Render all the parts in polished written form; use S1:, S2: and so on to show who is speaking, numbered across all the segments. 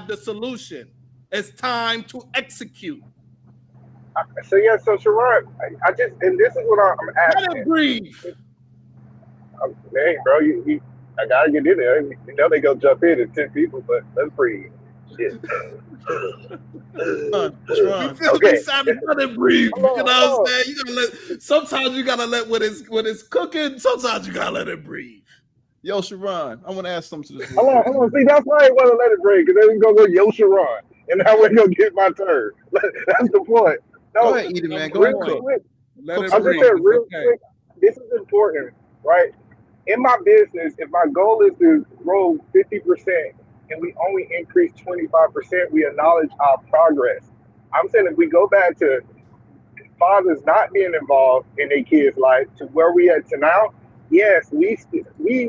S1: the solution. It's time to execute.
S2: So Sharon, I just, and this is what I'm
S1: Let it
S2: asking.
S1: breathe.
S2: Hey, bro, I gotta get in there. You know they go jump in at 10 people, but let's breathe. Shit.
S1: You
S3: Sharon,
S1: feel me,
S2: Okay,
S1: Simon? Let it breathe. You know
S2: hold
S1: what I'm saying? You gotta let. Sometimes you gotta let when it's cooking. Sometimes you gotta let it breathe.
S3: yo, Sharon, I want to ask something to this real
S2: hold on,
S3: quick.
S2: hold on. See, that's why I want to let it breathe, because then we gonna go Yo Sharon, and now we're gonna get my turn. That's the point.
S3: Go
S2: No,
S3: ahead, Edie, man. Go ahead,
S2: real
S3: cook.
S2: quick.
S1: Let
S3: Cook
S1: it
S2: I
S3: some
S2: just
S1: breathe.
S2: said
S3: broccoli.
S1: It's
S2: real
S1: okay.
S2: quick. This is important, right? In my business, if my goal is to grow 50% and we only increase 25%, we acknowledge our progress. I'm saying if we go back to fathers not being involved in their kids' life to where we at to now, yes, we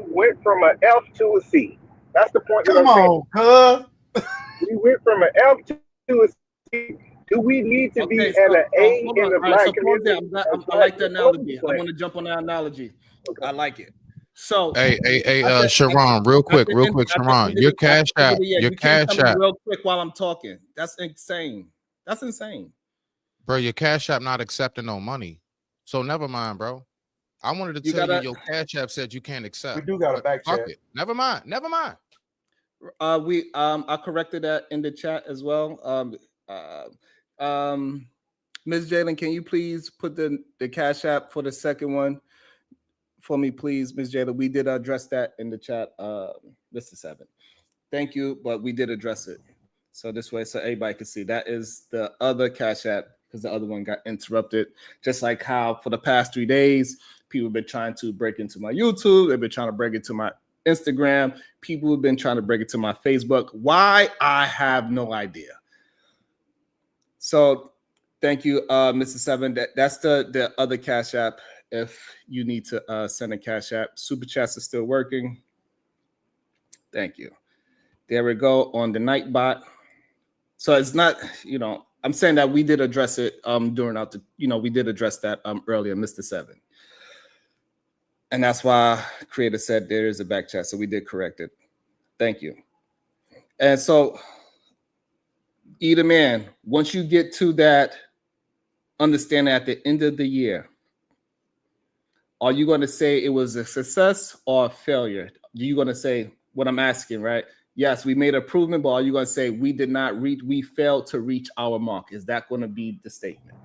S2: went from an F to a C. That's the point that
S4: Come
S2: I'm saying.
S4: on, cuz.
S2: We went from an F to a C. Do we need to be at an
S1: Okay,
S2: A
S1: so
S2: in the
S1: hold on.
S2: black
S1: All right, so
S2: community
S1: pause there.
S2: as
S1: I
S2: far as
S1: like the
S2: the political
S1: analogy. I
S2: plan?
S1: want to jump on that analogy.
S2: Okay.
S1: I like it. So
S5: Hey,
S1: at the at,
S5: Sharon,
S1: at the end
S5: Sharon,
S1: of
S5: your
S1: at
S5: cash
S1: the end of
S5: app,
S1: the year,
S5: your
S1: you can't
S5: cash
S1: tell me
S5: app,
S1: real quick while I'm talking. That's insane. That's insane.
S5: bro, your cash app not accepting no money. So never mind, bro. I wanted to
S1: You
S5: tell you
S1: gotta
S5: your cash app said you can't
S4: We
S5: accept,
S4: do got a
S5: but
S4: back
S5: fuck
S4: chat.
S5: it. Never mind. Never mind.
S1: we I corrected that in the chat as well. Um Ms. Jalen, can you please put the cash app for the second one for me, please, Ms. Jalen? We did address that in the chat, Mr. Seven. Thank you, but we did address it. So this way, so everybody can see that is the other cash app because the other one got interrupted. Just like how for the past 3 days, people have been trying to break into my YouTube, they've been trying to break into my Instagram, people have been trying to break into my Facebook. Why? I have no idea. So thank you, Mr. Seven. That's the other cash app. If you need to send a cash app, Super Chats is still working. Thank you. There we go on the Nightbot. So it's not, I'm saying that we did address it during we did address that earlier, Mr. Seven. And that's why Creator said there is a back chat. So we did correct it. Thank you. And so, either man, once you get to that understanding at the end of the year, are you going to say it was a success or a failure? Are you going to say what I'm asking, right? Yes, we made improvement, but are you going to say we failed to reach our mark? Is that going to be the statement?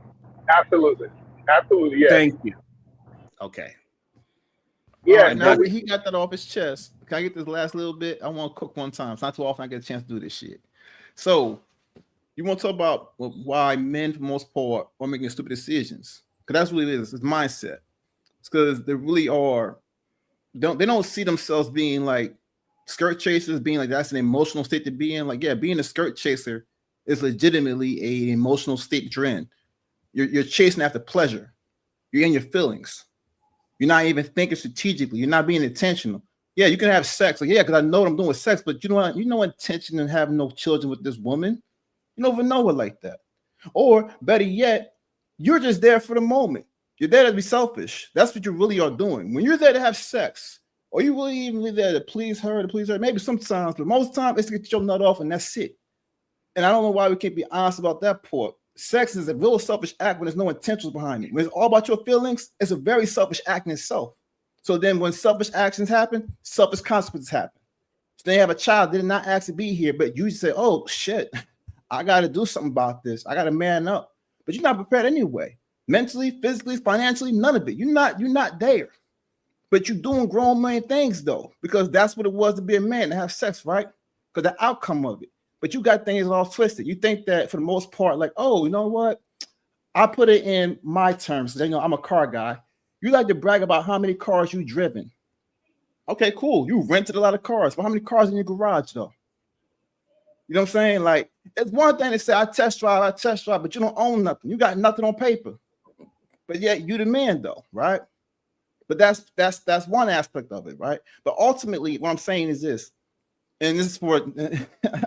S2: Absolutely. Absolutely, yes.
S1: Thank you. Okay.
S3: All
S2: Yeah,
S3: right, now
S2: no,
S3: that he got that off his chest, can I get this last little bit? I want to cook one time. It's not too often I get a chance to do this shit. So, you want to talk about why men, for the most part, are making stupid decisions? Because that's what it is. It's mindset. It's because they really are. They don't see themselves being like skirt chasers, being like that's an emotional state to be in. Like, yeah, being a skirt chaser is legitimately an emotional state trend. You're chasing after pleasure. You're in your feelings. You're not even thinking strategically. You're not being intentional. Yeah, you can have sex. Like, yeah, because I know what I'm doing with sex, but you know what? You know intention in having no children with this woman. You don't even know her like that. Or better yet, you're just there for the moment. You're there to be selfish. That's what you really are doing. When you're there to have sex, or you really even there to please her, maybe sometimes, but most of the time it's to get your nut off and that's it. And I don't know why we can't be honest about that part. Sex is a real selfish act when there's no intentions behind it. When it's all about your feelings, it's a very selfish act in itself. So then when selfish actions happen, selfish consequences happen. So they have a child that did not ask to be here, but you say, oh shit, I got to do something about this. I got to man up. But you're not prepared anyway. Mentally, physically, financially, none of it. You're not there. But you're doing grown man things though, because that's what it was to be a man, to have sex, right? Because the outcome of it. But you got things all twisted. You think that for the most part, like, oh, you know what? I put it in my terms. You know, I'm a car guy. You like to brag about how many cars you driven. Okay, cool. You rented a lot of cars. But how many cars in your garage though? You know what I'm saying? Like, it's one thing to say I test drive, but you don't own nothing. You got nothing on paper. But yet you the man though, right? But that's one aspect of it, right? But ultimately, what I'm saying is this, and this is for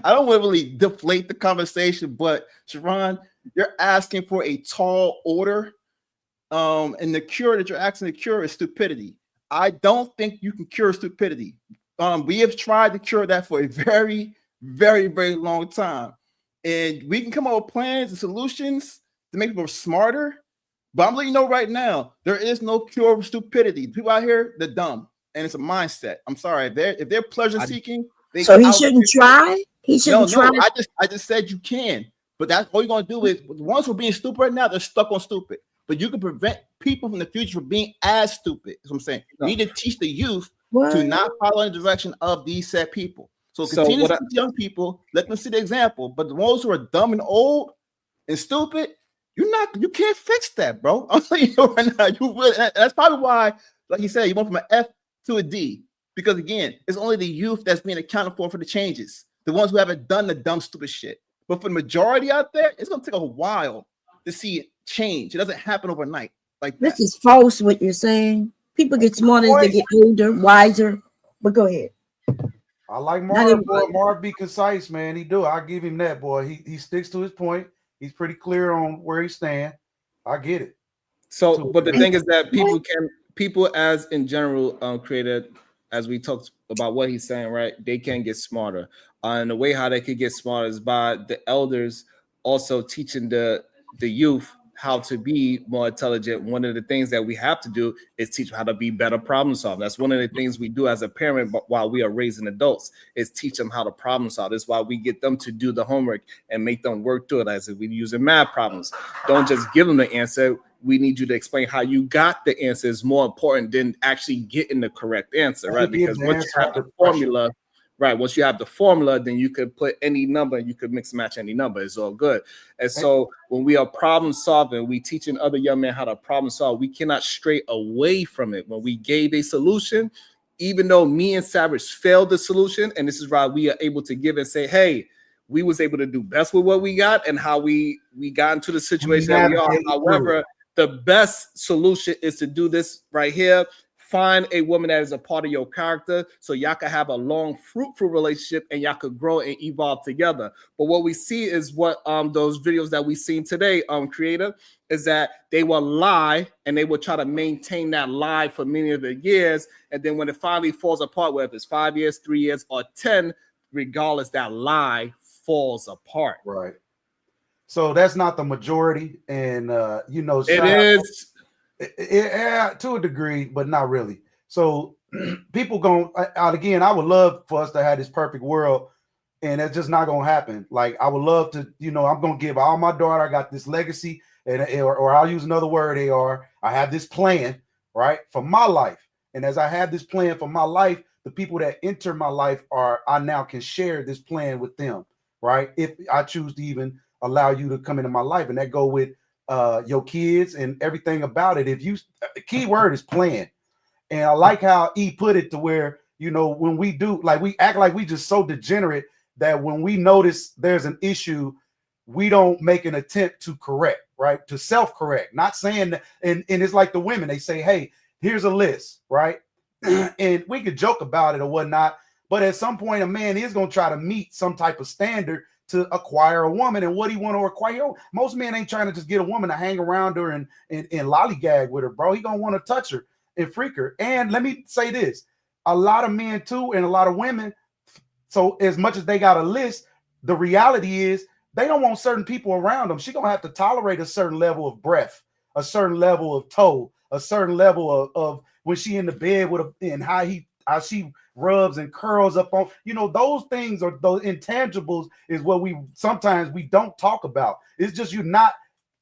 S3: I don't want to really deflate the conversation, but Sharon, you're asking for a tall order. And the cure that you're asking to cure is stupidity. I don't think you can cure stupidity. We have tried to cure that for a very very, very long time. And we can come up with plans and solutions to make people smarter. But I'm letting you know right now, there is no cure for stupidity. People out here, they're dumb. And it's a mindset. I'm sorry. If they're pleasure seeking,
S4: so he shouldn't try. He shouldn't try.
S3: I just said you can. But that's all you're gonna do is the ones who are being stupid right now, they're stuck on stupid. But you can prevent people from the future from being as stupid. That's what I'm saying. You need to teach the youth to not follow in the direction of these said people. So continue to teach young people, let them see the example. But the ones who are dumb and old and stupid, you can't fix that, bro. I'm telling you right now, that's probably why, like you said, you went from an F to a D. Because again, it's only the youth that's being accounted for the changes. The ones who haven't done the dumb, stupid shit. But for the majority out there, it's gonna take a while to see it change. It doesn't happen overnight like that.
S4: This is false what you're saying. People get smarter as they get older, wiser. But go ahead.
S6: I like Marv, boy. Marv be concise, man. He do. I give him that, boy. He sticks to his point. He's pretty clear on where he stand. I get it.
S1: So, but the thing is that people as in general created, as we talked about what he's saying, right? They can get smarter. And the way how they could get smarter is by the elders also teaching the youth how to be more intelligent. One of the things that we have to do is teach them how to be better problem solve. That's one of the things we do as a parent, but while we are raising adults, is teach them how to problem solve. That's why we get them to do the homework and make them work through it as if we're using math problems. Don't just give them the answer. We need you to explain how you got the answer is more important than actually getting the correct answer, right? Because once you have the formula, right? Once you have the formula, then you could put any number, you could mix and match any number. It's all good. And so when we are problem solving, we teaching other young men how to problem solve. We cannot stray away from it. When we gave a solution, even though me and Savage failed the solution, and this is why we are able to give and say, hey, we was able to do best with what we got and how we got into the situation that we are. However, the best solution is to do this right here. Find a woman that is a part of your character so y'all can have a long, fruitful relationship and y'all could grow and evolve together. But what we see is what those videos that we seen today, creator, is that they will lie and they will try to maintain that lie for many of the years. And then when it finally falls apart, whether it's 5 years, 3 years, or 10, regardless, that lie falls apart.
S6: Right. So that's not the majority. And,
S1: it is.
S6: Yeah, to a degree, but not really. So people again, I would love for us to have this perfect world, and it's just not going to happen. Like, I would love to, I'm going to give all my daughter, I got this legacy, or I'll use another word, I have this plan, right, for my life. And as I have this plan for my life, the people that enter my life I now can share this plan with them, right? If I choose to even allow you to come into my life, and that go with your kids and everything about it. The key word is plan. And I like how E put it to where, when we do, like, we act like we just so degenerate that when we notice there's an issue, we don't make an attempt to correct, right? To self-correct, not saying that, and it's like the women, they say, hey, here's a list, right? And we could joke about it or whatnot, but at some point a man is going to try to meet some type of standard to acquire a woman. And what he want to acquire, most men ain't trying to just get a woman to hang around her and lollygag with her, bro. He gonna want to touch her and freak her. And let me say this, a lot of men too, and a lot of women, so as much as they got a list, the reality is they don't want certain people around them. She gonna have to tolerate a certain level of breath, a certain level of toe, a certain level of when she in the bed with and how she rubs and curls up on, those things, or those intangibles, is what we sometimes don't talk about. It's just you're not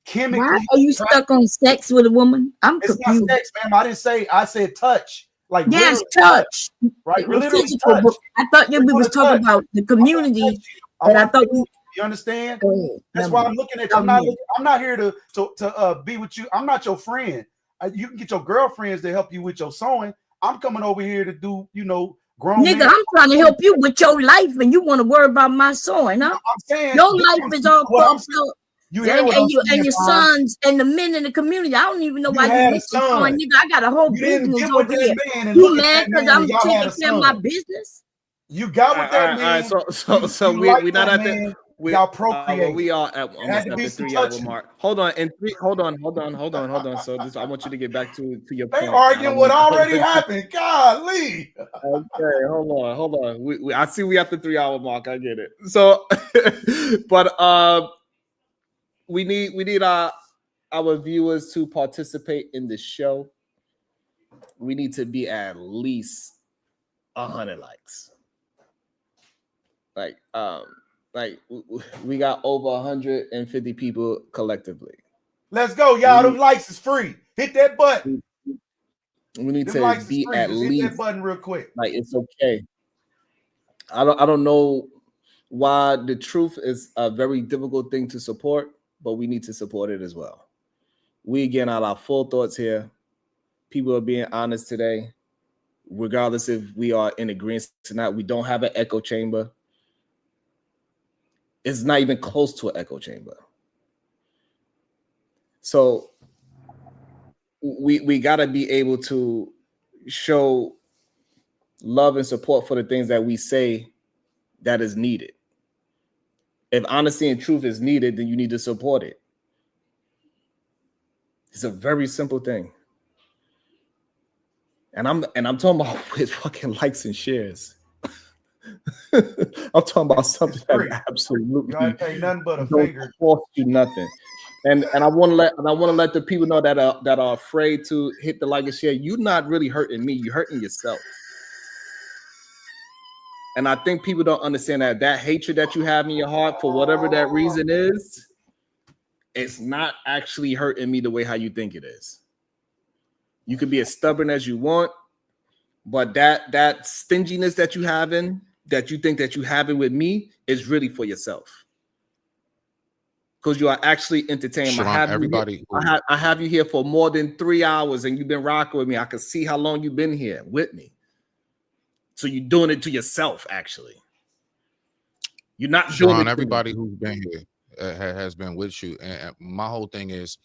S6: chemically.
S4: Why are you stuck on sex with a woman? I'm
S6: it's
S4: confused.
S6: Not sex, ma'am. I said touch. Like,
S4: yes, touch.
S6: Right, literally touch.
S4: I thought we was talking about the community, but I thought
S6: you understand. That's why I'm looking at you. I'm not here to be with you. I'm not your friend. You can get your girlfriends to help you with your sewing. I'm coming over here to do, grown
S4: nigga, I'm trying to help you with your life, and you want to worry about my sewing, huh?
S6: I'm saying
S4: your life is all fucked up.
S6: And
S4: your sons and the men in the community. I don't even know why you with sewing, nigga. I got a whole business over here. You mad because I'm taking care of my business?
S6: You got with that man.
S1: So we're not at that.
S6: Y'all procreate.
S1: We are at almost at the 3 hour mark. Hold on, hold on. So I want you to get back to your point.
S6: They arguing what already happened. Golly.
S1: Okay, hold on. I see we at the 3 hour mark. I get it. So, but we need our viewers to participate in the show. We need to be at least 100 likes. Like we got over 150 people collectively.
S6: Let's go, y'all. Them likes is free. Hit that button.
S1: We need to be at least
S6: hit that button real quick.
S1: Like it's okay. I don't know why the truth is a very difficult thing to support, but we need to support it as well. We getting out our full thoughts here. People are being honest today, regardless if we are in agreement or not. We don't have an echo chamber. It's not even close to an echo chamber. So we got to be able to show love and support for the things that we say that is needed. If honesty and truth is needed, then you need to support it. It's a very simple thing. And I'm talking about with fucking likes and shares. I'm talking about something that absolutely
S6: you pay nothing but a finger.
S1: Cost you nothing. And I want to let the people know that are afraid to hit the like and share. You're not really hurting me. You're hurting yourself. And I think people don't understand that hatred that you have in your heart for whatever that reason is, it's not actually hurting me the way how you think it is. You can be as stubborn as you want, but that stinginess that you think that you have with me is really for yourself. Because you are actually entertaining.
S5: Sharon,
S1: I have you here for more than 3 hours and you've been rocking with me. I can see how long you've been here with me. So you're doing it to yourself, actually. You're not
S5: Sharon,
S1: doing it.
S5: Everybody who's been here has been with you. And my whole thing is,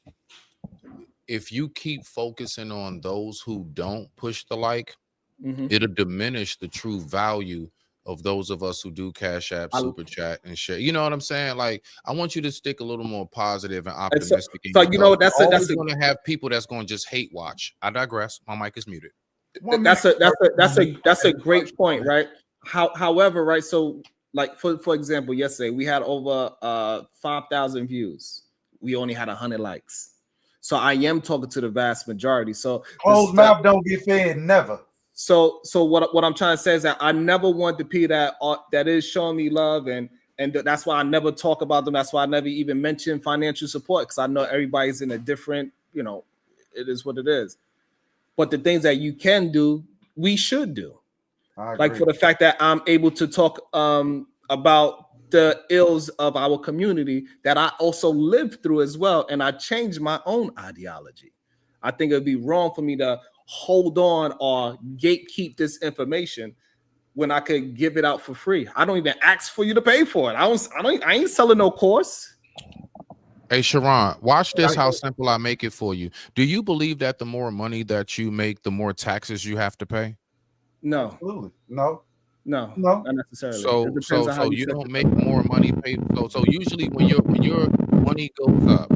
S5: if you keep focusing on those who don't push the like, it'll diminish the true value of those of us who do Cash App, Super Chat, and share. You know what I'm saying? Like, I want you to stick a little more positive and optimistic.
S1: So you know, that's
S5: going to have people that's going to just hate watch. I digress. My mic is muted.
S1: That's a great point, right? However, right? So, like for example, yesterday we had over 5,000 views. We only had 100 likes. So I am talking to the vast majority. So
S6: closed mouth don't get fed, never.
S1: So what I'm trying to say is that I never want the people that is showing me love, and that's why I never talk about them. That's why I never even mention financial support, because I know everybody's in a different, it is what it is. But the things that you can do, we should do. Like for the fact that I'm able to talk about the ills of our community that I also lived through as well, and I changed my own ideology. I think it'd be wrong for me to hold on or gatekeep this information when I could give it out for free. I don't even ask for you to pay for it. I ain't selling no course.
S5: Hey, Sharon, watch this, how simple I make it for you. Do you believe that the more money that you make, the more taxes you have to pay?
S1: No.
S6: Absolutely. No,
S1: not necessarily.
S5: So you don't make more money pay. So usually when your money goes up,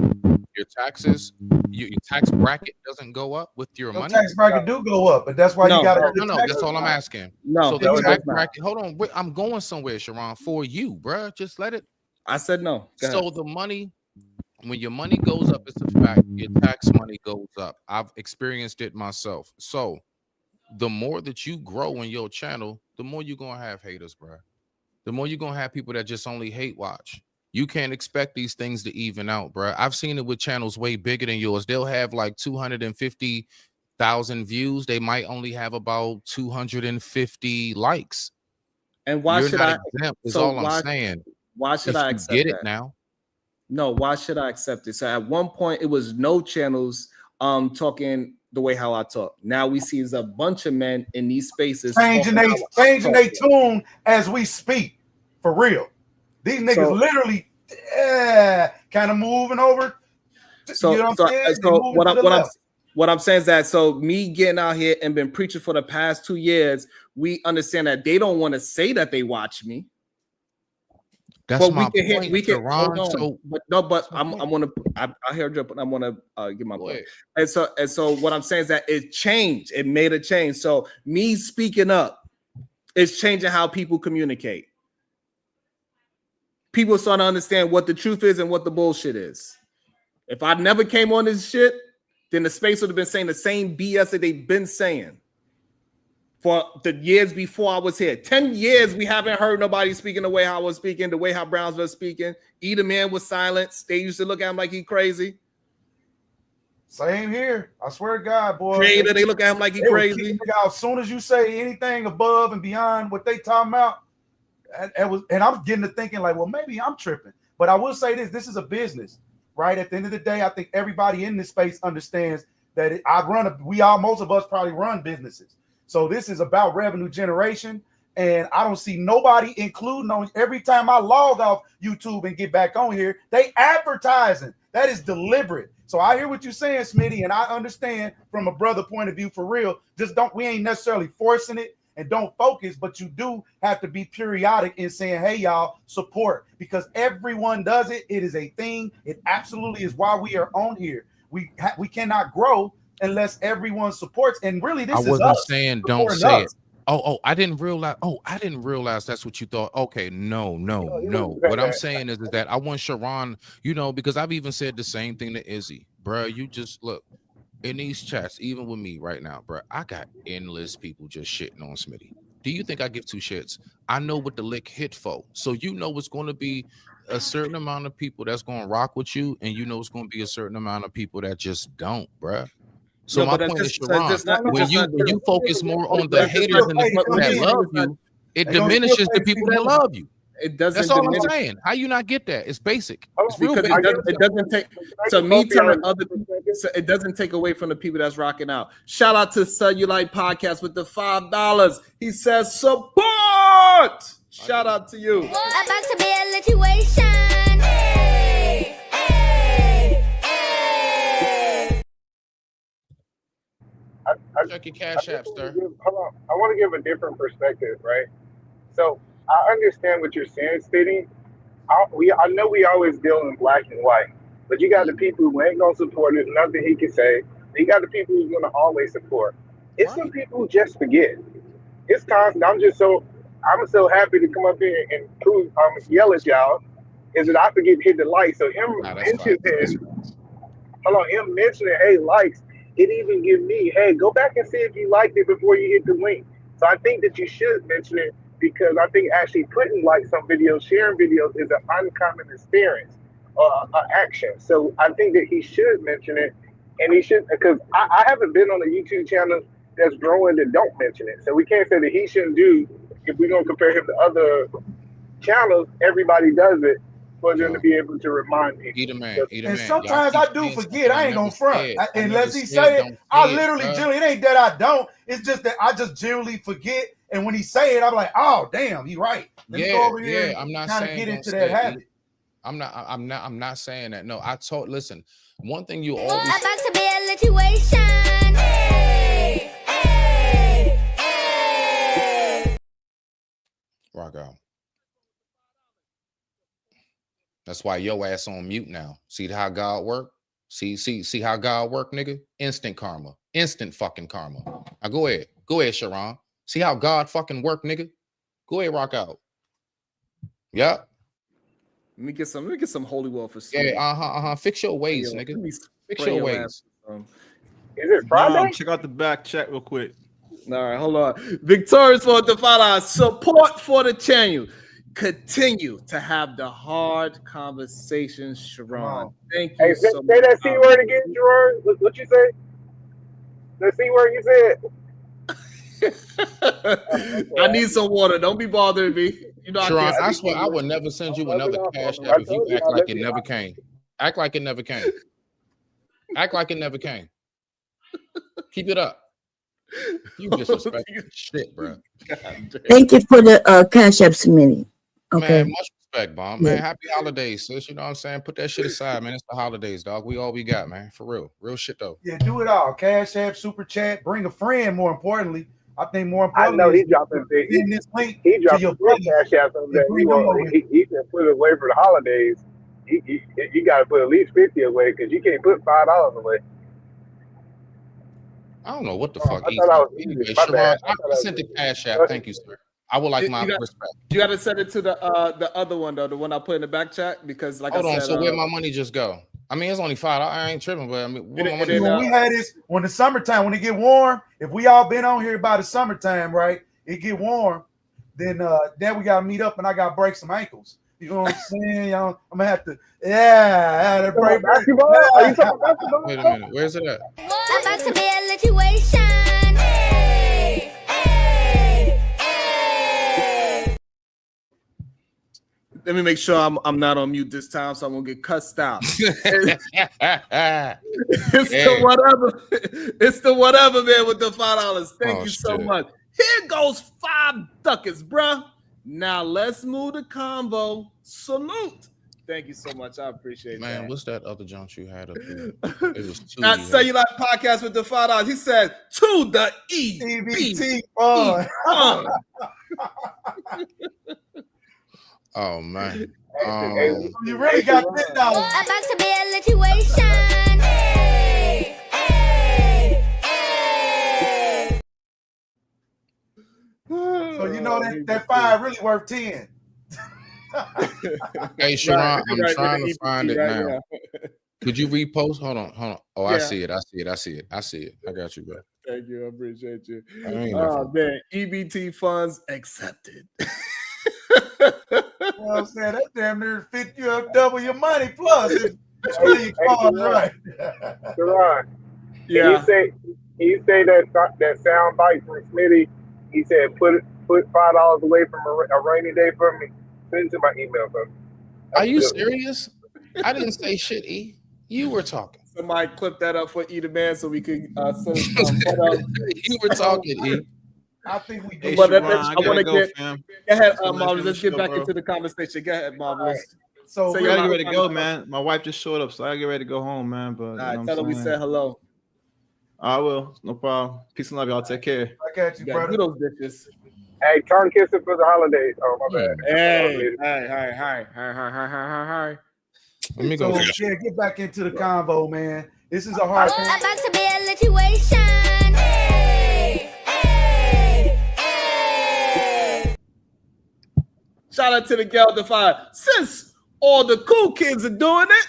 S5: your taxes, your tax bracket doesn't go up with your money.
S6: Tax bracket do go up, but that's why you got to.
S5: No, that's all I'm asking.
S1: No,
S5: so the tax bracket. Hold on, I'm going somewhere, Sharon, for you, bro. Just let it.
S1: I said no.
S5: So the money, when your money goes up, it's a fact. Your tax money goes up. I've experienced it myself. So the more that you grow in your channel, the more you're gonna have haters, bro. The more you're gonna have people that just only hate watch. You can't expect these things to even out, bro. I've seen it with channels way bigger than yours. They'll have like 250,000 views. They might only have about 250 likes.
S1: And why
S5: You're
S1: should
S5: not
S1: I?
S5: exempt, is all I'm saying.
S1: Why should I accept
S5: get
S1: that?
S5: It now?
S1: No, why should I accept it? So at one point it was no channels talking the way how I talk. Now we see a bunch of men in these spaces
S6: changing their tune as we speak. For real. These niggas literally kind of moving over. You know
S1: what I'm saying is that, so me getting out here and been preaching for the past 2 years, we understand that they don't want to say that they watch me.
S5: That's
S1: but
S5: my
S1: we can
S5: point,
S1: we can hold
S5: Sharon.
S1: on.
S5: So
S1: But no, but
S5: that's my
S1: I
S5: point.
S1: want to I heard you, but I want to get my
S5: Go
S1: point.
S5: ahead.
S1: And so what I'm saying is that it changed. It made a change. So me speaking up is changing how people communicate. People starting to understand what the truth is and what the bullshit is. If I never came on this shit, then the space would have been saying the same BS that they've been saying for the years before I was here. 10 years we haven't heard nobody speaking the way how I was speaking, the way how Browns was speaking. Either man was silent. They used to look at him like he crazy.
S6: Same here. I swear to God, boy.
S1: Creator, they look at him like he
S6: They would
S1: crazy.
S6: kick it out as soon as you say anything above and beyond what they talking about. And I'm getting to thinking like, well, maybe I'm tripping. But I will say this is a business, right? At the end of the day, I think everybody in this space understands that most of us probably run businesses. So this is about revenue generation. And I don't see nobody including on every time I log off YouTube and get back on here, they advertising. That is deliberate. So I hear what you're saying, Smitty, and I understand from a brother point of view for real. We ain't necessarily forcing it and don't focus, but you do have to be periodic in saying, hey, y'all, support, because everyone does it. It is a thing. It absolutely is why we are on here. We cannot grow unless everyone supports. And really, this
S5: I
S6: is
S5: wasn't
S6: us
S5: saying don't
S6: supporting
S5: say it.
S6: us.
S5: I didn't realize that's what you thought. Okay, no. What I'm saying is that I want Sharon, because I've even said the same thing to Izzy, bro. You just look in these chats, even with me right now, bro. I got endless people just shitting on Smitty. Do you think I give two shits? I know what the lick hit for, so it's going to be a certain amount of people that's going to rock with you, and it's going to be a certain amount of people that just don't, bro. So
S1: No,
S5: my
S1: but
S5: point is,
S1: so
S5: Sharon, when you focus more on the haters and the people that love you, it diminishes the people that love you.
S1: It doesn't.
S5: That's all I'm saying. How you not get that? It's basic. It's real
S1: Because
S5: basic.
S1: it doesn't take. So me telling other people, it doesn't take away from the people that's rocking out. Shout out to Cellulite Podcast with the $5. He says support. Shout out to you.
S7: About to be a situation. Hey, hey, hey.
S5: Check your cash app, sir.
S2: Hold on. I want to give a different perspective, right? So I understand what you're saying, Spitty. I know we always deal in black and white, but you got the people who ain't gonna support. There's nothing he can say. You got the people who's gonna always support. It's some people who just forget. It's constant. I'm so happy to come up here and yell at y'all. Is that I forget to hit the like. So him mentioning, hey, likes, it even give me, hey, go back and see if you liked it before you hit the link. So I think that you should mention it, because I think actually putting likes on videos, sharing videos is an uncommon experience or action. So I think that he should mention it, and he should, because I haven't been on a YouTube channel that's growing that don't mention it. So we can't say that he shouldn't do, if we're going to compare him to other channels, everybody does it for them to be able to remind people.
S5: Eat a man.
S6: And sometimes I do forget. I ain't gonna front. Unless he say it, I literally generally, it ain't that I don't. It's just that I just generally forget. And when he say it, I'm like, oh damn, he right. Let me go over here
S5: I'm not
S6: kind of get into that habit.
S5: I'm not saying that. No, listen, one thing you always
S7: About to be a situation. Hey, hey, hey.
S5: Rock out. That's why your ass on mute now. See how God work? See how God work, nigga? Instant karma. Instant fucking karma. Now go ahead, Sharon. See how God fucking work, nigga? Go ahead, rock out. Yeah.
S1: Let me get some holy water for
S5: Yeah, fix your ways, nigga. Fix your ways.
S2: Is it Friday?
S3: Check out the back chat real quick.
S1: All right, hold on. Victorious for the $5 support for the channel. Continue to have the hard conversations, Sharon. Thank you
S2: Hey,
S1: so much.
S2: Say that C word again, Gerard. What you say? The C word you said?
S5: I
S1: need some water. Don't be bothering me.
S5: Sharon, I swear I would never send you another cash app if you act like it never came. Act like it never came. Act like it never came. Keep it up. You disrespect shit, bro.
S4: Thank you for the cash app, Smitty. Okay.
S5: Man, much respect, Bomb. Man, happy holidays, sis. You know what I'm saying? Put that shit aside, man. It's the holidays, dog. We all we got, man. For real. Real shit, though.
S6: Yeah, do it all. Cash app, super chat, bring a friend, more importantly. I think more
S2: I know
S6: importantly
S2: he
S6: is
S2: dropping big.
S6: send this link
S2: He
S6: to
S2: dropping
S6: your
S2: big
S6: buddies
S2: cash out over
S6: and
S2: there.
S6: bring them over.
S2: He can put it away for the holidays. You got to put at least 50 away because you can't put $5 away.
S5: I don't know what the fuck.
S2: I thought I was
S5: Anyway,
S2: easy. My
S5: Sharon,
S2: bad.
S5: I sent the cash app. Thank you, sir. I would like my respect.
S1: You got to send it to the other one though, the one I put in the back chat because like
S5: Hold
S1: I
S5: on.
S1: said,
S5: So where my money just go? I mean, it's only $5. I ain't tripping, but I mean, where my money?
S6: When we had this, when the summertime, when it get warm, if we all been on here by the summertime, right? It get warm, then we gotta meet up and I gotta break some ankles. You know what I'm saying? I'm gonna have to, break
S2: basketball. Are you talking basketball?
S5: Wait a minute. Where's it at?
S7: About to be a situation. Hey, hey, hey.
S1: Let me make sure I'm not on mute this time, so I'm gonna get cussed out. It's the whatever. It's the whatever, man, with the $5. Thank you so much. Here goes 5 ducats, bruh. Now let's move the convo. Salute. Thank you so much. I appreciate that.
S5: Man, what's that other junk you had up there? It was 2.
S1: Not Cellular Podcast with the $5. He said to the EBT fund.
S5: Oh man.
S6: You really got $10.
S7: About to be a situation. Hey, hey, hey.
S6: So you know that 5 really worth 10.
S5: Hey Sharon, I'm trying to find it now. Could you repost? Hold on. Oh, I see it. I got you, bro.
S1: Thank you. I appreciate you.
S5: Oh
S1: man, EBT funds accepted.
S6: You know what I'm saying? That damn near fit you up double your money plus. Right.
S2: Sharon,
S1: yeah.
S2: Can you say that sound bite from Smitty? He said put $5 away from a rainy day for me. Send it to my email, bro.
S5: Are you serious? I didn't say shit, E. You were talking.
S1: Somebody clip that up for E the man so we could send it.
S5: You were talking, E.
S6: I think we
S3: Hey,
S6: do.
S3: Sharon,
S1: I want to get.
S3: fam.
S1: Go ahead,
S3: Let's
S1: Marvelous. Let's get
S3: show,
S1: back
S3: bro.
S1: into the conversation. Go ahead, Marvelous.
S6: Right. So
S1: Say
S3: I
S1: your
S3: gotta get
S1: line.
S3: ready to go, man. My wife just showed up, so I gotta get ready to go home, man. But
S1: All right, tell her we said hello.
S3: I will. No problem. Peace and love, y'all. Take care.
S6: I got you,
S1: Yeah,
S6: brother.
S1: do those bitches.
S2: Hey, turn kissing for the holidays. Oh, my bad.
S1: Hi.
S5: Let me go.
S6: So get back into the convo, man. This is a hard thing.
S7: About to be a situation. Hey, hey, hey.
S1: Shout out to the gal Defy. Since all the cool kids are doing it,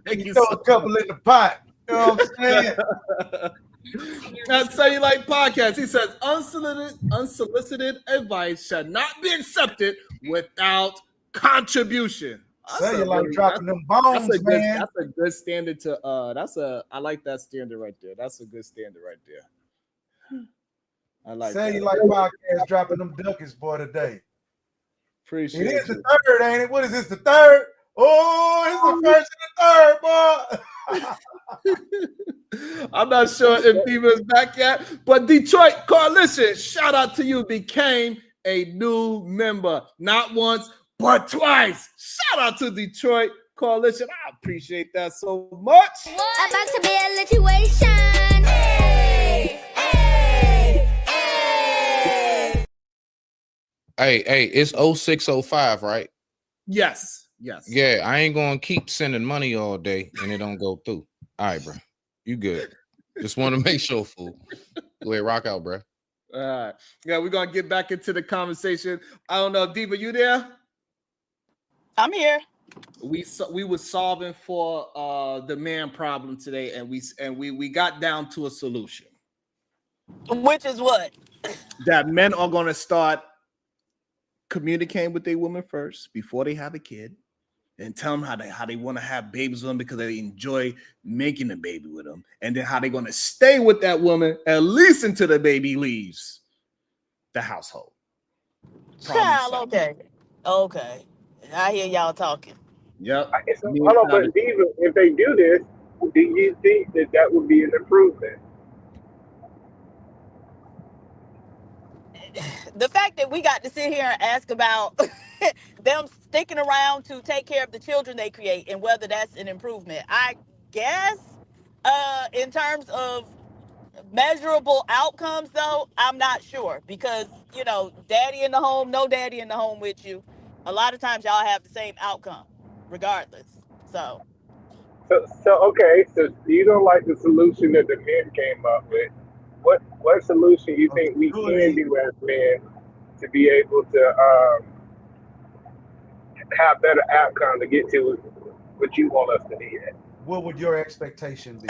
S1: thank you
S6: Throw
S1: so
S6: a couple in the pot. You know what I'm saying?
S1: That's Cellulite Podcast. He says unsolicited advice shall not be accepted without contribution.
S6: Cellulite dropping them bones, man.
S1: That's a good standard to I like that standard right there. That's a good standard right there. I like
S6: Cellulite Podcast dropping them ducats, boy, today.
S1: Appreciate
S6: it. It is the third, ain't it? What is this, the third? Oh, it's the first and the third, boy.
S1: I'm not sure if Diva's back yet, but Detroit Coalition, shout out to you, became a new member. Not once, but twice. Shout out to Detroit Coalition. I appreciate that so much.
S7: About to be a situation. Hey, hey, hey.
S5: Hey, it's 0605, right?
S1: Yes.
S5: Yeah, I ain't gonna keep sending money all day and it don't go through. All right, bro. You good. Just want to make sure, fool. Go ahead, rock out, bro.
S1: All right. Yeah, we're gonna get back into the conversation. I don't know, Diva, you there?
S8: I'm here.
S1: We were solving for the man problem today, and we got down to a solution.
S8: Which is what?
S1: That men are gonna start communicating with their woman first before they have a kid, and tell them how they want to have babies with them because they enjoy making a baby with them, and then how they're gonna stay with that woman at least until the baby leaves the household.
S7: Child, okay. I hear y'all talking.
S1: Yep.
S2: Hold on, but Diva, if they do this, do you think that would be an improvement?
S8: The fact that we got to sit here and ask about them sticking around to take care of the children they create and whether that's an improvement, I guess, in terms of Measurable outcomes, though, I'm not sure because, you know, daddy in the home, no daddy in the home with you. A lot of times y'all have the same outcome regardless. So,
S2: So okay, so you don't like the solution that the men came up with. What solution you think we can
S6: Truly,
S2: do as men to be able to have better outcome to get to what you want us to be at?
S6: what would your expectation be?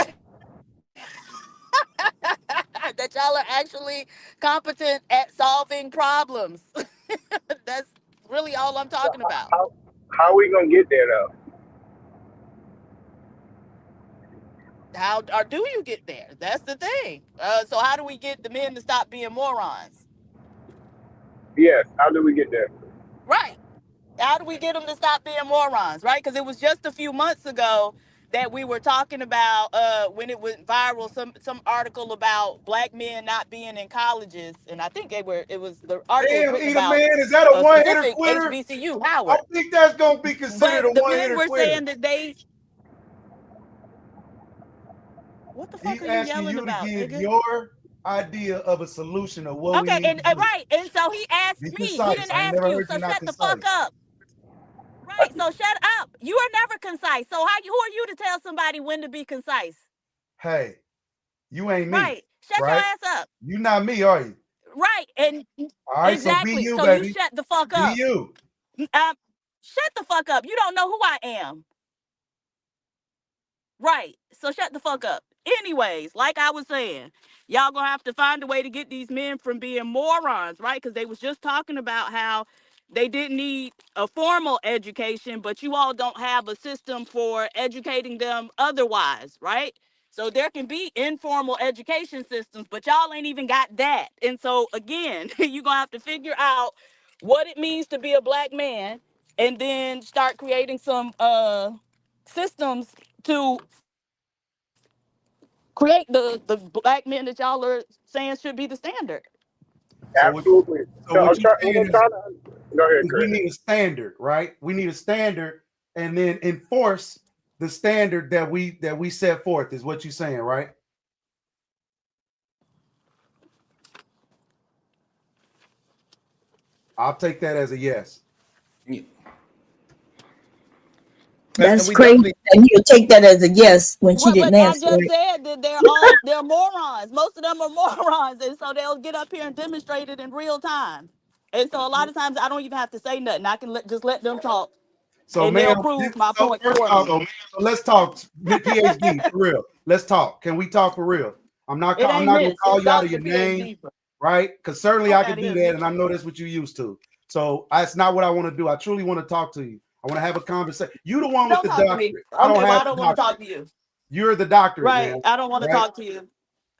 S8: that y'all are actually competent at solving problems. That's really all I'm talking about.
S2: How are we gonna get there though?
S8: How or do you get there? That's the thing. So how do we get the men to stop being morons?
S2: Yes, how do we get there?
S8: Right. How do we get them to stop being morons? Right? Because it was just a few months ago that we were talking about when it went viral, some article about black men not being in colleges, and I think it was the article was
S6: Damn,
S8: written
S6: Eat a
S8: about
S6: Man, is that a
S8: a
S6: one-hitter
S8: specific
S6: quitter?
S8: HBCU,
S6: I
S8: Howard.
S6: think that's gonna be considered a
S8: But the men
S6: one-hitter
S8: were
S6: quitter.
S8: saying that they. What the fuck
S6: He's
S8: are you
S6: asking
S8: yelling
S6: you to
S8: about,
S6: give
S8: nigga?
S6: your idea of a solution of what we
S8: Okay,
S6: need
S8: and
S6: to do.
S8: right, and so he asked
S6: Be
S8: me. He
S6: concise.
S8: didn't
S6: I ain't
S8: ask
S6: never
S8: you,
S6: heard
S8: so
S6: you not
S8: shut the fuck
S6: concise.
S8: up. Right, so shut up. You are never concise. So who are you to tell somebody when to be concise?
S6: Hey, you ain't me,
S8: Right. Shut your
S6: right?
S8: ass up.
S6: You not me, are you?
S8: Right. And
S6: All right, so be
S8: exactly.
S6: you,
S8: So you
S6: baby.
S8: shut the fuck
S6: Be
S8: up.
S6: you.
S8: Shut the fuck up. You don't know who I am. Right. So shut the fuck up. Anyways, like I was saying, y'all gonna have to find a way to get these men from being morons, right? Because they was just talking about how they didn't need a formal education, but you all don't have a system for educating them otherwise, right? So there can be informal education systems, but y'all ain't even got that. And so again, you're gonna have to figure out what it means to be a black man and then start creating some systems to create the black men that y'all are saying should be the standard.
S6: So what,
S2: Absolutely.
S6: so
S2: So
S6: what you
S2: what
S6: saying
S2: I'm trying to go ahead,
S6: is we
S2: Chris.
S6: need a standard, right? We need a standard and then enforce the standard that we set forth is what you're saying, right? I'll take that as a yes.
S1: Yeah.
S4: That's
S1: we
S4: crazy.
S1: definitely
S4: And you'll take that as a yes when she
S8: Well,
S4: didn't
S8: but I
S4: answer
S8: just
S4: it.
S8: said that they're morons. Most of them are morons, and so they'll get up here and demonstrate it in real time. And so a lot of times I don't even have to say nothing. I can just let them talk,
S6: So,
S8: and
S6: ma'am,
S8: they'll prove my
S6: so
S8: point
S6: first
S8: for
S6: off,
S8: me.
S6: so let's talk. PhD for real. Let's talk. Can we talk for real? I'm not
S8: It ain't
S6: gonna
S8: Miss,
S6: call
S8: it's
S6: you out of
S8: Dr.
S6: your name,
S8: PhD.
S6: right? Because certainly
S8: Fuck
S6: I
S8: out
S6: could
S8: of
S6: do
S8: here,
S6: that, and I
S8: bitch.
S6: know that's what you used to. So that's not what I want to do. I truly want to talk to you. I want to have a conversation. You the one with
S8: Don't
S6: the
S8: talk to me.
S6: doctorate. I don't
S8: Okay, well,
S6: have
S8: I
S6: the
S8: don't want to talk
S6: doctorate.
S8: to you.
S6: You're the doctorate,
S8: Right.
S6: man.
S8: I don't want to
S6: Right?
S8: talk to you.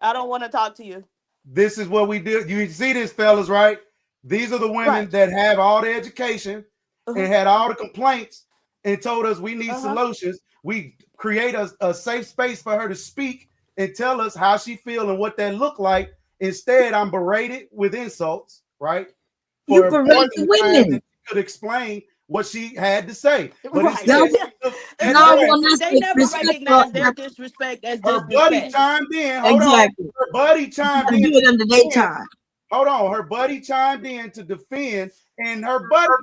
S8: I don't want to talk to you.
S6: This is what we do. You see this, fellas, right? These are the women
S8: Right.
S6: that have all the education
S8: Uh-huh.
S6: and had all the complaints and told us we need
S8: Uh-huh.
S6: solutions. We create a safe space for her to speak and tell us how she feel and what that look like. Instead, I'm berated with insults, right?
S4: You
S6: For
S4: berate
S6: more
S4: the
S6: than the time
S4: women.
S6: that she could explain what she had to say. But
S8: Right.
S4: Y'all,
S6: instead, she took
S8: And
S6: that
S4: y'all
S8: so
S6: time.
S4: will not
S8: they
S4: take
S8: never
S4: respect for
S8: recognize their disrespect as
S6: Her buddy
S8: disrespect.
S6: chimed in. Hold on.
S4: exactly.
S6: Her buddy
S4: You
S6: chimed
S4: gotta
S6: in
S4: do
S6: to
S4: it under their
S6: defend.
S4: time.
S6: Hold on, her buddy chimed in to defend, and her buddy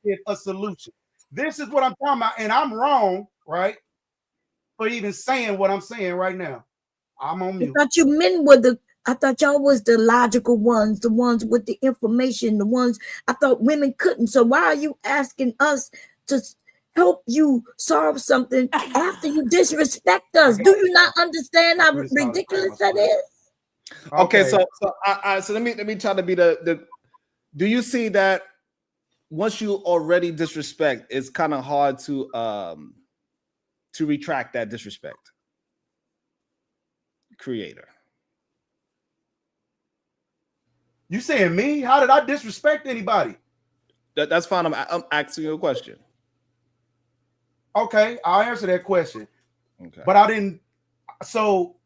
S6: did a solution. This is what I'm talking about, and I'm wrong, right? For even saying what I'm saying right now. I'm on
S4: I
S6: mute.
S4: thought you men were I thought y'all was the logical ones, the ones with the information, the ones I thought women couldn't. So why are you asking us to help you solve something after you disrespect us? Do you not understand how ridiculous that is?
S1: okay. So let me try to be the. Do you see that once you already disrespect, it's kind of hard to retract that disrespect? Creator.
S6: You saying me? How did I disrespect anybody?
S1: That's fine. I'm asking you a question.
S6: Okay, I'll answer that question.
S1: Okay.
S6: But I didn't. So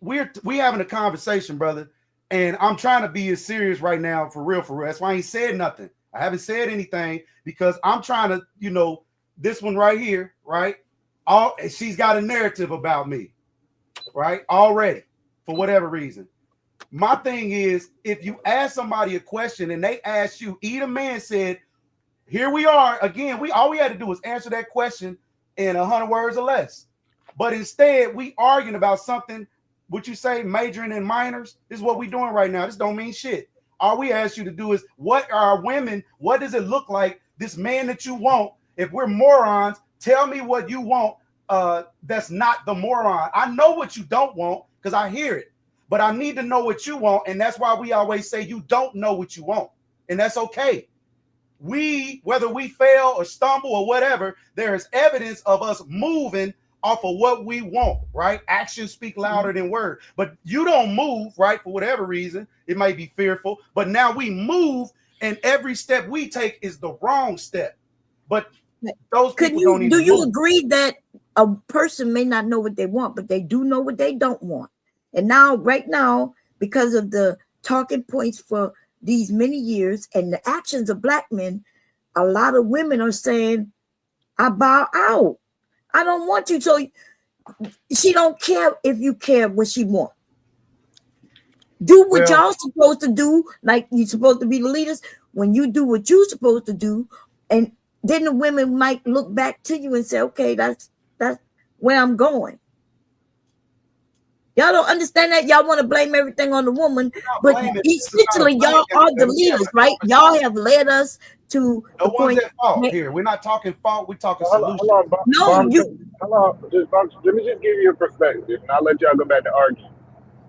S6: we having a conversation, brother, and I'm trying to be as serious right now, for real, for real. That's why I ain't said nothing. I haven't said anything because I'm trying to, this one right here, right? She's got a narrative about me, right? Already for whatever reason. My thing is, if you ask somebody a question and they ask you, either man said, here we are again. All we had to do was answer that question in 100 words or less. But instead, we arguing about something. What you say, majoring in minors? This is what we doing right now. This don't mean shit. All we ask you to do is, what are women? What does it look like? This man that you want? If we're morons, tell me what you want. That's not the moron. I know what you don't want because I hear it. But I need to know what you want, and that's why we always say you don't know what you want, and that's okay. Whether we fail or stumble or whatever, there is evidence of us moving off of what we want, right? Actions speak louder than words. But you don't move, right? For whatever reason, it might be fearful, but now we move, and every step we take is the wrong step. But those people don't even.
S4: Do you
S6: move.
S4: agree that a person may not know what they want, but they do know what they don't want? And now, right now, because of the talking points for these many years and the actions of Black men, a lot of women are saying, I bow out. I don't want you. So she don't care if you care what she wants. Do what y'all supposed to do, like you're supposed to be the leaders. When you do what you're supposed to do, and then the women might look back to you and say, okay, that's where I'm going. Y'all don't understand that. Y'all want to blame everything on the woman, but essentially y'all are the leaders, right? Y'all have led us to the point.
S6: At fault here. We're not talking fault. We're talking solution.
S2: Hold on, let me just give you a perspective, and I'll let y'all go back to argue.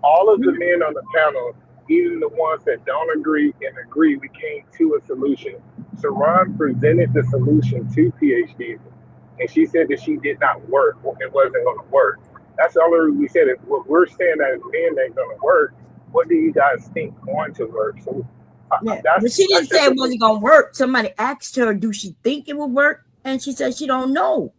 S2: All of the men on the panel, even the ones that don't agree and agree, we came to a solution. Sharon presented the solution to PhD, and she said that she did not work, or it wasn't going to work. That's the only reason we said it. What we're saying that men ain't going to work. What do you guys think going to work? So,
S4: but she didn't say it wasn't going to work. Somebody asked her, do she think it would work? And she said she don't know.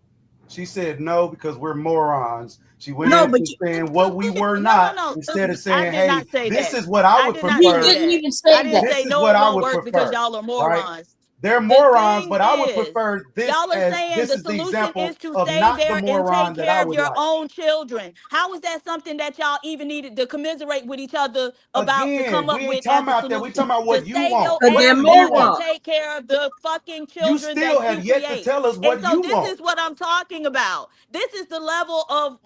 S6: She said no because we're morons. She went into saying what we were not instead of saying, hey, this is what I would prefer.
S4: You didn't even say that.
S2: This is what I would prefer.
S8: Because y'all are morons.
S6: Right? They're morons, but I would prefer this.
S8: Y'all are saying
S6: this
S8: the
S6: is the
S8: solution
S6: example
S8: is to
S6: of
S8: stay
S6: not
S8: there
S6: the moron
S8: and take
S6: that I
S8: care of
S6: would
S8: your
S6: like.
S8: own children. How is that something that y'all even needed to commiserate with each other about to come up with as a solution?
S6: We talking about what you want.
S4: They're morons.
S8: And take care of the fucking children
S6: you still
S8: that
S6: have
S8: you
S6: yet
S8: create.
S6: to tell us what
S8: and so
S6: you
S8: this
S6: want.
S8: is what I'm talking about. This is the level of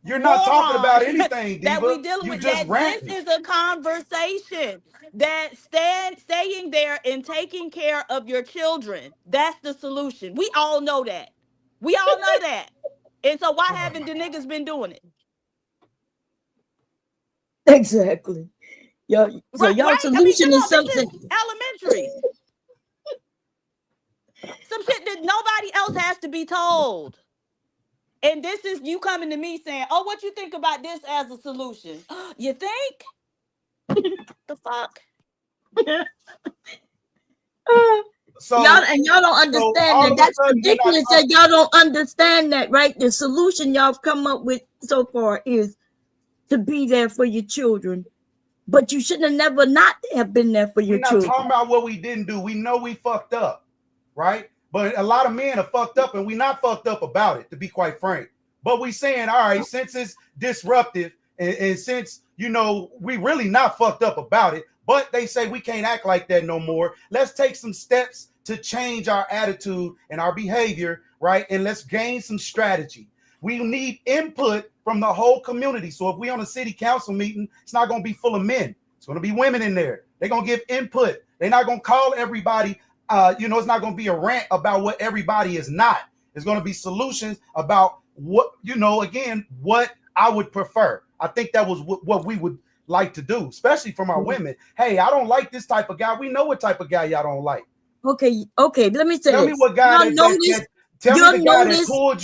S6: You're not talking about anything, Diva.
S8: that we dealing
S6: you
S8: with.
S6: just
S8: That this is a conversation. That staying there and taking care of your children. That's the solution. We all know that. We all know that. And so why haven't the niggas been doing it?
S4: Exactly. Y'all solution is something.
S8: This is elementary. Some shit that nobody else has to be told. And this is you coming to me saying, oh, what you think about this as a solution? You think? The fuck?
S4: Y'all don't understand that. That's ridiculous that y'all don't understand that, right? The solution y'all have come up with so far is to be there for your children. But you shouldn't have never not have been there for your children.
S6: We're not talking about what we didn't do. We know we fucked up, right? But a lot of men are fucked up, and we're not fucked up about it, to be quite frank. But we saying, all right, since it's disruptive, and since, we really not fucked up about it, but they say we can't act like that no more. Let's take some steps to change our attitude and our behavior, right? And let's gain some strategy. We need input from the whole community. So if we on a city council meeting, it's not going to be full of men. It's going to be women in there. They're going to give input. They're not going to call everybody. It's not going to be a rant about what everybody is not. It's going to be solutions about what, again, what I would prefer. I think that was what we would like to do, especially from our women. Hey, I don't like this type of guy. We know what type of guy y'all don't like.
S4: Okay. Let me say
S6: Tell me what guy that told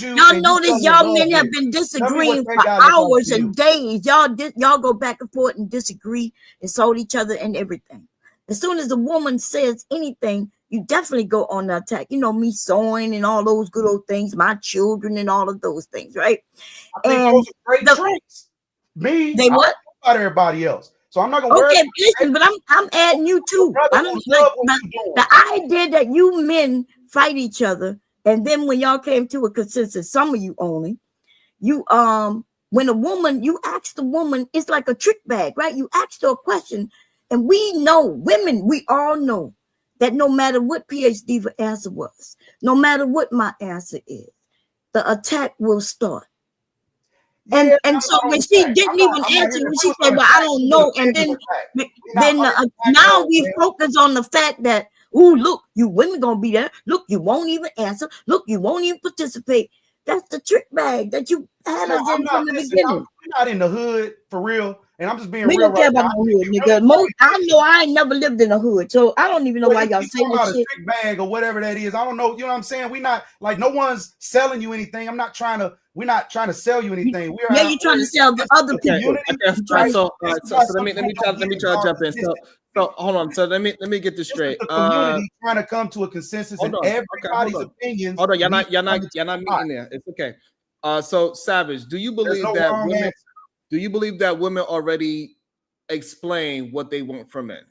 S6: you.
S4: Y'all notice y'all men have been disagreeing for hours and days. Y'all go back and forth and disagree, insult each other and everything. As soon as a woman says anything, you definitely go on the attack. Me sewing and all those good old things, my children and all of those things, right?
S6: I think those are great traits.
S4: They what?
S6: About everybody else. So I'm not gonna worry.
S4: Okay, listen, but I'm adding you too. I don't the idea that you men fight each other, and then when y'all came to a consensus, some of you only, you When a woman, you ask the woman, it's like a trick bag, right? You ask her a question, and we know, women, we all know that no matter what PhD for answer was, no matter what my answer is, the attack will start. And
S6: Yeah,
S4: and
S6: I'm
S4: so
S6: not on
S4: when
S6: the
S4: she
S6: track.
S4: didn't
S6: I'm
S4: even
S6: not here
S4: answer,
S6: to
S4: when
S6: we
S4: she
S6: was
S4: said,
S6: on the
S4: "Well, I
S6: track.
S4: don't
S6: We
S4: know,"
S6: was
S4: and
S6: getting
S4: then
S6: to attack. We're not
S4: then
S6: on the track
S4: now
S6: on,
S4: we
S6: man.
S4: focus on the fact that, oh, look, you women gonna be there. Look, you won't even answer. Look, you won't even participate. That's the trick bag that you had us
S6: I'm
S4: in from
S6: not
S4: the
S6: listen.
S4: beginning.
S6: We're not in the hood for real, and I'm just being
S4: We
S6: real
S4: don't care
S6: right
S4: about
S6: now.
S4: no hood, nigga. Most, I know I ain't never lived in a hood, so I don't even know why y'all
S6: You
S4: say
S6: talking about
S4: this
S6: a
S4: shit.
S6: trick bag or whatever that is. I don't know. You know what I'm saying? We not like no one's selling you anything. We're not trying to sell you anything. We're
S4: Yeah, you're trying to sell the other
S1: Okay.
S4: people.
S1: Okay.
S4: You're trying
S1: So,
S4: to,
S1: let me try to jump in. So hold on. So let me get this straight.
S6: The community trying to come to a consensus
S1: Hold
S6: and
S1: on. Okay,
S6: everybody's
S1: hold on.
S6: opinions.
S1: Hold on. You're
S6: meet
S1: not
S6: spot.
S1: meeting there. It's okay. So Savage, do you
S6: There's
S1: believe
S6: no
S1: that
S6: wrong
S1: women?
S6: answer.
S1: Do you believe that women already explain what they want from men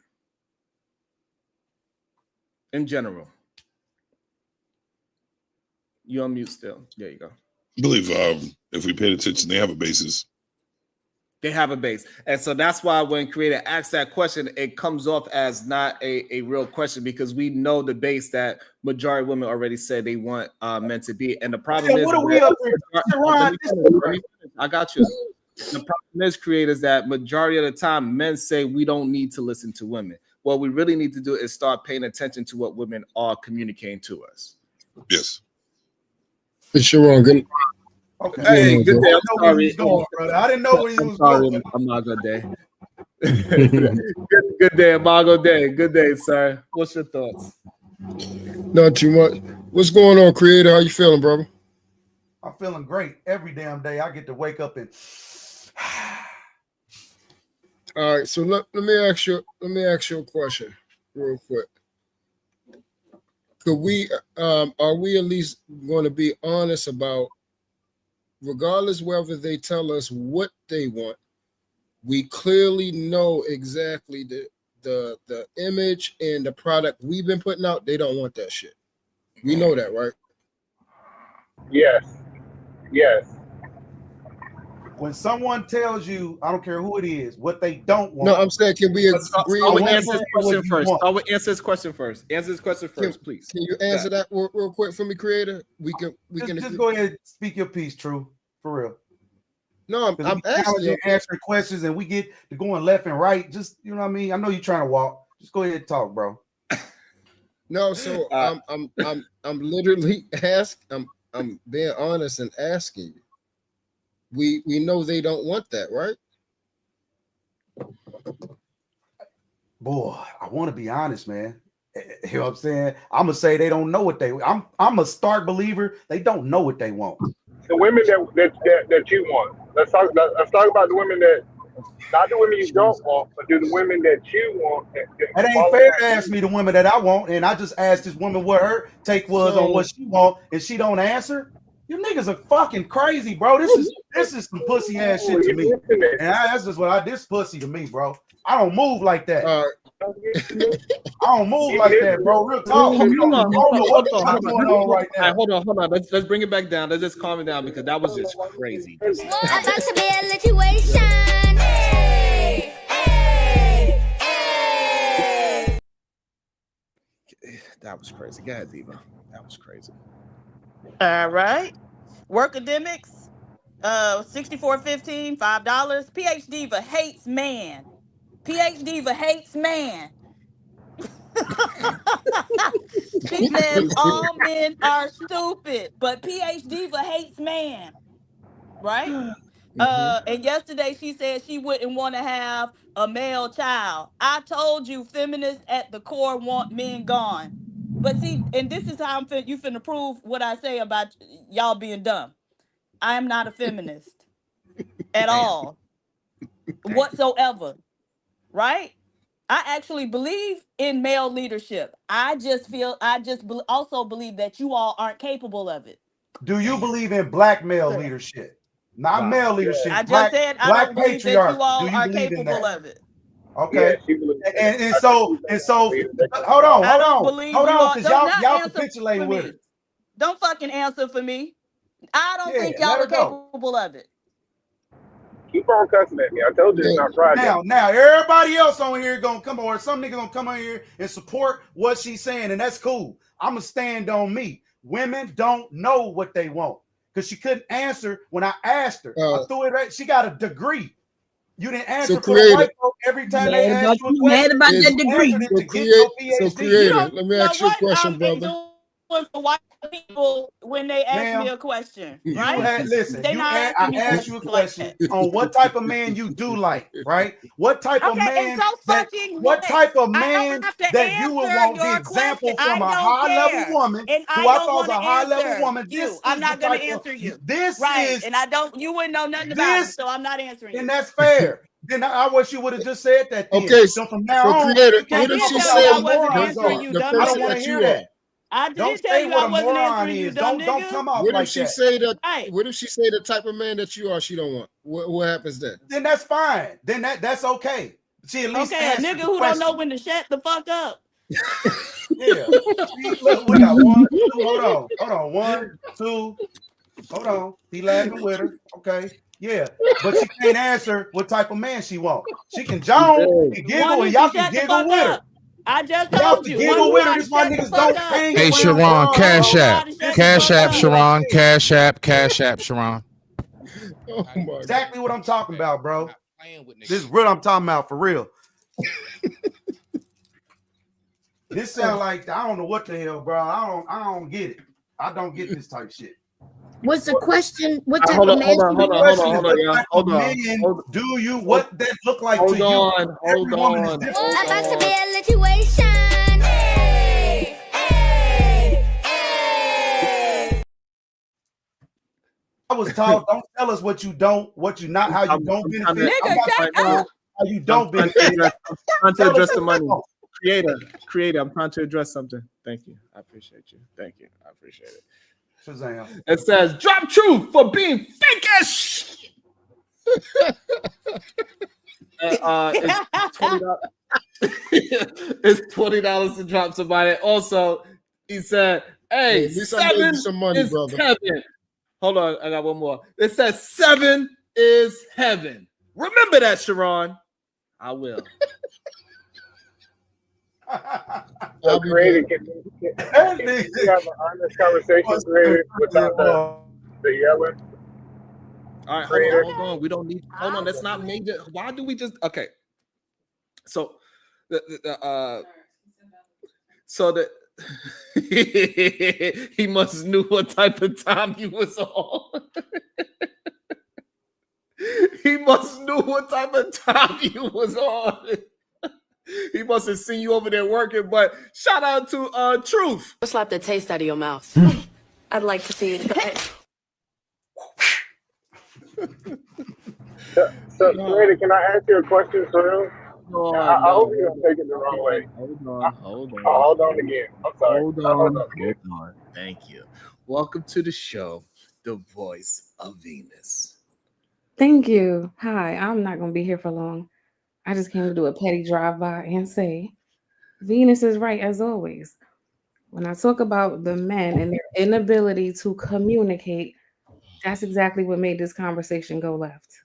S1: in general? You on mute still. There you go.
S9: I believe if we paid attention, they have a basis.
S1: They have a base. And so that's why when creator asks that question, it comes off as not a real question, because we know the base that majority of women already said they want men to be. And the problem is,
S6: what are we up here? Sharon,
S1: I got you. The problem is, creators, that majority of the time men say we don't need to listen to women. What we really need to do is start paying attention to what women are communicating to us.
S9: Yes.
S10: It's Sharon. Good.
S6: Okay.
S1: Hey, good day. I'm sorry.
S6: I didn't know where you was going.
S1: Amago day. good day, Amago day. Good day, sir. What's your thoughts?
S10: Not too much. What's going on, creator? How you feeling, brother?
S6: I'm feeling great every damn day. I get to wake up and
S10: all right, so let me ask you a question real quick. Could we are we at least going to be honest about, regardless whether they tell us what they want, we clearly know exactly the image and the product we've been putting out, they don't want that shit. We know that, right?
S2: Yes.
S6: when someone tells you, I don't care who it is, what they don't want.
S10: No, I'm saying, can we agree?
S1: I will answer this question first. I will answer this question first. Answer this question first, please.
S10: Can you answer that real quick for me, creator? We can
S6: just go ahead and speak your piece, True, for real.
S10: No, I'm asking,
S6: answering questions, and we get to going left and right. Just, you know what I mean? I know you're trying to walk. Just go ahead and talk, bro.
S10: No, so I'm literally I'm being honest and asking you. We know they don't want that, right?
S6: Boy, I want to be honest, man. You know what I'm saying? I'm gonna say they don't know what they. I'm a stark believer. They don't know what they want.
S2: The women that you want. Let's talk about the women that, not the women you don't want, but the women that you want.
S6: That ain't fair to ask me the women that I want, and I just asked this woman what her take was on what she want, and she don't answer. You niggas are fucking crazy, bro. This is some pussy ass shit to me. And that's just this pussy to me, bro. I don't move like that. I don't move like that, bro. Real talk. Hold
S1: on. Let's bring it back down. Let's just calm it down, because that was just crazy.
S7: About to be a situation.
S1: That was crazy. Go ahead, Diva. That was crazy.
S8: All right. Work academics, 64.15, $5. PhD Diva hates man. PhD Diva hates man. She says all men are stupid, but PhD Diva hates man. Right? And yesterday she said she wouldn't want to have a male child. I told you, feminists at the core want men gone. But see, and this is how you finna prove what I say about y'all being dumb. I am not a feminist at all, whatsoever. Right? I actually believe in male leadership. I also believe that you all aren't capable of it.
S6: Do you believe in black male leadership? Not male leadership.
S8: I just said I don't believe that you all are capable of it.
S6: Okay. And so hold on, because y'all capitulating with it.
S8: Don't fucking answer for me. I don't think y'all are capable of it.
S2: Keep on cussing at me. I told you it's not Friday.
S6: Now, everybody else on here gonna come on, or some nigga gonna come on here and support what she's saying, and that's cool. I'm gonna stand on me. Women don't know what they want because she couldn't answer when I asked her. I threw it right. She got a degree. You didn't answer for the white folk every time they asked you a question.
S4: Mad about that degree.
S10: Creator, let me ask you a question, brother.
S8: For white people when they ask me a question, right?
S6: I asked you a question on what type of man you do like, right? What type of man that you would want the example from a high-level woman who I thought was a high-level woman.
S8: I'm not going to answer you.
S6: This
S8: right,
S6: is,
S8: and you wouldn't know nothing about it, so I'm not answering you.
S6: And that's fair. Then I wish you would have just said that. Then.
S10: Okay,
S6: so from now on,
S10: Creator,
S6: what
S10: if she
S8: said
S10: I wasn't
S8: answering you, dumb
S6: I don't want to hear that.
S8: I didn't
S6: don't
S8: tell
S6: say
S8: you
S6: what
S8: I
S6: a
S8: wasn't
S6: moron
S8: answering you,
S6: is.
S8: dumb
S6: Don't
S8: nigga.
S6: come off
S10: What
S6: like
S10: if she
S6: that.
S10: say that?
S8: Right.
S10: What if she say the type of man that you are? She don't want. What happens then?
S6: Then that's fine. Then that's okay. She at least
S8: a nigga who don't know when to shut the fuck up.
S6: Yeah. Look, we got 1, 2. Hold on. 1, 2. Hold on. He laughing with her. Okay. Yeah. But she can't answer what type of man she want. She can and giggle, and y'all can giggle with her.
S8: I just told you.
S6: Giggle with her. This why niggas don't hang.
S5: Hey, Sharon, Cash App, Sharon, Cash App, Sharon.
S10: Oh my
S6: exactly what I'm talking about, bro. This is what I'm talking about for real. This sound like I don't know what the hell, bro. I don't get it. I don't get this type shit.
S4: What's the question? What type
S10: hold
S4: of
S10: on,
S4: man?
S10: hold on.
S6: Do you what that look like
S10: hold
S6: to
S10: on,
S6: you?
S10: Hold on.
S7: I'm about to be a situation. Hey, hey, hey.
S6: I was taught, don't tell us what you not, how you don't benefit.
S8: Nigga, shut up.
S6: How you don't benefit.
S1: I'm trying to address the money. Creator, I'm trying to address something. Thank you. I appreciate you. Thank you. I appreciate it.
S6: Shazam.
S1: It says, drop truth for being fake as shit. It's $20. It's $20 to drop somebody. Also, he said, hey, 7
S10: some money,
S1: is
S10: brother.
S1: heaven. Hold on, I got one more. It says 7 is heaven. Remember that, Sharon. I will.
S2: So, Creator, can you have an honest conversation, Creator, without the yelling?
S1: All right, hold on. We don't need. Hold on. That's not major. Why do we just? Okay. So, he must knew what type of time you was on. He must knew what type of time you was on. He must have seen you over there working. But shout out to Truth.
S11: Slap the taste out of your mouth. I'd like to see it.
S2: So, Creator, can I ask you a question for real? I hope you don't take it the wrong way.
S1: Hold on.
S2: Hold on again. I'm sorry.
S1: Hold on. Thank you. Welcome to the show, The Voice of Venus.
S12: Thank you. Hi, I'm not going to be here for long. I just came to do a petty drive-by and say, Venus is right as always. When I talk about the men and their inability to communicate, that's exactly what made this conversation go left.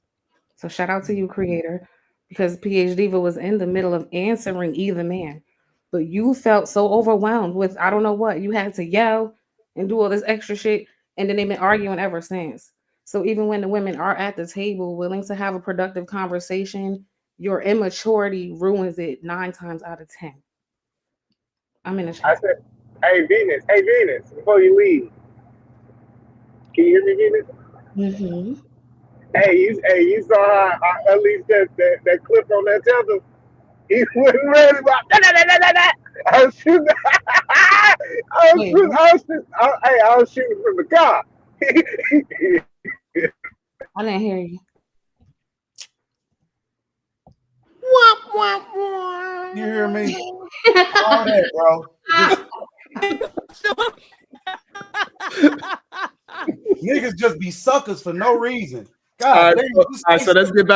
S12: So shout out to you, Creator, because PH Diva was in the middle of answering either man, but you felt so overwhelmed with, I don't know what, you had to yell and do all this extra shit, and then they've been arguing ever since. So even when the women are at the table willing to have a productive conversation, your immaturity ruins it 9 times out of 10. I'm in a chat.
S2: I said, hey, Venus, before you leave, can you hear me, Venus?
S12: Mm-hmm.
S2: Hey, you saw how at least that clip on that tether. He wasn't ready about that. I was shooting. I was shooting from the car.
S12: I didn't hear you.
S6: You hear me? All that, bro. Niggas just be suckers for no reason. God,
S1: all right, so let's get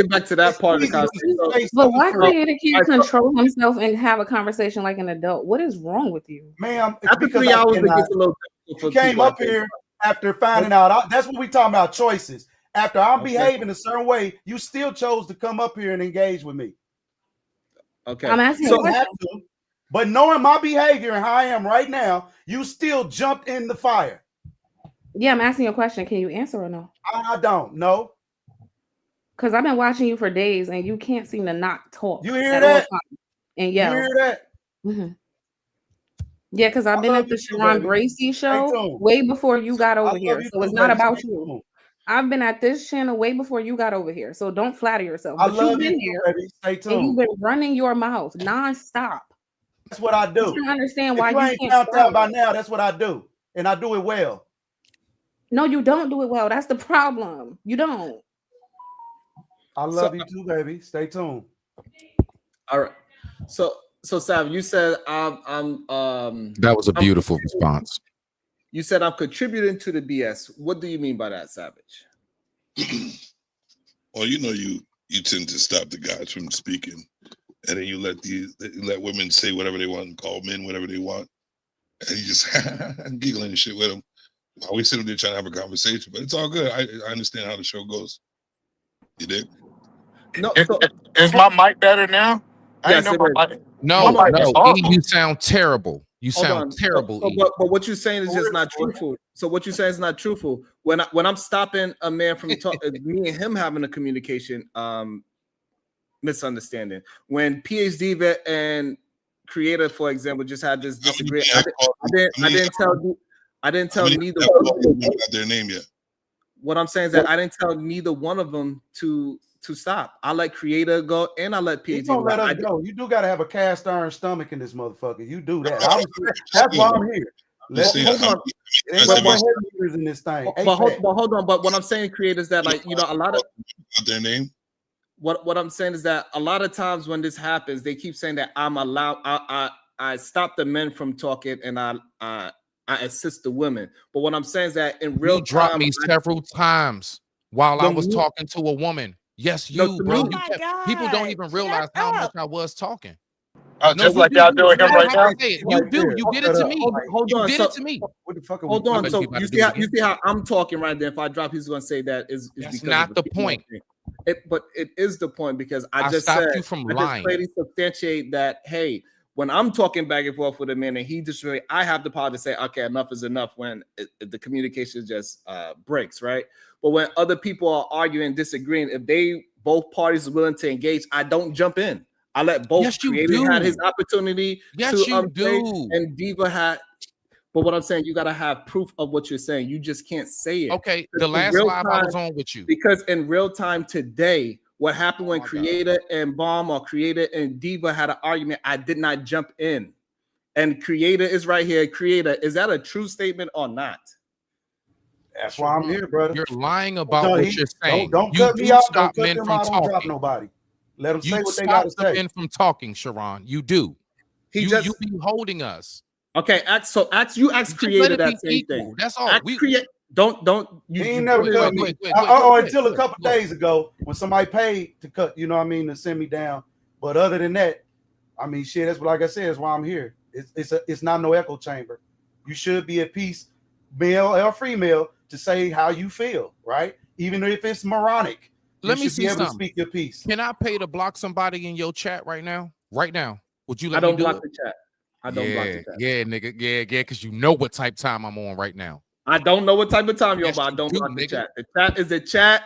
S1: back to that part of the conversation.
S12: But why Creator can't control himself and have a conversation like an adult? What is wrong with you?
S6: Ma'am,
S1: after 3 hours, it gets a little
S6: you came up here after finding out. That's what we talking about, choices. After I'm
S1: Okay.
S6: behaving a certain way, you still chose to come up here and engage with me.
S1: Okay.
S12: I'm asking
S6: So
S12: you a
S6: you have
S12: question.
S6: to, but knowing my behavior and how I am right now, you still jumped in the fire.
S12: Yeah, I'm asking you a question. Can you answer or no?
S6: I don't know.
S12: Because I've been watching you for days and you can't seem to not talk
S6: You hear
S12: at all
S6: that?
S12: times and
S6: You
S12: yell.
S6: hear that?
S12: Mhm. Yeah, because I've
S6: I
S12: been
S6: love
S12: at the
S6: you too,
S12: Sharon
S6: baby.
S12: Bracy
S6: Stay
S12: show
S6: tuned.
S12: way before you got
S6: I
S12: over
S6: love
S12: here.
S6: you
S12: So it's
S6: too,
S12: not
S6: baby.
S12: about
S6: Stay
S12: you.
S6: tuned.
S12: I've been at this channel way before you got over here. So don't flatter yourself.
S6: I
S12: But you've
S6: love you
S12: been
S6: too,
S12: here
S6: baby. Stay
S12: and you've
S6: tuned.
S12: been running your mouth nonstop.
S6: That's what I
S12: I
S6: do.
S12: don't understand
S6: If
S12: why
S6: you
S12: you
S6: ain't
S12: can't
S6: found
S12: stop.
S6: out by now, that's what I do. And I do it well.
S12: No, you don't do it well. That's the problem. You don't.
S6: I love you too, baby. Stay tuned.
S1: All right. So Sam, you said
S5: That was a
S1: I'm
S5: beautiful response.
S1: You said I'm contributing to the BS. What do you mean by that, Savage?
S9: Well, you tend to stop the guys from speaking, and then you let women say whatever they want and call men whatever they want, and you just giggling and shit with them while we sitting there trying to have a conversation. But it's all good. I understand how the show goes. You dig?
S1: No.
S13: Is my mic better now? I
S1: Yes,
S13: didn't know
S1: it
S13: my
S1: is.
S13: mic.
S5: No,
S13: My mic was
S5: E,
S13: horrible.
S5: you sound terrible. You
S1: Hold
S5: sound
S1: on.
S5: terrible, E.
S1: But what you're saying is just not truthful. So what you're saying is not truthful. When I'm stopping a man from me and him having a communication misunderstanding. When PhD vet and creator, for example, just had this disagreement. I didn't tell neither one of them.
S9: Got their name yet?
S1: What I'm saying is that I didn't tell neither one of them to stop. I let creator go and I let
S6: You
S1: PhD
S6: don't
S1: go.
S6: let us go. You do got to have a cast iron stomach in this motherfucker. You do that. That's why I'm here.
S1: Hold on.
S6: But my head in this thing.
S1: But hold on. But what I'm saying, creators, that like a lot of
S9: their name.
S1: What I'm saying is that a lot of times when this happens, they keep saying that I'm allowed. I stop the men from talking and I assist the women. But what I'm saying is that in real
S5: You dropped
S1: time,
S5: me several times while I
S1: The
S5: was
S1: me-
S5: talking to a woman. Yes,
S1: No,
S5: you,
S1: to
S5: bro.
S1: me-
S5: You
S1: Oh my
S5: kept, people don't even realize how much I was talking.
S13: Just like y'all doing him right now.
S5: You do. You did it to me.
S1: Hold
S5: You
S1: on.
S5: did it to me.
S6: What the fuck are
S1: Hold
S6: we
S1: on.
S6: doing?
S1: So you see how I'm talking right there. If I drop, he's going to say that is
S5: That's
S1: because
S5: not
S1: of
S5: the
S1: female
S5: point.
S1: thing. But it is the point because I just
S5: stopped
S1: said
S5: you from
S1: I
S5: lying.
S1: just clearly substantiate that. Hey, when I'm talking back and forth with a man and he just really, I have the power to say, okay, enough is enough when the communication just breaks, right? But when other people are arguing, disagreeing, if they both parties are willing to engage, I don't jump in. I let both.
S5: Yes, you
S1: creator
S5: do.
S1: had his opportunity
S5: Yes,
S1: to
S5: you
S1: say,
S5: do.
S1: and Diva had. But what I'm saying, you gotta have proof of what you're saying. You just can't say it.
S5: Okay,
S1: Because
S5: the
S1: in
S5: last
S1: real
S5: live I was
S1: time-
S5: on with you.
S1: Because in real time today, what happened when
S5: my God.
S1: Creator and Bomb or Creator and Diva had an argument, I did not jump in. And Creator is right here. Creator, is that a true statement or not?
S6: That's why I'm here, brother.
S5: You're lying about what you're saying.
S6: Don't
S5: You
S6: cut me
S5: do
S6: out.
S5: stop
S6: Don't cut
S5: men
S6: them
S5: from
S6: out. Don't drop
S5: talking.
S6: nobody. Let them
S5: You
S6: say what they got to
S5: stop the
S6: say.
S5: men from talking, Sharon. You do. You be holding us.
S1: Okay, you ask
S5: Just
S1: Creator
S5: let it
S1: that
S5: be
S1: same
S5: equal.
S1: thing.
S5: That's all.
S1: Ask Creator. Don't you
S6: He ain't never
S1: put it
S6: cut
S1: on
S6: me.
S1: me.
S6: Until a couple days ago when somebody paid to cut, to send me down. But other than that, I mean, shit. That's like I said. That's why I'm here. It's not no echo chamber. You should be at peace, male or female, to say how you feel, right? Even if it's moronic,
S5: Let
S6: you
S5: me
S6: should
S5: see
S6: be able to
S5: something.
S6: speak your piece.
S5: Can I pay to block somebody in your chat right now? Right now. Would you let
S1: I don't
S5: me do
S1: block
S5: it?
S1: the chat. I don't block the chat.
S5: Yeah, nigga. Yeah, because you know what type time I'm on right now.
S1: I don't know what type of time you're
S5: Yes,
S1: on, but I
S5: you
S1: don't
S5: do,
S1: block the
S5: nigga.
S1: chat. The chat is the chat.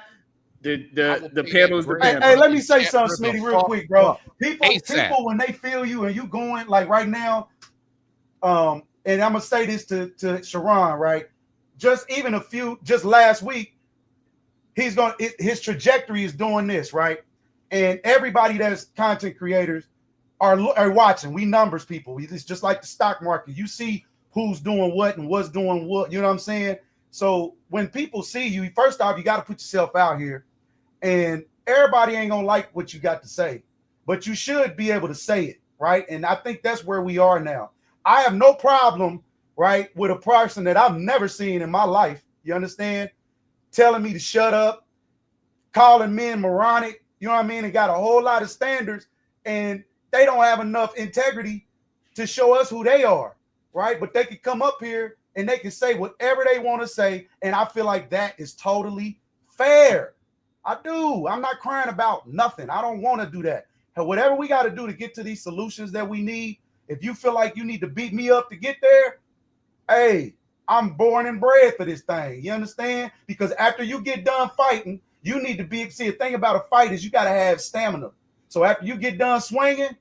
S1: The panel is the panel.
S6: Hey, let me say
S5: Chat
S6: something,
S5: where the
S6: Smitty, real
S5: fuck
S6: quick, bro.
S5: up.
S6: People
S5: ASAP.
S6: when they feel you and you going like right now, and I'm gonna say this to Sharon, right? Just last week, his trajectory is doing this, right? And everybody that's content creators are watching. We numbers people. It's just like the stock market. You see who's doing what and what's doing what. You know what I'm saying? So when people see you, first off, you got to put yourself out here. And everybody ain't gonna like what you got to say, but you should be able to say it, right? And I think that's where we are now. I have no problem, right, with a person that I've never seen in my life. You understand? Telling me to shut up, calling men moronic, you know what I mean? And got a whole lot of standards, and they don't have enough integrity to show us who they are, right? But they can come up here and they can say whatever they want to say, and I feel like that is totally fair. I do. I'm not crying about nothing. I don't want to do that. And whatever we got to do to get to these solutions that we need, if you feel like you need to beat me up to get there, hey, I'm born and bred for this thing. You understand? Because after you get done fighting, you need to be, see, the thing about a fight is you got to have stamina. So after you get done swinging,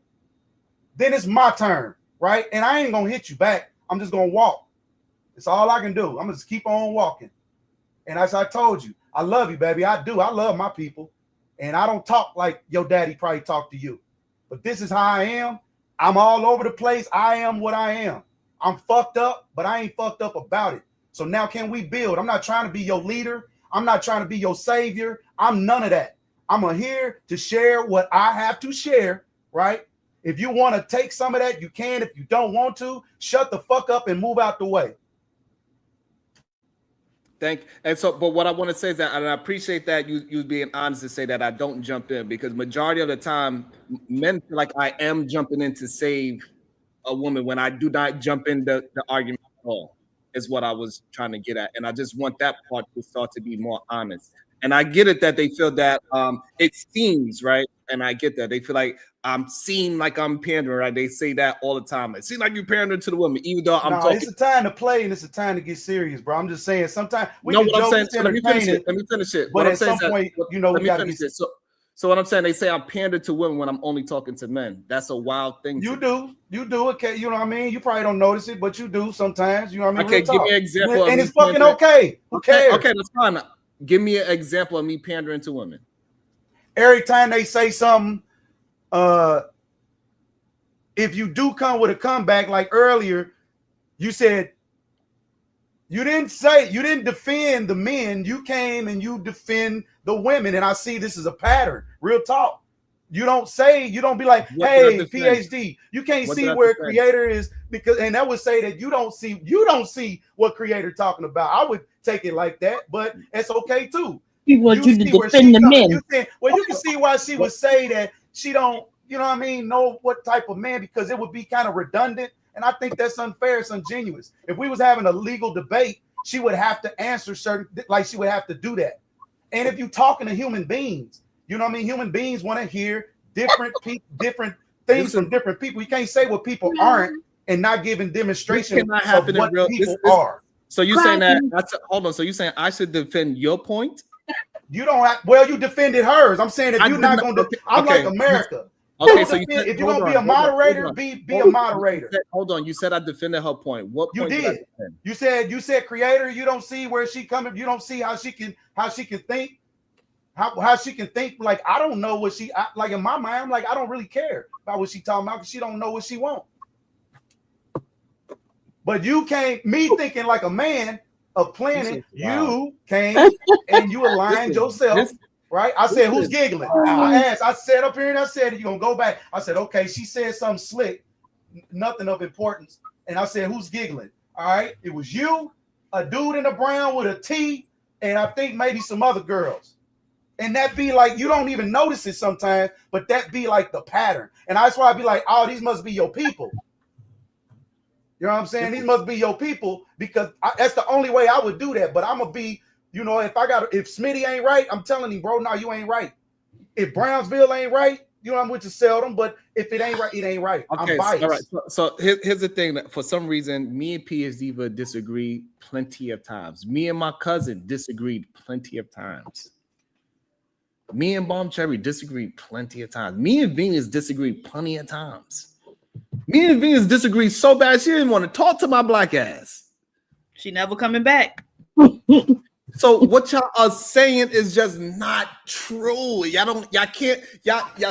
S6: then it's my turn, right? And I ain't going to hit you back. I'm just going to walk. It's all I can do. I'm going to just keep on walking. And as I told you, I love you, baby. I do. I love my people. And I don't talk like your daddy probably talked to you. But this is how I am. I'm all over the place. I am what I am. I'm fucked up, but I ain't fucked up about it. So now can we build? I'm not trying to be your leader. I'm not trying to be your savior. I'm none of that. I'm here to share what I have to share, right? If you want to take some of that, you can. If you don't want to, shut the fuck up and move out the way.
S1: But what I want to say is that, and I appreciate that you being honest to say that I don't jump in, because majority of the time men feel like I am jumping in to save a woman when I do not jump in the argument at all, is what I was trying to get at. And I just want that part to start to be more honest. And I get it that they feel that it seems, right? And I get that. They feel like I'm seen like I'm pandering, right? They say that all the time. It seems like you pandering to the woman, even though I'm talking.
S6: It's a time to play and it's a time to get serious, bro. I'm just saying sometimes we
S1: know
S6: can
S1: what
S6: joke,
S1: I'm saying.
S6: it's
S1: So let me finish it.
S6: but
S1: What I'm
S6: at
S1: saying
S6: some point,
S1: we gotta finish it. So what I'm saying, they say I'm pandering to women when I'm only talking to men. That's a wild thing.
S6: You do. Okay, you know what I mean? You probably don't notice it, but you do sometimes. You know what I mean?
S1: Okay, give me an example.
S6: And it's fucking okay. Who cares?
S1: Okay, that's fine. Give me an example of me pandering to women.
S6: Every time they say something, if you do come with a comeback, like earlier, you said you didn't defend the men. You came and you defend the women. And I see this as a pattern. Real talk. You don't be like, hey, PhD, you can't see where creator is, because, and that would say that you don't see what creator talking about. I would take it like that, but it's okay too.
S4: We want you to defend the men.
S6: You can see why she would say that she don't, you know what I mean, know what type of man, because it would be kind of redundant. And I think that's unfair. It's ungenuous. If we was having a legal debate, she would have to answer she would have to do that. And if you're talking to human beings, you know what I mean? Human beings want to hear different things from different people. You can't say what people aren't and not giving demonstration of what people are.
S1: So you're saying that, hold on. So you're saying I should defend your point?
S6: You don't have, well, you defended hers. I'm saying if you're not going to, I'm like America.
S1: Okay, so
S6: if you're going to be a moderator, be a moderator.
S1: Hold on. You said I defended her point. What point
S6: you did? You said creator, you don't see where she coming. You don't see how she can think. How she can think, like, I don't know what like in my mind, I'm like, I don't really care about what she talking about because she don't know what she want. But you came, me thinking like a man of planning, you came and you aligned yourself, right? I said, who's giggling? I said up here and I said, you're going to go back. I said, okay, she said something slick, nothing of importance. And I said, who's giggling? All right, it was you, a dude in a brown with a T, and I think maybe some other girls. And that be like, you don't even notice it sometimes, but that be like the pattern. And that's why I be like, oh, these must be your people. You know what I'm saying? These must be your people, because that's the only way I would do that. But I'm going to be, you know, if Smitty ain't right, I'm telling him, bro, no, you ain't right. If Brownsville ain't right, you know, I'm with you seldom, but if it ain't right, it ain't right.
S1: Okay,
S6: I'm biased.
S1: all right. So here's the thing. That for some reason, me and PhD disagree plenty of times. Me and my cousin disagreed plenty of times. Me and Bomb Cherry disagreed plenty of times. Me and Venus disagreed plenty of times. Me and Venus disagreed so bad she didn't want to talk to my black ass.
S8: She never coming back.
S1: So what y'all are saying is just not true. Y'all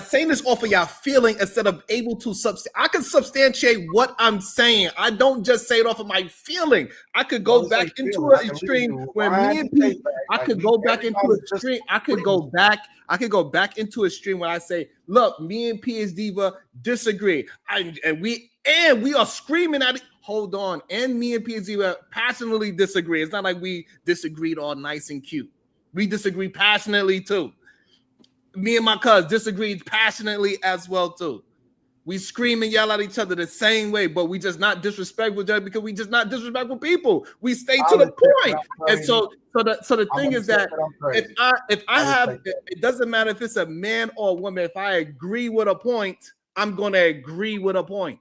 S1: saying this off of y'all feeling instead of able to I can substantiate what I'm saying. I don't just say it off of my feeling. I could go back into an extreme where me and Pete, I could go back into a extreme. I could go back into a stream where I say, look, me and PS Diva disagree. And we are screaming at it. Hold on. And me and PS Diva passionately disagree. It's not like we disagreed all nice and cute. We disagree passionately too. Me and my cousin disagreed passionately as well too. We scream and yell at each other the same way, but we just not disrespectful because we just not disrespectful people. We stay to the point. And so So the
S6: I'm
S1: thing
S6: gonna
S1: is
S6: say
S1: that
S6: I'm crazy.
S1: if I have,
S6: respect that.
S1: it doesn't matter if it's a man or a woman. If I agree with a point, I'm gonna agree with a point.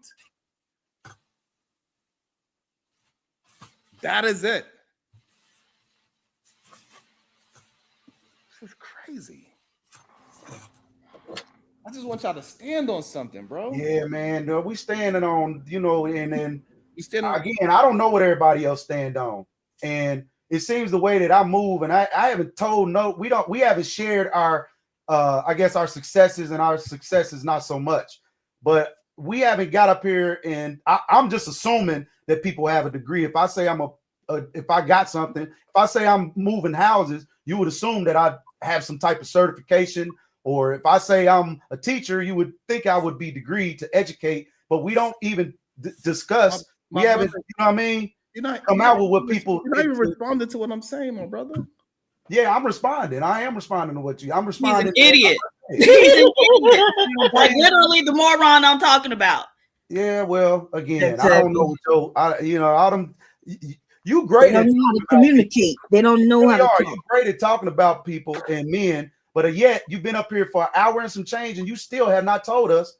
S1: That is it. This is crazy. I just want y'all to stand on something, bro.
S6: Yeah, man. We standing on, and then
S1: You stand on.
S6: again, I don't know what everybody else stand on. And it seems the way that I move, and I haven't told we haven't shared our I guess our successes, and our successes not so much. But we haven't got up here, and I'm just assuming that people have a degree. If I say if I got something, if I say I'm moving houses, you would assume that I have some type of certification. Or if I say I'm a teacher, you would think I would be degreed to educate, but we don't even discuss. We haven't,
S1: brother,
S6: you know what I mean?
S1: Come
S6: out with what people.
S1: You're not even responding to what I'm saying, my brother.
S6: Yeah, I'm responding. I am responding to what I'm responding.
S8: He's an idiot. He's an idiot. Like literally the moron I'm talking about.
S6: Yeah, well, again, exactly. I don't know what you great.
S4: They don't know how to communicate. They don't know how to talk.
S6: You're great at talking about people and men. But yet you've been up here for an hour and some change, and you still have not told us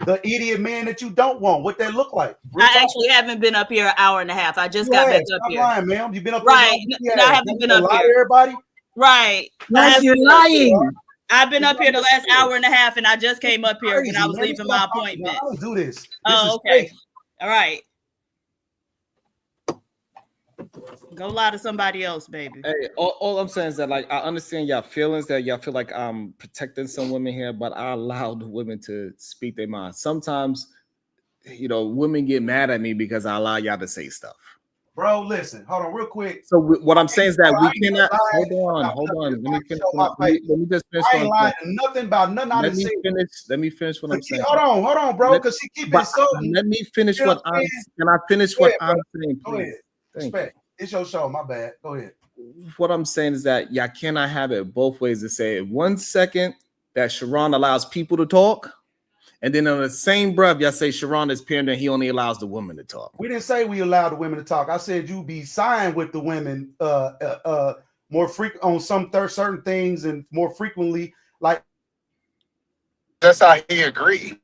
S6: the idiot man that you don't want, what they look like.
S8: I actually haven't been up here an hour and a half. I just got back up here.
S6: Lying, ma'am. You've been up
S8: right.
S6: Here.
S8: No, I haven't been up
S6: lie
S8: here.
S6: To everybody.
S8: Right.
S4: Yes, you're lying.
S8: I've been up here the last hour and a half, and I just came up here when I was leaving my appointment.
S6: I don't do this.
S8: Oh, okay. All right. Go lie to somebody else, baby.
S1: Hey, all I'm saying is that, like, I understand y'all feelings, that y'all feel like I'm protecting some women here, but I allow the women to speak their mind. Sometimes, women get mad at me because I allow y'all to say stuff.
S6: Bro, listen, hold on real quick.
S1: So what I'm saying is that we cannot. Hold on. Let me finish. Let me just finish.
S6: I ain't lying to nothing about nothing.
S1: Let me finish what I'm saying.
S6: Hold on, bro, because she keep insulting.
S1: Let me finish what I'm. Can I finish what I'm saying, please?
S6: Go ahead. Respect. It's your show. My bad. Go ahead.
S1: What I'm saying is that y'all cannot have it both ways. To say 1 second that Sharon allows people to talk, and then on the same breath, y'all say Sharon is pandering, he only allows the women to talk.
S6: We didn't say we allowed the women to talk. I said you be signed with the women more frequent on some certain things, and more frequently. Like
S13: that's how he agreed.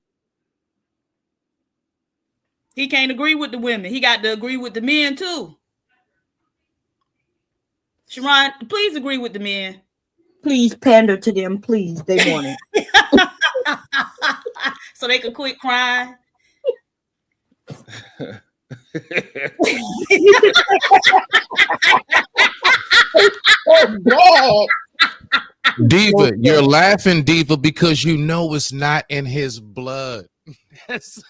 S8: He can't agree with the women. He got to agree with the men too. Sharon, please agree with the men.
S4: Please pander to them, please. They want it.
S8: So they can quit crying.
S4: Oh God.
S5: Diva, you're laughing, Diva, because you know it's not in his blood.
S4: He's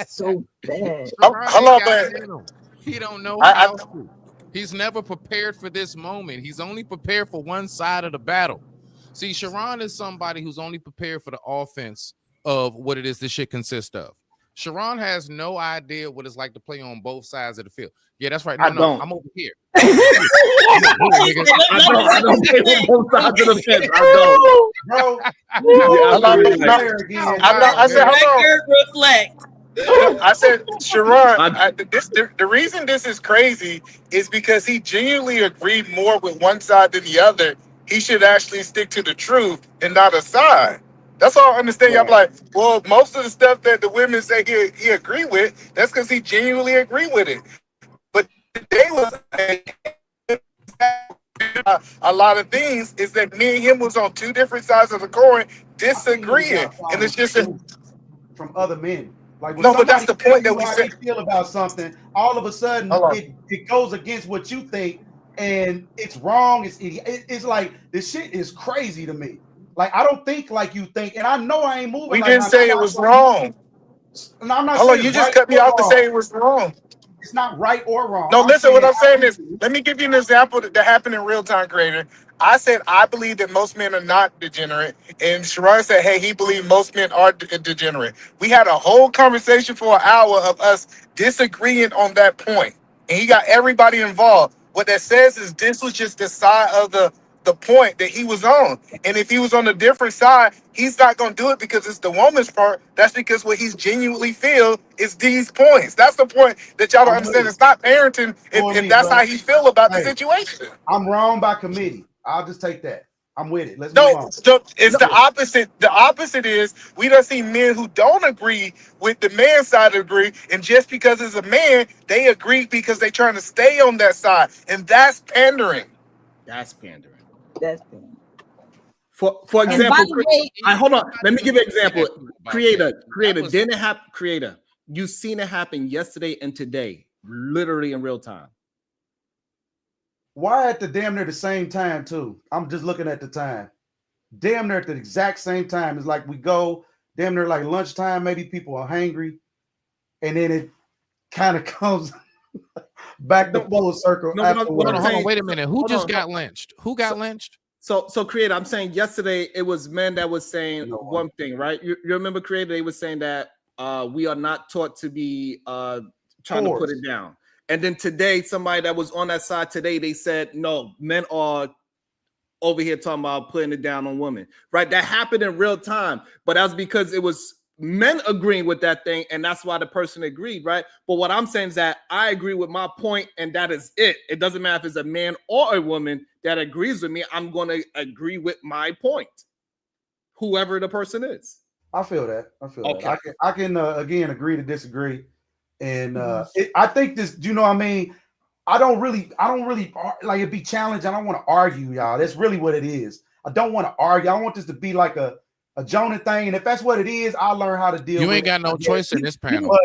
S4: so bad.
S13: Hello, man.
S5: He don't know how to. He's never prepared for this moment. He's only prepared for one side of the battle. See, Sharon is somebody who's only prepared for the offense of what it is this shit consists of. Sharon has no idea what it's like to play on both sides of the field. Yeah, that's right. No, I'm over here. I
S1: don't play on both sides of the fence. I don't.
S13: I said, hold on.
S8: Reflect.
S13: I said, Sharon, the reason this is crazy is because he genuinely agreed more with one side than the other. He should actually stick to the truth and not a side. That's all I understand. I'm like, well, most of the stuff that the women say he agree with, that's because he genuinely agree with it. But today was a lot of things is that me and him was on two different sides of the coin disagreeing, and it's just
S6: from other men. Like
S13: no, but that's the point that we said.
S6: Feel about something, all of a sudden it goes against what you think, and it's wrong. It's like this shit is crazy to me. Like I don't think like you think, and I know I ain't moving.
S13: We didn't say it was wrong.
S6: No, I'm not.
S13: Hold on, you just cut me off to say it was wrong.
S6: It's not right or wrong.
S13: No, listen, what I'm saying is, let me give you an example that happened in real time, Creator. I said I believe that most men are not degenerate, and Sharon said, hey, he believed most men are degenerate. We had a whole conversation for an hour of us disagreeing on that point, and he got everybody involved. What that says is this was just the side of the the point that he was on. And if he was on a different side, he's not going to do it because it's the woman's part. That's because what he's genuinely feel is these points. That's the point that y'all don't
S6: I'm with
S13: understand.
S6: it.
S13: It's not parenting
S6: For
S13: if
S6: me,
S13: that's
S6: bro.
S13: how he feel about the
S6: Hey,
S13: situation.
S6: I'm wrong by committee. I'll just take that. I'm with it. Let's move
S13: No,
S6: on.
S13: it's the opposite. The opposite is we don't see men who don't agree with the man's side agree, and just because it's a man, they agree because they trying to stay on that side, and that's pandering.
S1: That's pandering.
S4: That's bad.
S1: For
S4: And by
S1: example,
S4: the way,
S1: hold on. Let me give you an example. Creator,
S5: That was-
S1: didn't it happen? Creator, you seen it happen yesterday and today, literally in real time.
S6: Why at the damn near the same time too? I'm just looking at the time. Damn near at the exact same time. It's like we go damn near like lunchtime. Maybe people are hangry, and then it kind of comes back to full circle.
S1: No, what I'm
S5: Hold on,
S1: saying-
S5: wait a minute. Who
S1: hold
S5: just
S1: on.
S5: got lynched? Who got lynched?
S1: So Creator, I'm saying yesterday it was men that was saying one thing, right? You remember, Creator, they were saying that we are not taught to be trying to put it down. And then today, somebody that was on that side today, they said, no, men are over here talking about putting it down on women, right? That happened in real time, but that was because it was men agreeing with that thing, and that's why the person agreed, right? But what I'm saying is that I agree with my point, and that is it. It doesn't matter if it's a man or a woman that agrees with me. I'm going to agree with my point, whoever the person is.
S6: I feel that.
S1: Okay.
S6: that. I can again agree to disagree, and I think this. You know what I mean? I don't really like it. Be challenged. I don't want to argue, y'all. That's really what it is. I don't want to argue. I want this to be like a Jonah thing, and if that's what it is, I'll learn how to deal.
S5: You
S6: with
S5: ain't got no choice in this panel.
S6: But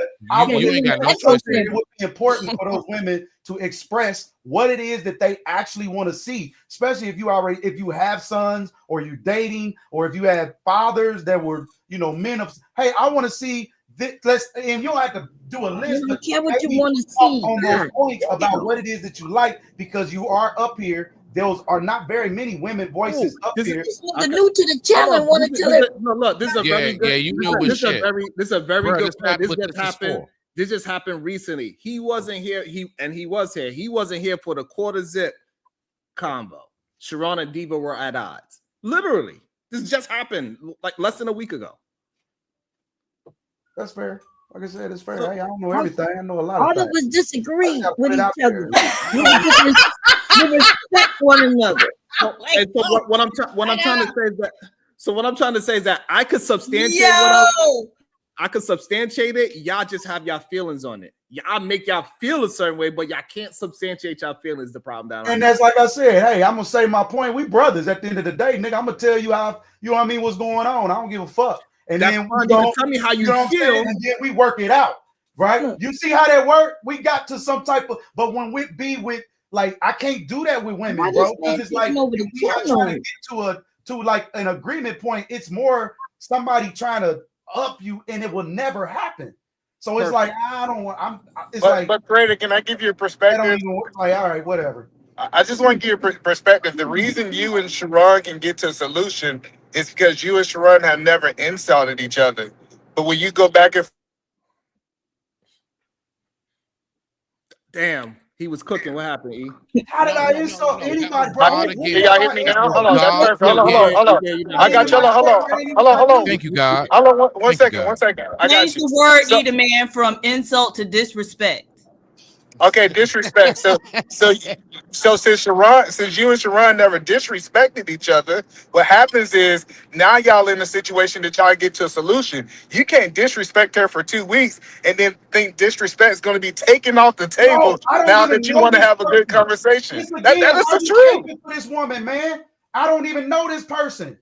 S5: You ain't got no
S6: I
S5: choice.
S6: think it would be important for those women to express what it is that they actually want to see, especially if you have sons, or you're dating, or if you have fathers that were, men of. Hey, I want to see this. And you don't have to do a list.
S4: I don't care what you
S6: maybe
S4: want to
S6: talk
S4: see.
S6: on those points about what it is that you like, because you are up here. Those are not very many women voices up here.
S4: This was the new to the channel and want to tell it.
S1: No, look, this is a very good.
S5: Yeah, you knew it was shit.
S1: This is a very
S5: Bro,
S1: good
S5: this
S1: point.
S5: not
S1: This
S5: what
S1: just
S5: this is
S1: happened.
S5: for.
S1: This just happened recently. He wasn't here. He was here. He wasn't here for the quarter zip combo. Sharon and Diva were at odds. Literally, this just happened like less than a week ago.
S6: That's fair. Like I said, it's fair. Hey, I don't know everything. I know a lot
S4: All
S6: of
S4: of
S6: things.
S4: us disagree with
S6: it
S4: each
S6: out
S4: other. We respect one another.
S1: And so what I'm trying to say is that. So what I'm trying to say is that I could substantiate I could substantiate it. Y'all just have y'all feelings on it. Y'all make y'all feel a certain way, but y'all can't substantiate y'all feelings. The problem down.
S6: And that's like I said. Hey, I'm gonna say my point. We brothers at the end of the day, nigga. I'm gonna tell you how. You know what I mean? What's going on? I don't give a fuck. And
S1: that's
S6: then
S1: fine. You can tell me how you
S6: know what I'm
S1: feel,
S6: saying? And then we work it out, right? You see how that work? We got to some type of. But when we be with, like, I can't do that with women, bro. Because it's like we are trying to get to like an agreement point. It's more somebody trying to up you, and it will never happen. So it's like I don't want.
S13: But Creator, can I give you a perspective?
S6: Like, all right, whatever.
S13: I just want to give you a perspective. The reason you and Sharon can get to a solution is because you and Sharon have never insulted each other. But when you go back and
S1: damn, he was cooking. What happened, E?
S6: How did I insult anybody, bro?
S13: Can y'all hear me now? Hold on, that's perfect. Hold on. I got you. Hold on.
S5: Thank you, God.
S13: Hold on, one second. I got
S8: Change
S13: you.
S8: the word, E man, from insult to disrespect.
S13: Okay, disrespect. So since you and Sharon never disrespected each other, what happens is now y'all in a situation that y'all get to a solution. You can't disrespect her for 2 weeks and then think disrespect is going to be taken off the table now that you want to have a good conversation. That is the truth.
S6: For this woman, man, I don't even know this person.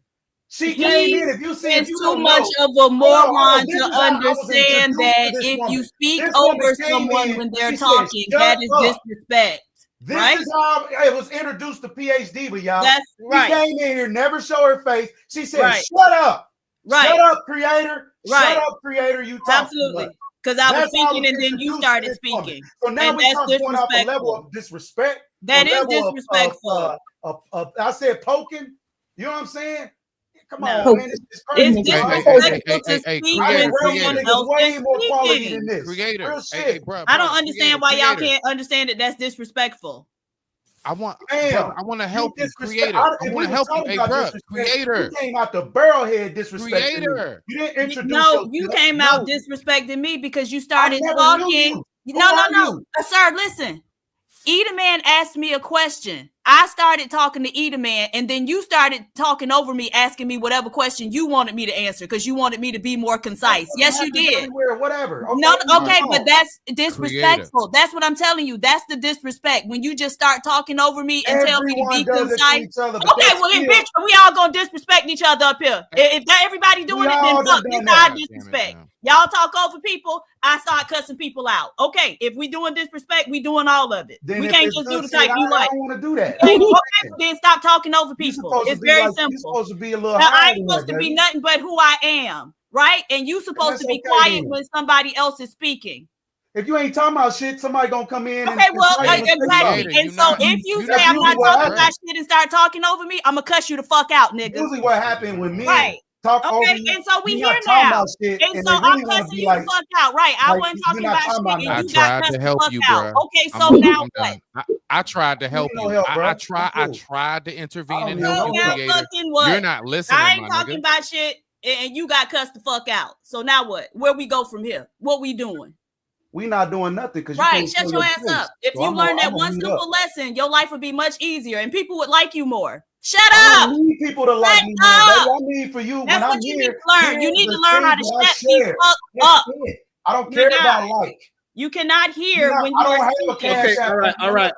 S6: She came in. If you see,
S8: it's too much of a moron to understand that if you speak over someone when they're talking, that is disrespect.
S6: This is how it was introduced to PhD with y'all.
S8: That's right.
S6: She came in here, never show her face. She said,
S8: Right.
S6: "Shut up,
S8: Right.
S6: Shut up, creator,
S8: Right.
S6: Shut up, creator." You talk
S8: absolutely because I was speaking and then you started speaking.
S6: So now
S8: and
S6: we
S8: that's
S6: come going off a level
S8: disrespectful.
S6: of disrespect.
S8: That
S6: a
S8: is
S6: level
S8: disrespectful.
S6: I said poking. You know what I'm saying? Come
S8: No.
S6: on, man. It's crazy.
S8: It's disrespectful to speak when someone else
S6: way
S8: is
S6: more quality
S8: speaking.
S6: than this.
S5: Creator.
S6: Real shit.
S8: I don't understand why y'all can't understand that that's disrespectful.
S5: I want,
S6: Damn,
S5: brother, I want to help you,
S6: disrespect-
S5: creator. I
S6: and
S5: want
S6: we
S5: to help
S6: was
S5: you,
S6: talking
S5: hey,
S6: about
S5: bro,
S6: disrespect.
S5: creator,
S6: You came out the barrelhead disrespecting me.
S5: creator.
S6: You didn't introduce
S8: No, you
S6: yourself.
S8: came out
S6: No.
S8: disrespecting me because you started
S6: never
S8: talking.
S6: knew you. Who
S8: No,
S6: are
S8: no.
S6: you?
S8: Sir, listen. Eda Man asked me a question. I started talking to Eda Man, and then you started talking over me, asking me whatever question you wanted me to answer because you wanted me to be more concise. Yes, you did.
S6: Everywhere, whatever. Okay,
S8: No, okay,
S6: move
S8: but
S6: on.
S8: that's disrespectful. That's what I'm telling you. That's the disrespect when you just start talking over me and tell me to
S6: Everyone
S8: be
S6: does it to
S8: concise.
S6: each other, but
S8: Okay,
S6: that's
S8: well then,
S6: still-
S8: bitch, we all gonna disrespect each other up here. If that everybody doing it, then
S6: all
S8: fuck,
S6: done
S8: this
S6: that.
S8: our disrespect. Y'all talk over people, I start cussing people out. Okay, if we doing disrespect, we doing all of it.
S6: Then
S8: We
S6: if
S8: can't
S6: it's
S8: just do
S6: good
S8: the
S6: shit,
S8: type you
S6: I
S8: like.
S6: don't want to do that.
S8: Okay, then stop talking over
S6: You're
S8: people.
S6: supposed
S8: It's
S6: to be
S8: very
S6: like,
S8: simple.
S6: you're supposed to be a little
S8: Now, I
S6: higher
S8: ain't
S6: than
S8: supposed
S6: that,
S8: to be
S6: baby.
S8: nothing but who I am, right? And you supposed to be
S6: okay
S8: quiet
S6: then.
S8: when somebody else is speaking.
S6: If you ain't talking about shit, somebody gonna come in
S8: Okay,
S6: and
S8: well,
S6: try to say
S8: exactly.
S6: something.
S8: And so if you say
S6: That's
S8: I'm not
S6: usually what
S8: talking about
S6: happens.
S8: shit and start talking over me, I'm gonna cuss you the fuck out, nigga.
S6: Usually what happened when men
S8: Right.
S6: talk over
S8: Okay,
S6: you,
S8: and so we
S6: you're
S8: here
S6: not talking
S8: now.
S6: about shit,
S8: And
S6: and
S8: so
S6: they
S8: I'm
S6: really want to
S8: cussing
S6: be
S8: you
S6: like,
S8: the fuck out. Right. I
S6: like,
S8: wasn't
S6: you're
S8: talking
S6: not
S8: about
S6: talking
S8: shit
S6: about
S8: and
S5: I
S8: you got
S5: tried
S8: cussed
S5: to
S8: the
S5: help
S8: fuck
S5: you,
S8: out.
S5: bro.
S8: Okay, so now what?
S5: I tried to help
S6: no
S5: you.
S6: help, bro.
S5: I tried to intervene and help you,
S8: Now
S5: creator.
S8: fucking what?
S5: You're not listening,
S8: I ain't
S5: my
S8: talking
S5: nigga.
S8: about shit and you got cussed the fuck out. So now what? Where we go from here? What we doing?
S6: We not doing nothing because you
S8: Right,
S6: can't
S8: shut
S6: show
S8: your
S6: your
S8: ass
S6: face.
S8: up. If
S6: So
S8: you
S6: I'm
S8: learn that
S6: gonna
S8: one
S6: mute
S8: simple
S6: up.
S8: lesson, your life would be much easier and people would like you more. Shut
S6: I
S8: up.
S6: don't need people to like
S8: Shut
S6: me more,
S8: up.
S6: baby. I need for you
S8: That's
S6: when
S8: what
S6: I'm
S8: you need
S6: here.
S8: to learn. You
S6: here's
S8: need
S6: the
S8: to learn how
S6: things
S8: to
S6: that I
S8: shut the
S6: share.
S8: fuck
S6: That's
S8: up.
S6: it. I don't
S8: You're
S6: care about
S8: not.
S6: like.
S8: You cannot hear
S6: You're not,
S8: when
S6: I
S8: you
S6: don't
S8: are
S6: have a
S8: speaking.
S6: cash
S1: Okay,
S6: app.
S1: all right.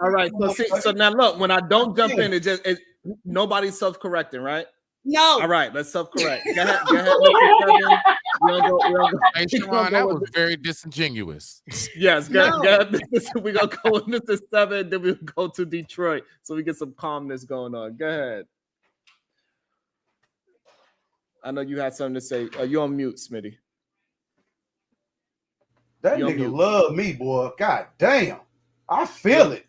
S1: So now look, when I don't jump in, nobody's self-correcting, right?
S8: No.
S1: All right, let's self-correct. Go ahead, Mr. Seven. We don't go.
S5: Hey, Sharon, that was very disingenuous.
S1: Yes,
S8: No.
S1: we're gonna go with Mr. Seven, then we'll go to Detroit so we get some calmness going on. Go ahead. I know you had something to say. You on mute, Smitty.
S6: That
S1: You on
S6: nigga
S1: mute.
S6: love me, boy. God damn. I feel it.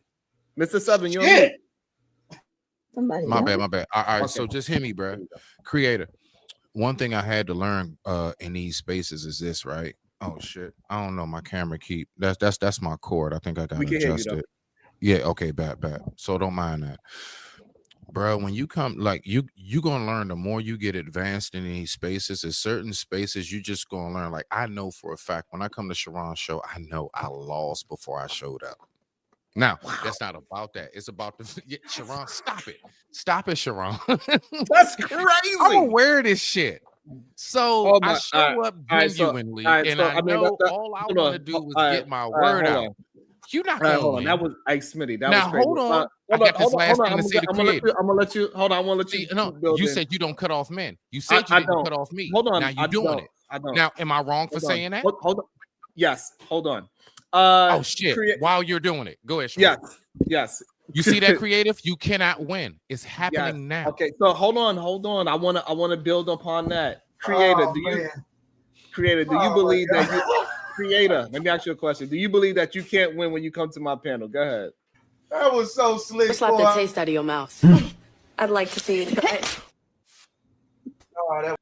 S1: Mr. Seven, you on
S6: Shit.
S1: mute.
S4: Somebody
S5: My
S4: yelling?
S5: bad. All right,
S1: Okay.
S5: so just hear me, bro. Creator. One thing I had to learn in these spaces is this, right? Oh shit. I don't know. My camera keep that's my cord. I think I gotta
S1: We can hear you,
S5: adjust
S1: though.
S5: it. Yeah, okay, bad. So don't mind that. Bro, when you come, like you gonna learn the more you get advanced in these spaces. There's certain spaces you just gonna learn. Like I know for a fact when I come to Sharon's show, I know I lost before I showed up. Now, that's not about that. It's about the Sharon. Stop it, Sharon.
S1: That's crazy.
S5: I'm aware of this shit. So
S1: Oh
S5: I
S1: my-
S5: show
S1: all right,
S5: up
S1: all right, so-
S5: genuinely,
S1: all right,
S5: and
S1: so,
S5: I
S1: mean,
S5: know
S1: that-
S5: all I
S1: hold
S5: want
S1: on.
S5: to do is
S1: All right,
S5: get my
S1: all right,
S5: word
S1: hold
S5: out.
S1: on.
S5: You're not
S1: All right,
S5: gonna
S1: hold on.
S5: win.
S1: That was Smitty. That
S5: Now,
S1: was crazy.
S5: hold on. I
S1: Hold
S5: got
S1: on,
S5: this
S1: hold on,
S5: last
S1: hold
S5: thing
S1: on.
S5: to say to
S1: I'm gonna let you. Hold on. I want to let you.
S5: See, no,
S1: build
S5: you
S1: in.
S5: said you don't cut off men. You said you
S1: I
S5: didn't
S1: don't.
S5: cut off me.
S1: Hold on.
S5: Now you're doing it.
S1: I don't.
S5: Now, am I wrong for
S1: Hold on.
S5: saying that?
S1: Hold on. Yes. Hold on.
S5: Oh shit! While you're doing it, go ahead. Sharon.
S1: Yes.
S5: You see that, creative? You cannot win. It's happening now.
S1: Okay. So hold on. I wanna build upon that. Creator, do you believe that you Creator? Let me ask you a question. Do you believe that you can't win when you come to my panel? Go ahead.
S6: That was so slick.
S11: Slap the
S6: boy.
S11: taste out of your mouth. I'd like to see you try it.
S6: Oh,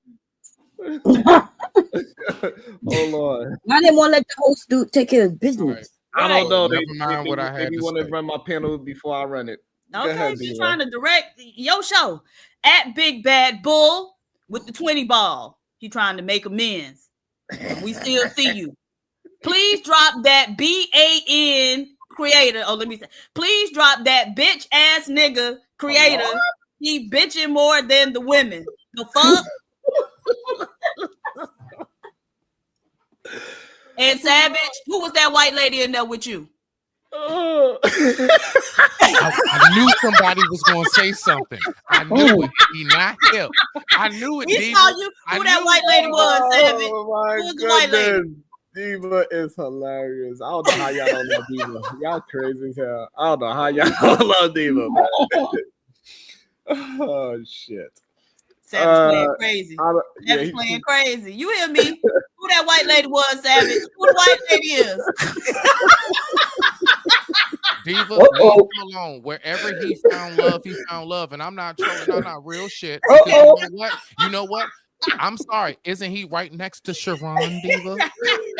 S1: Oh Lord.
S4: I didn't want to let the host take care of business.
S1: I don't know.
S5: Never mind what I had
S1: They
S5: to
S1: want to
S5: say.
S1: run my panel before I run it. Go
S8: Okay,
S1: ahead,
S8: she's
S1: Diva.
S8: trying to direct your show at Big Bad Bull with the 20 ball. He trying to make amends. We still see you. Please drop that BAN creator. Oh, let me say. Please drop that bitch ass nigga creator. He bitching more than the women. The fuck? And Savage, who was that white lady in there with you?
S5: I knew somebody was going to say something. I knew it. He not him. I knew it.
S8: We
S5: Diva.
S8: saw you
S5: I
S8: who that
S5: knew
S8: white
S5: it.
S8: lady was, Savage.
S1: Oh my
S8: Who was the white lady?
S1: goodness. Diva is hilarious. I don't know how y'all don't love Diva. Y'all crazy as hell. I don't know how y'all don't love Diva, man. Oh shit.
S8: Savage playing crazy.
S1: Yeah,
S8: Savage playing crazy. You hear me? Who that white lady was, Savage? Who the white lady is?
S5: Diva, leave him alone. Wherever he found love, and I'm not trolling. I'm not real shit. Because you know what? I'm sorry. Isn't he right next to Sharon, Diva?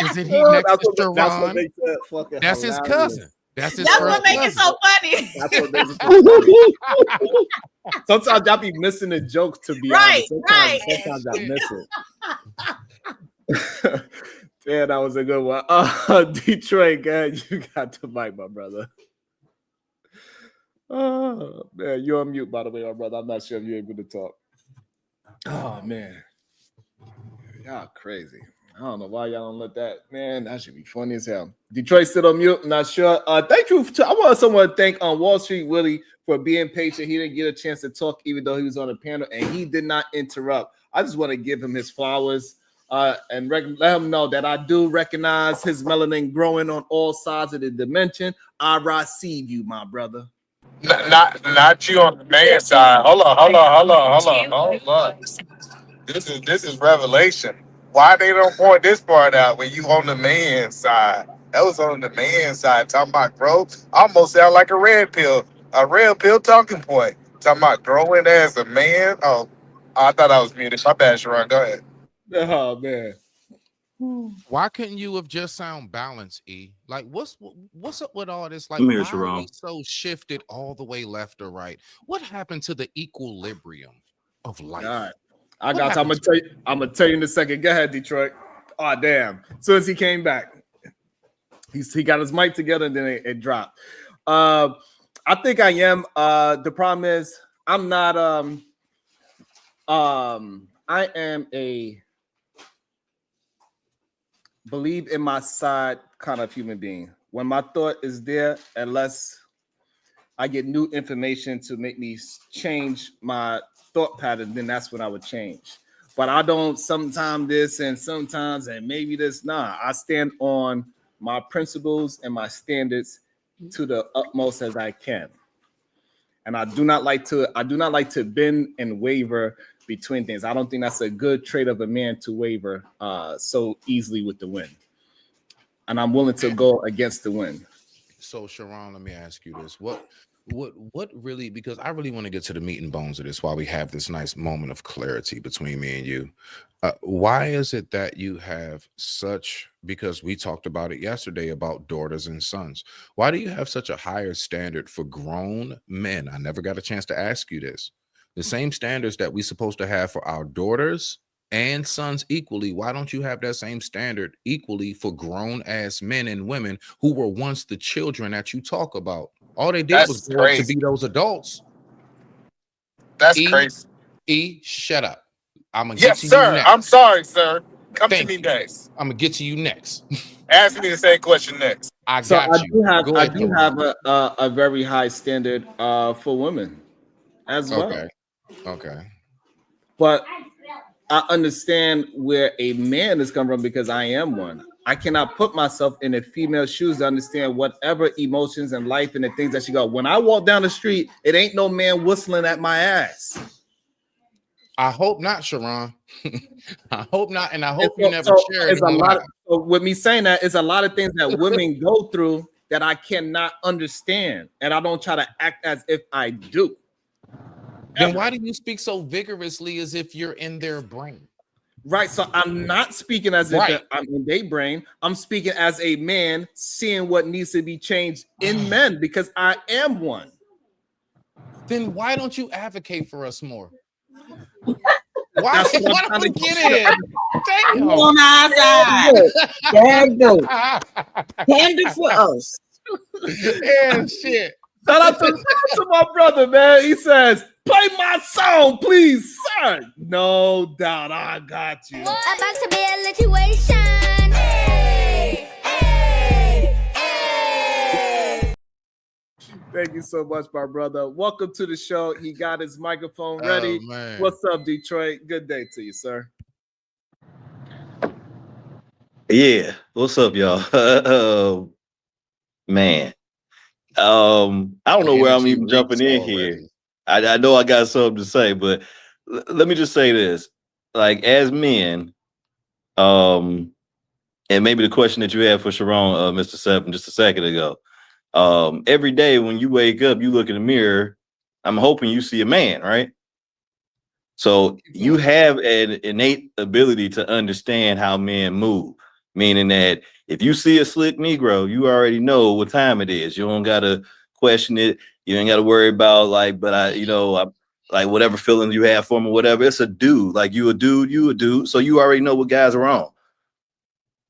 S5: Isn't he next to Sharon?
S1: That's
S5: That's his cousin. That's his
S8: That's
S5: first
S8: what makes it
S5: cousin.
S8: so funny.
S1: That's what makes it funny. Sometimes y'all be missing the jokes, to be
S8: Right,
S1: honest.
S8: right.
S1: Sometimes I miss it. Yeah, that was a good one. Detroit, God, you got the mic, my brother. Oh man, you're on mute, by the way, my brother. I'm not sure if you're able to talk. Oh man, y'all crazy. I don't know why y'all don't let that. Man, that should be funny as hell. Detroit still on mute. Not sure. Thank you. I want someone to thank on Wall Street Willie for being patient. He didn't get a chance to talk, even though he was on the panel, and he did not interrupt. I just want to give him his flowers. And let him know that I do recognize his melanin growing on all sides of the dimension. I receive you, my brother.
S13: Not you on the man side. Hold on. This is revelation. Why they don't point this part out when you on the man side? That was on the man side talking about growth. Almost sound like a red pill talking point. Talking about growing as a man. Oh, I thought I was muted. My bad, Sharon. Go ahead.
S1: Oh man.
S5: Why couldn't you have just sound balanced, E? Like, what's up with all this? Like,
S14: Come here,
S5: why are
S14: Sharon.
S5: we so shifted all the way left or right? What happened to the equilibrium of life?
S1: All right. I got. I'm gonna tell you in a second. Go ahead, Detroit. Oh damn! As soon as he came back, he got his mic together and then it dropped. I think I am. The problem is I'm not. I am a believe in my side kind of human being. When my thought is there, unless I get new information to make me change my thought pattern, then that's when I would change. But I don't sometimes this and sometimes and maybe this. Nah, I stand on my principles and my standards to the utmost as I can. And I do not like to bend and waver between things. I don't think that's a good trait of a man to waver so easily with the wind. And I'm willing to go against the wind.
S5: So, Sharon, let me ask you this: what really? Because I really want to get to the meat and bones of this while we have this nice moment of clarity between me and you. Why is it that you have such? Because we talked about it yesterday about daughters and sons. Why do you have such a higher standard for grown men? I never got a chance to ask you this. The same standards that we're supposed to have for our daughters and sons equally. Why don't you have that same standard equally for grown ass men and women who were once the children that you talk about? All they did was grow up to be those adults.
S13: That's crazy.
S5: E, shut up. I'm gonna
S13: Yes,
S5: get to
S13: sir.
S5: you next.
S13: I'm sorry, sir. Come
S5: Thank
S13: to me next.
S5: I'm gonna get to you next.
S13: Ask me the same question next.
S5: I do
S1: have a very high standard for women as well.
S5: Okay.
S1: But I understand where a man is coming from because I am one. I cannot put myself in a female's shoes to understand whatever emotions and life and the things that she got. When I walk down the street, it ain't no man whistling at my ass.
S5: I hope not, Sharon. I hope not, and I hope you never share it.
S1: So with me saying that, it's a lot of things that women go through that I cannot understand, and I don't try to act as if I do.
S5: Then why do you speak so vigorously as if you're in their brain?
S1: Right. So I'm not speaking as if I'm in their brain. I'm speaking as a man seeing what needs to be changed in men because I am one.
S5: Then why don't you advocate for us more? Why don't we get in? Damn.
S4: On our side. There you go. Handle for us.
S5: Yeah, shit.
S1: Shout out to my brother, man. He says, play my song, please, sir. No doubt, I got you.
S7: About to be a situation. Hey, hey, hey.
S1: Thank you so much, my brother. Welcome to the show. He got his microphone ready.
S5: Man.
S1: What's up, Detroit? Good day to you, sir.
S14: Yeah, what's up, y'all? Man, I don't know where I'm even jumping in here. I know I got something to say, but let me just say this: like, as men, and maybe the question that you had for Sharon, Mr. Seven, just a second ago. Every day when you wake up, you look in the mirror. I'm hoping you see a man, right? So you have an innate ability to understand how men move. meaning that if you see a slick Negro, you already know what time it is. You don't gotta question it. You ain't gotta worry about like, but I like whatever feelings you have for him or whatever. It's a dude. Like you a dude. So you already know what guys are on.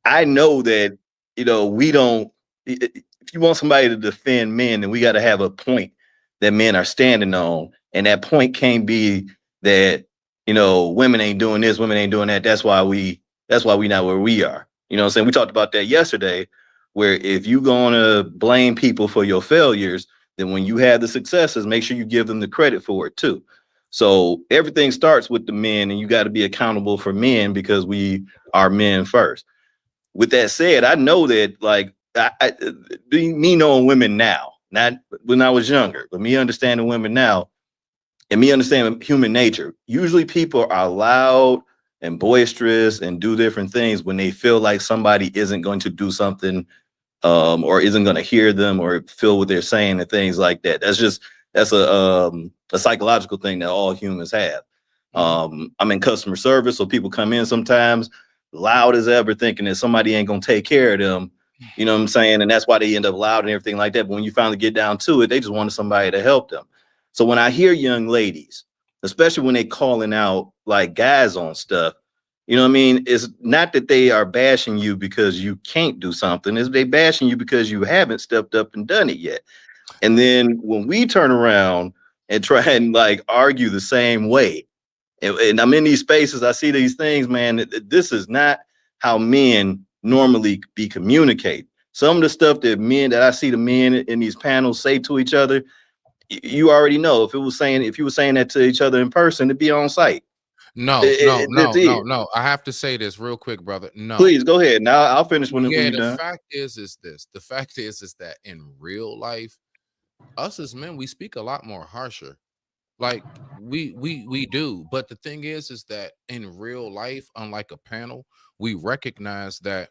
S14: I know that, we don't, if you want somebody to defend men, then we got to have a point that men are standing on. And that point can't be that, women ain't doing this, women ain't doing that. That's why we not where we are. You know what I'm saying? We talked about that yesterday, where if you going to blame people for your failures, then when you have the successes, make sure you give them the credit for it too. So everything starts with the men, and you got to be accountable for men because we are men first. With that said, I know that like me knowing women now, not when I was younger, but me understanding women now and me understanding human nature. Usually people are loud and boisterous and do different things when they feel like somebody isn't going to do something or isn't going to hear them or feel what they're saying and things like that. That's a psychological thing that all humans have. I'm in customer service, so people come in sometimes loud as ever, thinking that somebody ain't gonna take care of them. You know what I'm saying? And that's why they end up loud and everything like that. But when you finally get down to it, they just wanted somebody to help them. So when I hear young ladies, especially when they calling out like guys on stuff, you know what I mean? It's not that they are bashing you because you can't do something. It's they bashing you because you haven't stepped up and done it yet. And then when we turn around and try and like argue the same way, and I'm in these spaces, I see these things, man. This is not how men normally be communicate. Some of the stuff that I see the men in these panels say to each other, you already know. If you were saying that to each other in person, it'd be on site.
S5: No. I have to say this real quick, brother. No,
S14: please go ahead. Now I'll finish when you're done.
S5: The fact is this. The fact is that in real life, us as men, we speak a lot more harsher. Like we do, but the thing is that in real life, unlike a panel, we recognize that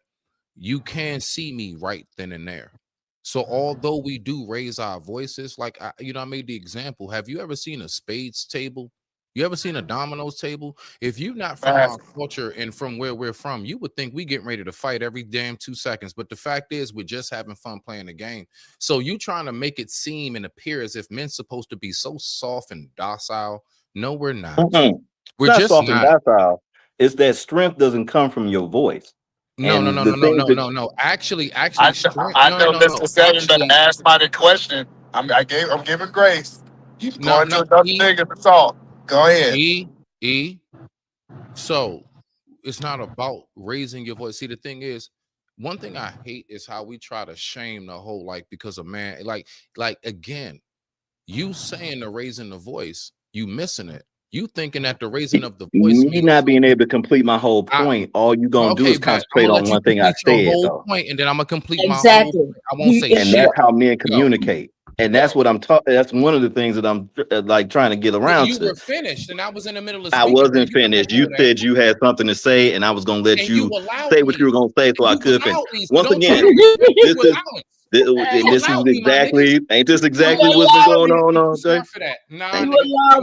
S5: you can see me right then and there. So although we do raise our voices, like I made the example. Have you ever seen a spades table? You ever seen a dominoes table? If you're not from our culture and from where we're from, you would think we getting ready to fight every damn 2 seconds. But the fact is, we're just having fun playing the game. So you trying to make it seem and appear as if men's supposed to be so soft and docile. No, we're not.
S14: Mm-hmm.
S5: We're
S14: not
S5: just
S14: soft
S5: not.
S14: and docile. It's that strength doesn't come from your voice.
S5: No. Actually, strength.
S13: I know Mr. Seven better ask my question. I'm giving grace. You going to another nigga to talk. Go ahead.
S5: So it's not about raising your voice. See, the thing is, one thing I hate is how we try to shame the whole because a man, like again, you saying the raising the voice, you missing it. You thinking that the raising of the voice,
S14: me not being able to complete my whole point. All you gonna do is concentrate on one thing I said, though.
S5: Point, and then I'm gonna complete my whole point. I won't say
S14: and
S5: shit.
S14: That's how men communicate. And that's what I'm talking. That's one of the things that I'm like trying to get around
S5: to.
S14: You
S5: were finished, and I was in the middle of.
S14: I wasn't finished. You said you had something to say, and I was gonna let you say what you were gonna say, so I could finish. Once again, this is exactly. Ain't this exactly what's been going on today?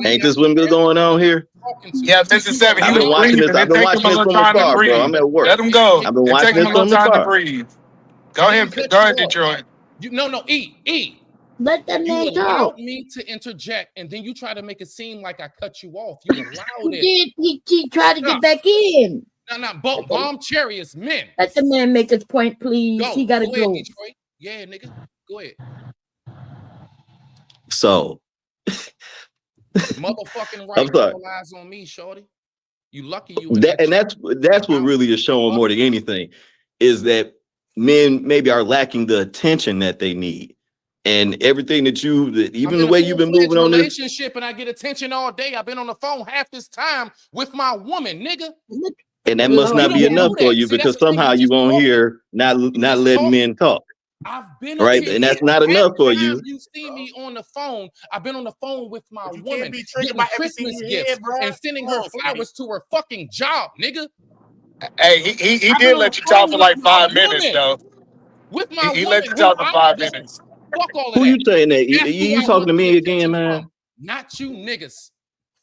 S14: Ain't this what's been going on here?
S13: Yeah, Mr. Seven.
S14: I've been watching this. I've been watching this from afar, bro. I'm at work.
S13: Let him go.
S14: I've been watching this from afar.
S13: Go ahead, Detroit.
S5: E.
S4: Let that man
S5: you
S4: go.
S5: allowed me to interject, and then you try to make it seem like I cut you off. You allowed it.
S4: He tried to get back in.
S5: No, bomb chariots, men.
S4: Let the man make his point, please. He gotta go.
S5: Ahead, Detroit. Yeah, nigga. Go ahead.
S14: So
S5: motherfucking right all eyes on me, shorty. You lucky you
S14: that's what really is showing more than anything, is that men maybe are lacking the attention that they need. And everything even the way you've been moving on this
S5: relationship, and I get attention all day. I've been on the phone half this time with my woman, nigga.
S14: And that must not be enough for you, because somehow you won't hear not letting men talk.
S5: I've been
S14: right, and that's not enough for you.
S5: You see me on the phone. I've been on the phone with my woman, getting Christmas gifts and sending her flowers to her fucking job, nigga.
S13: Hey, he did let you talk for like 5 minutes, though.
S5: With my
S13: he let you talk for 5 minutes.
S5: Fuck all of
S14: who
S5: that.
S14: you saying that? You talking to me again, man?
S5: Not you, niggas.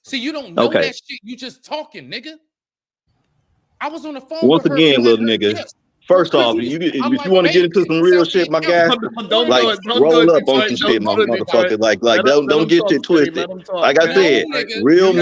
S5: See, you don't know that shit. You just talking, nigga. I was on the phone
S14: once
S5: with
S14: again,
S5: her
S14: little nigga.
S5: gifts.
S14: First off, if you want to get into some real shit, my guy,
S1: Don't
S14: like
S1: do it. Don't do
S14: roll
S1: it,
S14: up on
S1: Detroit.
S14: some shit,
S1: Don't do it, Detroit.
S14: motherfucker. Like
S1: Let
S14: don't
S1: him
S14: get
S1: talk,
S14: shit
S1: Smitty.
S14: twisted.
S1: Let him talk.
S14: Like I
S1: man.
S14: said, real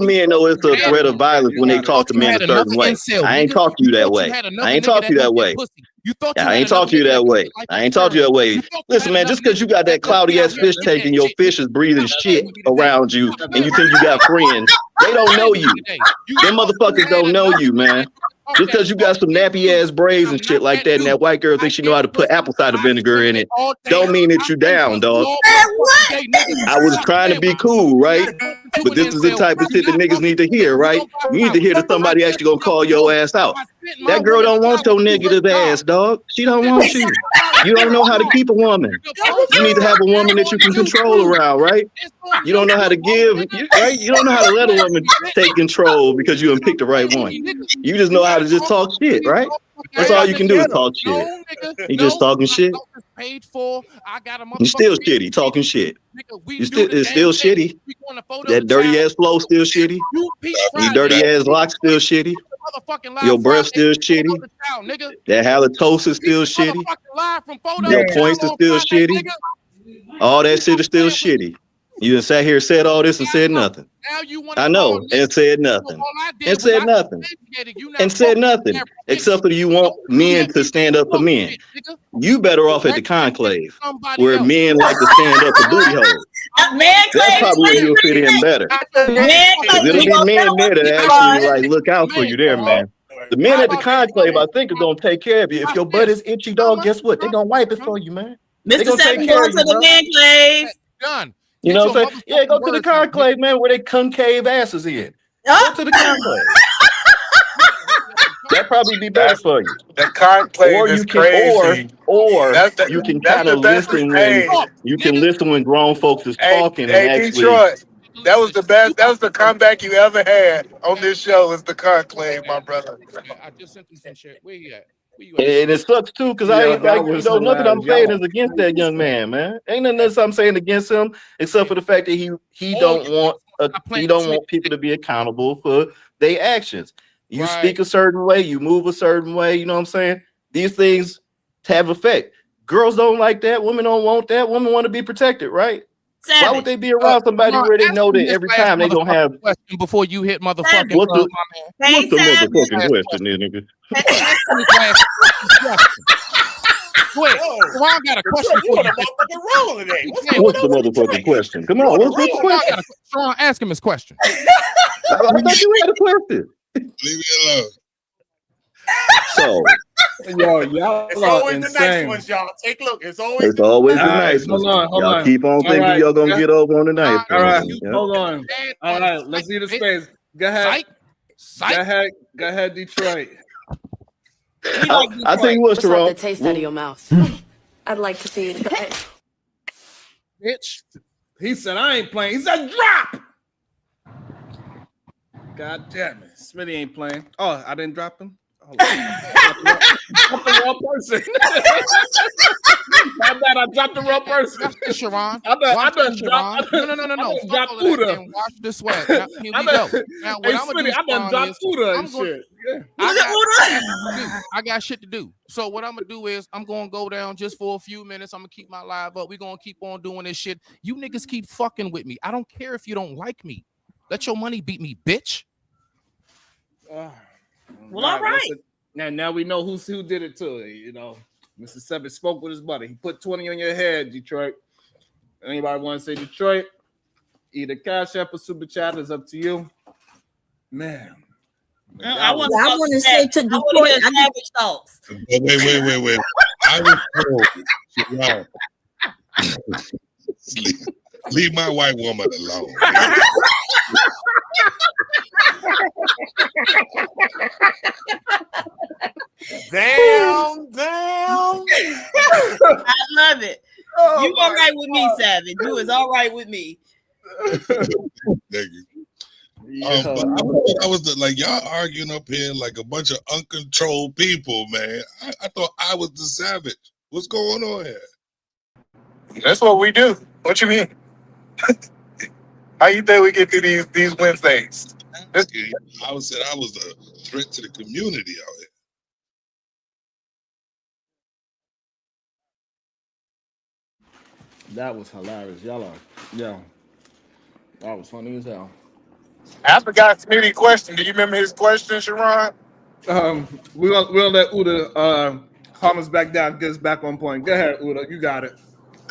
S14: men know it's a threat of violence when they talk to
S5: You
S14: men
S5: had
S14: a certain
S5: another
S14: way.
S5: incel,
S14: I ain't
S5: nigga.
S14: talk to you that
S5: thought
S14: way.
S5: You had another
S14: I ain't
S5: nigga
S14: talk to you that
S5: liked
S14: way.
S5: pussy. You thought you
S14: I
S5: had
S14: ain't talk
S5: another
S14: to you
S5: nigga
S14: that way.
S5: liked
S14: I ain't talk to you that way. Listen, man, just because you got that cloudy ass fish tank and your fish is breathing shit around you and you think you got friends, they don't know you. Them motherfuckers don't know you, man. Just because you got some nappy ass braids and shit like that, and that white girl thinks she know how to put apple cider vinegar in it, don't mean that you down, dog. I was trying to be cool, right? But this is the type of shit that niggas need to hear, right? You need to hear that somebody actually gonna call your ass out. That girl don't want your negative ass, dog. She don't want you. You don't know how to keep a woman. You need to have a woman that you can control around, right? You don't know how to give, right? You don't know how to let a woman take control because you done picked the right one. You just know how to just talk shit, right? That's all you can do is talk shit. You just talking shit.
S5: Paid for. I got a
S14: You still shitty, talking shit. You still it's still shitty. That dirty ass flow still shitty. These dirty ass locks still shitty. Your breath still shitty. That halitosis still shitty. Your points are still shitty. All that shit is still shitty. You done sat here, said all this, and said nothing. I know, and said nothing. And said nothing. And said nothing. Except for you want men to stand up for men. You better off at the conclave, where men like to stand up for booty holes. That's probably where you'll fit in better. Because it'll be men there that actually like look out for you there, man. The men at the conclave, I think, are gonna take care of you. If your butt is itchy, dog, guess what? They're gonna wipe it for you, man. They
S15: Mr.
S14: gonna take
S15: Seven
S14: care
S15: going
S14: of
S15: to
S14: you,
S15: the
S14: bro.
S15: man clave.
S5: Done.
S14: You know what I'm saying? Yeah, go to the conclave, man, where they concave asses in. Go to the conclave. That probably be better for you.
S13: The conclave
S14: Or
S13: is
S14: you can,
S13: crazy.
S14: you can
S13: That's
S14: kind
S13: the
S14: of
S13: best.
S14: listen
S13: Hey,
S14: when you can listen when grown folks is
S13: hey,
S14: talking and
S13: hey,
S14: actually.
S13: Detroit. That was the best. That was the comeback you ever had on this show. Is the conclave, my brother.
S5: I just sent him some shit. Where you at? Where you
S14: And it sucks too, because I
S1: Yo,
S14: ain't
S1: that
S14: like,
S1: was
S14: nothing I'm
S1: hilarious.
S14: saying
S1: Y'all
S14: is against that young man. Ain't nothing else I'm saying against him, except for the fact that he don't want people to be accountable for their actions. You speak a certain way, you move a certain way, you know what I'm saying? These things have effect. Girls don't like that, women don't want that, women want to be protected, right? Why would they be around somebody where they know that every time they gonna have
S5: question before you hit motherfucking
S14: what's the
S5: my man?
S14: motherfucking question, nigga?
S5: Wait, Ron got a question for you.
S16: Roll today.
S14: What's the motherfucking question? Come on, what's the question?
S5: Sharon, ask him his question.
S14: I thought you had a question.
S9: Leave me alone.
S14: So,
S1: yo, y'all
S16: It's
S1: are
S16: always the nice
S1: insane.
S16: ones, y'all. Take a look. It's always
S14: it's always the
S1: All right,
S14: nice ones.
S1: hold
S14: Y'all
S1: on.
S14: keep on
S1: All
S14: thinking
S1: right,
S14: y'all gonna get over on the nice
S1: all right,
S14: ones. Yeah.
S1: hold on. All right, let's see the space. Go ahead. Go ahead, Detroit.
S14: I tell you what, Sharon.
S11: the taste out of your mouth. I'd like to see it.
S1: Bitch. He said, I ain't playing. He said, drop. God damn it. Smitty ain't playing. Oh, I didn't drop him? Hold on. I'm the wrong person. My bad, I dropped the wrong person.
S5: Watch this, Sharon.
S1: I done dropped.
S5: No.
S1: Drop Fuda.
S5: And watch the swag. Now, here we go. Now, what I'm gonna do,
S1: I done dropped Fuda and shit. Yeah.
S5: I got shit to do. So what I'm gonna do is I'm gonna go down just for a few minutes. I'm gonna keep my live up. We're gonna keep on doing this shit. You niggas keep fucking with me. I don't care if you don't like me. Let your money beat me, bitch.
S15: Well, all right.
S1: Now we know who did it to it. You know, Mr. Seven spoke with his buddy. He put 20 on your head, Detroit. Anybody want to say Detroit? Either Cash App or Super Chat is up to you. Man.
S15: I want
S4: to say to Detroit.
S15: Savage thoughts.
S9: Wait. I was told, leave my white woman alone.
S16: Damn.
S15: I love it. You all right with me, Savage? You is all right with me.
S9: Thank you. But I was like, y'all arguing up here like a bunch of uncontrolled people, man. I thought I was the savage. What's going on here?
S13: That's what we do. What you mean? How you think we get through these Wednesdays?
S9: I was a threat to the community out here.
S1: That was hilarious. Y'all are, yeah, that was funny as hell.
S13: I forgot Smitty question. Do you remember his question, Sharon?
S1: We're gonna let Uda calm us back down, get us back on point. Go ahead, Uda. You got it.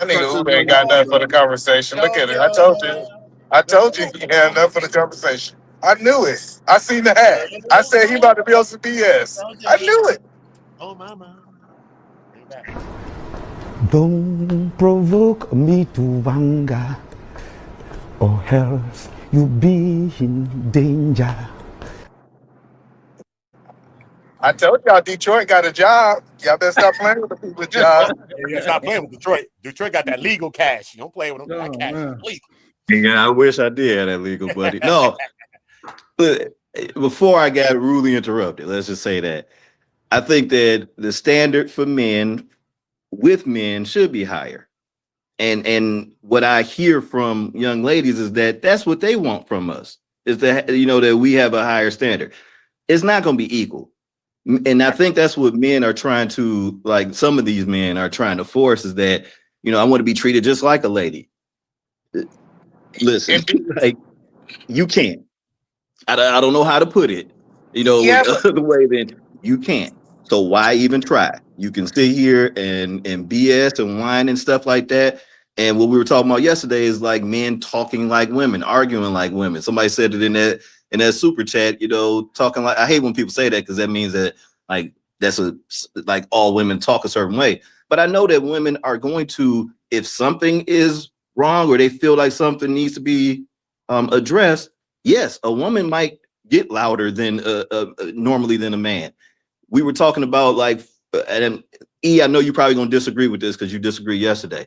S13: I nigga
S1: Trust is
S13: Uber
S1: on
S13: ain't
S1: you,
S13: got
S1: my
S13: nothing for the
S1: brother.
S13: conversation. Look at it. I told you. I told you he had enough for the conversation. I knew it. I seen the hat. I said he about to be on some BS. I knew it.
S16: Oh mama. Bring it back.
S17: Don't provoke me to anger, or else you'll be in danger.
S13: I told y'all Detroit got a job. Y'all better stop playing with the people's job.
S16: Yeah, stop playing with Detroit. Detroit got that legal cash. You don't play with them. That
S1: Oh
S16: cash is
S1: man.
S16: legal.
S14: Yeah, I wish I did have that legal buddy. No, but before I got rudely interrupted, let's just say that I think that the standard for men with men should be higher. And what I hear from young ladies is that that's what they want from us, is that that we have a higher standard. It's not going to be equal. And I think that's what men are trying to, like, some of these men are trying to force, is that I want to be treated just like a lady. Listen, like, you can't. I don't know how to put it,
S13: Yeah, but
S14: other way than you can't. So why even try? You can sit here and BS and whine and stuff like that. And what we were talking about yesterday is like men talking like women, arguing like women. Somebody said it in that super chat, talking like, I hate when people say that, because that means that, like, that's like all women talk a certain way. But I know that women are going to, if something is wrong or they feel like something needs to be addressed, yes, a woman might get louder than normally than a man. We were talking about, like, and I know you're probably gonna disagree with this because you disagreed yesterday.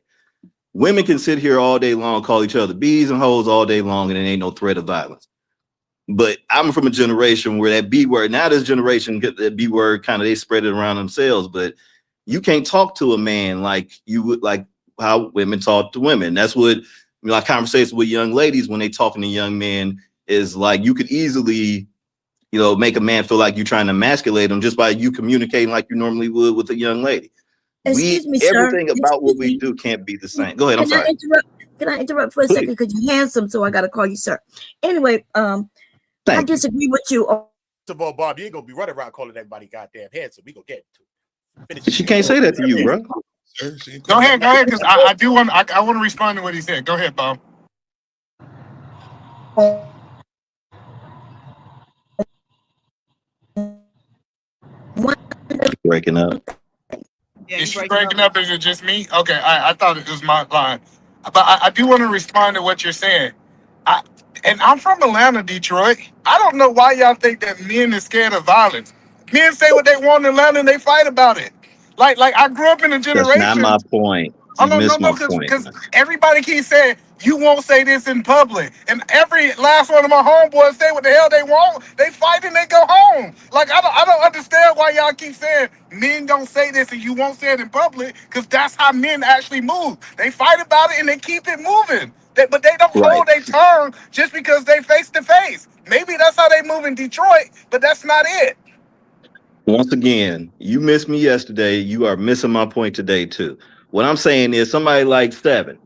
S14: Women can sit here all day long, call each other bees and hoes all day long, and there ain't no threat of violence. But I'm from a generation where that B word, now this generation get that B word kind of, they spread it around themselves, but you can't talk to a man like you would, like how women talk to women. That's what, like, conversations with young ladies when they talking to young men is like, you could easily, make a man feel like you're trying to emasculate him just by you communicating like you normally would with a young lady.
S4: Excuse me, sir.
S14: Everything about what
S4: Excuse
S14: we
S4: me.
S14: do can't be the same. Go ahead. I'm
S4: Can I
S14: sorry.
S4: interrupt? Can I interrupt for a second?
S14: Please.
S4: Because you're handsome, so I got to call you sir. Anyway, I
S14: Thank you.
S4: disagree with you.
S16: First of all, Bob, you ain't gonna be running around calling everybody goddamn handsome. We gonna get to it.
S14: She can't say that to you, bro.
S13: go ahead, because I do want I want to respond to what he said. Go ahead, Bob.
S14: Breaking up.
S15: Yeah,
S13: Is
S15: you
S13: she
S15: breaking
S13: breaking
S15: up.
S13: up? Is it just me? Okay, I thought it was my line. But I do want to respond to what you're saying. I, and I'm from Atlanta, Detroit. I don't know why y'all think that men is scared of violence. Men say what they want in Atlanta and they fight about it. Like I grew up in a
S14: That's not
S13: generation.
S14: my point.
S13: Oh
S14: You
S13: no, no,
S14: missed
S13: no,
S14: my point.
S13: because everybody keeps saying you won't say this in public, and every last one of my homeboys say what the hell they want. They fight and they go home. Like I don't understand why y'all keep saying men don't say this and you won't say it in public, because that's how men actually move. They fight about it and they keep it moving. But they don't
S14: Right.
S13: hold their tongue just because they face to face. Maybe that's how they move in Detroit, but that's not it.
S14: Once again, you missed me yesterday. You are missing my point today too. What I'm saying is, somebody like Seven.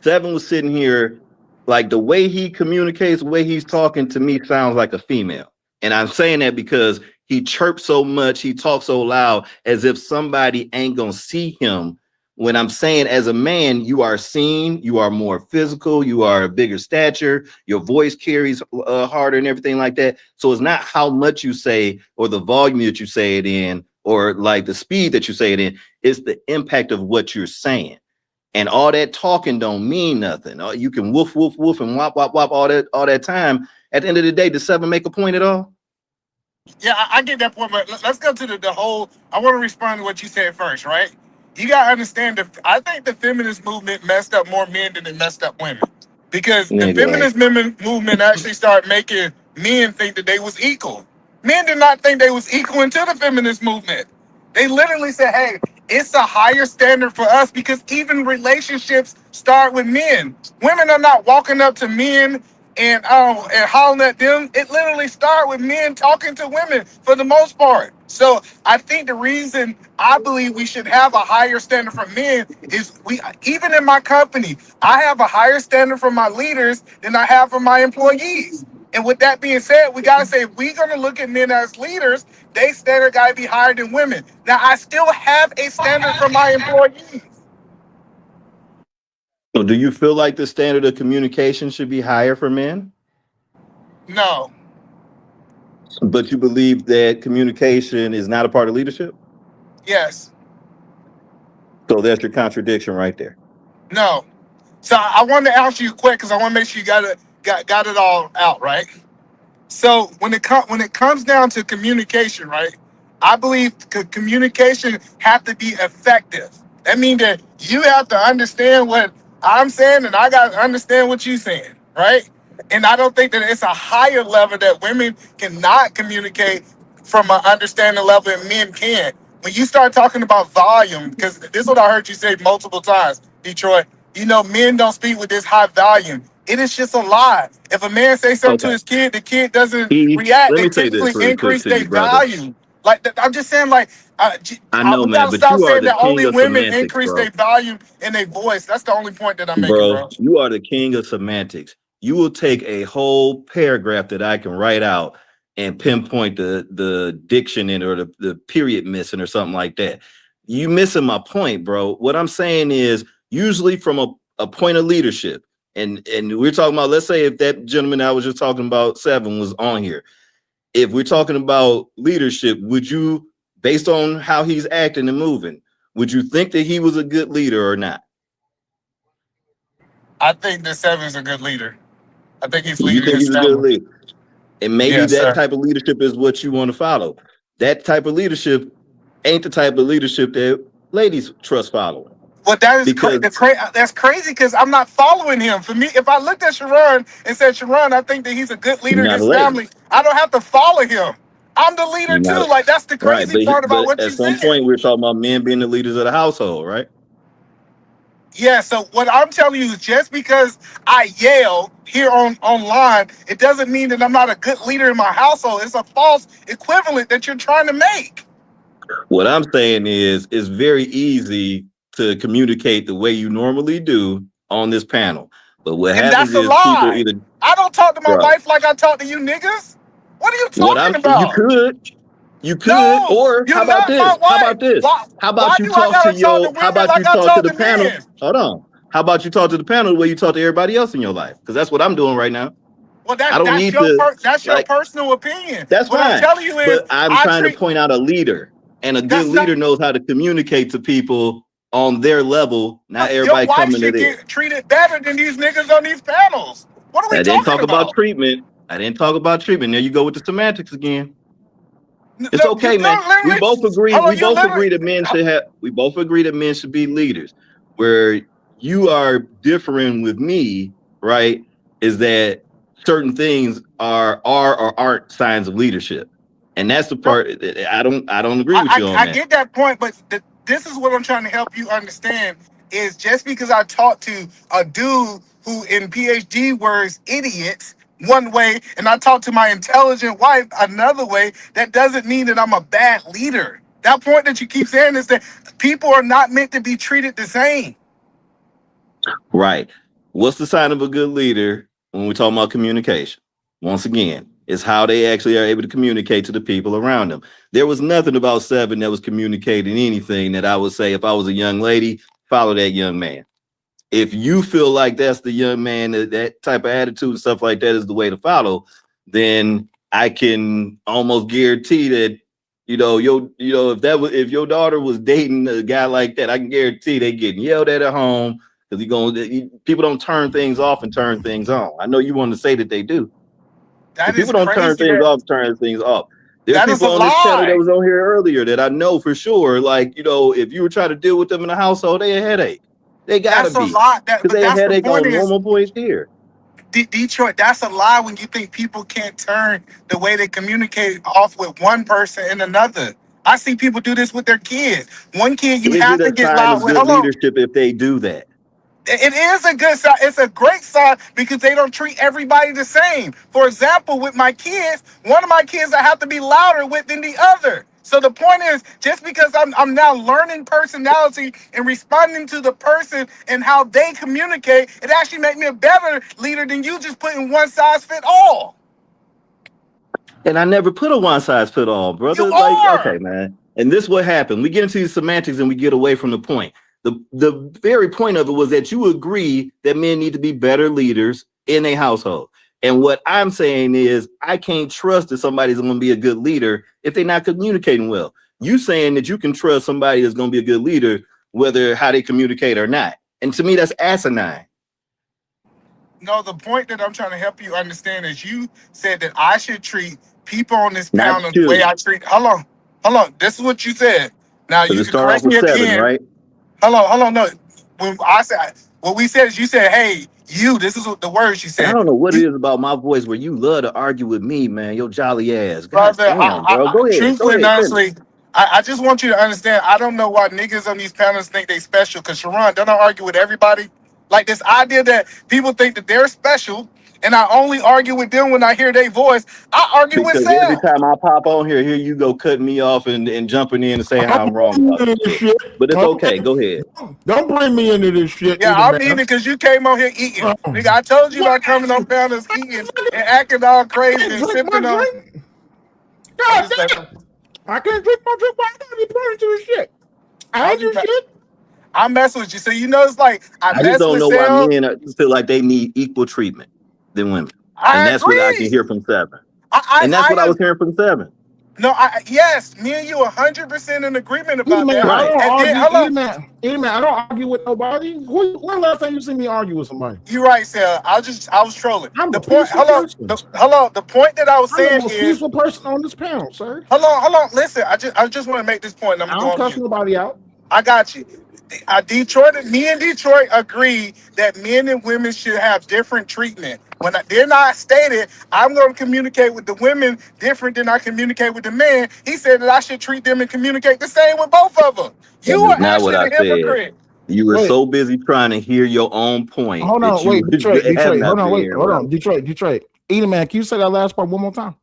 S14: Seven was sitting here, like, the way he communicates, the way he's talking to me sounds like a female. And I'm saying that because he chirps so much, he talks so loud, as if somebody ain't gonna see him. When I'm saying, as a man, you are seen, you are more physical, you are a bigger stature, your voice carries harder and everything like that. So it's not how much you say or the volume that you say it in or like the speed that you say it in, it's the impact of what you're saying. And all that talking don't mean nothing. You can woof, woof, woof, and wop, wop, wop all that time. At the end of the day, does Seven make a point at all?
S13: Yeah, I get that point, but let's go to the whole. I want to respond to what you said first, right? You gotta understand I think the feminist movement messed up more men than it messed up women, because the
S14: Yeah, go ahead.
S13: feminist movement actually started making men think that they was equal. Men did not think they was equal until the feminist movement. They literally said, "Hey, it's a higher standard for us because even relationships start with men. Women are not walking up to men and hollering at them. It literally started with men talking to women for the most part. So I think the reason I believe we should have a higher standard for men is even in my company, I have a higher standard for my leaders than I have for my employees. And with that being said, we gotta say if we're gonna look at men as leaders, they standard gotta be higher than women. Now I still have a standard for my employees.
S14: So do you feel like the standard of communication should be higher for men?
S13: No.
S14: But you believe that communication is not a part of leadership?
S13: Yes.
S14: So that's your contradiction right there.
S13: No. So I wanted to ask you quick because I want to make sure you got it all out, right? So when it comes down to communication, right? I believe communication have to be effective. That means that you have to understand what I'm saying, and I got to understand what you're saying, right? And I don't think that it's a higher level that women cannot communicate from an understanding level and men can. When you start talking about volume, because this is what I heard you say multiple times, Detroit, men don't speak with this high volume. It is just a lie. If a man say something to
S14: Okay.
S13: his kid, the kid doesn't react,
S14: Let
S13: they
S14: me say this
S13: typically
S14: really quick
S13: increase
S14: to you,
S13: their
S14: brother.
S13: value. Like, I'm just saying, like,
S14: I know,
S13: we
S14: man,
S13: gotta
S14: but
S13: stop
S14: you are
S13: saying
S14: the
S13: that
S14: king
S13: only
S14: of
S13: women
S14: semantics,
S13: increase
S14: bro.
S13: their volume and their voice. That's the only point that I'm making, bro.
S14: You are the king of semantics. You will take a whole paragraph that I can write out and pinpoint the diction in or the period missing or something like that. You missing my point, bro. What I'm saying is usually from a point of leadership. And we're talking about, let's say if that gentleman I was just talking about, 7, was on here. If we're talking about leadership, would you, based on how he's acting and moving, would you think that he was a good leader or not?
S13: I think that 7's a good leader. I think he's
S14: You
S13: leading
S14: think
S13: his
S14: he's a good
S13: family.
S14: leader? And maybe
S13: Yes,
S14: that
S13: sir.
S14: type of leadership is what you want to follow. That type of leadership ain't the type of leadership that ladies trust following.
S13: Well, that is
S14: Because
S13: that's crazy because I'm not following him. For me, if I looked at Sharon and said, Sharon, I think that he's a good leader
S14: you're
S13: in
S14: not a
S13: his
S14: lady.
S13: family, I don't have to follow him. I'm the leader
S14: You're not
S13: too. Like, that's the
S14: right.
S13: crazy part about
S14: But
S13: what
S14: at
S13: you
S14: some
S13: said.
S14: point we're talking about men being the leaders of the household, right?
S13: Yeah, so what I'm telling you is just because I yell here online, it doesn't mean that I'm not a good leader in my household. It's a false equivalent that you're trying to make.
S14: What I'm saying is it's very easy to communicate the way you normally do on this panel. But what
S13: And
S14: happens
S13: that's a
S14: is people
S13: lie.
S14: either,
S13: I don't talk to my
S14: bro,
S13: wife like I talk to you niggas. What are you talking about?
S14: you could,
S13: No,
S14: or
S13: you're not my
S14: how
S13: wife.
S14: about this? Why
S13: Do I gotta talk to
S14: How
S13: women
S14: about you
S13: like I
S14: talk to
S13: talk
S14: the
S13: to
S14: panel?
S13: men?
S14: Hold on. How about you talk to the panel the way you talk to everybody else in your life? Because that's what I'm doing right now.
S13: Well,
S14: I don't
S13: that's
S14: need
S13: your
S14: to,
S13: that's your
S14: like,
S13: personal opinion.
S14: that's
S13: What I'm
S14: fine.
S13: telling you is,
S14: But I'm
S13: I
S14: trying to
S13: treat
S14: point out a leader. And a good
S13: that's not.
S14: leader knows how to communicate to people on their level, not
S13: Your
S14: everybody
S13: wife
S14: coming to
S13: should
S14: theirs.
S13: get treated better than these niggas on these panels. What are we
S14: I didn't
S13: talking
S14: talk about
S13: about?
S14: treatment. I didn't talk about treatment. There you go with the semantics again. It's
S13: No, you
S14: okay, man. We
S13: literally.
S14: both agree.
S13: Hold
S14: We
S13: on, you
S14: both
S13: literally.
S14: agree that men should have. We both agree that men should be leaders. Where you are differing with me, right? Is that certain things are or aren't signs of leadership, and that's the part that I don't agree with you on
S13: I
S14: that.
S13: get that point, but this is what I'm trying to help you understand is just because I talked to a dude who in PhD words idiots one way and I talk to my intelligent wife another way, that doesn't mean that I'm a bad leader. That point that you keep saying is that people are not meant to be treated the same.
S14: Right. What's the sign of a good leader when we're talking about communication? Once again, it's how they actually are able to communicate to the people around them. There was nothing about 7 that was communicating anything that I would say if I was a young lady, follow that young man. If you feel like that's the young man, that type of attitude and stuff like that is the way to follow, then I can almost guarantee that, if your daughter was dating a guy like that, I can guarantee they getting yelled at home because people don't turn things off and turn things on. I know you want to say that they do, but
S13: That is
S14: people don't turn
S13: crazy.
S14: things off, turn things off. There's
S13: That is
S14: people
S13: a
S14: on this channel that
S13: lie.
S14: was on here earlier that I know for sure, like, if you were trying to deal with them in the household, they a headache. They gotta
S13: That's a
S14: be,
S13: lie.
S14: because
S13: But
S14: they a
S13: that's the
S14: headache
S13: point
S14: on
S13: is
S14: normal points here.
S13: Detroit, that's a lie when you think people can't turn the way they communicate off with one person and another. I see people do this with their kids. One kid you
S14: Is
S13: have
S14: it
S13: to
S14: a
S13: get
S14: sign
S13: loud
S14: of
S13: with.
S14: good
S13: Hold on.
S14: leadership if they do that?
S13: It is a good sign. It's a great sign because they don't treat everybody the same. For example, with my kids, one of my kids I have to be louder with than the other. So the point is, just because I'm now learning personality and responding to the person and how they communicate, it actually makes me a better leader than you just putting one size fit all.
S14: And I never put a one size fit all, brother.
S13: You
S14: Like,
S13: are.
S14: okay, man. And this what happened. We get into these semantics and we get away from the point. The very point of it was that you agree that men need to be better leaders in a household. And what I'm saying is I can't trust that somebody's going to be a good leader if they're not communicating well. You saying that you can trust somebody that's going to be a good leader, whether how they communicate or not. And to me, that's asinine.
S13: No, the point that I'm trying to help you understand is you said that I should treat people on this
S14: Not
S13: panel the way
S14: you.
S13: I treat. Hold on. This is what you said. Now
S14: Because
S13: you
S14: it
S13: can
S14: start off
S13: correct me
S14: with
S13: at the
S14: 7,
S13: end.
S14: right?
S13: Hold on. No, when I said what we said is you said, "Hey, you." This is what the words you
S14: I
S13: said.
S14: don't know what it is about my voice where you love to argue with me, man. Your jolly ass. God
S13: Brother,
S14: damn, bro. Go ahead. Go
S13: truthfully and
S14: ahead. Finish.
S13: honestly, I just want you to understand. I don't know why niggas on these panels think they special. Cause Sharon, don't I argue with everybody? Like this idea that people think that they're special, and I only argue with them when I hear their voice. I argue with
S14: Because every
S13: Sam.
S14: time I pop on here you go cutting me off and jumping in and saying how I'm wrong
S18: Don't
S14: about
S18: bring me
S14: some
S18: into this
S14: shit.
S18: shit.
S14: But it's okay. Go ahead.
S18: Don't bring me into this shit,
S13: Yeah,
S18: either,
S13: I'm
S18: man.
S13: eating because you came on here eating. Nigga, I told you about coming on panels eating and acting all crazy and
S18: Drink my
S13: sipping on.
S18: drink. God damn. I can't drink my drink. Why I gotta be pouring into this shit? I ain't do shit.
S13: I mess with you. So you know it's like I
S14: I just
S13: mess
S14: don't
S13: with
S14: know why
S13: Sam.
S14: men feel like they need equal treatment than women. And
S13: I
S14: that's what I can
S13: agree.
S14: hear from 7. And that's what I was hearing from 7.
S13: No, yes, me and you 100% in agreement
S18: Either
S13: about
S18: man,
S13: that.
S18: I don't
S13: And then,
S18: argue.
S13: hold on.
S18: Either man, I don't argue with nobody. When last time you see me argue with somebody?
S13: You're right, Sarah. I was trolling.
S18: I'm
S13: The
S18: a
S13: point,
S18: peaceful person.
S13: hold on. The point that I was
S18: I'm the
S13: saying
S18: most
S13: is,
S18: peaceful person on this panel, sir.
S13: hold on. Listen, I just want to make this point. And I'm
S18: I
S13: gonna
S18: don't
S13: go on
S18: cuss
S13: mute.
S18: nobody out.
S13: I got you. Me and Detroit agree that men and women should have different treatment. When they're not stated, I'm going to communicate with the women different than I communicate with the men. He said that I should treat them and communicate the same with both of them.
S14: That
S13: You
S14: is
S13: are
S14: not what
S13: actually
S14: I
S13: the
S14: said.
S13: hypocrite.
S14: You were
S18: Wait.
S14: so busy trying to hear your own point
S18: Hold
S14: that
S18: on,
S14: you
S18: wait, Detroit.
S14: have not
S18: Hold on,
S14: been
S18: wait,
S14: hearing
S18: hold
S14: what I
S18: on,
S14: was
S18: Detroit. Either man, can you say that last part one more time?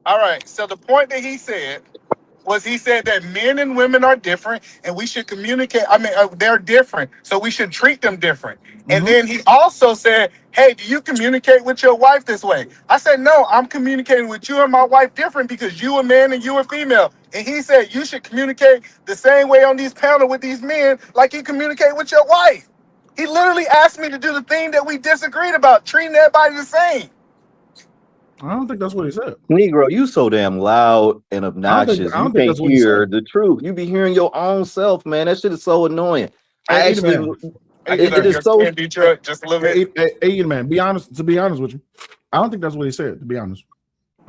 S13: All right. So the point that he said was he said that men and women are different and we should communicate. I mean, they're different, so we should treat them different. And then he also said, hey, do you communicate with your wife this way? I said, no, I'm communicating with you and my wife different because you a man and you a female. And he said, you should communicate the same way on these panel with these men like you communicate with your wife. He literally asked me to do the thing that we disagreed about, treating everybody the same.
S18: I don't think that's what he said.
S14: Negro, you so damn loud and obnoxious.
S18: I
S14: You
S18: don't think
S14: can't
S18: that's what he
S14: hear
S18: said.
S14: the truth. You be hearing your own self, man. That shit is so annoying.
S18: Hey, either man.
S14: It is so.
S13: Detroit, just a little bit.
S18: Hey, either man. To be honest with you, I don't think that's what he said. To be honest.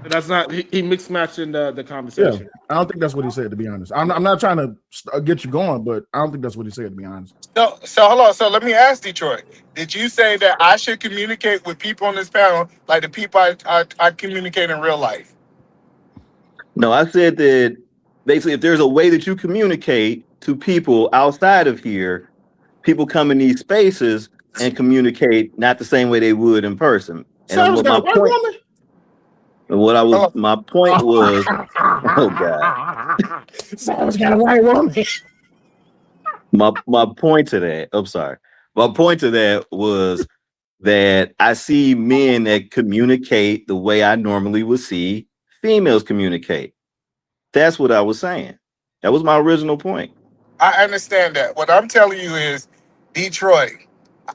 S1: That's not. He mixed matching the conversation.
S18: Yeah, I don't think that's what he said. To be honest, I'm not trying to get you going, but I don't think that's what he said. To be honest.
S13: So hold on. So let me ask Detroit. Did you say that I should communicate with people on this panel like the people I communicate in real life?
S14: No, I said that basically, if there's a way that you communicate to people outside of here, people come in these spaces and communicate not the same way they would in person. And what my point. My point was, oh God.
S18: Someone's got a white woman.
S14: My point to that, I'm sorry. My point to that was that I see men that communicate the way I normally would see females communicate. That's what I was saying. That was my original point.
S13: I understand that. What I'm telling you is, Detroit,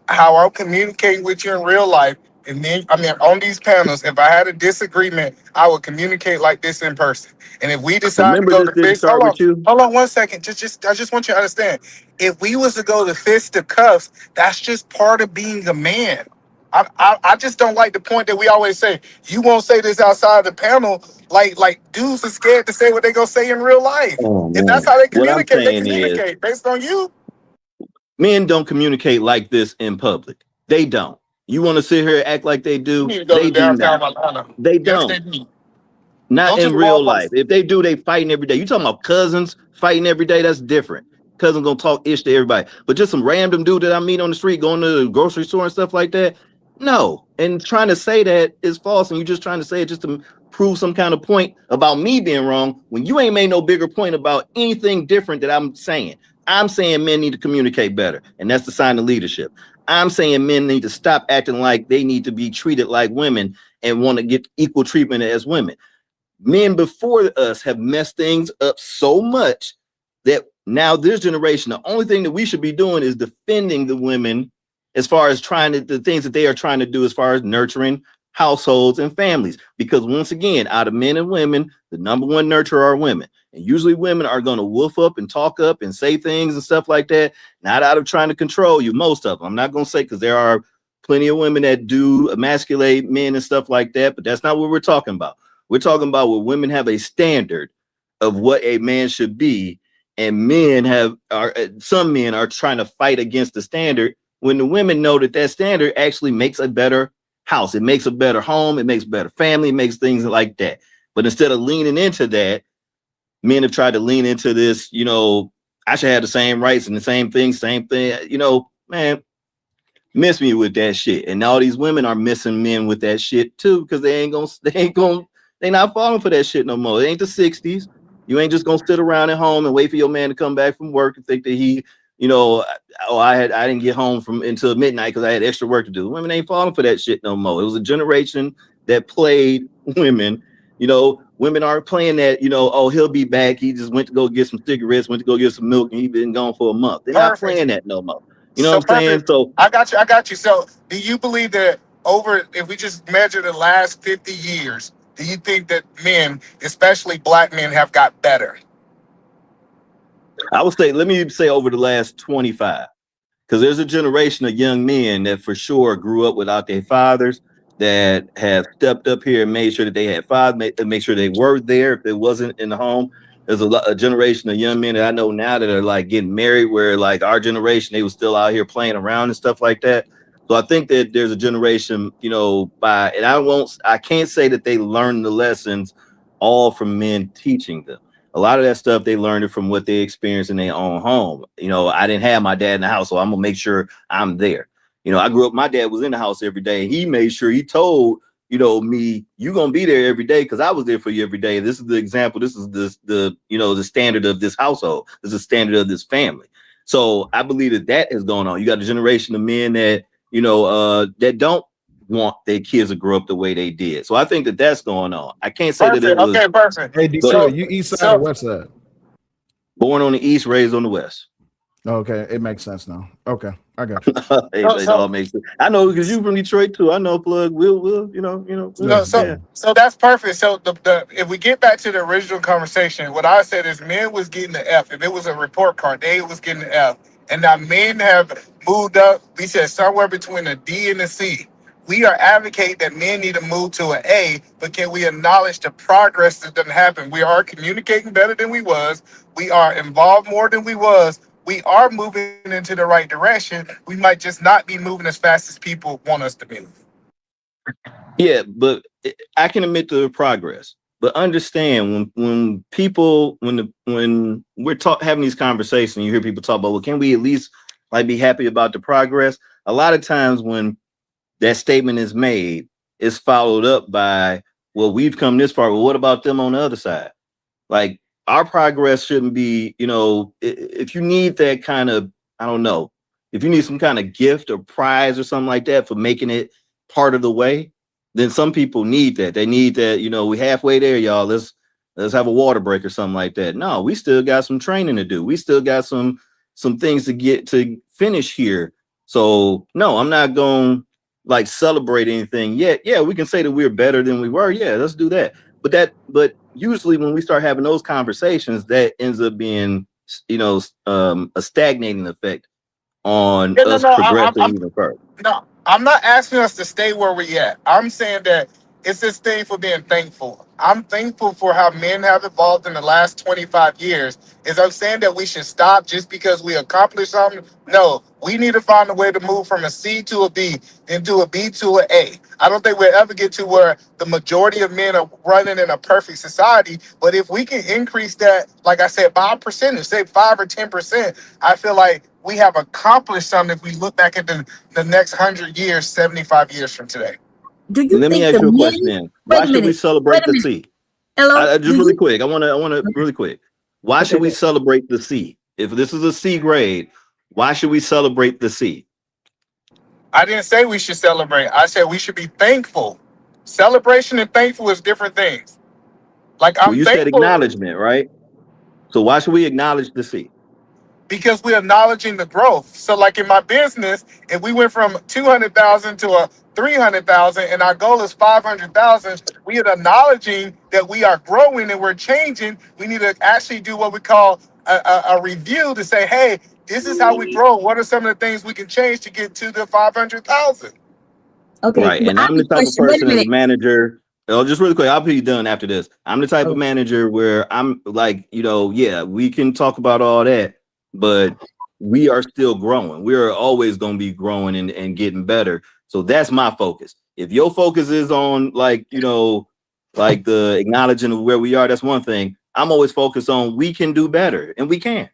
S13: how I'm communicating with you in real life, and then on these panels, if I had a disagreement, I would communicate like this in person. And if we decide
S14: Remember,
S13: to go
S14: this
S13: to
S14: didn't
S13: fist,
S14: start with you.
S13: hold on 1 second. I just want you to understand. If we was to go to fist to cuffs, that's just part of being a man. I just don't like the point that we always say, you won't say this outside the panel, like dudes are scared to say what they gonna say in real life.
S14: Oh,
S13: If
S14: man.
S13: that's how they
S14: What I'm
S13: communicate, they
S14: saying
S13: communicate based on you.
S14: Men don't communicate like this in public. They don't. You want to sit here and act like they
S13: You
S14: do?
S13: need to go
S14: They
S13: to
S14: do
S13: downtown
S14: not.
S13: Atlanta.
S14: They
S13: Yes,
S14: don't.
S13: they do.
S14: Not
S13: Go to
S14: in
S13: the
S14: real
S13: Walmart.
S14: life. If they do, they fighting every day. You talking about cousins fighting every day? That's different. Cousins gonna talk ish to everybody. But just some random dude that I meet on the street going to the grocery store and stuff like that. No. And trying to say that is false. And you're just trying to say it just to prove some kind of point about me being wrong when you ain't made no bigger point about anything different that I'm saying. I'm saying men need to communicate better, and that's the sign of leadership. I'm saying men need to stop acting like they need to be treated like women and want to get equal treatment as women. Men before us have messed things up so much that now this generation, the only thing that we should be doing is defending the women as far as the things that they are trying to do as far as nurturing households and families. Because once again, out of men and women, the number one nurturer are women. And usually women are going to woof up and talk up and say things and stuff like that, not out of trying to control you, most of them. I'm not going to say, because there are plenty of women that do emasculate men and stuff like that, but that's not what we're talking about. We're talking about where women have a standard of what a man should be, and some men are trying to fight against the standard when the women know that standard actually makes a better house. It makes a better home. It makes a better family. It makes things like that. But instead of leaning into that, men have tried to lean into this, I should have the same rights and the same thing, man, miss me with that shit. And all these women are missing men with that shit too, because they not falling for that shit no more. It ain't the 60s. You ain't just gonna sit around at home and wait for your man to come back from work and think that he, I didn't get home until midnight because I had extra work to do. Women ain't falling for that shit no more. It was a generation that played women. Women aren't playing that, he'll be back. He just went to go get some cigarettes, went to go get some milk, and he's been gone for a month. They're not playing that no more. You know what I'm saying? So
S13: I got you. So do you believe that if we just measure the last 50 years, do you think that men, especially black men, have got better?
S14: I would say, let me say over the last 25, because there's a generation of young men that for sure grew up without their fathers, that have stepped up here and made sure that they had fathers, make sure they were there if it wasn't in the home. There's a generation of young men that I know now that are like getting married, where like our generation, they were still out here playing around and stuff like that. So I think that there's a generation, and I can't say that they learned the lessons all from men teaching them. A lot of that stuff they learned it from what they experienced in their own home. I didn't have my dad in the house, so I'm gonna make sure I'm there. I grew up, my dad was in the house every day. He made sure he told, me, you gonna be there every day because I was there for you every day. This is the example. This is the standard of this household. This is the standard of this family. So I believe that is going on. You got a generation of men that, that don't want their kids to grow up the way they did. So I think that that's going on. I can't say that it was.
S13: Okay, perfect.
S18: Hey, Detroit, you east side or west side?
S14: Born on the east, raised on the west.
S18: Okay, it makes sense now. Okay, I got you.
S14: It all makes sense. I know because you from Detroit too. I know, Plug. We'll
S13: So that's perfect. So if we get back to the original conversation, what I said is men was getting the F. If it was a report card, they was getting the F. And now men have moved up. We said somewhere between a D and a C. We are advocating that men need to move to an A, but can we acknowledge the progress that doesn't happen? We are communicating better than we was. We are involved more than we was. We are moving into the right direction. We might just not be moving as fast as people want us to move.
S14: Yeah, but I can admit to the progress. But understand when we're having these conversations, you hear people talk about, well, can we at least be happy about the progress? A lot of times when that statement is made, it's followed up by, well, we've come this far. Well, what about them on the other side? Like, our progress shouldn't be, if you need that kind of, I don't know, if you need some kind of gift or prize or something like that for making it part of the way, then some people need that. They need that, we halfway there, y'all. Let's have a water break or something like that. No, we still got some training to do. We still got some things to get to finish here. So no, I'm not going to celebrate anything yet. Yeah, we can say that we're better than we were. Yeah, let's do that. But usually when we start having those conversations, that ends up being, a stagnating effect on us progressing even further.
S13: No, I'm not asking us to stay where we're at. I'm saying that it's this thing for being thankful. I'm thankful for how men have evolved in the last 25 years. Is I'm saying that we should stop just because we accomplished something? No, we need to find a way to move from a C to a B, then do a B to an A. I don't think we'll ever get to where the majority of men are running in a perfect society. But if we can increase that, like I said, by a percentage, say 5 or 10%, I feel like we have accomplished something if we look back at the next 100 years, 75 years from today.
S4: Do you
S14: Let me
S4: think
S14: ask
S4: the
S14: you a
S4: men?
S14: question then.
S4: Wait
S14: Why
S4: a
S14: should we
S4: minute. Wait
S14: celebrate
S4: a
S14: the
S4: minute.
S14: C?
S4: Hello.
S14: Just
S4: Do
S14: really
S4: you?
S14: quick. I want to really quick. Why
S4: Okay.
S14: should we celebrate the C? If this is a C grade, why should we celebrate the C?
S13: I didn't say we should celebrate. I said we should be thankful. Celebration and thankful is different things. Like
S14: Well,
S13: I'm
S14: you said
S13: thankful
S14: acknowledgement, right? So why should we acknowledge the C?
S13: because we're acknowledging the growth. So, like in my business, if we went from 200,000 to a 300,000, and our goal is 500,000, we are acknowledging that we are growing and we're changing. We need to actually do what we call a review to say, hey, this is how we grow. What are some of the things we can change to get to the 500,000?
S4: Okay.
S14: Right. And
S4: I have
S14: I'm the
S4: a
S14: type of
S4: question. Wait a
S14: person as a
S4: minute.
S14: manager. Oh, just really quick, I'll be done after this. I'm the type of
S4: Okay.
S14: manager where I'm like, yeah, we can talk about all that, but we are still growing. We are always going to be growing and getting better. So that's my focus. If your focus is on like the acknowledging of where we are, that's one thing. I'm always focused on we can do better, and we can.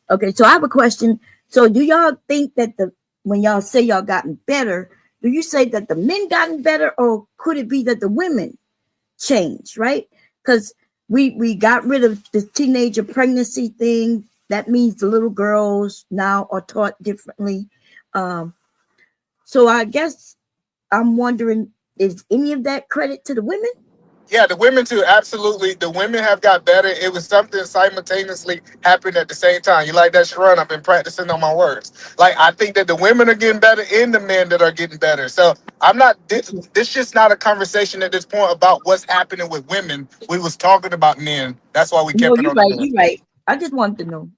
S4: Okay. So I have a question. So do y'all think that when y'all say y'all gotten better, do you say that the men gotten better, or could it be that the women changed? Right? Because we got rid of the teenager pregnancy thing. That means the little girls now are taught differently. So I guess I'm wondering, is any of that credit to the women?
S13: Yeah, the women too, absolutely. The women have got better. It was something simultaneously happened at the same time. You like that, Sharon? I've been practicing on my words. Like, I think that the women are getting better and the men that are getting better. So I'm not, this just not a conversation at this point about what's happening with women. We was talking about men. That's why we
S4: No,
S13: kept it
S4: you're
S13: on the
S4: right.
S13: men.
S4: You're right. I just wanted to know,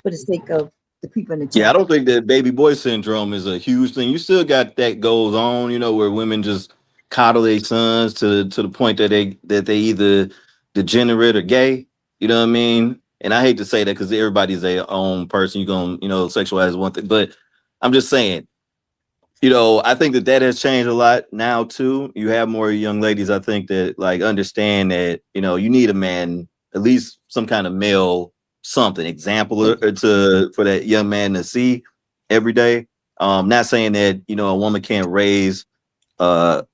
S4: for the sake of the people in the
S14: Yeah, I
S4: chat.
S14: don't think that baby boy syndrome is a huge thing. You still got that goes on, where women just coddle their sons to the point that they either degenerate or gay. You know what I mean? And I hate to say that because everybody's their own person. You're gonna, sexualize one thing, but I'm just saying, I think that has changed a lot now too. You have more young ladies, I think, that like understand that, you need a man, at least some kind of male something example for that young man to see every day. Not saying that, a woman can't raise a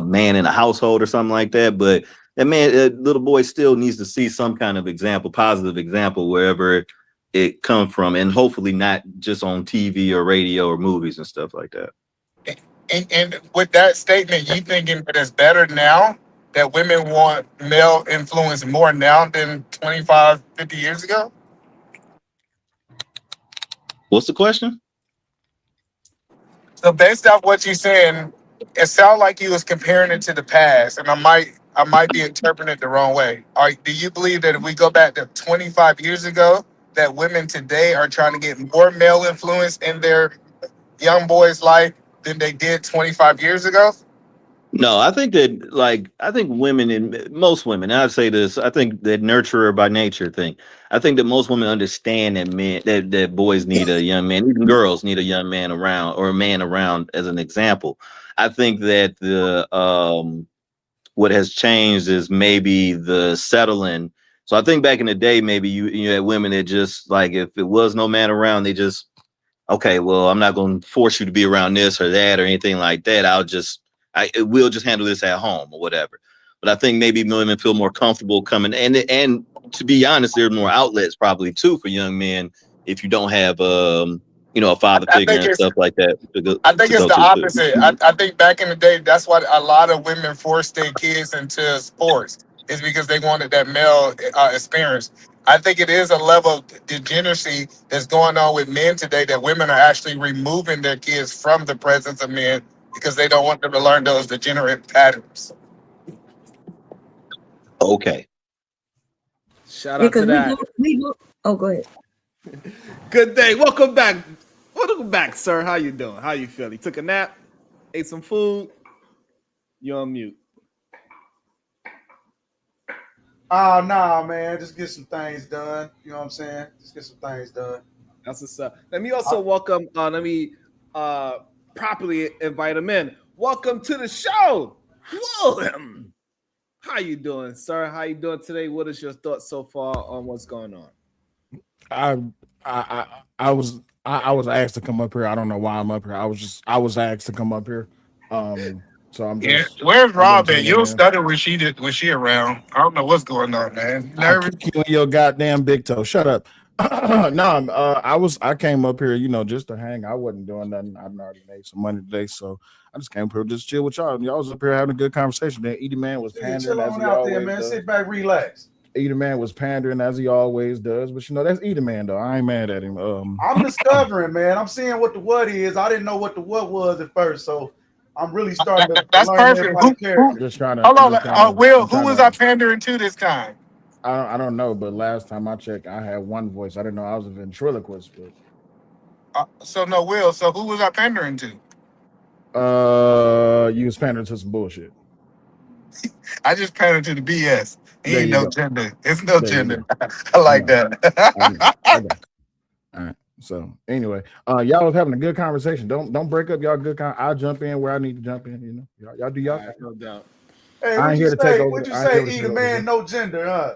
S14: man in a household or something like that, but that little boy still needs to see some kind of example, positive example, wherever it comes from, and hopefully not just on TV or radio or movies and stuff like that.
S13: And with that statement, you thinking that it's better now that women want male influence more now than 25, 50 years ago?
S14: What's the question?
S13: So based off what you're saying, it sounds like you was comparing it to the past, and I might be interpreting it the wrong way. Do you believe that if we go back to 25 years ago, that women today are trying to get more male influence in their young boy's life than they did 25 years ago?
S14: No, I think women, and most women, and I'd say this, I think that nurturer by nature thing. I think that most women understand that that boys need a young man, even girls need a young man around or a man around as an example. I think that what has changed is maybe the settling. So I think back in the day, maybe you had women that just like, if it was no man around, they just, okay, well, I'm not going to force you to be around this or that or anything like that. We'll just handle this at home or whatever. But I think maybe women feel more comfortable coming, and to be honest, there's more outlets probably too for young men if you don't have a father
S13: I
S14: figure
S13: think
S14: and
S13: it's
S14: stuff like that
S13: I think
S14: to
S13: it's
S14: go
S13: the
S14: to too.
S13: opposite. I think back in the day, that's why a lot of women forced their kids into sports, is because they wanted that male experience. I think it is a level of degeneracy that's going on with men today, that women are actually removing their kids from the presence of men because they don't want them to learn those degenerate patterns.
S14: Okay.
S1: Shout out to that.
S4: Oh, go ahead.
S1: Good day. Welcome back. Welcome back, sir. How you doing? How you feeling? Took a nap? Ate some food? You're on mute.
S6: Oh, nah, man. Just get some things done. You know what I'm saying? Just get some things done.
S1: That's what's up. Let me also welcome, properly invite him in. Welcome to the show, William. How you doing, sir? How you doing today? What is your thoughts so far on what's going on?
S18: I was asked to come up here. I don't know why I'm up here. I was asked to come up here. So I'm
S13: Yeah,
S18: just
S13: where's Rob at?
S18: tuning
S13: You don't
S18: in.
S13: stutter when she around. I don't know what's going on, man.
S18: I'll
S13: Nervous?
S18: kick you in your goddamn big toe. Shut up. No, I came up here, just to hang. I wasn't doing nothing. I've already made some money today, so I just came up here just chill with y'all. Y'all was up here having a good conversation. Then Edie Man was pandering
S6: Chill
S18: as
S6: on
S18: he
S6: out there,
S18: always
S6: man.
S18: does.
S6: Sit back, relax.
S18: Edie Man was pandering as he always does, but that's Edie Man though. I ain't mad at him.
S6: I'm discovering, man. I'm seeing what the what is. I didn't know what the what was at first, so I'm really starting to
S13: That's
S6: learn
S13: perfect.
S6: everybody's character.
S18: Just trying to.
S13: Hold on, Will.
S18: I'm
S13: Who
S18: trying
S13: was
S18: to.
S13: I pandering to this time?
S18: I don't know, but last time I checked, I had one voice. I didn't know I was a ventriloquist, but
S13: So no, Will. So who was I pandering to?
S18: you was pandering to some bullshit.
S13: I just pandered to the BS.
S18: There
S13: Ain't
S18: you
S13: no
S18: go.
S13: gender. It's no
S18: There you
S13: gender.
S18: go.
S13: I like
S18: I got you.
S13: that.
S18: All right. So anyway, y'all was having a good conversation. Don't break up y'all good I'll jump in where I need to jump in. Y'all do y'all.
S1: No doubt.
S6: Hey,
S18: I
S6: what
S18: ain't
S6: you
S18: here to take
S6: say?
S18: over.
S6: What you
S18: I ain't here
S6: say?
S18: to
S6: Eat
S18: take
S6: a
S18: over
S6: man,
S18: here.
S6: no gender, huh?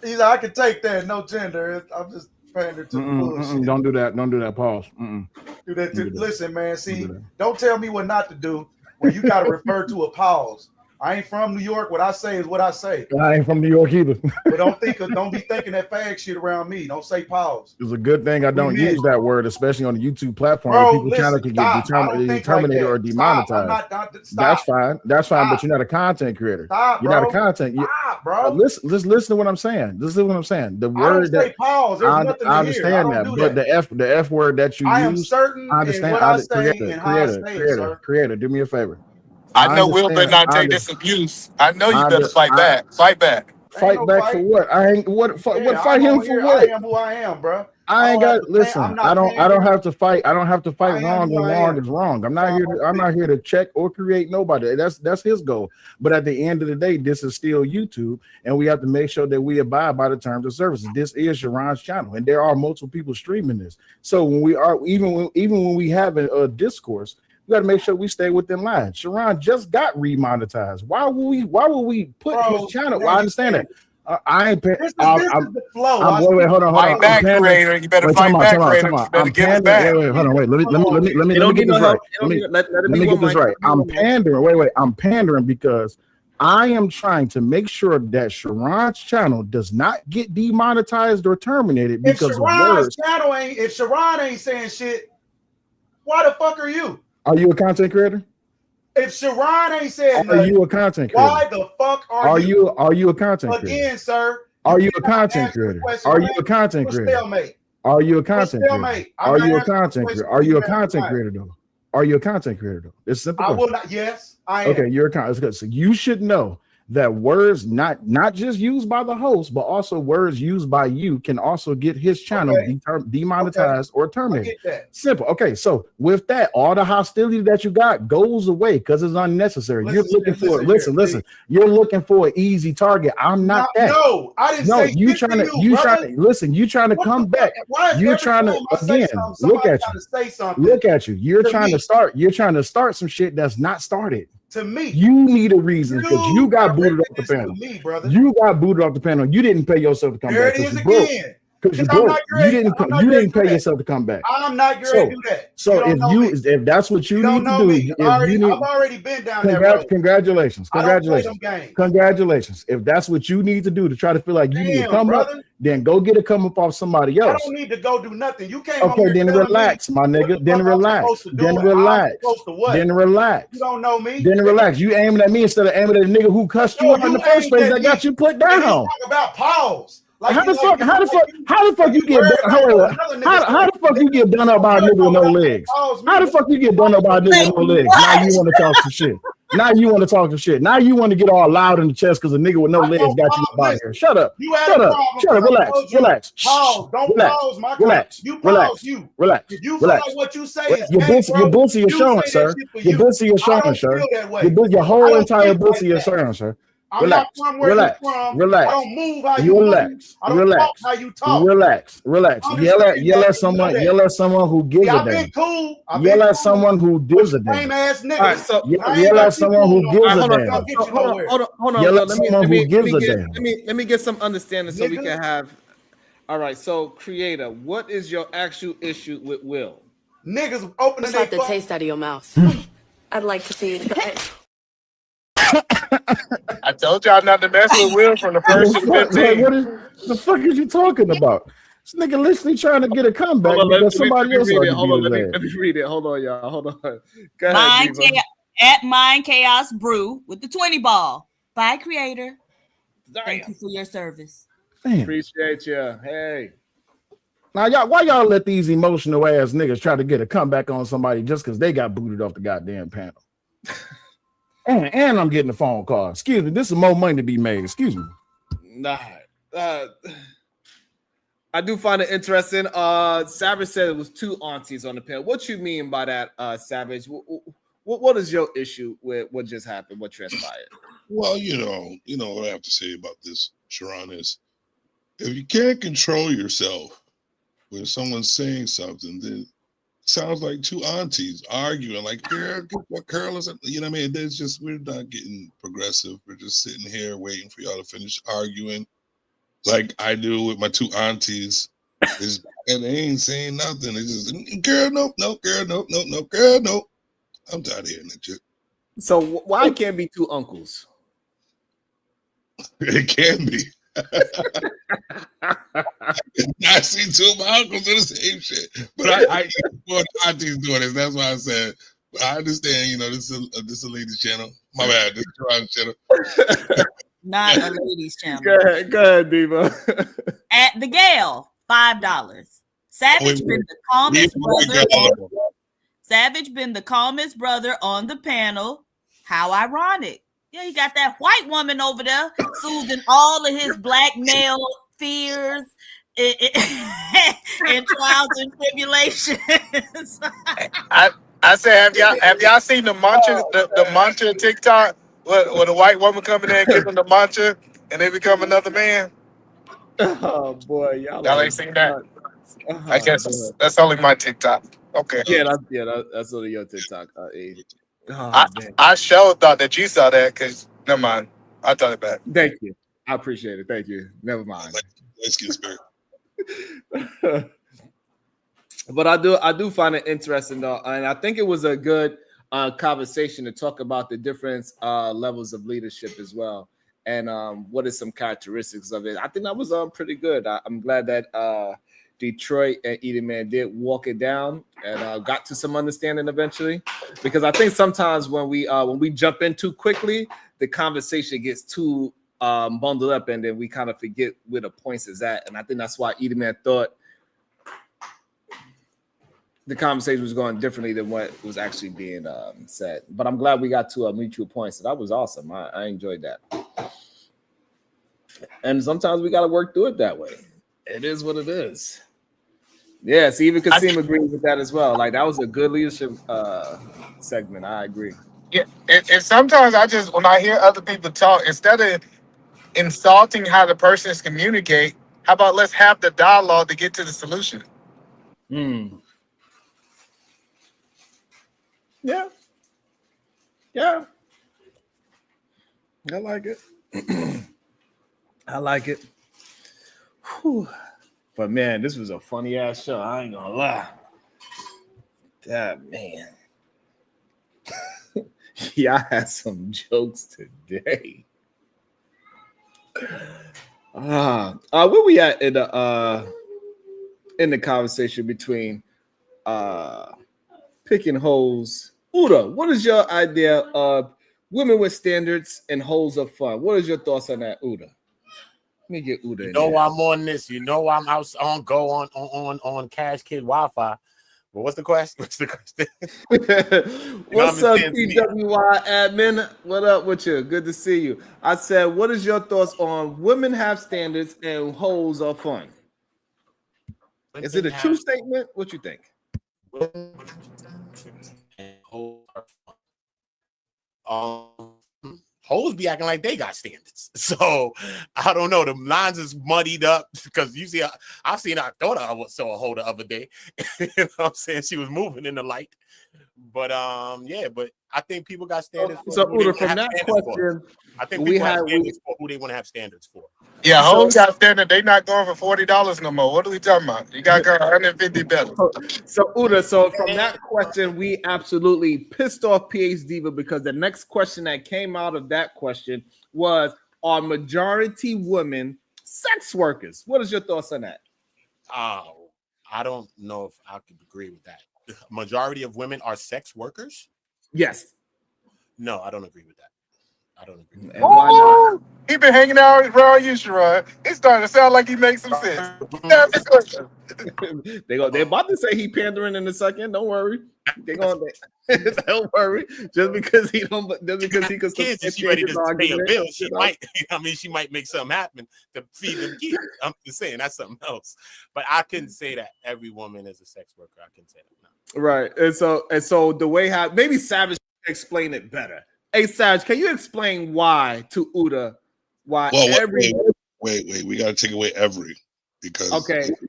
S6: Either I can take that, no gender. I'm just pandering to the bullshit.
S18: Don't do that. Don't do that. Pause.
S6: Do that.
S18: Don't do that.
S6: Listen, man. See,
S18: do that.
S6: don't tell me what not to do when you got to refer to a pause. I ain't from New York. What I say is what I say.
S18: I ain't from New York either.
S6: But don't be thinking that fag shit around me. Don't say pause.
S18: It's a good thing I don't use that word, especially on the YouTube platform.
S6: Bro,
S18: People
S6: listen,
S18: can get terminated or demonetized. That's fine. That's fine. But you're not a content creator. You're not a content.
S6: Bro.
S18: Listen to what I'm saying. Listen to what I'm saying. The word
S6: don't say pause. There's nothing to
S18: I
S6: hear.
S18: understand that, but the F word that you use,
S6: I am certain
S18: I understand.
S6: in what I say and how I say it, sir.
S18: Creator, do me a favor.
S13: I know Will better not take this abuse. I know you better fight back. Fight back.
S18: Fight back for what? I ain't what fight him for what?
S6: I am who I am, bro.
S18: I ain't got listen. I don't have to fight. I don't have to fight wrong when wrong is wrong. I'm not here to check or create nobody. That's his goal. But at the end of the day, this is still YouTube, and we have to make sure that we abide by the terms of services. This is Sharon's channel, and there are multiple people streaming this. So when we are even when we have a discourse, we got to make sure we stay within line. Sharon just got remonetized. Why would we put his channel? Well, I understand that. I ain't paying.
S6: This is the flow.
S18: Wait, hold on.
S13: Fight back, creator. You better fight back, creator. You better give it back.
S18: Wait, hold on. Wait, let me get this right. Let me get this right. I'm pandering. Wait. I'm pandering because I am trying to make sure that Sharon's channel does not get demonetized or terminated because of words.
S6: If Sharon ain't saying shit, why the fuck are you?
S18: Are you a content creator?
S6: If Sharon ain't saying
S18: nothing, are you a content creator?
S6: Why the fuck are you?
S18: Are you a content creator?
S6: Again, sir.
S18: Are you a content creator? Are you a content creator? Are you a content creator? Are you a content creator? Are you a content creator though? Are you a content creator though? It's a simple.
S6: I will not. Yes, I am.
S18: Okay, you're a content creator. So you should know that words not just used by the host, but also words used by you can also get his channel demonetized or terminated. Simple. Okay, so with that, all the hostility that you got goes away because it's unnecessary. You're looking for listen. You're looking for an easy target. I'm not that.
S6: No, I didn't say
S18: you trying to listen. You trying to come back. You're trying to again look at you. Look at you. You're trying to start. You're trying to start some shit that's not started.
S6: To me,
S18: you need a reason because you got booted off the panel. You got booted off the panel. You didn't pay yourself to come back.
S6: There it is again.
S18: Because you broke. You didn't pay yourself to come back.
S6: I'm not going to do that.
S18: So if that's what you need to do,
S6: I've already been down that road.
S18: Congratulations. If that's what you need to do to try to feel like you need to come up, then go get a come up off somebody else.
S6: I don't need to go do nothing. You can't.
S18: Okay, then relax, my nigga. Then relax. Then relax.
S6: You don't know me.
S18: Then relax. You aiming at me instead of aiming at the nigga who cussed you out in the first place that got you put down.
S6: Talk about pause.
S18: How the fuck you get done up by a nigga with no legs? How the fuck you get done up by a nigga with no legs? Now you want to talk some shit. Now you want to get all loud in the chest because a nigga with no legs got you up out here. Shut up. Relax.
S6: Pause. Don't pause, my
S18: relax.
S6: You pause.
S18: Relax.
S6: If you feel like what you say is
S18: your bullshit is showing, sir. Your bullshit is showing, sir. Your whole entire bullshit is showing, sir.
S6: I'm not from where you're from.
S18: Relax.
S6: I don't move how you move. I don't talk how you talk.
S18: Relax. Yell at someone who gives a damn.
S6: I've been cool.
S18: Yell at someone who gives a damn.
S6: Lame ass nigga.
S18: All right, so yell at someone who gives a damn.
S1: Hold on.
S18: Yell at someone who gives a damn.
S1: Let me get some understanding so we can have. All right, so creator, what is your actual issue with Will?
S6: Niggas opening
S11: It's like the taste out of your mouth. I'd like to see you try it.
S13: I told y'all not to mess with Will from the first to the
S18: Like,
S13: 15.
S18: what is the fuck is you talking about? This nigga literally trying to get a comeback
S1: Hold on,
S18: because
S1: let
S18: somebody
S1: me
S18: else
S1: read
S18: ought
S1: it.
S18: to
S1: Hold
S18: beat
S1: on,
S18: his
S1: let
S18: ass.
S1: me read it. Hold on, y'all. Hold on. Go ahead, Diva.
S8: At Mind Chaos Brew with the 20 ball. Bye, creator. Thank you for your service.
S18: Damn.
S1: Appreciate you. Hey.
S18: Now, y'all, why y'all let these emotional ass niggas try to get a comeback on somebody just because they got booted off the goddamn panel? and I'm getting a phone call. Excuse me, this is more money to be made. Excuse me.
S1: Nah. I do find it interesting. Savage said it was 2 aunties on the panel. What you mean by that, Savage? What is your issue with what just happened? What transpired?
S9: Well, you know what I have to say about this, Sharon, is if you can't control yourself when someone's saying something, then it sounds like 2 aunties arguing, like, girl, what curl is it? You know what I mean? There's just, we're not getting progressive. We're just sitting here waiting for y'all to finish arguing like I do with my 2 aunties. And they ain't saying nothing. It's just, girl, nope, girl, nope, girl, nope. I'm tired of hearing that shit.
S1: So why can't be 2 uncles?
S9: It can be. I see 2 of my uncles do the same shit, but I what aunties doing this. That's why I said. But I understand. This is a ladies' channel. My bad. This is Sharon's channel.
S8: Not a ladies' channel.
S1: Go ahead, Diva.
S8: At the Gale, $5. Savage been the calmest brother. Savage been the calmest brother on the panel. How ironic. Yeah, you got that white woman over there soothing all of his black male fears and trials and tribulations.
S13: I said, have y'all seen the mantra TikTok where the white woman coming in and giving the mantra and they become another man?
S1: Oh boy, y'all
S13: ain't seen that? I guess
S1: boy.
S13: that's only my TikTok. Okay.
S1: That's only your TikTok.
S13: I sure thought that you saw that because never mind. I thought it back.
S1: Thank you. I appreciate it. Thank you. Never mind.
S9: Let's get spirit.
S1: But I do find it interesting though, and I think it was a good conversation to talk about the different levels of leadership as well, and what are some characteristics of it. I think that was pretty good. I'm glad that Detroit and Eden Man did walk it down and got to some understanding eventually, because I think sometimes when we jump in too quickly, the conversation gets too bundled up, and then we kind of forget where the points is at. And I think that's why Eden Man thought the conversation was going differently than what was actually being said. But I'm glad we got to a mutual point. So that was awesome. I enjoyed that. And sometimes we got to work through it that way. It is what it is. Yes, even Kasim agreed with that as well. Like, that was a good leadership segment. I agree.
S13: Yeah, and sometimes when I hear other people talk, instead of insulting how the persons communicate, how about let's have the dialogue to get to the solution?
S1: Yeah. Yeah. I like it. I like it. Whew. But man, this was a funny ass show. I ain't gonna lie. That man. Yeah, I had some jokes today. Where we at in the conversation between picking holes? Uda, what is your idea of women with standards and holes of fun? What is your thoughts on that, Uda? Let me get Uda.
S16: You know I'm on this. You know I'm out on Cash Kid Wi-Fi. But what's the question? What's
S1: up, PWI admin? What up with you? Good to see you. I said, what is your thoughts on women have standards and holes are fun? Is it a true statement? What you think?
S16: Hoes be acting like they got standards. So I don't know. The lines is muddied up because you see, I thought I saw a hoe the other day. You know what I'm saying? She was moving in the light. But yeah, but I think people got standards for
S1: So
S16: who they
S1: Uda,
S16: wanna
S1: from
S16: have
S1: that
S16: standards for.
S1: question,
S16: I think
S1: we
S16: people have
S1: had
S16: standards for who they want to have standards for.
S13: Yeah,
S1: so
S13: hoes got standard. They not going for $40 no more. What are we talking about? You got to go 150 better.
S1: so Uda, so from that question, we absolutely pissed off PH Diva because the next question that came out of that question was, are majority women sex workers? What is your thoughts on that?
S16: I don't know if I could agree with that. The majority of women are sex workers?
S1: Yes.
S16: No, I don't agree with that. I don't agree with that.
S1: And why not?
S13: He been hanging out around you, Sharon. It's starting to sound like he makes some sense. That's the question.
S1: They're about to say he pandering in a second. Don't worry. Don't worry. Just because he can
S16: Kids, and she
S1: substantiate
S16: ready
S1: his
S16: to pay a
S1: argument,
S16: bill, she
S1: you know?
S16: might. I mean, she might make something happen to feed them kids. I'm just saying that's something else. But I couldn't say that every woman is a sex worker. I couldn't say that. No.
S1: Right. And so the way how maybe Savage can explain it better. Hey Savage, can you explain why to Uda why
S9: Well,
S1: every
S9: wait. We got to take away every because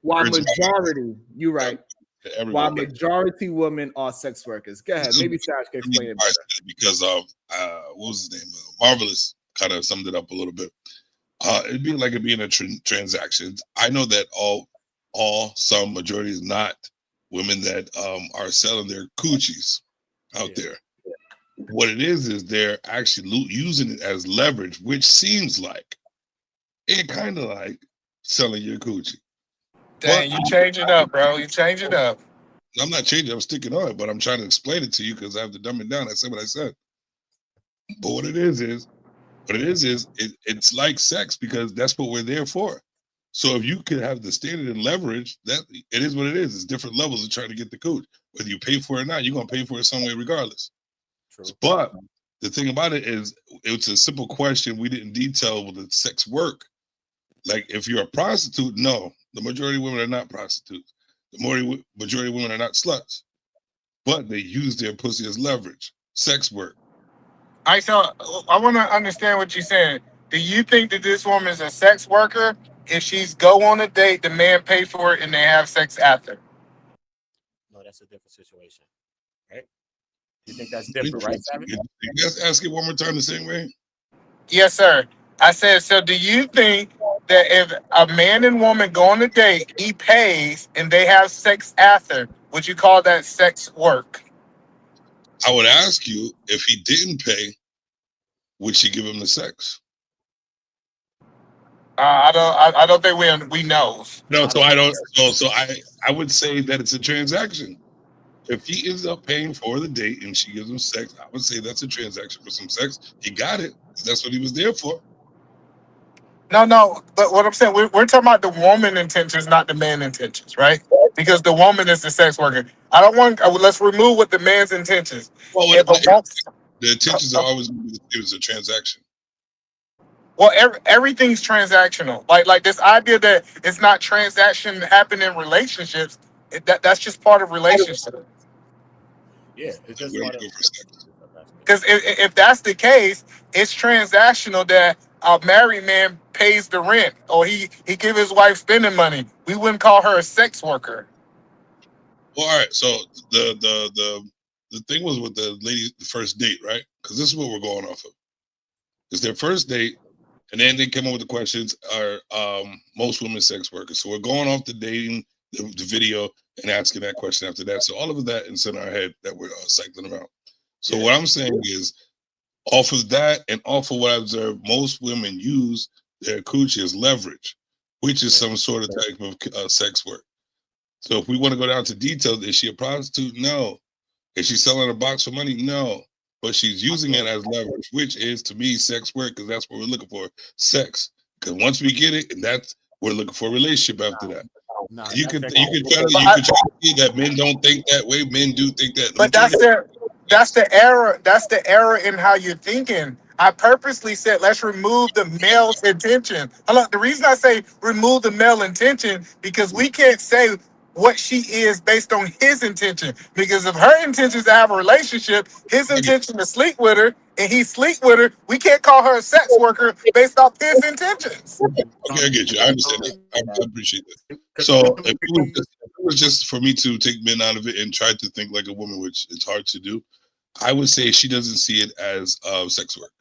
S1: why majority, you're right. Why
S9: everyone.
S1: majority women are sex workers. Go ahead. Maybe Savage can explain it better.
S9: Because what was his name? Marvelous kind of summed it up a little bit. It'd be like it being a transaction. I know that some majority is not women that are selling their coochies out there. What it is they're actually using it as leverage, which seems like it kind of like selling your coochie.
S13: Dang, you change it up, bro. You change it up.
S9: I'm not changing. I'm sticking on it, but I'm trying to explain it to you because I have to dumb it down. I said what I said. But what it is it's like sex because that's what we're there for. So if you could have the standard and leverage, that it is what it is. It's different levels of trying to get the cooch. Whether you pay for it or not, you're gonna pay for it some way regardless. True. But the thing about it is, it's a simple question. We didn't detail with the sex work. Like if you're a prostitute, no, the majority of women are not prostitutes. The majority of women are not sluts, but they use their pussy as leverage. Sex work.
S13: All right, so I want to understand what you're saying. Do you think that this woman is a sex worker if she's go on a date, the man pay for it, and they have sex after?
S16: No, that's a different situation, right? You think that's different, right, Savage?
S9: You guys ask it one more time the same way?
S13: Yes, sir. I said, so do you think that if a man and woman go on a date, he pays, and they have sex after, would you call that sex work?
S9: I would ask you, if he didn't pay, would she give him the sex?
S13: I don't think we know.
S9: No, so I don't. So I would say that it's a transaction. If he ends up paying for the date and she gives him sex, I would say that's a transaction for some sex. He got it. That's what he was there for.
S13: No. But what I'm saying, we're talking about the woman intentions, not the man intentions, right? Because the woman is the sex worker. I don't want. Let's remove what the man's intentions.
S9: Well, the intentions are always going to be the same as a transaction.
S13: Well, everything's transactional. Like this idea that it's not transaction happen in relationships. That's just part of relationships.
S16: Yeah, it's just part of.
S13: Because if that's the case, it's transactional that a married man pays the rent or he give his wife spending money. We wouldn't call her a sex worker.
S9: Well, all right. So the thing was with the lady, the first date, right? Because this is what we're going off of. It's their first date, and then they come up with the questions: are most women sex workers? So we're going off the dating, the video, and asking that question after that. So all of that is in our head that we're cycling around. So what I'm saying is, off of that and off of what I observed, most women use their coochie as leverage, which is some sort of type of sex work. So if we want to go down to details, is she a prostitute? No. Is she selling a box for money? No. But she's using it as leverage, which is to me sex work, because that's what we're looking for, sex. Because once we get it, and we're looking for a relationship after that. You can try to see that men don't think that way. Men do think that.
S13: But that's the error. That's the error in how you're thinking. I purposely said let's remove the male's intention. The reason I say remove the male intention because we can't say what she is based on his intention. Because if her intention is to have a relationship, his intention to sleep with her, and he sleep with her, we can't call her a sex worker based off his intentions.
S9: Okay, I get you. I understand that. I appreciate that. So if it was just for me to take men out of it and try to think like a woman, which it's hard to do, I would say she doesn't see it as sex work.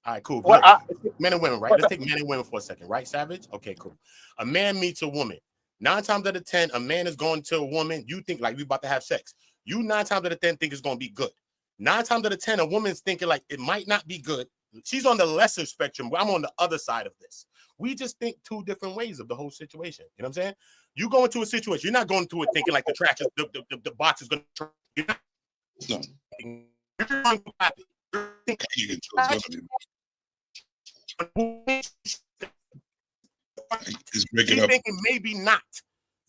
S16: All right, cool.
S13: Well,
S16: Look, men and women, right? Let's take men and women for a second, right, Savage? Okay, cool. A man meets a woman. 9 times out of 10, a man is going to a woman. You think like we about to have sex. You 9 times out of 10 think it's going to be good. 9 times out of 10, a woman's thinking like it might not be good. She's on the lesser spectrum, but I'm on the other side of this. We just think 2 different ways of the whole situation. You know what I'm saying? You go into a situation, you're not going to it thinking like the trash is the box is going to. You're not.
S9: No.
S16: She's thinking maybe not.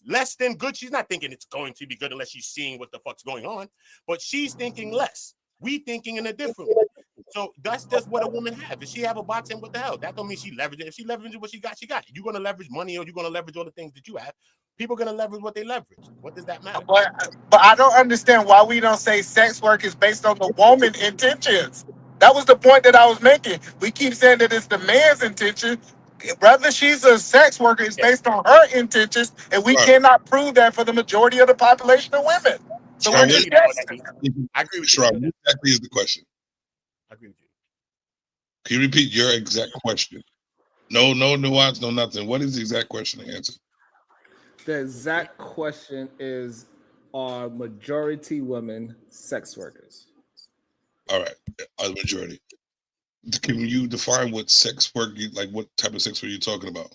S16: Less than good. She's not thinking it's going to be good unless she's seeing what the fuck's going on. But she's thinking less. We thinking in a different way. So that's just what a woman have. If she have a box, and what the hell? That don't mean she leverage it. If she leverages what she got, she got it. You're gonna leverage money, or you're gonna leverage all the things that you have. People are gonna leverage what they leverage. What does that matter?
S13: But I don't understand why we don't say sex work is based on the woman's intentions. That was the point that I was making. We keep saying that it's the man's intention. Whether she's a sex worker is based on her intentions, and we cannot prove that for the majority of the population of women. So we're just guessing.
S16: I agree with
S9: Sharon, what exactly is the question?
S16: I agree with you.
S9: Can you repeat your exact question? No nuance, no nothing. What is the exact question to answer?
S1: The exact question is, are majority women sex workers?
S9: All right, a majority. Can you define what sex work, like what type of sex work you're talking about?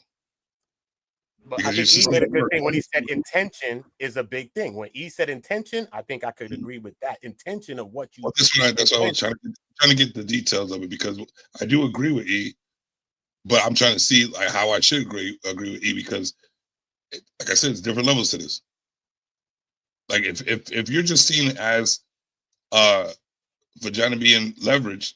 S16: But I think E made a good thing when he said intention is a big thing. When E said intention, I think I could agree with that. Intention of what you.
S9: Well, that's why I was trying to get the details of it, because I do agree with E, but I'm trying to see like how I should agree with E, because, like I said, it's different levels to this. Like if you're just seen as vagina being leveraged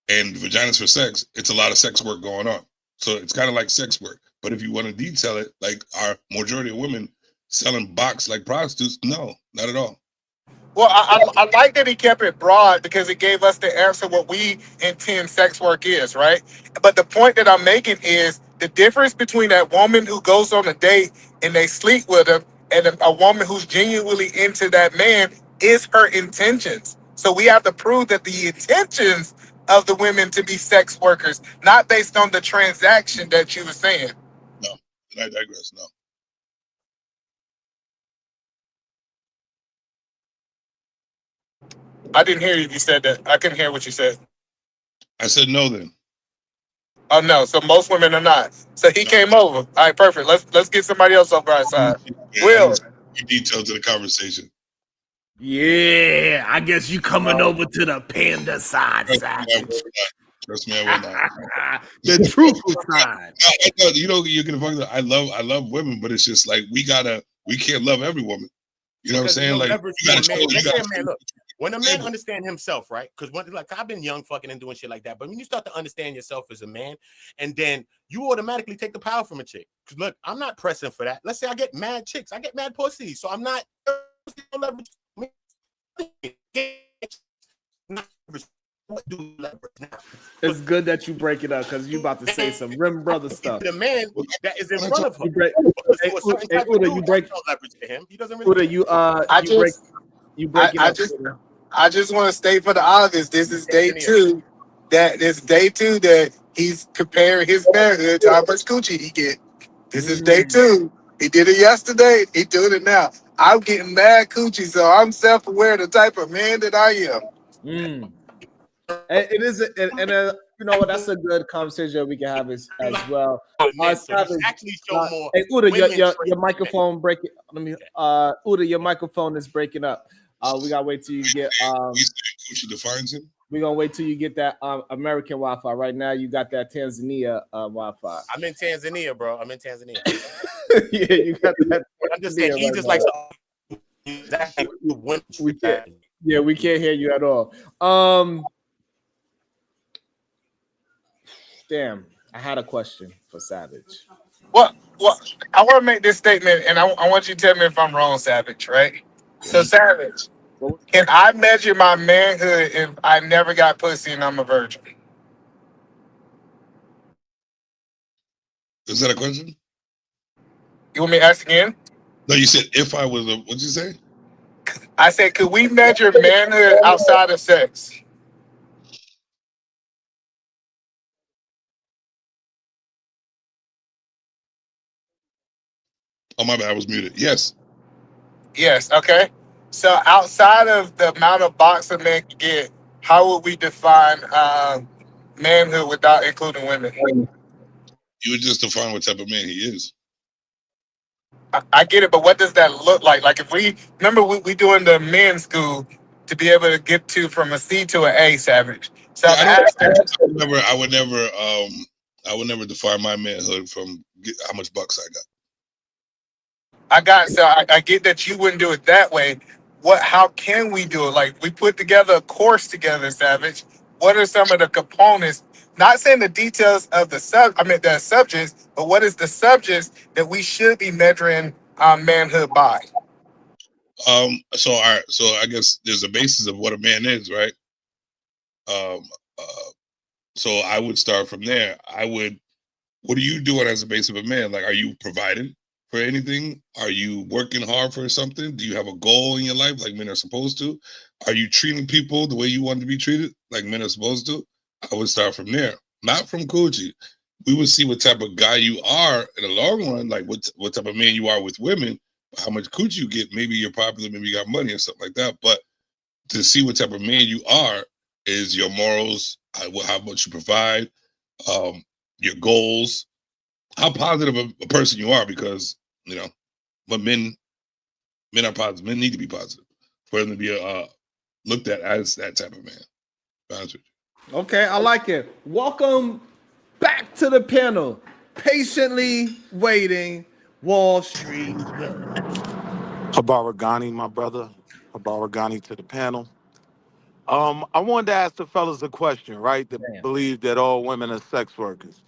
S9: and vaginas for sex, it's a lot of sex work going on. So it's kind of like sex work. But if you want to detail it, like our majority of women selling box like prostitutes, no, not at all.
S13: Well, I like that he kept it broad because it gave us the answer what we intend sex work is, right? But the point that I'm making is the difference between that woman who goes on a date and they sleep with him and a woman who's genuinely into that man is her intentions. So we have to prove that the intentions of the women to be sex workers, not based on the transaction that you were saying.
S9: No, I digress. No.
S13: I didn't hear you if you said that. I couldn't hear what you said.
S9: I said no then.
S13: Oh no, so most women are not. So he came over. All right, perfect. Let's get somebody else over our side. Will.
S9: Details to the conversation.
S1: Yeah, I guess you coming over to the panda side.
S9: Trust me, I will not.
S1: The truthful side.
S9: You know, you can fuck. I love women, but it's just like we can't love every woman. You know what I'm saying? Like,
S16: look, when a man understand himself, right? Because like I've been young, fucking and doing shit like that. But when you start to understand yourself as a man, and then you automatically take the power from a chick. Because look, I'm not pressing for that. Let's say I get mad chicks, I get mad pussy, so I'm not.
S1: It's good that you break it up because you about to say some Rim Brother stuff.
S16: The man that is in front of him.
S13: I just want to state for the obvious, this is day 2. That is day 2 that he's comparing his manhood to how much coochie he get. This is day 2. He did it yesterday. He doing it now. I'm getting mad coochie, so I'm self-aware of the type of man that I am.
S1: It is, and you know what? That's a good conversation we can have as well.
S16: Actually show more.
S1: Hey, Uda, your microphone breaking. Let me. Uda, your microphone is breaking up. We gotta wait till you get.
S9: Coochie defines him.
S1: We're gonna wait till you get that American Wi-Fi. Right now, you got that Tanzania Wi-Fi.
S16: I'm in Tanzania, bro. I'm in Tanzania.
S1: Yeah, you got that.
S16: I'm just saying, he just likes.
S1: We can't. Yeah, we can't hear you at all. Damn, I had a question for Savage.
S13: Well, I want to make this statement, and I want you to tell me if I'm wrong, Savage. Right? So, Savage, can I measure my manhood if I never got pussy and I'm a virgin?
S9: Is that a question?
S13: You want me to ask again?
S9: No, you said if I was a. What'd you say?
S13: I said, could we measure manhood outside of sex?
S9: Oh my bad, I was muted. Yes.
S13: Yes. Okay. So, outside of the amount of box a man can get, how would we define manhood without including women?
S9: You would just define what type of man he is.
S13: I get it, but what does that look like? Like if we remember we doing the men's school to be able to get to from a C to an A, Savage. So
S9: Yeah,
S13: I'm asking.
S9: I would never define my manhood from how much bucks I got.
S13: I get that you wouldn't do it that way. How can we do it? Like we put together a course together, Savage. What are some of the components? Not saying the details of the subjects, but what is the subjects that we should be measuring manhood by?
S9: So I guess there's a basis of what a man is, right? So I would start from there. What are you doing as a base of a man? Like, are you providing for anything? Are you working hard for something? Do you have a goal in your life like men are supposed to? Are you treating people the way you want to be treated like men are supposed to? I would start from there, not from coochie. We would see what type of guy you are in the long run, like what type of man you are with women, how much coochie you get. Maybe you're popular, maybe you got money or something like that. But to see what type of man you are is your morals, how much you provide, your goals, how positive a person you are, because but men are positive. Men need to be positive for them to be looked at as that type of man. Be honest with you.
S1: Okay, I like it. Welcome back to the panel. Patiently waiting, Wall Street.
S19: Habaragani, my brother. Habaragani to the panel. I wanted to ask the fellas a question, right? That believe that all women are sex workers.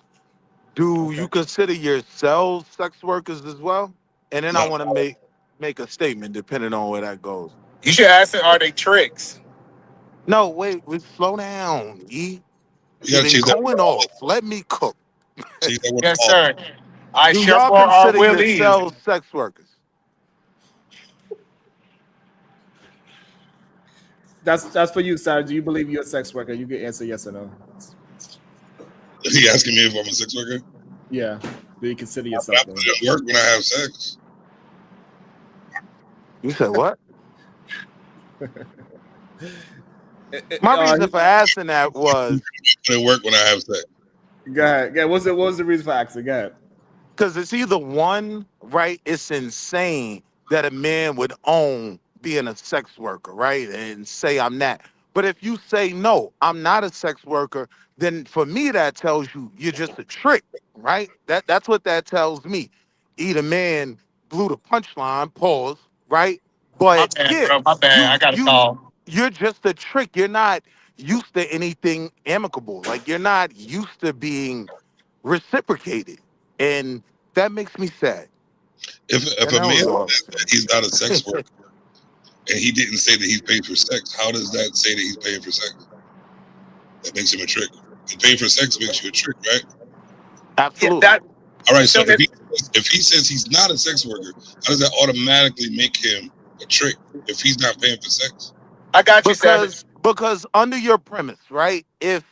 S19: Do you consider yourselves sex workers as well? And then I want to make a statement depending on where that goes.
S13: You should ask it, are they tricks?
S19: No, wait, slow down, E.
S9: You gotta
S19: You've been
S9: change that.
S19: going off. Let me cook.
S9: Change that word.
S13: Yes, sir. I
S19: Do
S13: chef
S19: y'all
S13: for our
S19: consider
S13: Willie.
S19: yourselves sex workers?
S1: That's for you, Sarah. Do you believe you're a sex worker? You can answer yes or no.
S9: He asking me if I'm a sex worker?
S1: Yeah. Do you consider yourself?
S9: I put in work when I have sex.
S19: You said what? My reason for asking that was
S9: put in work when I have sex.
S1: Go ahead. Yeah, what was the reason for asking? Go ahead.
S19: Because it's either one, right? It's insane that a man would own being a sex worker, right? And say I'm that. But if you say no, I'm not a sex worker, then for me that tells you you're just a trick, right? That's what that tells me. Either man blew the punchline, pause, right?
S13: My
S19: But
S13: bad,
S19: yeah,
S13: bro. My bad. I got a call.
S19: you're just a trick. You're not used to anything amicable. Like you're not used to being reciprocated. And that makes me sad.
S9: If a man says that he's not a sex worker and he didn't say that he's paid for sex, how does that say that he's paying for sex? That makes him a trick. And paying for sex makes you a trick, right?
S19: Absolutely.
S9: All right. So if he says he's not a sex worker, how does that automatically make him a trick if he's not paying for sex?
S13: I got you, Savage.
S19: Because under your premise, right? If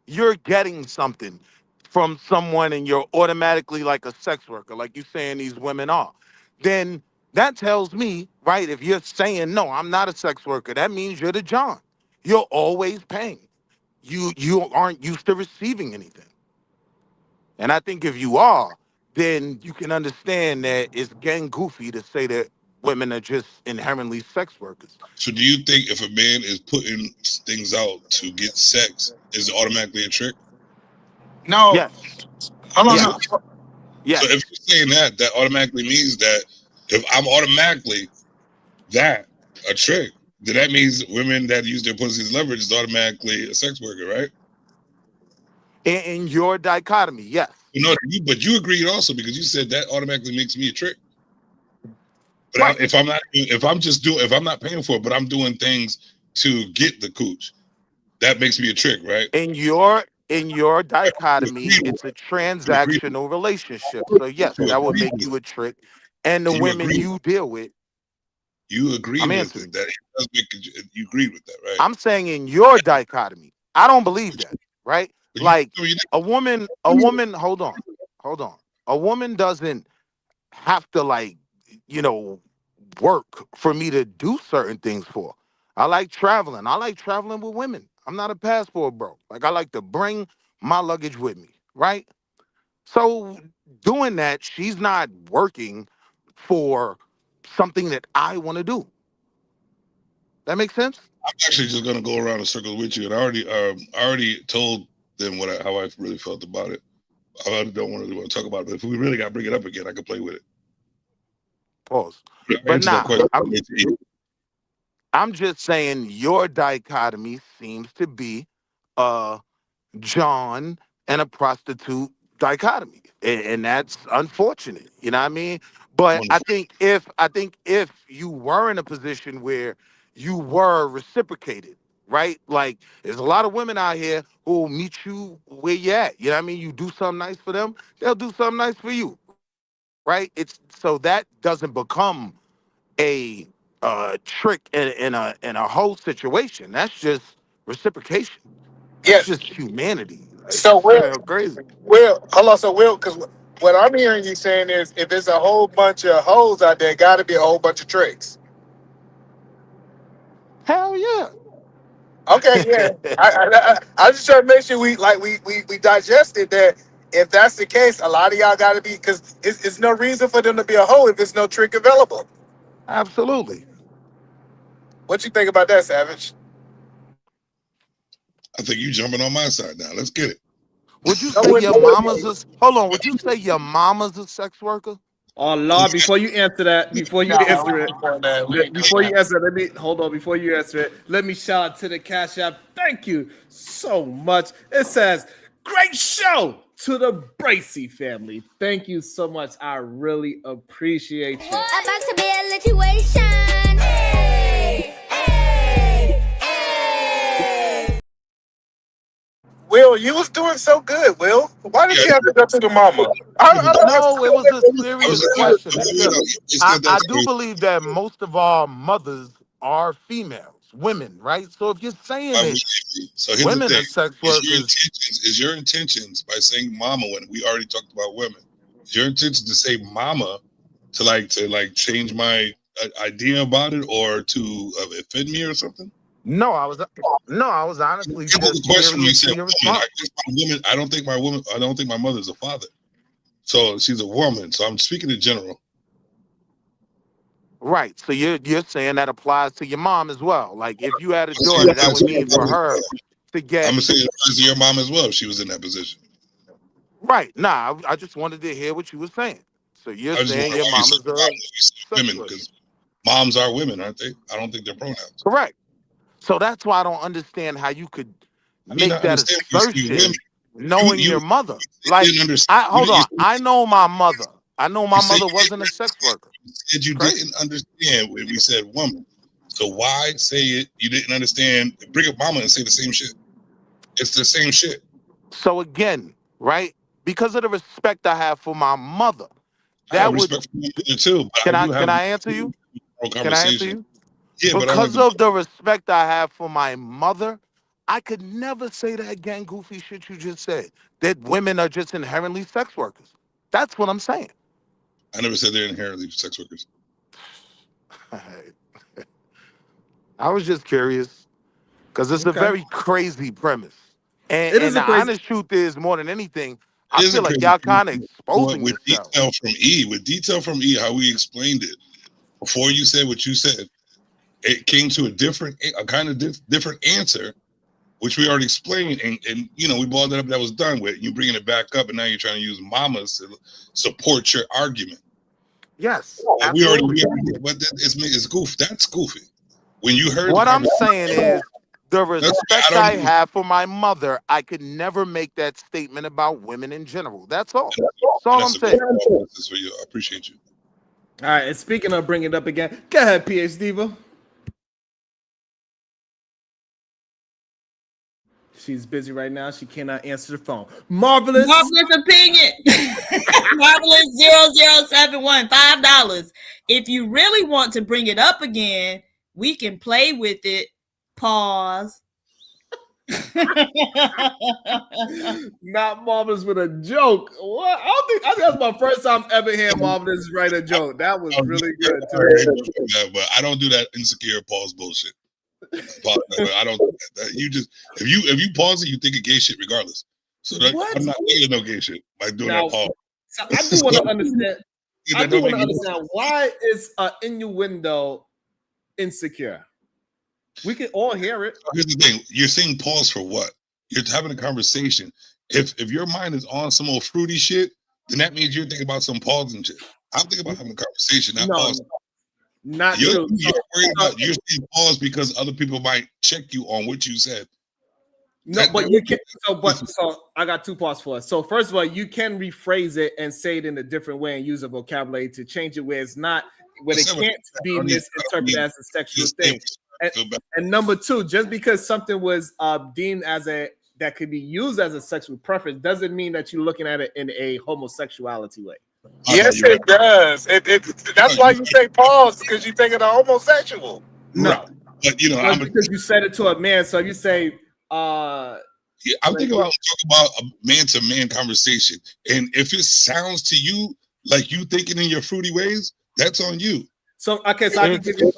S19: you're getting something from someone and you're automatically like a sex worker, like you're saying these women are, then that tells me, right? If you're saying no, I'm not a sex worker, that means you're the John. You're always paying. You aren't used to receiving anything. And I think if you are, then you can understand that it's gang goofy to say that women are just inherently sex workers.
S9: So do you think if a man is putting things out to get sex, is it automatically a trick?
S13: No.
S19: Yes.
S13: Hold on.
S19: Yes.
S13: No.
S9: So if you're saying that, that automatically means that if I'm automatically that a trick, then that means women that use their pussy as leverage is automatically a sex worker, right?
S19: In your dichotomy, yes.
S9: No, but you agreed also because you said that automatically makes me a trick. But
S19: Right.
S9: if I'm not paying for it, but I'm doing things to get the cooch, that makes me a trick, right?
S19: In your dichotomy, it's a transactional relationship. So yes, that would make you a trick. And the women you deal with,
S9: you agree
S19: I'm
S9: with
S19: answering
S9: it. That it does make you agreed with that, right?
S19: I'm saying in your dichotomy, I don't believe that, right? Like a woman, hold on. A woman doesn't have to like, work for me to do certain things for. I like traveling. I like traveling with women. I'm not a passport bro. Like I like to bring my luggage with me, right? So doing that, she's not working for something that I want to do. That makes sense?
S9: I'm actually just gonna go around in circles with you, and I already told them how I really felt about it. I don't want to talk about it, but if we really got to bring it up again, I could play with it.
S19: Pause.
S9: But nah,
S19: I'm just saying your dichotomy seems to be John and a prostitute dichotomy, and that's unfortunate. You know what I mean? But I think if you were in a position where you were reciprocated, right? Like there's a lot of women out here who will meet you where you're at. You know what I mean? You do something nice for them, they'll do something nice for you, right? It's so that doesn't become a trick in a whole situation. That's just reciprocation. That's just humanity. Like,
S13: So
S19: crazy.
S13: Hold on. So because what I'm hearing you saying is, if there's a whole bunch of hoes out there, got to be a whole bunch of tricks.
S19: Hell yeah.
S13: Okay, yeah. I just trying to make sure we digested that. If that's the case, a lot of y'all got to be, because it's no reason for them to be a hoe if there's no trick available.
S19: Absolutely.
S13: What you think about that, Savage?
S9: I think you jumping on my side now. Let's get it.
S19: Would you say your mama's hold on? Would you say your mama's a sex worker?
S1: Oh Lord, before you answer that, before you answer it, let me hold on. Before you answer it, let me shout out to the Cash App. Thank you so much. It says, "Great show to the Bracy family." Thank you so much. I really appreciate you.
S7: About to be a situation. Hey, hey, hey.
S13: Will, you was doing so good, Will. Why did you have to go to the mama?
S19: No, it was a serious question. I do believe that most of our mothers are females, women, right? So if you're saying that
S9: So here's
S19: women
S9: the
S19: are
S9: thing.
S19: sex workers,
S9: Is your intentions by saying mama when we already talked about women? Is your intention to say mama to change my idea about it or to offend me or something?
S19: No, I was honestly
S9: The
S19: just
S9: question when you
S19: curious
S9: said
S19: to your
S9: woman,
S19: response.
S9: I don't think my mother's a father. So she's a woman. So I'm speaking in general.
S19: Right. So you're saying that applies to your mom as well. Like if you had a daughter, that would mean for her to get.
S9: I'm saying it applies to your mom as well if she was in that position.
S19: Right. Nah, I just wanted to hear what you were saying. So you're saying your mom is a
S9: women because moms are women, aren't they? I don't think they're pronouns.
S19: Correct. So that's why I don't understand how you could make that assertion knowing your mother. Like, hold on. I know my mother. I know my mother wasn't a sex worker.
S9: You said you didn't understand when we said woman. So why say it? You didn't understand. Bring up mama and say the same shit. It's the same shit.
S19: So again, right? Because of the respect I have for my mother,
S9: I have respect for my mother too.
S19: Can I answer you? Can I answer you?
S9: Yeah,
S19: because of the respect I have for my mother, I could never say that gang goofy shit you just said. That women are just inherently sex workers. That's what I'm saying.
S9: I never said they're inherently sex workers.
S19: I was just curious because it's a very crazy premise. And,
S1: It is
S19: the
S1: a crazy.
S19: honest truth is, more than anything, I feel like y'all kind of exposing
S9: with
S19: yourself.
S9: detail from E, how we explained it before you said what you said. It came to a different answer, which we already explained, and we balled it up. That was done with. You bringing it back up, and now you're trying to use mamas to support your argument.
S19: Yes,
S9: we already but it's goof. That's goofy. When you heard
S19: what I'm saying is the respect I have for my mother, I could never make that statement about women in general. That's all. That's all I'm saying.
S9: That's for you. I appreciate you.
S1: All right, and speaking of bringing it up again, go ahead, PH Diva. She's busy right now. She cannot answer the phone. Marvelous
S15: opinion. Marvelous 0071, $5. If you really want to bring it up again, we can play with it. Pause.
S1: Not Marvelous with a joke. What? I think that's my first time ever hearing Marvelous write a joke. That was really good too.
S9: But I don't do that insecure pause bullshit. I don't. You just if you pause it, you think of gay shit regardless. So I'm not thinking no gay shit by doing that pause.
S1: So I do want to understand. I do want to understand why is innuendo insecure. We can all hear it.
S9: Here's the thing: you're saying pause for what? You're having a conversation. If your mind is on some old fruity shit, then that means you're thinking about some pause and shit. I'm thinking about having a conversation, not pause.
S1: Not
S9: you're
S1: true.
S9: worried about you're saying pause because other people might check you on what you said.
S1: No, but you can. So I got two parts for us. So first of all, you can rephrase it and say it in a different way and use a vocabulary to change it where it's not, where it can't be misinterpreted as a sexual thing. And number two, just because something was deemed as that could be used as a sexual preference doesn't mean that you're looking at it in a homosexuality way.
S13: Yes, it does. That's why you say pause, because you think of the homosexual.
S1: No,
S9: but
S1: because you said it to a man. So you say,
S9: I'm thinking about talking about a man-to-man conversation, and if it sounds to you like you thinking in your fruity ways, that's on you.
S1: So okay, so I can give you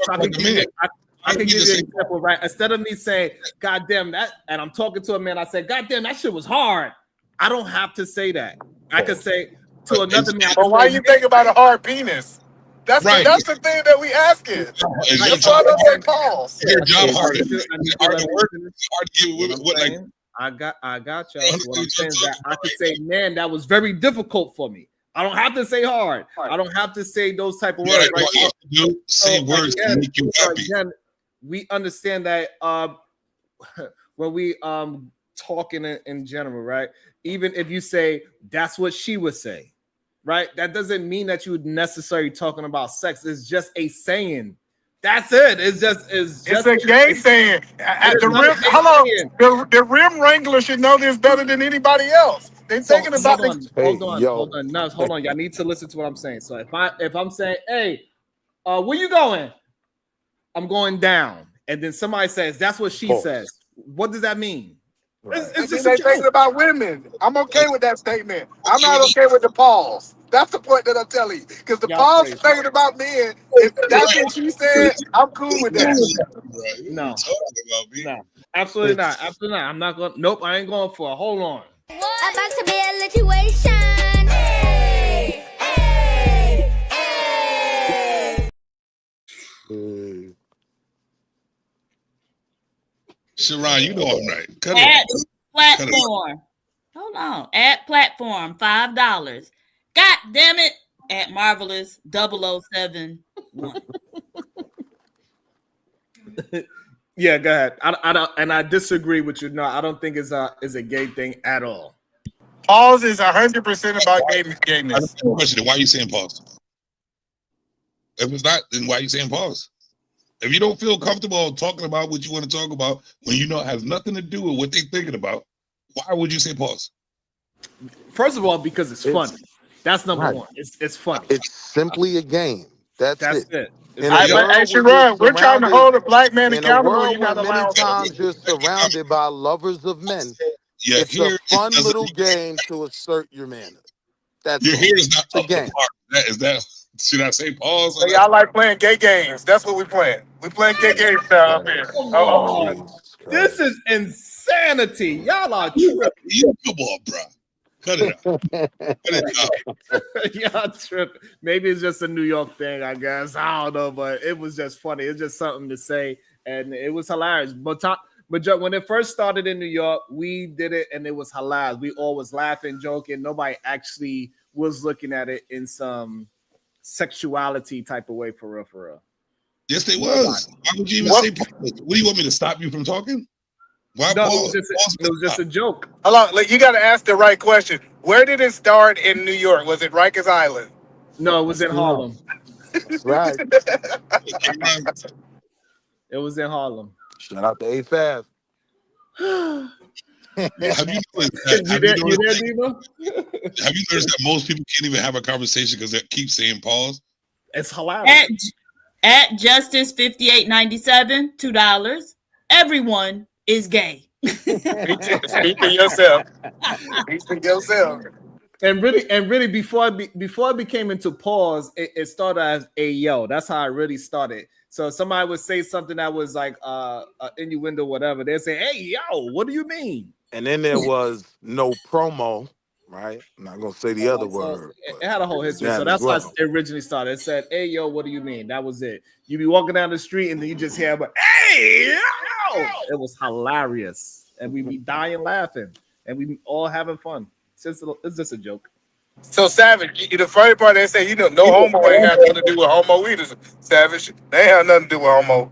S1: an example, right? Instead of me saying, God damn that, and I'm talking to a man, I say, God damn, that shit was hard. I don't have to say that. I could say to another man.
S13: But why you think about a hard penis? That's right. That's the thing that we asking. That's why I say pause.
S9: Your job hard.
S1: I got y'all. So what I'm saying is that I could say, man, that was very difficult for me. I don't have to say hard. I don't have to say those type of words. Right?
S9: Say words to make you happy.
S1: Again, we understand that when we talking in general, right? Even if you say that's what she would say, right? That doesn't mean that you would necessarily talking about sex. It's just a saying. That's it. It's
S13: a gay saying. The rim wrangler should know this better than anybody else. They're thinking about
S1: hold on. No, hold on. Y'all need to listen to what I'm saying. So if I'm saying, hey, where you going? I'm going down. And then somebody says, that's what she says. What does that mean?
S13: Right. It's just thinking about women. I'm okay with that statement. I'm not okay with the pause. That's the point that I'm telling you. Because the pause is thinking about men. If that's what she said, I'm cool with that.
S1: No, absolutely not. Absolutely not. I'm not going. Nope, I ain't going for it. Hold on.
S7: About to be a situation. Hey, hey, hey.
S9: Sharon, you know I'm right.
S8: At platform. Hold on. At platform, $5. God damn it. At Marvelous 0071.
S1: Yeah, go ahead. I don't, and I disagree with you. No, I don't think it's a gay thing at all.
S13: Pause is 100% about gayness.
S9: Question: why are you saying pause? If it's not, then why are you saying pause? If you don't feel comfortable talking about what you want to talk about when you know it has nothing to do with what they're thinking about, why would you say pause?
S1: First of all, because it's funny. That's number one. It's funny.
S19: It's simply a game. That's it.
S13: Hey, Sharon, we're trying to hold a black man accountable. You're not
S19: many times you're surrounded by lovers of men.
S9: Yeah,
S19: it's a fun little game to assert your manner. That's
S9: your hair is not
S19: a game.
S9: Is that? Should I say pause?
S13: So y'all like playing gay games? That's what we playing. We playing gay games down here.
S1: This is insanity. Y'all are tripping.
S9: Come on, bro. Cut it out. Cut it out.
S1: Y'all tripping. Maybe it's just a New York thing, I guess. I don't know, but it was just funny. It's just something to say, and it was hilarious. But when it first started in New York, we did it, and it was hilarious. We all was laughing, joking. Nobody actually was looking at it in some sexuality type of way, for real.
S9: Yes, they was. Why would you even say pause? What do you want me to stop you from talking? Why
S1: No,
S9: pause?
S1: it was just a joke.
S13: Hold on, like, you got to ask the right question. Where did it start in New York? Was it Rikers Island?
S1: No, it was in Harlem.
S19: That's right.
S1: It was in Harlem.
S19: Shout out to A5.
S9: Have you noticed that?
S1: You there, Diva?
S9: Have you noticed that most people can't even have a conversation because they keep saying pause?
S1: It's hilarious.
S15: At Justice 5897, $2. Everyone is gay.
S13: Speak for yourself. Speak for yourself.
S1: And really, before it became into pause, it started as a yo. That's how it really started. So somebody would say something that was like innuendo, whatever. They'd say, "Hey yo, what do you mean?"
S19: And then there was no promo, right? I'm not gonna say the other word.
S1: It had a whole history. So
S19: That
S1: that's
S19: as well.
S1: how it originally started. It said, "Hey yo, what do you mean?" That was it. You be walking down the street and then you just hear, "Hey yo!" It was hilarious, and we be dying laughing, and we be all having fun. It's just a joke.
S13: So Savage, the first part they say, no homo ain't got nothing to do with homo either. Savage, they ain't have nothing to do with homo.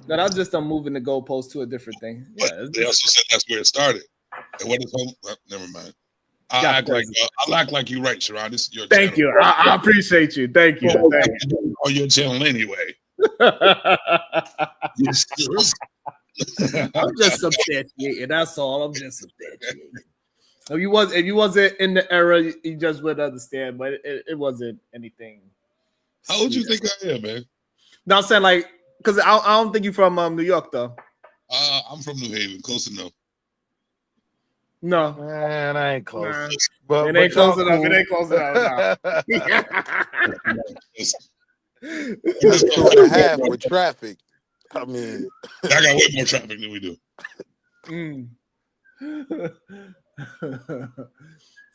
S1: No, that's just them moving the goalpost to a different thing. Yeah,
S9: They also said that's where it started. And what is homo? Never mind. I'll act like you're right, Sharon. This is your
S1: Thank
S9: channel.
S1: you. I appreciate you. Thank you.
S9: On your channel anyway.
S1: I'm just substantiating. That's all. I'm just substantiating. If you wasn't in the era, you just wouldn't understand. But it wasn't anything.
S9: How old you think I am, man?
S1: No, I'm saying like because I don't think you're from New York though.
S9: I'm from New Haven, close enough.
S1: No,
S19: man, I ain't close.
S1: Nah.
S19: But
S1: It ain't close
S19: y'all
S1: enough.
S19: cool.
S1: It ain't close enough.
S19: That's 2.5 with traffic. I mean,
S9: I got way more traffic than we do.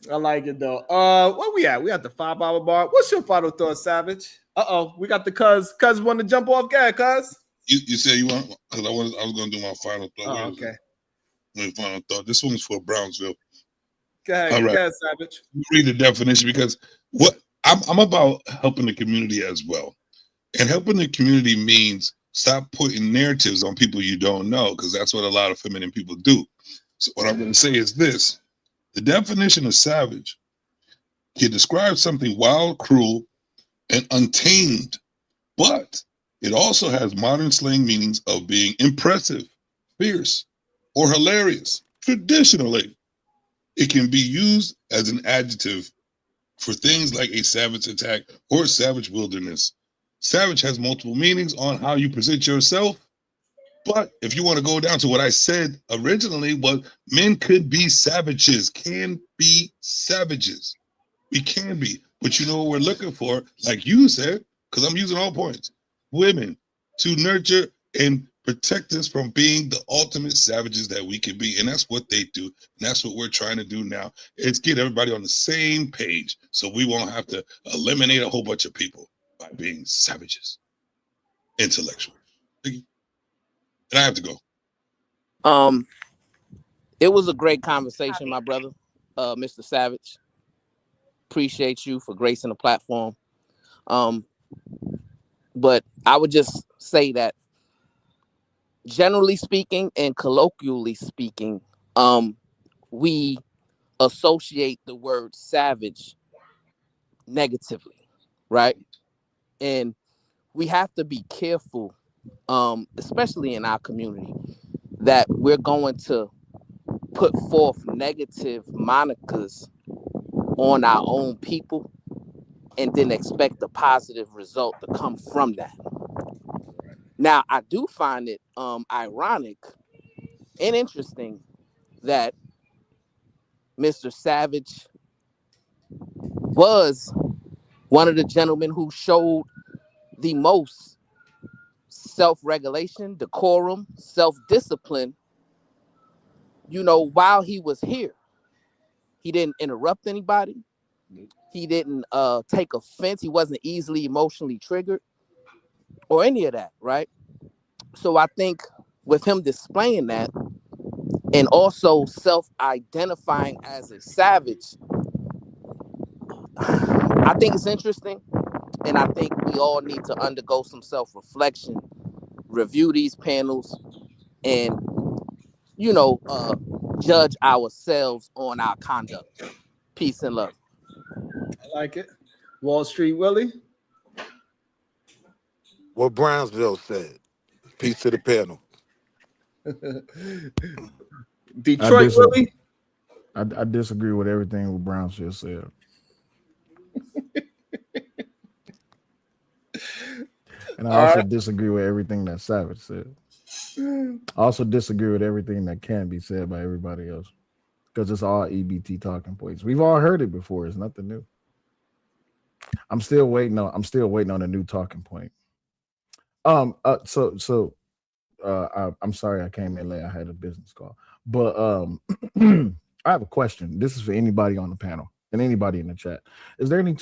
S1: I like it though. Where we at? We at the 5-hour bar. What's your final thought, Savage? We got the cuz want to jump off. Cuz.
S9: You said you want because I was gonna do my final thought.
S1: Oh, okay.
S9: My final thought. This one's for Brownsville.
S1: Go ahead,
S9: All right.
S1: go ahead, Savage.
S9: Read the definition because what I'm about helping the community as well. And helping the community means stop putting narratives on people you don't know, because that's what a lot of feminine people do. So what I'm going to say is this. The definition of savage can describe something wild, cruel, and untamed, but it also has modern slang meanings of being impressive, fierce, or hilarious. Traditionally, it can be used as an adjective for things like a savage attack or a savage wilderness. Savage has multiple meanings on how you present yourself. But if you want to go down to what I said originally, was men could be savages, can be savages. We can be. But you know what we're looking for, like you said, because I'm using all points, women to nurture and protect us from being the ultimate savages that we can be. And that's what they do. And that's what we're trying to do now. Is get everybody on the same page so we won't have to eliminate a whole bunch of people by being savages, intellectual. And I have to go.
S20: It was a great conversation, my brother, Mr. Savage. Appreciate you for gracing the platform. But I would just say that generally speaking and colloquially speaking, we associate the word savage negatively, right? And we have to be careful, especially in our community, that we're going to put forth negative monikers on our own people and then expect a positive result to come from that. Now, I do find it ironic and interesting that Mr. Savage was one of the gentlemen who showed the most self-regulation, decorum, self-discipline, while he was here. He didn't interrupt anybody. He didn't take offense. He wasn't easily emotionally triggered or any of that, right? So I think with him displaying that and also self-identifying as a savage, I think it's interesting. And I think we all need to undergo some self-reflection, review these panels, and judge ourselves on our conduct. Peace and love.
S1: I like it. Wall Street Willie.
S19: What Brownsville said. Peace to the panel.
S1: Detroit Willie.
S18: I disagree with everything what Brownsville said. And I also disagree with everything that Savage said. I also disagree with everything that can be said by everybody else. Because it's all EBT talking points. We've all heard it before. It's nothing new. I'm still waiting on a new talking point. I'm sorry I came in late. I had a business call. But I have a question. This is for anybody on the panel and anybody in the chat. Is there any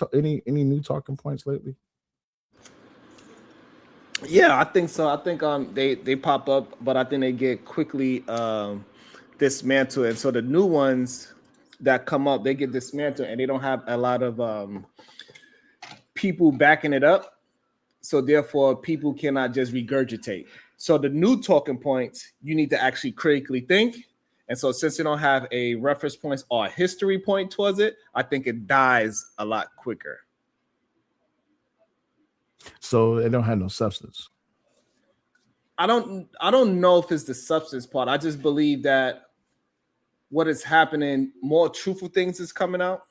S18: new talking points lately?
S1: Yeah, I think so. I think they pop up, but I think they get quickly dismantled. And so the new ones that come up, they get dismantled and they don't have a lot of people backing it up. So therefore, people cannot just regurgitate. So the new talking points, you need to actually critically think. And so since you don't have a reference point or a history point towards it, I think it dies a lot quicker.
S18: So they don't have no substance.
S1: I don't know if it's the substance part. I just believe that what is happening, more truthful things is coming out.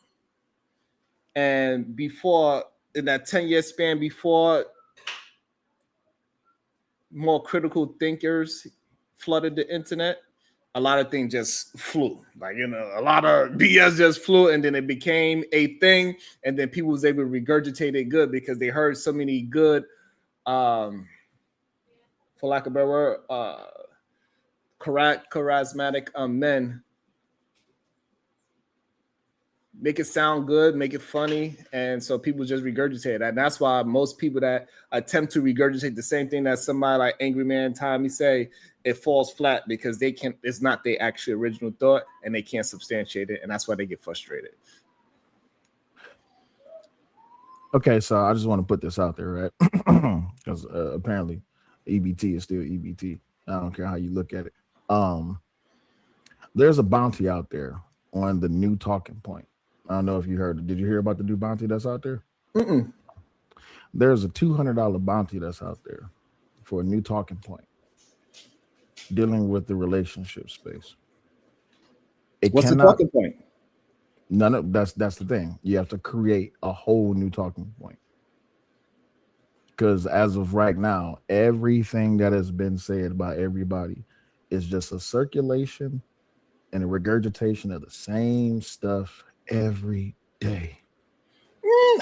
S1: And before, in that 10-year span before, more critical thinkers flooded the internet, a lot of things just flew. Like, a lot of BS just flew, and then it became a thing, and then people was able to regurgitate it good because they heard so many good, for lack of a better word, charismatic men make it sound good, make it funny, and so people just regurgitate that. And that's why most people that attempt to regurgitate the same thing that somebody like Angry Man Tommy say, it falls flat because it's not their actual original thought and they can't substantiate it, and that's why they get frustrated.
S18: Okay, so I just want to put this out there, right? Because apparently EBT is still EBT. I don't care how you look at it. There's a bounty out there on the new talking point. I don't know if you heard. Did you hear about the new bounty that's out there?
S1: Mm-mm.
S18: There's a $200 bounty that's out there for a new talking point dealing with the relationship space.
S1: What's the talking point?
S18: That's the thing. You have to create a whole new talking point. Because as of right now, everything that has been said by everybody is just a circulation and a regurgitation of the same stuff every day.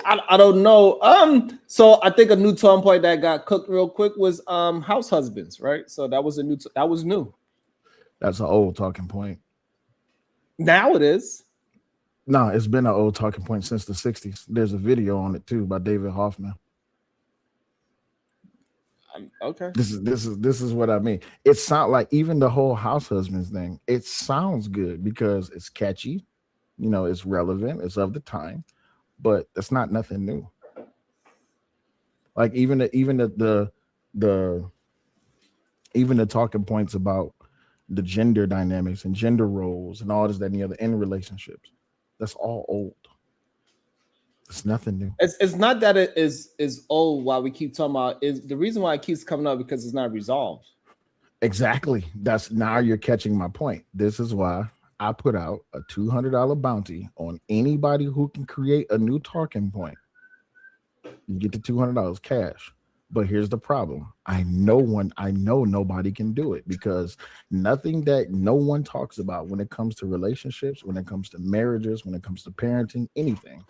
S1: I don't know. So I think a new talking point that got cooked real quick was house husbands, right? So that was new.
S18: That's an old talking point.
S1: Now it is.
S18: No, it's been an old talking point since the 60s. There's a video on it too by David Hoffman.
S1: Okay.
S18: This is what I mean. It sounds like even the whole house husbands thing, it sounds good because it's catchy, it's relevant, it's of the time, but it's not nothing new. Like even the talking points about the gender dynamics and gender roles and all this, that, and the other in relationships, that's all old. It's nothing new.
S1: It's not that it is old. Why we keep talking about is the reason why it keeps coming up because it's not resolved.
S18: Exactly. Now you're catching my point. This is why I put out a $200 bounty on anybody who can create a new talking point. You get the $200 cash. But here's the problem. I know nobody can do it because nothing that no one talks about when it comes to relationships, when it comes to marriages, when it comes to parenting, anything.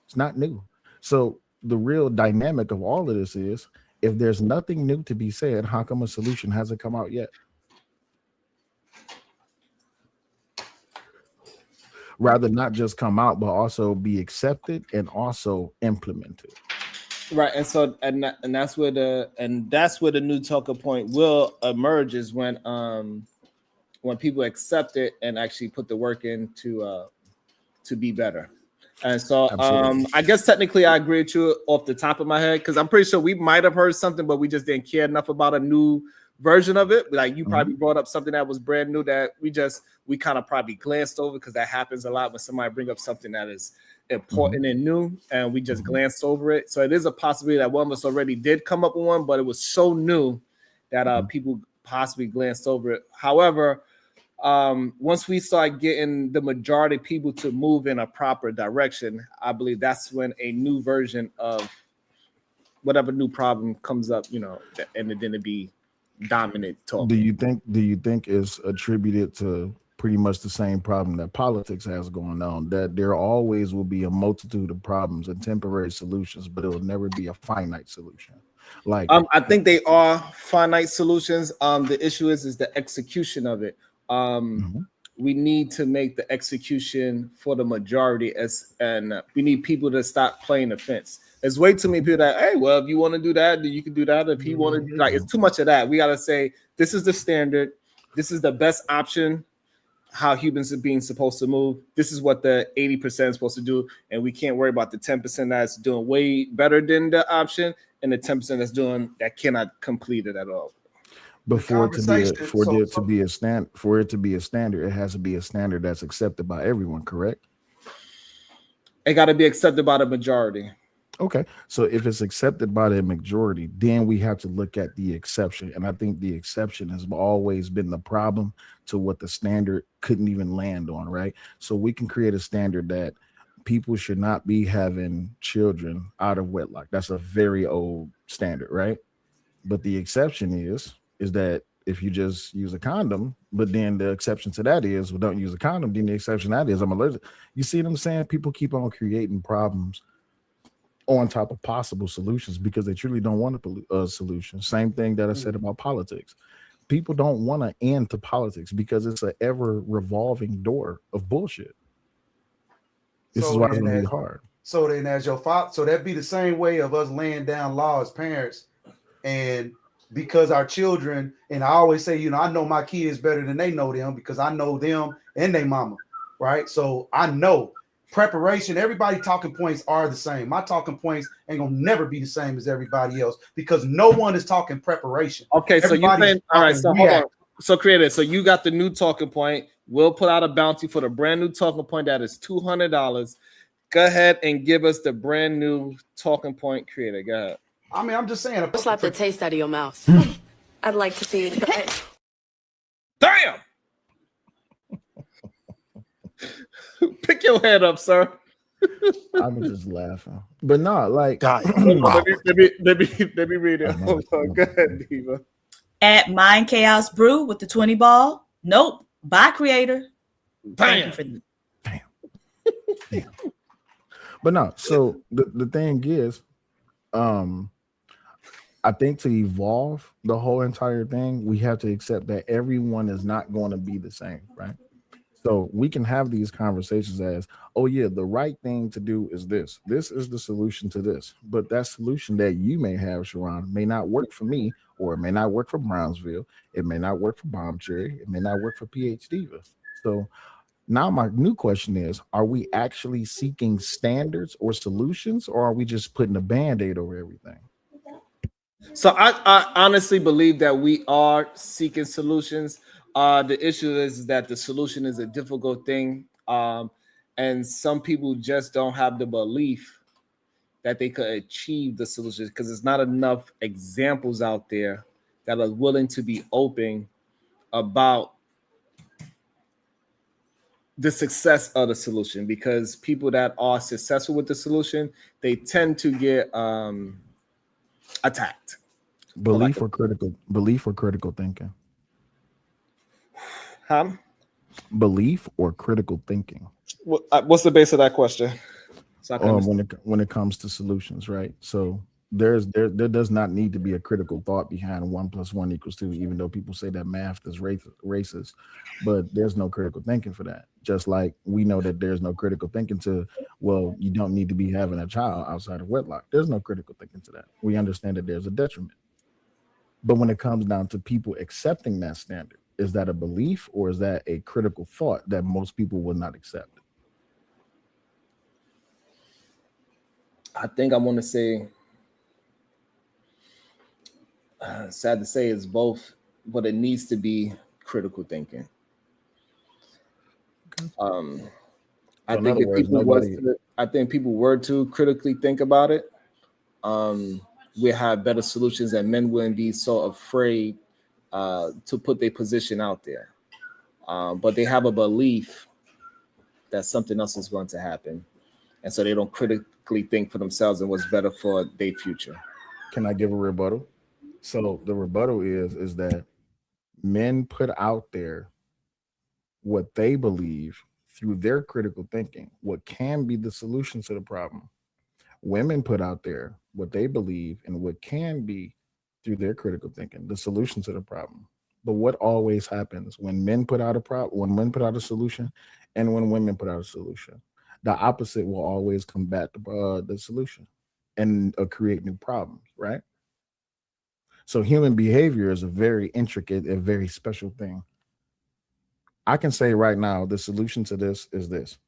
S18: It's not new. So the real dynamic of all of this is, if there's nothing new to be said, how come a solution hasn't come out yet? Rather not just come out, but also be accepted and also implemented.
S1: Right, and so that's where the new talking point will emerge is when people accept it and actually put the work in to be better. And so I guess technically I agree with you off the top of my head because I'm pretty sure we might have heard something, but we just didn't care enough about a new version of it. Like you probably brought up something that was brand new that we kind of probably glanced over, because that happens a lot when somebody bring up something that is important and new, and we just glanced over it. So it is a possibility that one of us already did come up with one, but it was so new that people possibly glanced over it. However, once we start getting the majority of people to move in a proper direction, I believe that's when a new version of whatever new problem comes up, and then it'd be dominant talk.
S18: Do you think it's attributed to pretty much the same problem that politics has going on, that there always will be a multitude of problems and temporary solutions, but it will never be a finite solution? Like,
S1: I think they are finite solutions. The issue is the execution of it. We need to make the execution for the majority, and we need people to stop playing the fence. There's way too many people that, hey, well, if you want to do that, then you can do that. If he want to, like, it's too much of that. We got to say, this is the standard. This is the best option, how humans are being supposed to move. This is what the 80% is supposed to do. And we can't worry about the 10% that's doing way better than the option, and the 10% that cannot complete it at all.
S18: But for it to be a standard, it has to be a standard that's accepted by everyone, correct?
S1: It got to be accepted by the majority.
S18: Okay, so if it's accepted by the majority, then we have to look at the exception. And I think the exception has always been the problem to what the standard couldn't even land on, right? So we can create a standard that people should not be having children out of wedlock. That's a very old standard, right? But the exception is that if you just use a condom, but then the exception to that is, well, don't use a condom, then the exception to that is I'm allergic. You see what I'm saying? People keep on creating problems on top of possible solutions because they truly don't want a solution. Same thing that I said about politics. People don't want an end to politics because it's an ever revolving door of bullshit. This is why it's going to be hard.
S6: So then as your father, so that'd be the same way of us laying down law as parents. And because our children, and I always say, I know my kids better than they know them because I know them and their mama, right? So I know preparation, everybody talking points are the same. My talking points ain't gonna never be the same as everybody else because no one is talking prepreparation.
S1: Okay, so you saying, all right, so hold on. So creative, so you got the new talking point. We'll put out a bounty for the brand new talking point that is $200. Go ahead and give us the brand new talking point, creator. Go ahead.
S6: I mean, I'm just saying.
S11: Slap the taste out of your mouth. I'd like to see you try it.
S1: Damn! Pick your head up, sir.
S18: I was just laughing, but not like.
S1: let me read it. Hold on. Go ahead, Diva.
S15: At Mind Chaos Brew with the 20 ball. Nope. Bye, creator.
S1: Damn.
S18: Damn. But no. So the thing is, I think to evolve the whole entire thing, we have to accept that everyone is not going to be the same, right? So we can have these conversations as, oh yeah, the right thing to do is this. This is the solution to this. But that solution that you may have, Sharon, may not work for me, or it may not work for Brownsville. It may not work for Bomb Cherry. It may not work for PH Diva. So now my new question is, are we actually seeking standards or solutions, or are we just putting a Band-Aid over everything?
S1: So I honestly believe that we are seeking solutions. The issue is that the solution is a difficult thing. And some people just don't have the belief that they could achieve the solution because there's not enough examples out there that are willing to be open about the success of the solution, because people that are successful with the solution, they tend to get attacked.
S18: Belief or critical thinking?
S1: Huh?
S18: Belief or critical thinking?
S1: What's the base of that question? So
S18: when it comes to solutions, right? So there does not need to be a critical thought behind 1 + 1 = 2, even though people say that math is racist, but there's no critical thinking for that. Just like we know that there's no critical thinking to, well, you don't need to be having a child outside of wedlock. There's no critical thinking to that. We understand that there's a detriment. But when it comes down to people accepting that standard, is that a belief or is that a critical thought that most people will not accept?
S1: I think I want to say, sad to say, it's both. but it needs to be critical thinking. I
S18: So in
S1: think
S18: other
S1: if
S18: words,
S1: people was
S18: nobody.
S1: to, I think people were to critically think about it, we have better solutions, and men wouldn't be so afraid to put their position out there. But they have a belief that something else is going to happen, and so they don't critically think for themselves and what's better for their future.
S18: Can I give a rebuttal? So the rebuttal is that men put out there what they believe through their critical thinking, what can be the solution to the problem. Women put out there what they believe and what can be through their critical thinking, the solution to the problem. But what always happens when men put out a problem, when men put out a solution, and when women put out a solution, the opposite will always combat the solution and create new problems, right? So human behavior is a very intricate, a very special thing. I can say right now, the solution to this is this.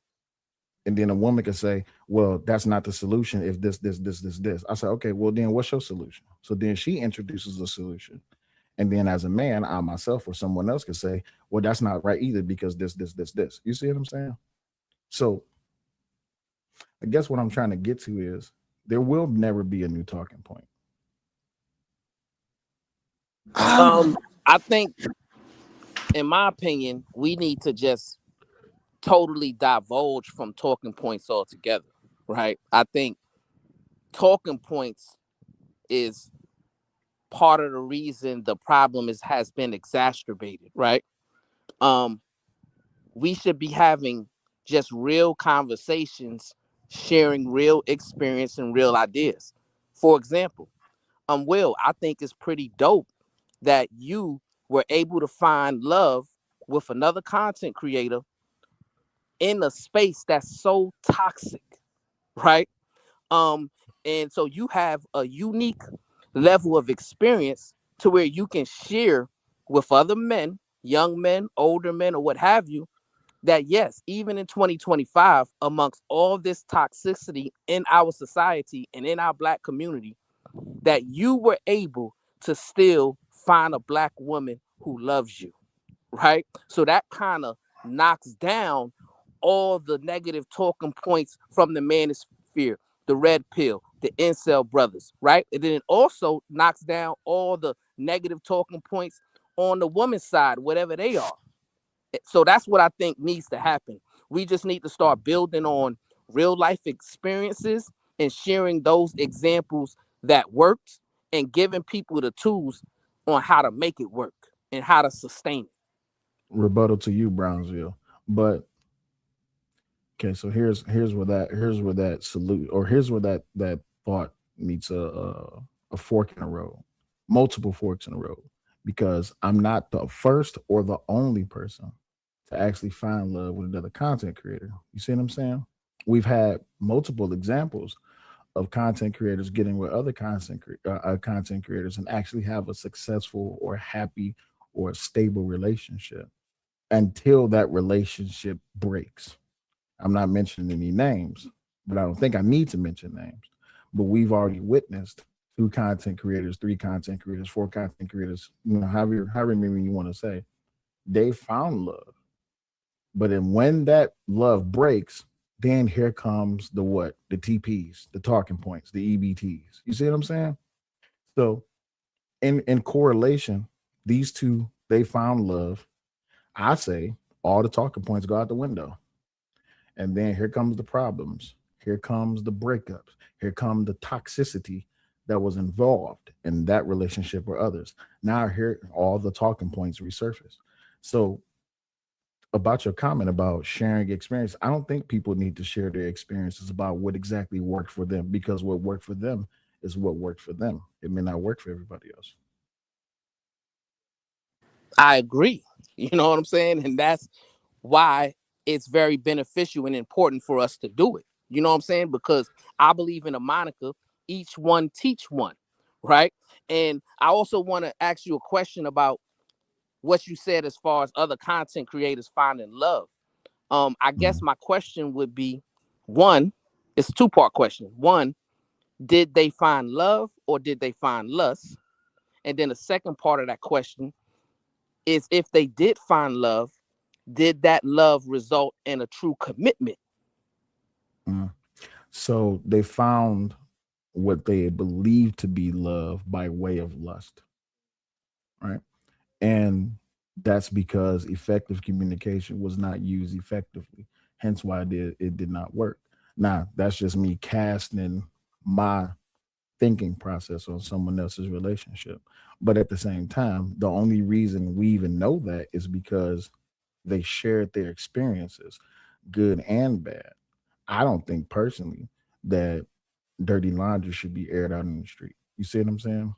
S18: And then a woman can say, well, that's not the solution if this. I say, okay, well, then what's your solution? So then she introduces the solution. And then as a man, I myself or someone else can say, well, that's not right either because this. You see what I'm saying? So I guess what I'm trying to get to is there will never be a new talking point.
S20: I think, in my opinion, we need to just totally divulge from talking points altogether, right? I think talking points is part of the reason the problem has been exacerbated, right? We should be having just real conversations, sharing real experience and real ideas. For example, Will, I think it's pretty dope that you were able to find love with another content creator in a space that's so toxic, right? Um, and so you have a unique level of experience to where you can share with other men, young men, older men, or what have you, that yes, even in 2025, amongst all this toxicity in our society and in our Black community, that you were able to still find a Black woman who loves you, right? So that kind of knocks down all the negative talking points from the manosphere, the red pill, the incel brothers, right? And then it also knocks down all the negative talking points on the woman's side, whatever they are. So that's what I think needs to happen. We just need to start building on real life experiences and sharing those examples that worked and giving people the tools on how to make it work and how to sustain it.
S18: Rebuttal to you, Brownsville. But okay, so here's where that salute or here's where that thought meets a fork in the road, multiple forks in the road, because I'm not the first or the only person to actually find love with another content creator. You see what I'm saying? We've had multiple examples of content creators getting with other content creators and actually have a successful or happy or stable relationship until that relationship breaks. I'm not mentioning any names, but I don't think I need to mention names. But we've already witnessed two content creators, three content creators, four content creators, however many you want to say, they found love. But then when that love breaks, then here comes the what? The TPs, the talking points, the EBTs. You see what I'm saying? So in correlation, these two, they found love. I say all the talking points go out the window. And then here comes the problems. Here comes the breakups. Here come the toxicity that was involved in that relationship or others. Now here all the talking points resurface. So about your comment about sharing experience, I don't think people need to share their experiences about what exactly worked for them because what worked for them is what worked for them. It may not work for everybody else.
S20: I agree. You know what I'm saying? And that's why it's very beneficial and important for us to do it. You know what I'm saying? Because I believe in a moniker, each one teach one, right? And I also want to ask you a question about what you said as far as other content creators finding love. I guess my question would be one, it's a two-part question. One, did they find love or did they find lust? And then the second part of that question, is if they did find love, did that love result in a true commitment?
S18: So they found what they believed to be love by way of lust, right? And that's because effective communication was not used effectively. Hence why it did not work. Now, that's just me casting my thinking process on someone else's relationship. But at the same time, the only reason we even know that is because they shared their experiences, good and bad. I don't think personally that dirty laundry should be aired out in the street. You see what I'm saying?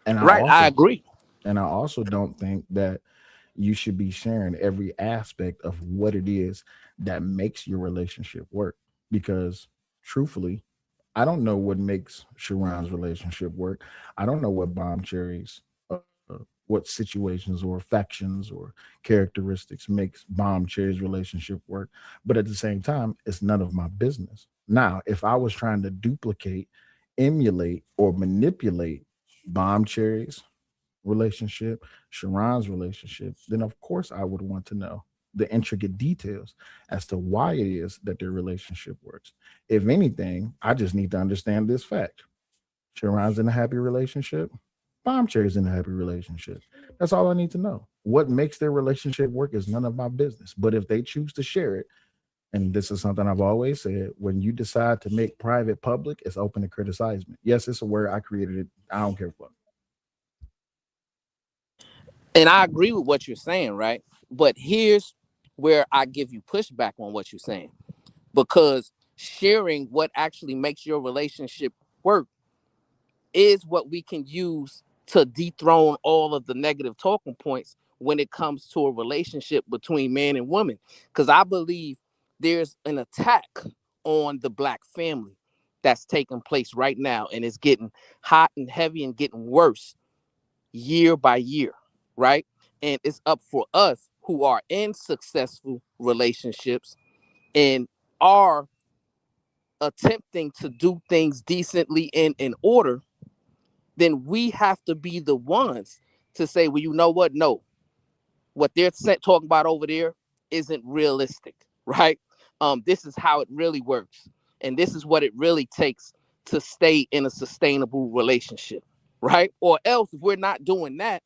S18: And
S20: Right, I agree.
S18: And I also don't think that you should be sharing every aspect of what it is that makes your relationship work. Because truthfully, I don't know what makes Sharon's relationship work. I don't know what Bomb Cherry's, what situations or affections or characteristics makes Bomb Cherry's relationship work. But at the same time, it's none of my business. Now, if I was trying to duplicate, emulate, or manipulate Bomb Cherry's relationship, Sharon's relationship, then of course I would want to know the intricate details as to why it is that their relationship works. If anything, I just need to understand this fact. Sharon's in a happy relationship. Bomb Cherry's in a happy relationship. That's all I need to know. What makes their relationship work is none of my business. But if they choose to share it, and this is something I've always said, when you decide to make private public, it's open to criticizement. Yes, it's a word. I created it. I don't care what.
S20: And I agree with what you're saying, right? But here's where I give you pushback on what you're saying. Because sharing what actually makes your relationship work is what we can use to dethrone all of the negative talking points when it comes to a relationship between man and woman. Because I believe there's an attack on the Black family that's taking place right now, and it's getting hot and heavy and getting worse year by year, right? And it's up for us who are in successful relationships and are attempting to do things decently and in order, then we have to be the ones to say, well, you know what? No, what they're talking about over there isn't realistic, right? This is how it really works. And this is what it really takes to stay in a sustainable relationship, right? Or else, if we're not doing that,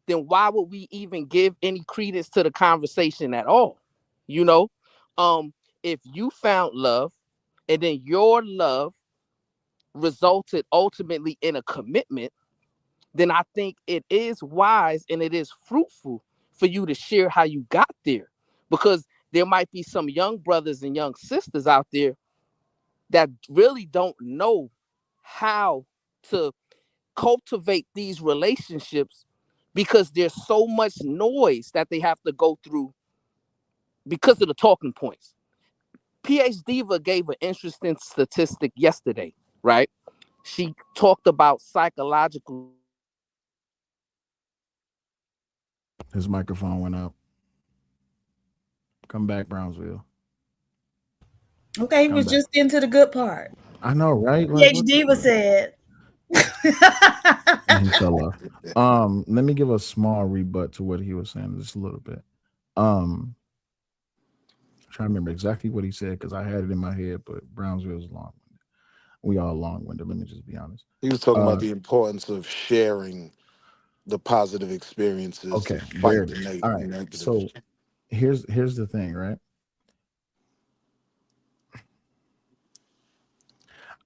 S20: then why would we even give any credence to the conversation at all? You know, if you found love and then your love resulted ultimately in a commitment, then I think it is wise and it is fruitful for you to share how you got there. Because there might be some young brothers and young sisters out there that really don't know how to cultivate these relationships because there's so much noise that they have to go through because of the talking points. PH Diva gave an interesting statistic yesterday, right? She talked about psychological.
S18: His microphone went out. Come back, Brownsville.
S15: Okay, he was just into the good part.
S18: I know, right? Like,
S15: PhD was said.
S18: And he fell off. Let me give a small rebut to what he was saying, just a little bit. I'm trying to remember exactly what he said because I had it in my head, but Brownsville's long. We all long-winded. Let me just be honest.
S19: He was talking about the importance of sharing the positive experiences
S18: Okay,
S19: to
S18: there
S19: fight
S18: it
S19: the
S18: is. All right.
S19: negative.
S18: So here's the thing, right?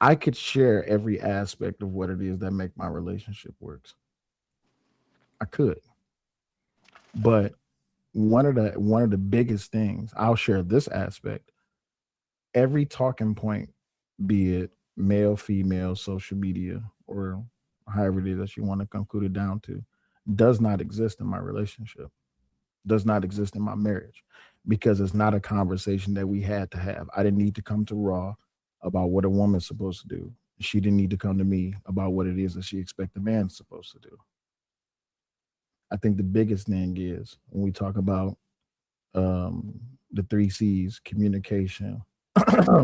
S18: I could share every aspect of what it is that make my relationship works. I could. But one of the biggest things, I'll share this aspect. Every talking point, be it male, female, social media, or however it is that you want to conclude it down to, does not exist in my relationship, does not exist in my marriage, because it's not a conversation that we had to have. I didn't need to come to Raw about what a woman's supposed to do. She didn't need to come to me about what it is that she expects a man's supposed to do. I think the biggest thing is when we talk about the 3 C's: communication,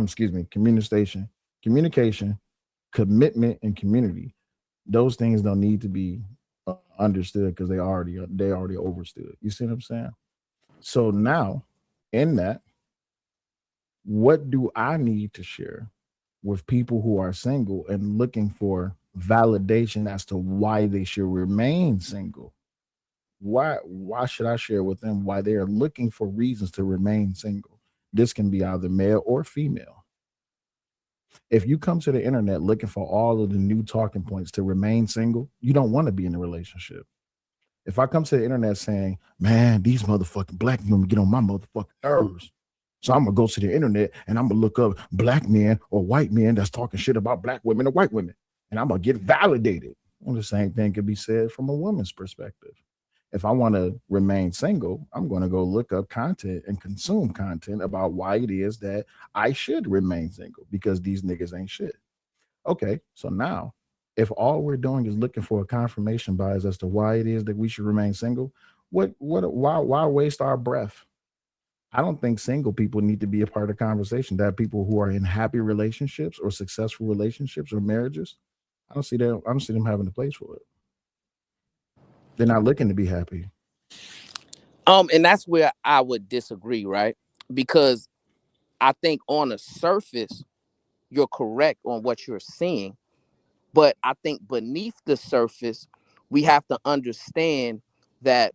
S18: excuse me, communication, commitment, and community. Those things don't need to be understood because they already overstood. You see what I'm saying? So now, in that, what do I need to share with people who are single and looking for validation as to why they should remain single? Why should I share with them why they are looking for reasons to remain single? This can be either male or female. If you come to the internet looking for all of the new talking points to remain single, you don't want to be in a relationship. If I come to the internet saying, man, these motherfucking black women get on my motherfucking nerves, so I'm gonna go to the internet and I'm gonna look up black men or white men that's talking shit about black women or white women, and I'm gonna get validated. Well, the same thing could be said from a woman's perspective. If I want to remain single, I'm going to go look up content and consume content about why it is that I should remain single, because these niggas ain't shit. Okay, so now, if all we're doing is looking for a confirmation bias as to why it is that we should remain single, why waste our breath? I don't think single people need to be a part of the conversation. That people who are in happy relationships or successful relationships or marriages, I don't see them having a place for it. They're not looking to be happy.
S20: And that's where I would disagree, right? Because I think on the surface, you're correct on what you're seeing. But I think beneath the surface, we have to understand that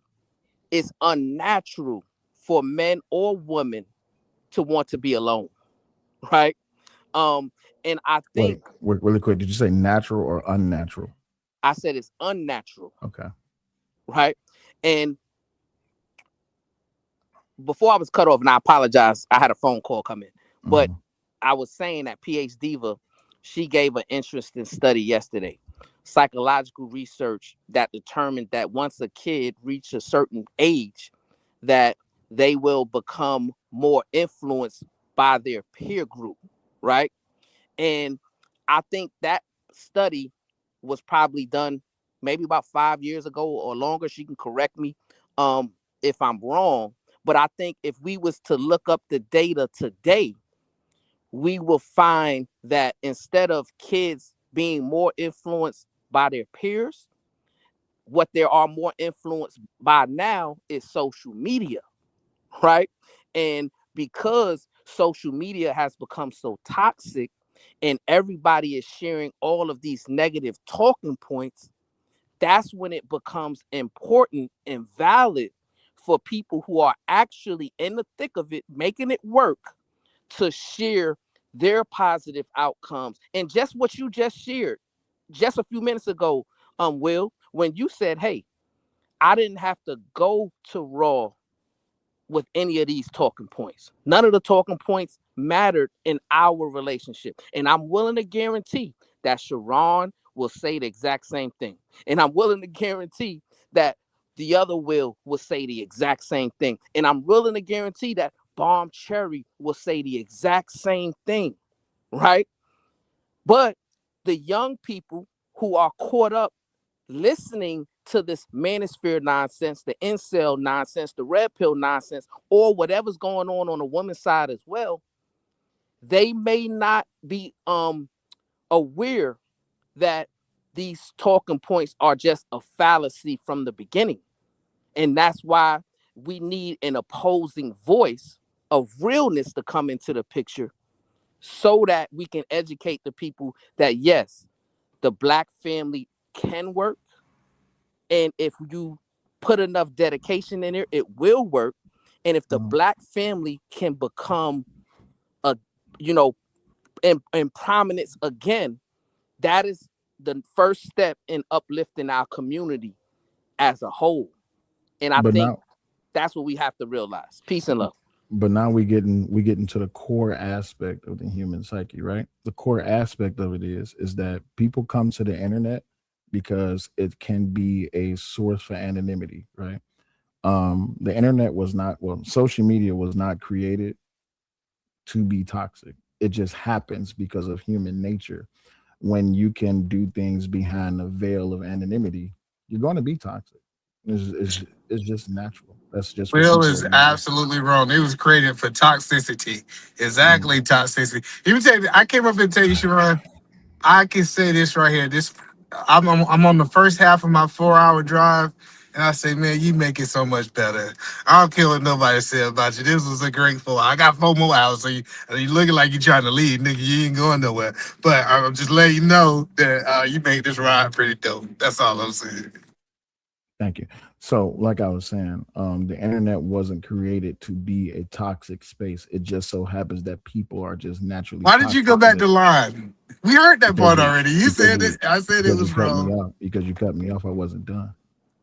S20: it's unnatural for men or women to want to be alone, right? And I think
S18: Wait, really quick, did you say natural or unnatural?
S20: I said it's unnatural.
S18: Okay.
S20: Right. And before I was cut off, and I apologize, I had a phone call come in, but I was saying that PH Diva, she gave an interesting study yesterday, psychological research that determined that once a kid reaches a certain age, that they will become more influenced by their peer group, right? And I think that study was probably done maybe about 5 years ago or longer. She can correct me if I'm wrong. But I think if we was to look up the data today, we will find that instead of kids being more influenced by their peers, what they are more influenced by now is social media, right? And because social media has become so toxic and everybody is sharing all of these negative talking points, that's when it becomes important and valid for people who are actually in the thick of it, making it work, to share their positive outcomes. And just what you just shared just a few minutes ago, Will, when you said, hey, I didn't have to go to Raw with any of these talking points. None of the talking points mattered in our relationship. And I'm willing to guarantee that Sharon will say the exact same thing. And I'm willing to guarantee that the other will say the exact same thing. And I'm willing to guarantee that Bomb Cherry will say the exact same thing, right? But the young people who are caught up listening to this manosphere nonsense, the incel nonsense, the red pill nonsense, or whatever's going on the woman's side as well, they may not be aware that these talking points are just a fallacy from the beginning. And that's why we need an opposing voice of realness to come into the picture so that we can educate the people that, yes, the Black family can work. And if you put enough dedication in there, it will work. And if the Black family can become in prominence again, that is the first step in uplifting our community as a whole. And I think that's what we have to realize. Peace and love.
S18: But now we get into the core aspect of the human psyche, right? The core aspect of it is that people come to the internet because it can be a source for anonymity, right? The internet social media was not created to be toxic. It just happens because of human nature. When you can do things behind the veil of anonymity, you're going to be toxic. It's just natural. That's just
S13: Will is absolutely wrong. It was created for toxicity. Exactly, toxicity. He would tell you, I came up and tell you, Sharon, I can say this right here. This I'm on the first half of my 4-hour drive, and I say, man, you make it so much better. I don't care what nobody said about you. This was a great 4 hours. I got 4 more hours, so you looking like you trying to leave, nigga. You ain't going nowhere. But I'm just letting you know that you made this ride pretty dope. That's all I'm saying.
S18: Thank you. So, like I was saying, the internet wasn't created to be a toxic space. It just so happens that people are just naturally.
S13: Why did you go back to line? We heard that part
S18: Because
S13: already. You said it. I said it
S18: because you
S13: was
S18: cut me
S13: wrong.
S18: off. Because you cut me off. I wasn't done.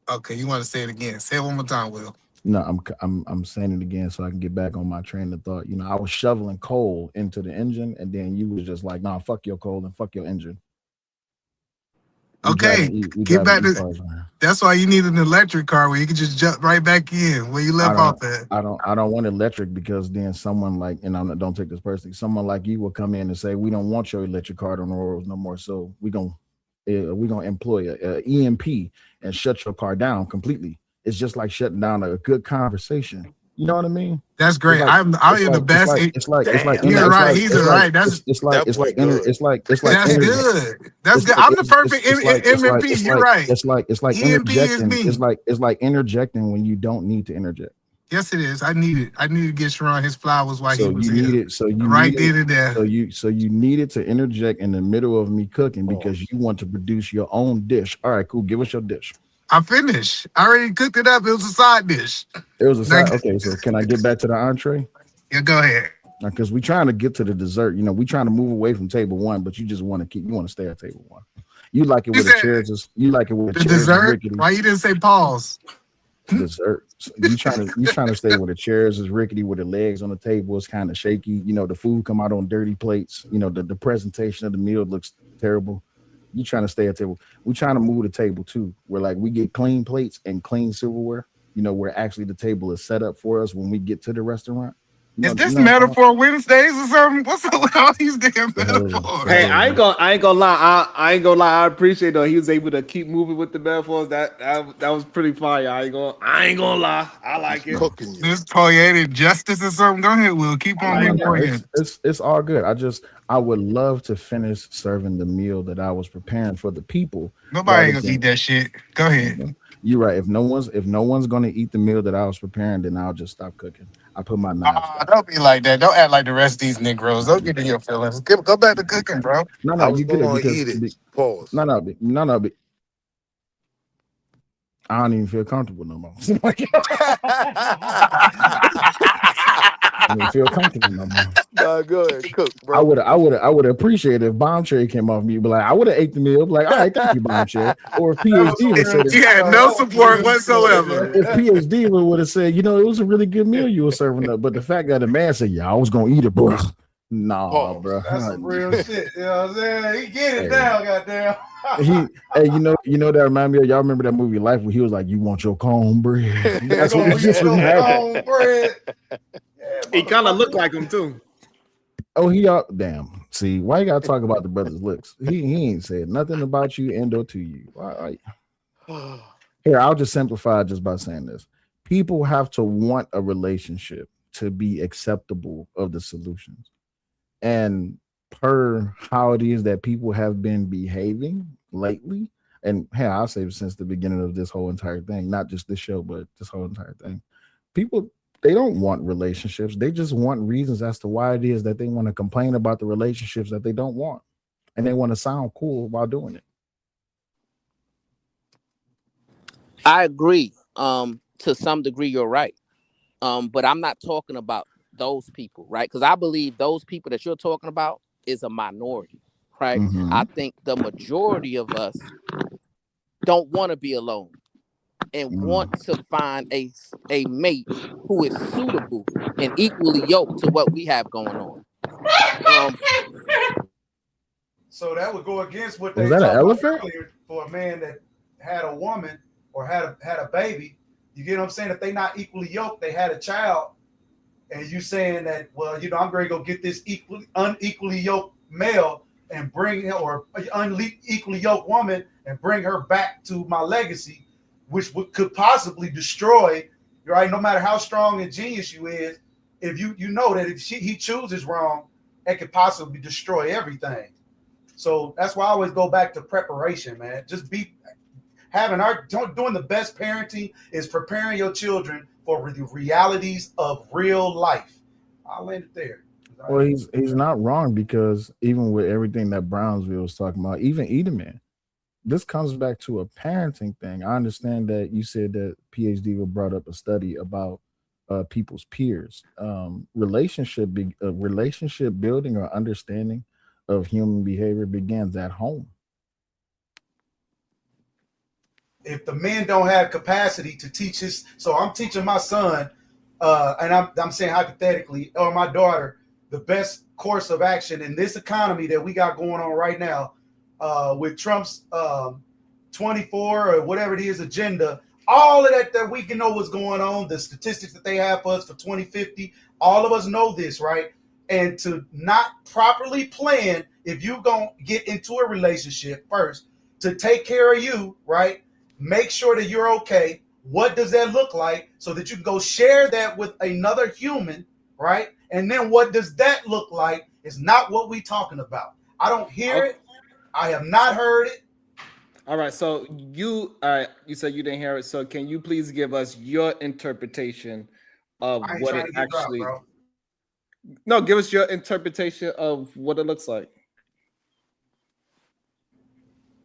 S13: Okay, you want to say it again? Say it one more time, Will.
S18: No, I'm saying it again so I can get back on my train of thought. You know, I was shoveling coal into the engine, and then you was just like, "Nah, fuck your coal and fuck your engine."
S13: Okay, get back to. That's why you need an electric car where you can just jump right back in where you left off at.
S18: I don't want electric because then someone like, and I don't take this personally, someone like you will come in and say, we don't want your electric car on the roads no more. So we're gonna employ a EMP and shut your car down completely. It's just like shutting down a good conversation. You know what I mean?
S13: That's great. I'm in the best.
S18: It's like
S13: He's right. He's right. That's
S18: good.
S13: That's
S18: good.
S13: That's good. I'm the perfect MMP. You're right.
S18: It's like
S13: EMP is
S18: interjecting.
S13: me.
S18: It's like interjecting when you don't need to interject.
S13: Yes, it is. I need to get Sharon his flowers while he was
S18: you
S13: here.
S18: needed
S13: then and there.
S18: So you needed to interject in the middle of me cooking because you want to produce your own dish. All right, cool. Give us your dish.
S13: I finished. I already cooked it up. It was a side dish.
S18: It was a side. Okay, so can I get back to the entree?
S13: Yeah, go ahead.
S18: Because we're trying to get to the dessert. You know, we're trying to move away from table one, but you just want to stay at table one. You like it with the chairs. You like it with the chairs.
S13: Dessert. Why you didn't say pause?
S18: Dessert. You trying to stay where the chairs is rickety, where the legs on the table is kind of shaky. You know, the food come out on dirty plates. You know, the presentation of the meal looks terrible. You trying to stay at table. We're trying to move the table too, where like we get clean plates and clean silverware. You know, where actually the table is set up for us when we get to the restaurant.
S13: Is this metaphor Wednesdays or something? What's up with all these damn metaphors?
S1: Hey, I ain't gonna lie. I ain't gonna lie. I appreciate though he was able to keep moving with the metaphors. That was pretty fire. I ain't gonna lie. I like it.
S13: This poetic justice or something. Go ahead, Will. Keep on going.
S18: It's all good. I would love to finish serving the meal that I was preparing for the people.
S13: Nobody ain't gonna eat that shit. Go ahead.
S18: You're right. If no one's gonna eat the meal that I was preparing, then I'll just stop cooking. I put my knives down.
S13: Don't be like that. Don't act like the rest of these Negroes. Don't get in your feelings. Go back to cooking, bro.
S18: No, you good because
S19: pause.
S18: No. I don't even feel comfortable no more. I don't feel comfortable no more.
S19: No, go ahead, cook, bro.
S18: I would appreciate it if Bomb Cherry came off me, but like I would have ate the meal, like all right, thank you, Bomb Cherry. Or if PhD would have said,
S13: you had no support whatsoever.
S18: If PhD would have said, you know, it was a really good meal you were serving up, but the fact that the man said, yeah, I was gonna eat it, bro. Nah, bro.
S6: That's some real shit. You know what I'm saying? He get it now, goddamn.
S18: You know that remind me of y'all remember that movie Life where he was like, you want your cornbread? That's what it just reminded.
S1: He kind of looked like him too.
S18: Oh, damn. See, why you gotta talk about the brother's looks? He ain't said nothing about you and or to you. Here, I'll just simplify just by saying this. People have to want a relationship to be acceptable of the solutions. And per how it is that people have been behaving lately, and hey, I'll say since the beginning of this whole entire thing, not just this show, but this whole entire thing, people, they don't want relationships. They just want reasons as to why it is that they want to complain about the relationships that they don't want. And they want to sound cool while doing it.
S20: I agree. To some degree, you're right. But I'm not talking about those people, right? Because I believe those people that you're talking about is a minority, right?
S18: Mm-hmm.
S20: I think the majority of us don't want to be alone and want to find a mate who is suitable and equally yoked to what we have going on.
S6: So that would go against what
S18: Was
S6: they
S18: that an
S6: talked about
S18: elephant?
S6: earlier for a man that had a woman or had a baby. You get what I'm saying? If they not equally yoked, they had a child, and you saying that, well, you know, I'm going to go get this unequally yoked male and bring him, or unequally yoked woman and bring her back to my legacy, which could possibly destroy, right? No matter how strong and genius you is, if you know that if he chooses wrong, it could possibly destroy everything. So that's why I always go back to preparation, man. Just be doing the best parenting is preparing your children for the realities of real life. I'll end it there.
S18: Well, he's not wrong, because even with everything that Brownsville was talking about, even Edelman, this comes back to a parenting thing. I understand that you said that PhD brought up a study about people's peers. Relationship building or understanding of human behavior begins at home.
S6: If the men don't have capacity to teach his, so I'm teaching my son, and I'm saying hypothetically, or my daughter, the best course of action in this economy that we got going on right now, with Trump's 24 or whatever it is agenda, all of that we can know what's going on, the statistics that they have for us for 2050, all of us know this, right? And to not properly plan, if you gonna get into a relationship first, to take care of you, right? Make sure that you're okay. What does that look like, so that you can go share that with another human, right? And then what does that look like is not what we talking about. I don't hear it. I have not heard it.
S1: All right. So you said you didn't hear it. So can you please give us your interpretation of
S6: I ain't
S1: what
S6: trying
S1: it
S6: to get dropped,
S1: actually?
S6: bro.
S1: No, give us your interpretation of what it looks like.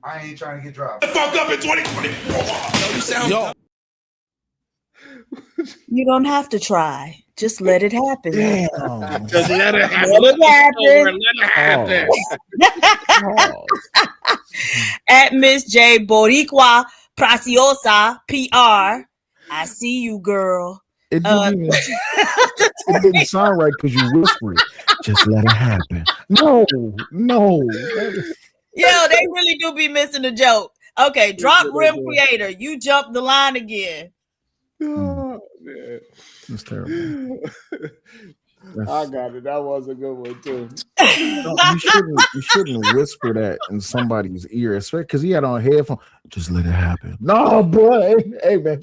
S6: I ain't trying to get dropped.
S9: Fuck up in 2024.
S7: Yo.
S15: You don't have to try. Just let it happen.
S1: Just let it happen.
S15: Let it happen.
S1: Let it happen.
S15: At Miss J Boricua Preciosa PR. I see you, girl.
S18: It didn't sound right because you whispered. Just let it happen. No.
S15: Yo, they really do be missing the joke. Okay, drop rim creator. You jumped the line again.
S1: Oh, man.
S18: That's terrible.
S1: I got it. That was a good one too.
S18: You shouldn't whisper that in somebody's ear, especially because he had on headphones. Just let it happen. No, boy. Hey, man.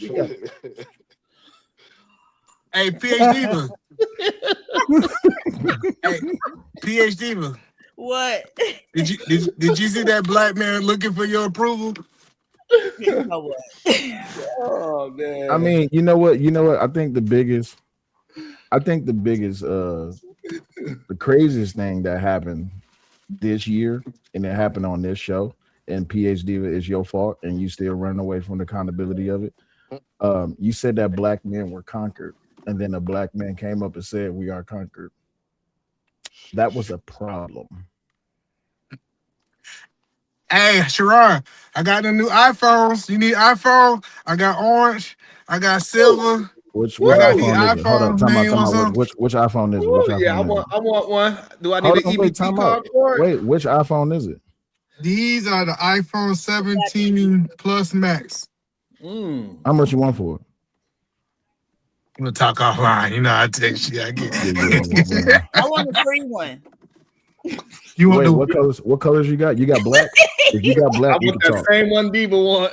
S13: Hey, PhD. Hey, PhD.
S15: What?
S13: Did you see that black man looking for your approval?
S15: You know what?
S1: Oh man.
S18: I mean, you know what? I think the biggest, the craziest thing that happened this year, and it happened on this show, and PhD is your fault, and you still running away from the accountability of it. You said that black men were conquered, and then a black man came up and said, "We are conquered." That was a problem.
S13: Hey, Sharon, I got the new iPhones. You need iPhone? I got orange. I got silver.
S18: Which
S13: I got these
S18: iPhone is it? Hold up,
S13: iPhones.
S18: time
S13: Man, what's
S18: out.
S13: up?
S18: Which iPhone is it? Which
S1: Oh, yeah,
S18: iPhone
S1: I want one. Do I need
S18: Hold
S1: an
S18: on, wait,
S1: EBT
S18: time
S1: card
S18: out.
S1: for it?
S18: Wait, which iPhone is it?
S13: These are the iPhone 17 Plus Max.
S18: How much you want for it?
S13: We'll talk offline. You know, I text you. I get.
S18: Yeah.
S15: I want a free one.
S13: You want
S18: Wait, what colors you got? You got black? If you got black,
S1: I
S18: you
S1: want
S18: can
S1: that
S18: talk.
S1: same one Diva want.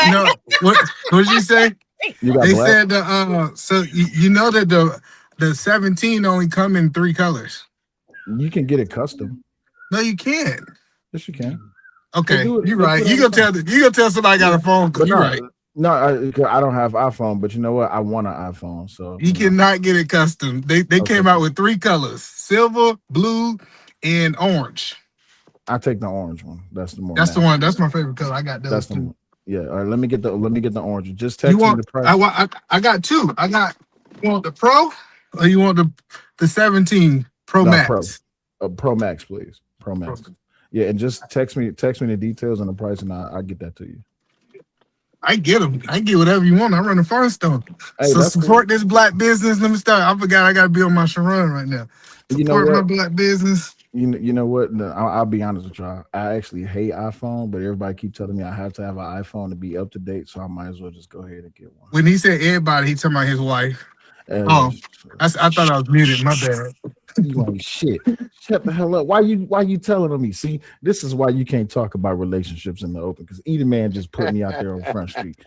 S13: No, what'd you say?
S18: You got
S13: They
S18: black?
S13: said so you know that the 17 only come in 3 colors.
S18: You can get it custom.
S13: No, you can't.
S18: Yes, you can.
S13: Okay,
S18: Let's do it.
S13: you're
S18: Let's
S13: right.
S18: do it
S13: You
S18: on
S13: gonna tell somebody got a phone.
S18: But
S13: You're right.
S18: No, I don't have iPhone, but you know what? I want an iPhone, so
S13: You cannot get it custom. They came out with 3 colors: silver, blue, and orange.
S18: I take the orange one. That's the more.
S13: That's the one. That's my favorite color. I got those
S18: That's the
S13: too.
S18: one. Yeah. All right. Let me get the orange. Just text me the price.
S13: I got 2. You want the Pro or you want the 17 Pro
S18: No,
S13: Max?
S18: Pro Max, please. Pro Max. Yeah, and just text me the details and the price, and I'll get that to you.
S13: I get them. I get whatever you want. I run a phone store.
S18: Hey,
S13: so
S18: that's
S13: support this black business. Let me start. I forgot I got to be on my Sharon right now.
S18: You know
S13: Support my
S18: what?
S13: black business.
S18: You know what? No, I'll be honest with y'all. I actually hate iPhone, but everybody keep telling me I have to have an iPhone to be up to date, so I might as well just go ahead and get one.
S13: When he said everybody, he talking about his wife.
S18: I
S13: thought I was muted. My bad.
S18: You ain't shit. Shut the hell up. Why you telling on me? See, this is why you can't talk about relationships in the open, because either man just put me out there on Front Street.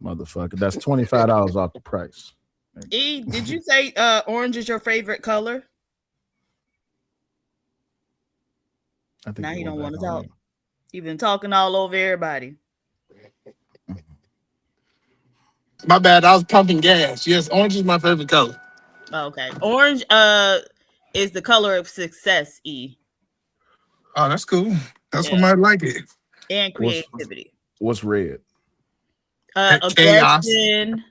S18: Motherfucker. That's $25 off the price.
S15: E, did you say orange is your favorite color?
S18: I think
S15: Now
S18: you're
S15: he
S18: going
S15: don't want
S18: back
S15: to
S18: on
S15: talk.
S18: mute.
S15: He been talking all over everybody.
S13: My bad. I was pumping gas. Yes, orange is my favorite color.
S15: Okay. Orange is the color of success, E.
S13: Oh, that's cool. That's
S15: Yeah.
S13: what I like it.
S15: And creativity.
S18: What's red?
S13: Chaos.
S15: Aggression.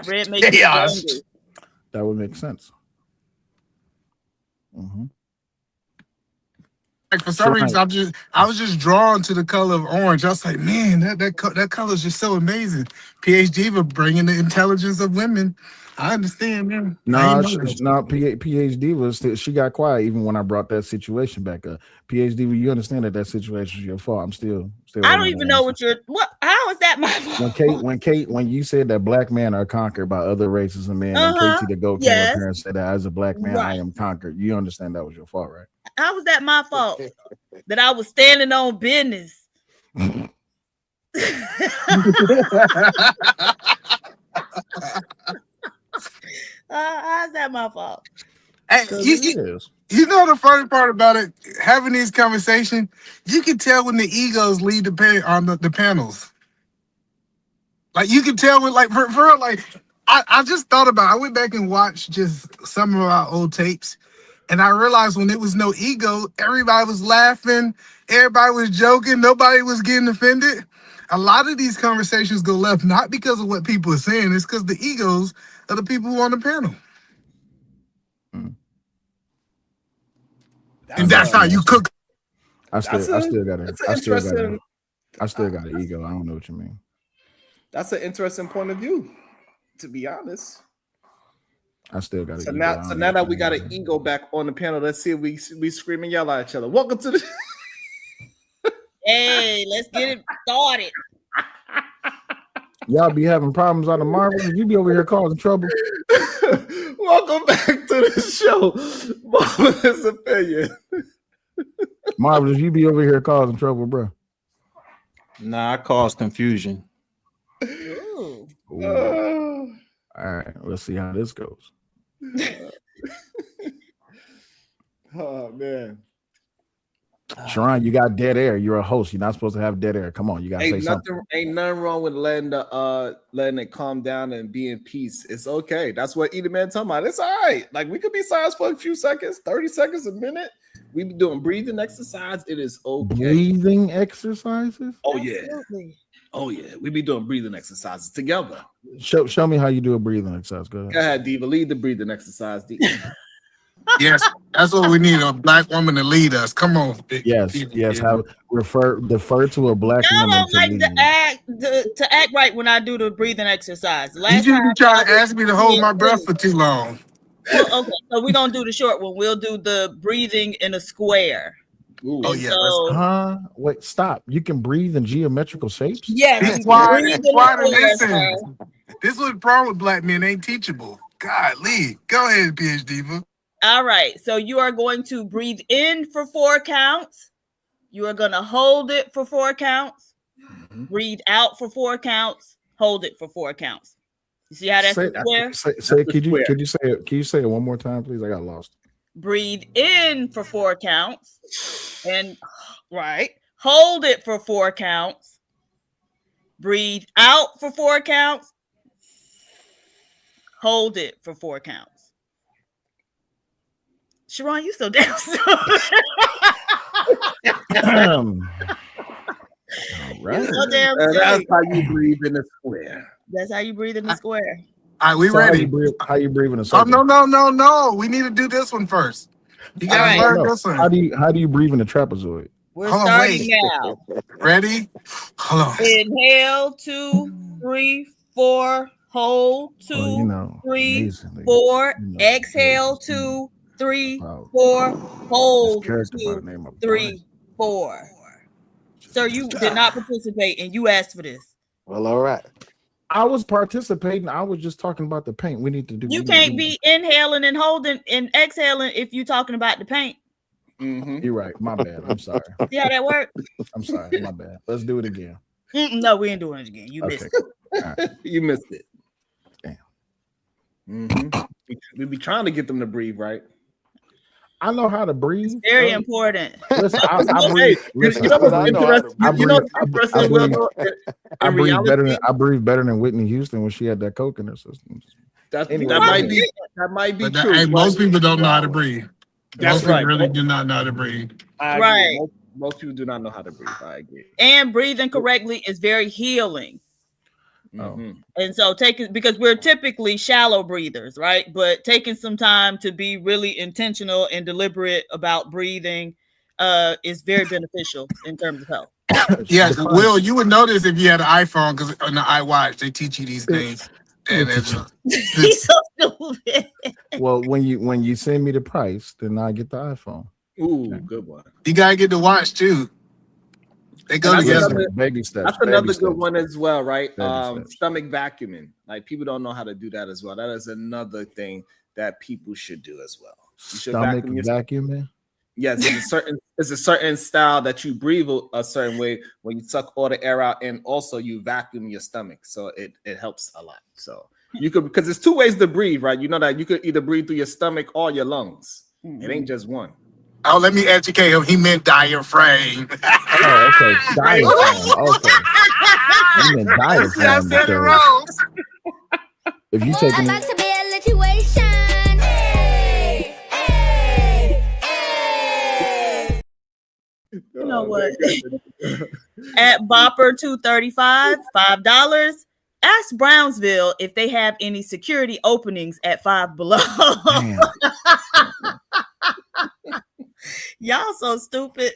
S15: Red makes me
S13: Chaos.
S15: angry.
S18: That would make sense. Mm-hmm.
S13: Like for some reason, I was just drawn to the color of orange. I was like, man, that color is just so amazing. PhD for bringing the intelligence of women. I understand, man. I ain't know that.
S18: PhD was she got quiet even when I brought that situation back up. PhD, you understand that situation is your fault. I'm still.
S15: I don't even know what you're. What? How is that my fault?
S18: When you said that black men are conquered by other races of men, and Katie the goat came up here and said that as a black man I am conquered. You understand that was your fault, right?
S15: How was that my fault? That I was standing on business. How's that my fault?
S13: Hey, you know the funny part about it, having these conversations, you can tell when the egos lead the panels. Like you can tell when, like for real, like I just thought about. I went back and watched just some of our old tapes, and I realized when it was no ego, everybody was laughing, everybody was joking, nobody was getting offended. A lot of these conversations go left not because of what people are saying, it's because the egos of the people who are on the panel. And that's how you cook.
S18: I still got an ego. I don't know what you mean.
S1: That's an interesting point of view, to be honest.
S18: I still got an
S1: ego. So now that we got an ego back on the panel, let's see if we scream and yell at each other. Welcome to the
S15: Hey, let's get it started.
S18: Y'all be having problems on the Marvel. You be over here causing trouble.
S1: Welcome back to the show. Marvelous opinion.
S18: Marvelous, you be over here causing trouble, bro.
S3: Nah, I cause confusion.
S15: Ooh.
S18: All right, let's see how this goes.
S1: Oh man.
S18: Sharon, you got dead air. You're a host. You're not supposed to have dead air. Come on, you gotta say something.
S1: Ain't nothing wrong with letting it calm down and be in peace. It's okay. That's what Edie Man talking about. It's all right. Like we could be silent for a few seconds, 30 seconds, a minute. We be doing breathing exercise. It is okay.
S18: Breathing exercises?
S1: Oh yeah. Oh yeah. We be doing breathing exercises together.
S18: Show me how you do a breathing exercise. Go
S1: ahead, Diva. Lead the breathing exercise, Diva.
S13: Yes, that's what we need, a black woman to lead us. Come on.
S18: Yes. Defer to a black
S15: Y'all
S18: woman
S15: don't like to act right when I do the breathing exercise.
S13: You just be trying to ask me to hold my breath for too long.
S15: Well, okay, so we're gonna do the short one. We'll do the breathing in a square.
S18: Ooh.
S13: Oh yeah.
S18: So, wait, stop. You can breathe in geometrical shapes?
S15: Yes.
S13: Be quiet and listen. This is what the problem with black men, ain't teachable. God, Lee. Go ahead, PhD Diva.
S15: All right. So you are going to breathe in for 4 counts. You are going to hold it for 4 counts. Breathe out for 4 counts. Hold it for 4 counts. You see how that's square?
S18: Can you say it one more time, please? I got lost.
S15: Breathe in for 4 counts. And hold it for 4 counts. Breathe out for 4 counts. Hold it for 4 counts. Sharon, you so damn
S18: right.
S15: So damn
S1: that's how you breathe in the square.
S15: That's how you breathe in the square.
S13: All right, we ready.
S18: How you breathe in a circle?
S13: Oh no. We need to do this one first. You gotta learn this one.
S18: How do you breathe in a trapezoid?
S15: We're starting now.
S13: Ready? Hold on.
S15: Inhale, 2, 3, 4. Hold 2, 3, 4. Exhale 2, 3, 4. Hold 2, 3, 4. Sir, you did not participate, and you asked for this.
S14: Well, all right.
S18: I was participating. I was just talking about the paint. We need to do.
S15: You can't be inhaling and holding and exhaling if you're talking about the paint.
S18: You're right. My bad. I'm sorry.
S15: See how that works?
S18: I'm sorry. My bad. Let's do it again.
S15: No, we ain't doing it again. You missed it.
S18: Right.
S1: You missed it.
S18: Damn.
S1: We be trying to get them to breathe, right?
S18: I know how to breathe.
S8: Very important.
S18: Listen, I
S8: Hey,
S18: breathe. Listen,
S8: you know what's
S18: I
S8: interesting? You know what's interesting, Will? Though,
S18: I
S8: in
S18: breathe better
S8: reality,
S18: than I breathe better than Whitney Houston when she had that coke in her system. Anyway,
S8: that might be
S13: But
S8: true.
S13: hey,
S8: but-
S13: most people don't know how to breathe.
S1: That's
S13: Most people
S1: right.
S13: really do not know how to breathe.
S1: I agree.
S8: Right.
S1: Most people do not know how to breathe. I agree.
S8: And breathing correctly is very healing.
S1: Mhm.
S8: And so because we're typically shallow breathers, right? But taking some time to be really intentional and deliberate about breathing is very beneficial in terms of health.
S13: Yeah, Will, you would notice if you had an iPhone, because on the iWatch they teach you these things. And
S8: He's so stupid.
S18: Well, when you send me the price, then I get the iPhone.
S1: Ooh, good one.
S13: You gotta get the watch too. They go
S1: That's
S13: together.
S1: another,
S18: Baby steps.
S1: that's another good one as well, right?
S18: Baby steps.
S1: Stomach vacuuming. Like people don't know how to do that as well. That is another thing that people should do as well. You should
S18: Stomach
S1: vacuum your
S18: vacuuming.
S1: Yes, it's a certain style that you breathe a certain way when you suck all the air out, and also you vacuum your stomach, so it helps a lot. So you could, because there's two ways to breathe, right? You know that you could either breathe through your stomach or your lungs. It ain't just one.
S13: Oh, let me educate him. He meant diaphragm.
S18: Oh, okay. Diaphragm. Okay. You meant
S13: See, I
S18: diaphragm.
S13: said it
S18: because
S13: wrong.
S18: If you taking
S7: About to be a situation. Hey, hey, hey.
S8: You know what? At Bopper 235, $5. Ask Brownsville if they have any security openings at Five Below. Y'all so stupid.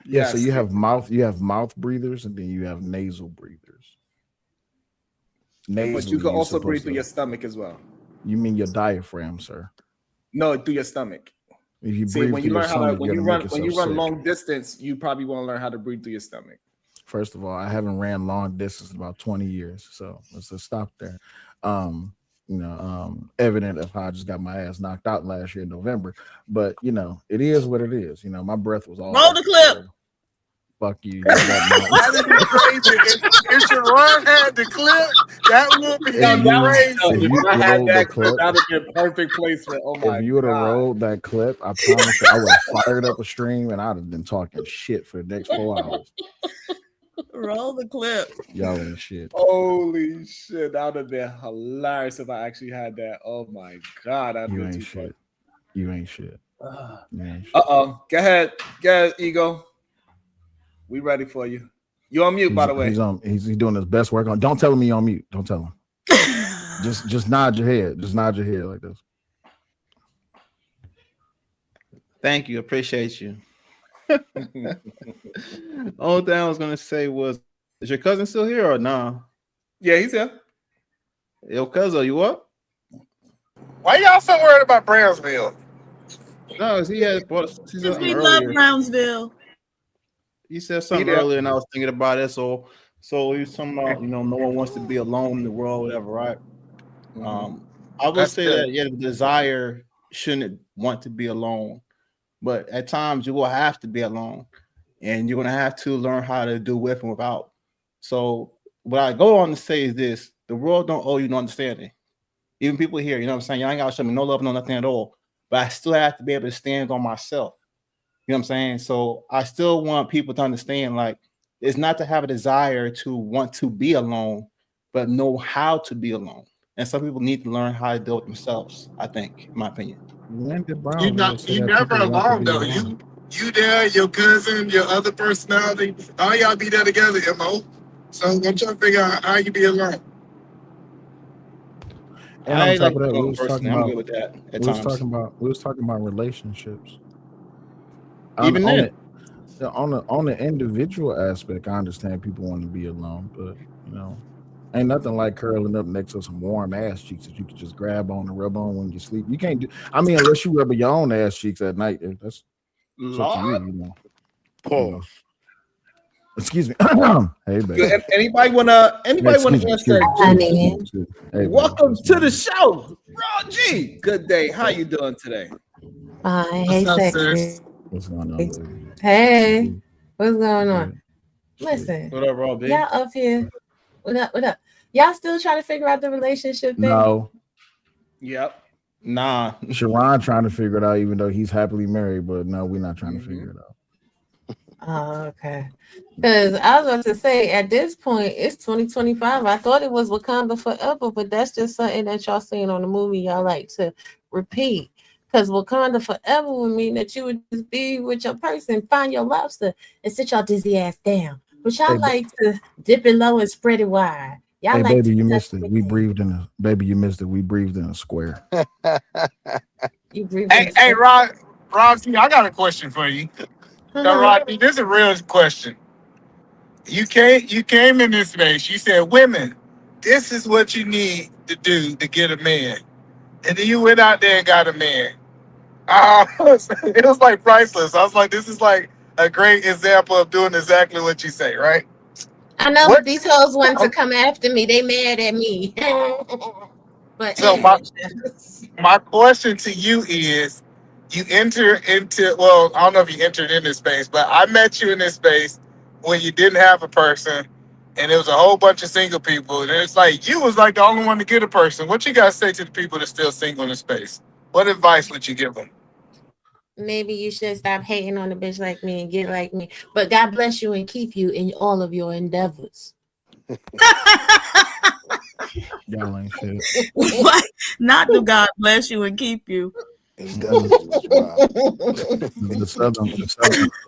S18: Yeah, so you have mouth breathers, and then you have nasal breathers.
S1: But you can also breathe through your stomach as well.
S18: You mean your diaphragm, sir?
S1: No, through your stomach.
S18: If you
S1: See,
S18: breathe
S1: when
S18: through
S1: you
S18: your
S1: learn how
S18: stomach,
S1: to when
S18: you're
S1: you
S18: gonna
S1: run
S18: make
S1: when you
S18: yourself
S1: run
S18: sick.
S1: long distance, you probably want to learn how to breathe through your stomach.
S18: First of all, I haven't ran long distance in about 20 years, so let's just stop there. Evident of how I just got my ass knocked out last year in November, but it is what it is. My breath was all
S8: roll the clip.
S18: Fuck you.
S13: That would be crazy. If Sharon had the clip, that would be crazy.
S1: If I had
S18: rolled the
S1: that clip,
S18: clip-
S1: that would be a perfect placement. Oh my
S18: If you would have
S1: god!
S18: rolled that clip, I promise you, I would have fired up a stream and I'd have been talking shit for the next 4 hours.
S8: Roll the clip.
S18: Y'all ain't shit.
S1: Holy shit, that would have been hilarious if I actually had that. Oh my god, I'd
S18: You
S1: been
S18: ain't
S1: too
S18: shit. You ain't shit. You ain't shit.
S1: Go ahead, Ego. We ready for you. You on mute, by the way.
S18: He's doing his best work on. Don't tell him he on mute. Don't tell him. just nod your head. Just nod your head like this.
S3: Thank you. Appreciate you. Only thing I was gonna say was, is your cousin still here or nah?
S1: Yeah, he's here.
S3: Yo, cousin, you up?
S13: Why y'all so worried about Brownsville?
S3: No, he had brought
S8: Because
S3: something
S8: we
S3: earlier.
S8: love Brownsville.
S3: He said something earlier, and I was thinking about it. So he was talking about, no one wants to be alone in the world, whatever, right? I would say that the desire shouldn't want to be alone, but at times you will have to be alone, and you're gonna have to learn how to do with and without. So what I go on to say is this: the world don't owe you no understanding. Even people here, you know what I'm saying? Y'all ain't gotta show me no love, no nothing at all. But I still have to be able to stand on myself. You know what I'm saying? So I still want people to understand, like, it's not to have a desire to want to be alone, but know how to be alone. And some people need to learn how to deal with themselves, I think, in my opinion.
S13: You never alone though. You there, your cousin, your other personality, all y'all be there together, MO. So I'm trying to figure out how you be alone.
S18: And on top of that, we was talking
S3: I'm
S18: about
S3: good with that at
S18: we was
S3: times.
S18: talking about relationships.
S3: Even then,
S18: on the individual aspect, I understand people want to be alone, but ain't nothing like curling up next to some warm ass cheeks that you can just grab on and rub on when you sleep. You can't do. I mean, unless you rub your own ass cheeks at night. That's up to you.
S19: Pause.
S18: Excuse me. Hey, baby.
S1: Anybody wanna answer?
S18: Hey,
S1: welcome to the show, Raw G. Good day. How you doing today?
S11: Hey,
S1: What's up,
S11: sexy.
S1: sis?
S18: What's going on, baby?
S11: Hey, what's going on? Listen,
S3: what up, Raw B?
S11: y'all up here. What up? Y'all still trying to figure out the relationship thing?
S18: No.
S1: Yep.
S3: Nah.
S18: Sharon trying to figure it out, even though he's happily married. But no, we're not trying to figure it out.
S12: Oh, okay. Because I was about to say, at this point, it's 2025. I thought it was Wakanda Forever, but that's just something that y'all seen on the movie. Y'all like to repeat. Because Wakanda Forever would mean that you would just be with your person, find your lobster, and sit your dizzy ass down. But y'all like to dip it low and spread it wide. Y'all
S18: Hey,
S12: like
S18: baby,
S12: to
S18: you
S12: touch
S18: missed it. We breathed in a baby. You missed it. We breathed in a square.
S12: you breathe in
S13: Hey, Roxy, I got a question for you. So, Roxy, this is a real question. You came in this space. You said, "Women, this is what you need to do to get a man," and then you went out there and got a man. It was like priceless. I was like, "This is like a great example of doing exactly what you say." Right?
S12: I know, but these hoes want to come after me. They mad at me. But
S13: So
S12: anyway,
S13: my question to you is, you enter into, well, I don't know if you entered in this space, but I met you in this space when you didn't have a person, and there was a whole bunch of single people, and it's like you was like the only one to get a person. What you guys say to the people that's still single in this space? What advice would you give them?
S12: maybe you should stop hating on a bitch like me and get like me. But God bless you and keep you in all of your endeavors.
S18: Y'all ain't shit.
S8: What? Not do God bless you and keep you.
S18: The southern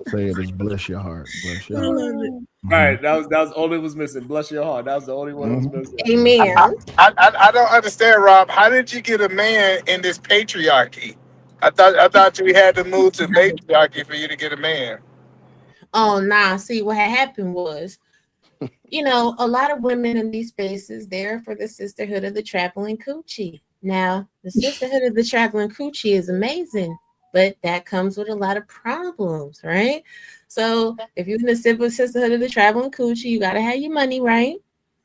S18: say it is bless your heart. Bless your
S8: I
S18: heart.
S8: love it.
S1: Right. That was all it was missing. Bless your heart. That was the only one that was missing.
S12: Amen.
S13: I don't understand, Rob. How did you get a man in this patriarchy? I thought you had to move to matriarchy for you to get a man.
S12: Oh, nah. See, what had happened was, a lot of women in these spaces, they're for the sisterhood of the traveling coochie. Now, the sisterhood of the traveling coochie is amazing, but that comes with a lot of problems, right? So, if you're in the sisterhood of the traveling coochie, you got to have your money, right?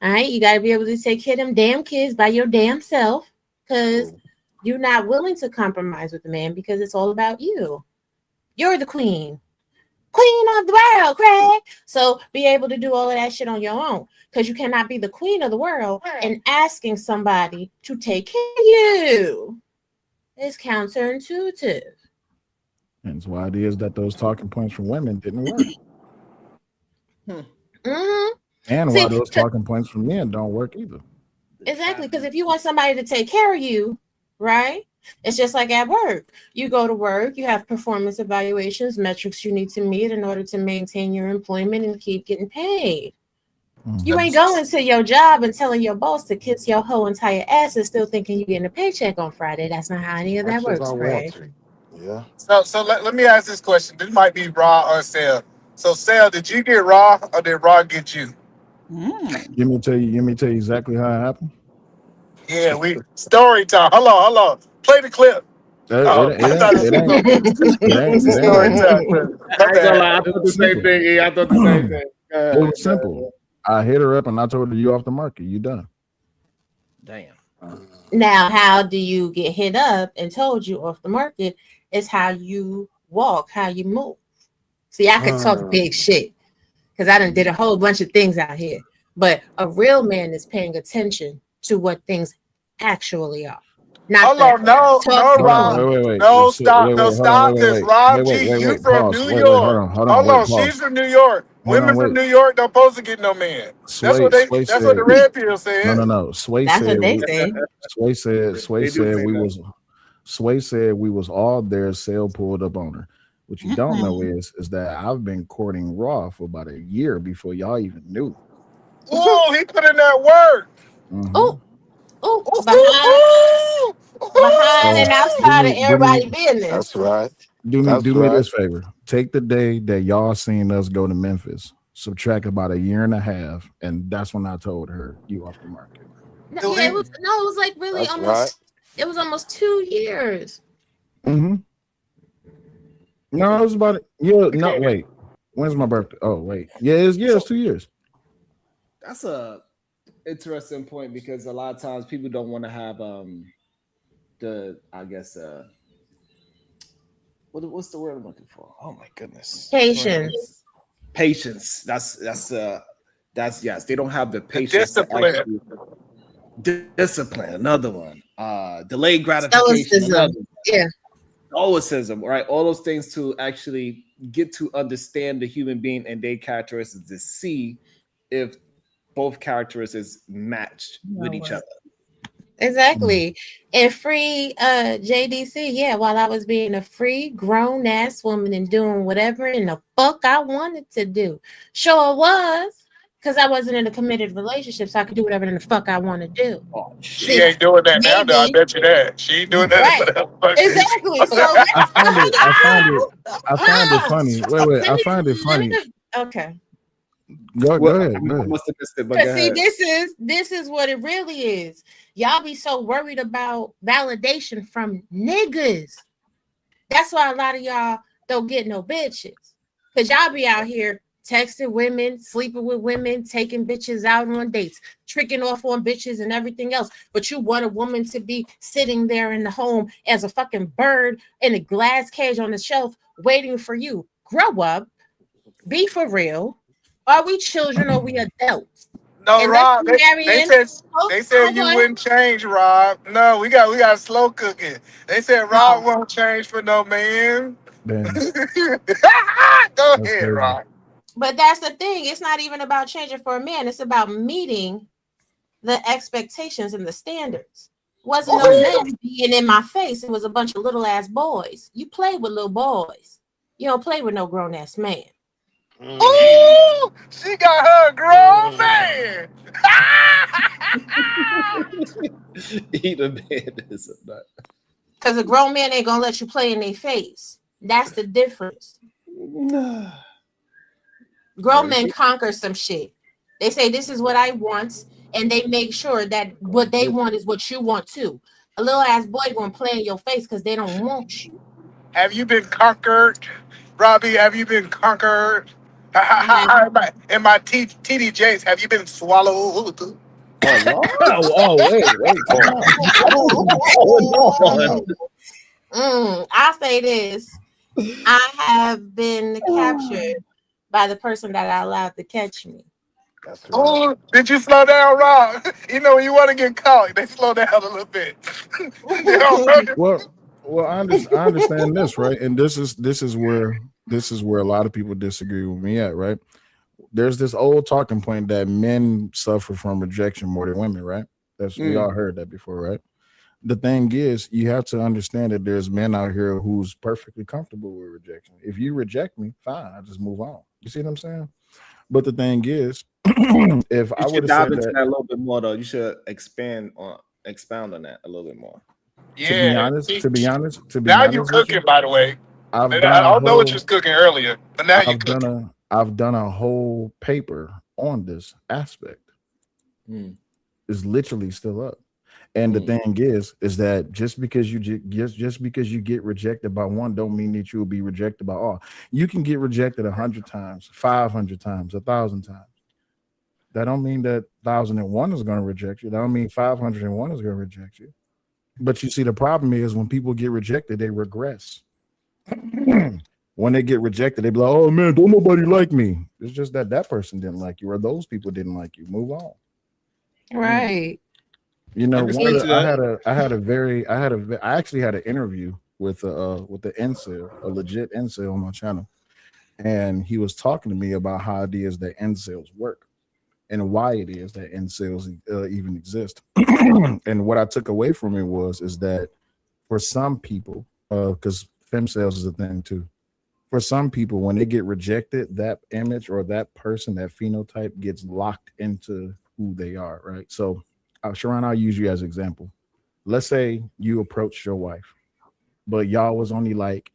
S12: All right. You got to be able to take care of them damn kids by your damn self because you're not willing to compromise with the man because it's all about you. You're the queen of the world, Craig. So be able to do all of that shit on your own because you cannot be the queen of the world and asking somebody to take care of you. It's counterintuitive.
S18: That's why it is that those talking points from women didn't work.
S12: Mm-hmm.
S18: And why those talking points from men don't work either.
S12: Exactly, because if you want somebody to take care of you, right? It's just like at work. You go to work, you have performance evaluations, metrics you need to meet in order to maintain your employment and keep getting paid. You ain't going to your job and telling your boss to kiss your whole entire ass and still thinking you're getting a paycheck on Friday. That's not how any of that works, Craig.
S19: Yeah.
S13: So let me ask this question. This might be Raw or Sel. So Sel, did you get Raw or did Raw get you?
S18: Let me tell you exactly how it happened.
S13: Yeah, we story time. Hold on. Play the clip.
S18: It
S13: It's story
S18: ain't.
S13: time.
S1: I ain't gonna lie, I
S18: It
S1: thought the
S18: was
S1: same
S18: simple.
S1: thing. Yeah, I thought the same thing.
S18: It was simple. I hit her up and I told her you off the market. You done.
S1: Damn.
S12: Now, how do you get hit up and told you off the market is how you walk, how you move. See, I could talk big shit because I done did a whole bunch of things out here. But a real man is paying attention to what things actually are. Not
S13: Hold on, no, Rob.
S18: Wait.
S13: No, stop,
S18: Wait,
S13: no,
S18: hold on,
S13: stop. Because Rob G, you from
S18: Pause.
S13: New
S18: Wait,
S13: York.
S18: hold on,
S13: She's
S18: pause.
S13: from New York. Women from New York don't supposed to get no man. That's what
S18: Sway
S13: that's
S18: said,
S13: what the red pill said.
S18: No. Sway
S12: That's
S18: said
S12: what they say.
S18: Sway said we was all there. Sale pulled up on her. What you don't know is that I've been courting Raw for about a year before y'all even knew.
S13: Ooh, he put in that work.
S12: Oh, behind and outside of everybody's business.
S19: That's right.
S18: Do me this favor. Take the day that y'all seen us go to Memphis, subtract about a year and a half, and that's when I told her you off the market.
S12: No, it was like really it was almost 2 years.
S18: Mm-hmm. No, it was about wait. When's my birthday? Oh, wait. It's 2 years.
S1: That's a interesting point because a lot of times people don't want to have what's the word I'm looking for? Oh my goodness.
S12: Patience.
S1: That's yes. They don't have the patience
S13: discipline.
S1: Discipline, another one. Delayed gratification,
S4: Stoicism.
S1: another one.
S4: Yeah.
S1: Stoicism, right? All those things to actually get to understand the human being and their characteristics to see if both characteristics matched with each other.
S21: Exactly. And free JDC, yeah, while I was being a free grown ass woman and doing whatever in the fuck I wanted to do. Sure was. Because I wasn't in a committed relationship, so I could do whatever in the fuck I want to do.
S13: She ain't doing that now, though. I bet you that. She ain't doing that.
S21: Right. Exactly. So
S18: I find it funny. Wait, I
S21: Let me-
S18: find it funny.
S21: Okay.
S18: Go ahead.
S1: Must have missed it, but
S21: But
S1: go
S21: see,
S1: ahead.
S21: this is what it really is. Y'all be so worried about validation from niggas. That's why a lot of y'all don't get no bitches. Because y'all be out here texting women, sleeping with women, taking bitches out on dates, tricking off on bitches and everything else. But you want a woman to be sitting there in the home as a fucking bird in a glass cage on the shelf waiting for you. Grow up. Be for real. Are we children or we adults?
S13: No,
S21: And
S13: Rob.
S21: let's be
S13: They
S21: marrying.
S13: said you wouldn't change, Rob. No, we got slow cooking. They said Rob won't change for no man.
S18: Damn.
S13: Go
S18: That's
S13: ahead,
S18: crazy.
S13: Rob.
S21: But that's the thing. It's not even about changing for a man. It's about meeting the expectations and the standards. Wasn't no man being in my face. It was a bunch of little ass boys. You play with little boys. You don't play with no grown ass man.
S13: Ooh, she got her a grown man.
S1: Eat a man is a nut.
S21: Because a grown man ain't gonna let you play in their face. That's the difference. Grown men conquer some shit. They say this is what I want, and they make sure that what they want is what you want too. A little ass boy gonna play in your face because they don't want you.
S13: Have you been conquered, Robbie? Have you been conquered? In my TDJs, have you been swallowed?
S1: Wait.
S21: I say this. I have been captured by the person that I allowed to catch me.
S13: Oh, did you slow down, Rob? You know when you want to get caught, they slow down a little bit. They don't-
S18: Well, I understand this, right? And this is where a lot of people disagree with me at, right? There's this old talking point that men suffer from rejection more than women, right? We all heard that before, right? The thing is, you have to understand that there's men out here who's perfectly comfortable with rejection. If you reject me, fine, I just move on. You see what I'm saying? But the thing is, if I
S1: You
S18: would
S1: should
S18: have
S1: dive
S18: said
S1: into
S18: that,
S1: that a little bit more, though. You should expound on that a little bit more.
S18: to be honest,
S13: Now you
S18: with
S13: cooking,
S18: you,
S13: by the way.
S18: I've
S13: I
S18: done a
S13: don't know what you
S18: whole
S13: was cooking earlier, but now you cooking.
S18: I've done a whole paper on this aspect. It's literally still up. And the thing is that just because you get rejected by one, don't mean that you will be rejected by all. You can get rejected 100 times, 500 times, 1,000 times. That don't mean that 1,001 is going to reject you. That don't mean 501 is going to reject you. But you see, the problem is when people get rejected, they regress. When they get rejected, they be like, "Oh man, don't nobody like me." It's just that person didn't like you, or those people didn't like you. Move on.
S21: Right.
S18: You know, I actually had an interview with the incel, a legit incel on my channel, and he was talking to me about how it is that incels work and why it is that incels even exist. And what I took away from it is that for some people, because femcels is a thing too. For some people, when they get rejected, that image or that person, that phenotype gets locked into who they are, right? So Sharon, I'll use you as an example. Let's say you approached your wife, but y'all was only like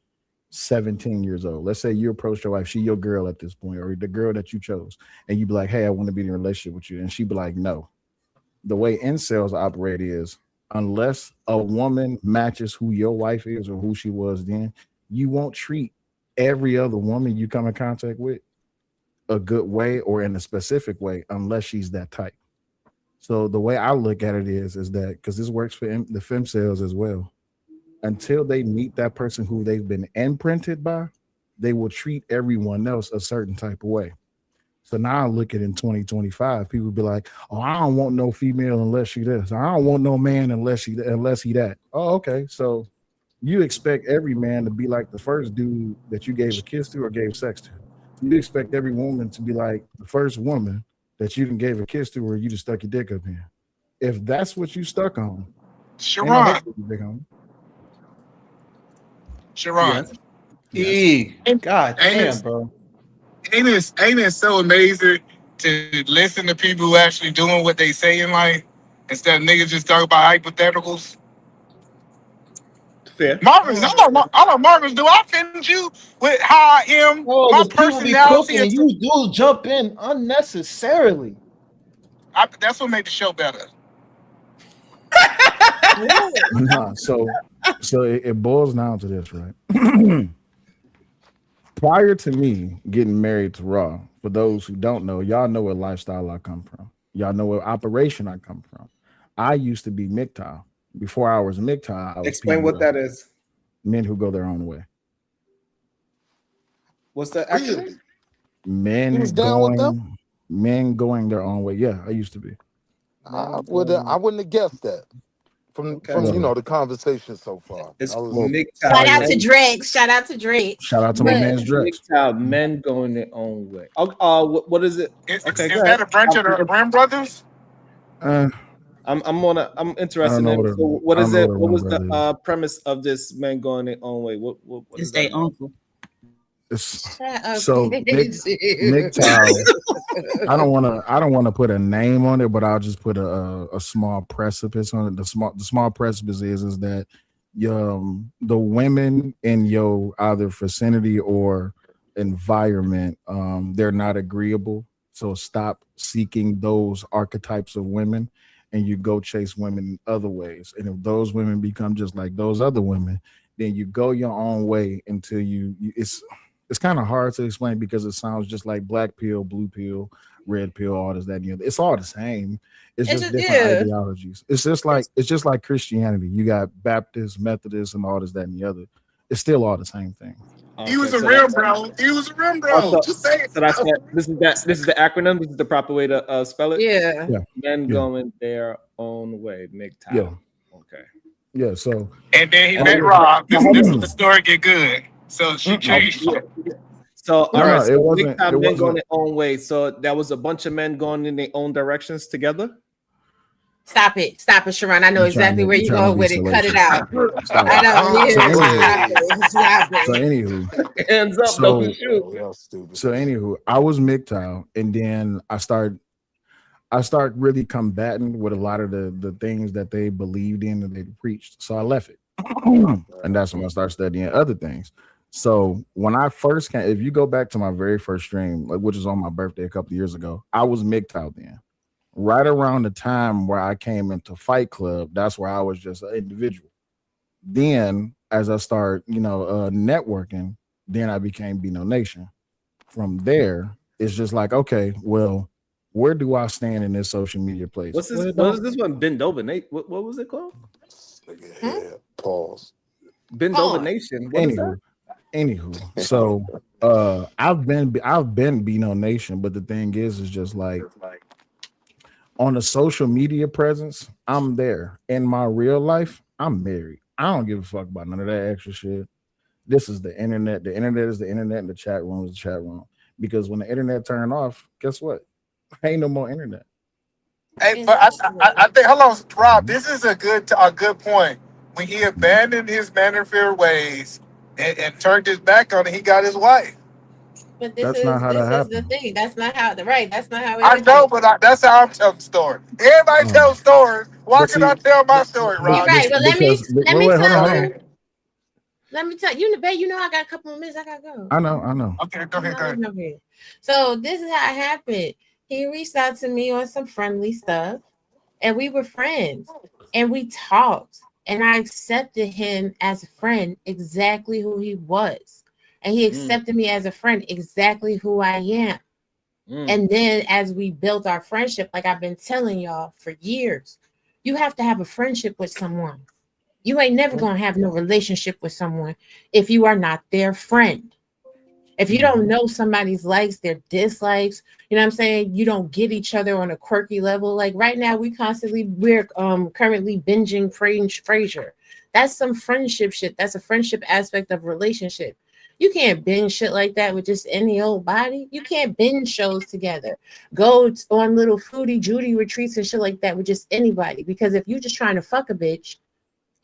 S18: 17 years old. Let's say you approached your wife, she your girl at this point, or the girl that you chose, and you be like, "Hey, I want to be in a relationship with you," and she be like, "No." The way incels operate is unless a woman matches who your wife is or who she was then, you won't treat every other woman you come in contact with a good way or in a specific way unless she's that type. So the way I look at it is that because this works for the femcels as well, until they meet that person who they've been imprinted by, they will treat everyone else a certain type of way. So now I look at it in 2025, people be like, "Oh, I don't want no female unless she this. I don't want no man unless he that." Oh, okay. So you expect every man to be like the first dude that you gave a kiss to or gave sex to. You expect every woman to be like the first woman that you didn't gave a kiss to or you just stuck your dick up in. If that's what you stuck on, ain't no hope
S13: Sharon,
S18: for you, big homie.
S13: Sharon.
S10: Yes. God
S13: Ain't
S10: damn,
S13: it,
S10: bro.
S13: ain't it so amazing to listen to people who actually doing what they say in life instead of niggas just talking about hypotheticals?
S1: Fair.
S13: Marcus, I know Marcus, do I offend you with how I am,
S10: Oh,
S13: my
S10: the people be
S13: personality?
S10: cooking and you do jump in unnecessarily.
S13: That's what made the show better.
S18: Nah, so it boils down to this, right? Prior to me getting married to Raw, for those who don't know, y'all know what lifestyle I come from. Y'all know what operation I come from. I used to be MGTOW. Before I was MGTOW, I was
S1: Explain what
S18: PBO.
S1: that is.
S18: Men who go their own way.
S1: What's the acronym?
S19: was down with them?
S18: Men going their own way. Yeah, I used to be.
S19: I wouldn't have guessed that from you know the conversation so far.
S1: It's
S19: I was
S1: MGTOW.
S21: Shout out to Drake. Shout out to Drake.
S18: Shout out to my man's Drex.
S1: MGTOW, men going their own way. What is it? Okay,
S13: Is that a branch of the Ram Brothers?
S18: Uh,
S1: I'm interested
S18: I don't know
S1: in.
S18: what a-
S1: So what
S18: I
S1: is
S18: don't know
S1: it?
S18: what a
S1: What was
S18: Ram brother
S1: the premise of this men going their own way? What
S4: It's
S1: is
S4: their
S1: that?
S4: uncle.
S18: So MGTOW, I don't want to put a name on it, but I'll just put a small precipice on it. The small precipice is that the women in your either vicinity or environment, they're not agreeable. So stop seeking those archetypes of women and you go chase women other ways. And if those women become just like those other women, then you go your own way until it's kind of hard to explain because it sounds just like black pill, blue pill, red pill, all this, that, and the other. It's all the same. It's just different ideologies. It's just like Christianity. You got Baptists, Methodists, and all this, that, and the other. It's still all the same thing.
S13: He was a rim bro. He was a rim bro. Just say it.
S1: So that's this is the acronym. This is the proper way to spell it.
S21: Yeah.
S1: Men going their own way. MGTOW.
S18: Yeah.
S1: Okay.
S18: Yeah. So
S13: And then he met Rob. This is the story get good. So she changed.
S1: So all right. So
S18: it wasn't.
S1: MGTOW
S18: It
S1: men going
S18: wasn't.
S1: their own way. So that was a bunch of men going in their own directions together.
S21: Stop it, Sharon. I know exactly where you're going with it. Cut it out.
S18: Stop
S21: I don't
S18: it.
S21: Stop it.
S18: So anywho,
S1: hands up, don't shoot.
S18: So anywho, I was MGTOW, and then I start really combating with a lot of the things that they believed in and they preached. So I left it, and that's when I started studying other things. So when I first came, if you go back to my very first stream, like which was on my birthday a couple of years ago, I was MGTOW then. Right around the time where I came into Fight Club, that's where I was just an individual. Then, as I start, networking, then I became Bino Nation. From there, it's just like, okay, well, where do I stand in this social media place?
S1: What is this one? Bend over, Nate. What was it called?
S19: Pause.
S1: Bend over Nation. What is that?
S18: Anywho, so I've been Bino Nation, but the thing is just like on a social media presence, I'm there. In my real life, I'm married. I don't give a fuck about none of that extra shit. This is the internet. The internet is the internet, and the chat room is the chat room. Because when the internet turned off, guess what? Ain't no more internet.
S13: Hey, but I think, hold on, Rob. This is a good point. When he abandoned his Manderfield ways and turned his back on it, he got his wife.
S21: But this
S18: That's
S21: is
S18: not how that
S21: the
S18: happened.
S21: thing. That's not how That's not how it
S13: I know, but that's how I'm telling the story. Everybody tells stories. Why
S18: But
S13: can I tell my story,
S21: You're
S13: Rob?
S21: right, but let me
S18: hold
S21: tell
S18: on.
S21: you. Let me tell you, babe. You know I got a couple more minutes. I gotta go.
S18: I know.
S13: Okay, go ahead.
S21: So this is how it happened. He reached out to me on some friendly stuff, and we were friends, and we talked, and I accepted him as a friend, exactly who he was, and he accepted me as a friend, exactly who I am. And then as we built our friendship, like I've been telling y'all for years, you have to have a friendship with someone. You ain't never gonna have no relationship with someone if you are not their friend. If you don't know somebody's likes, their dislikes, you know what I'm saying? You don't get each other on a quirky level. Like right now, we're currently binging Frasier. That's some friendship shit. That's a friendship aspect of relationship. You can't binge shit like that with just any old body. You can't binge shows together. Go on little foodie Judy retreats and shit like that with just anybody. Because if you're just trying to fuck a bitch,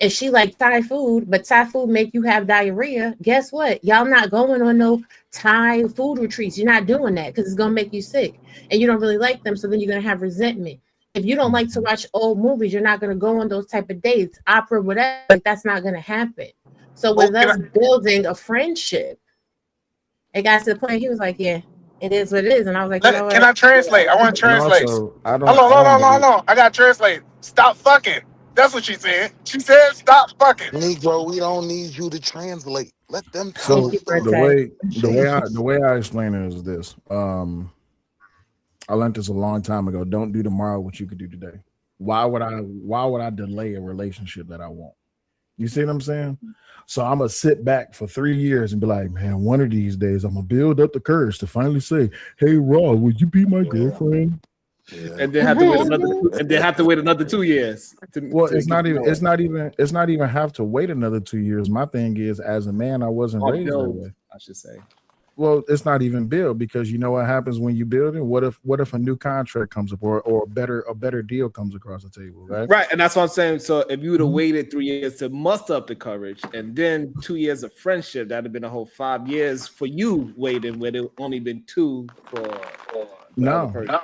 S21: and she like Thai food, but Thai food make you have diarrhea, guess what? Y'all not going on no Thai food retreats. You're not doing that because it's gonna make you sick, and you don't really like them. So then you're gonna have resentment. If you don't like to watch old movies, you're not gonna go on those type of dates, opera, whatever. Like that's not gonna happen. So with us building a friendship, it got to the point he was like, "Yeah, it is what it is," and I was like, "You know what?
S13: Can I translate? I want to
S18: And
S13: translate.
S18: also, I
S13: Hold
S18: don't believe.
S13: on. I got to translate. Stop fucking. That's what she said. She said, stop fucking.
S19: Negro, we don't need you to translate. Let them tell
S21: Thank
S19: the
S18: So
S21: you,
S19: story.
S18: the way I explain it is this. I learned this a long time ago. Don't do tomorrow what you could do today. Why would I delay a relationship that I want? You see what I'm saying? So I'm gonna sit back for 3 years and be like, man, one of these days I'm gonna build up the courage to finally say, hey Raw, would you be my girlfriend?
S1: And then have to wait another 2 years.
S18: Well,
S1: To
S18: it's
S1: get
S18: not even have to wait another 2 years. My thing is, as a man, I wasn't
S1: or
S18: raised that
S1: build,
S18: way.
S1: I should say.
S18: Well, it's not even build because you know what happens when you build it. What if a new contract comes up or a better deal comes across the table, right?
S1: Right, and that's what I'm saying. So if you would have
S18: Mhm.
S1: waited 3 years to muster up the courage, and then 2 years of friendship, that'd have been a whole 5 years for you waiting, where it only been 2 for the other
S18: No.
S1: person.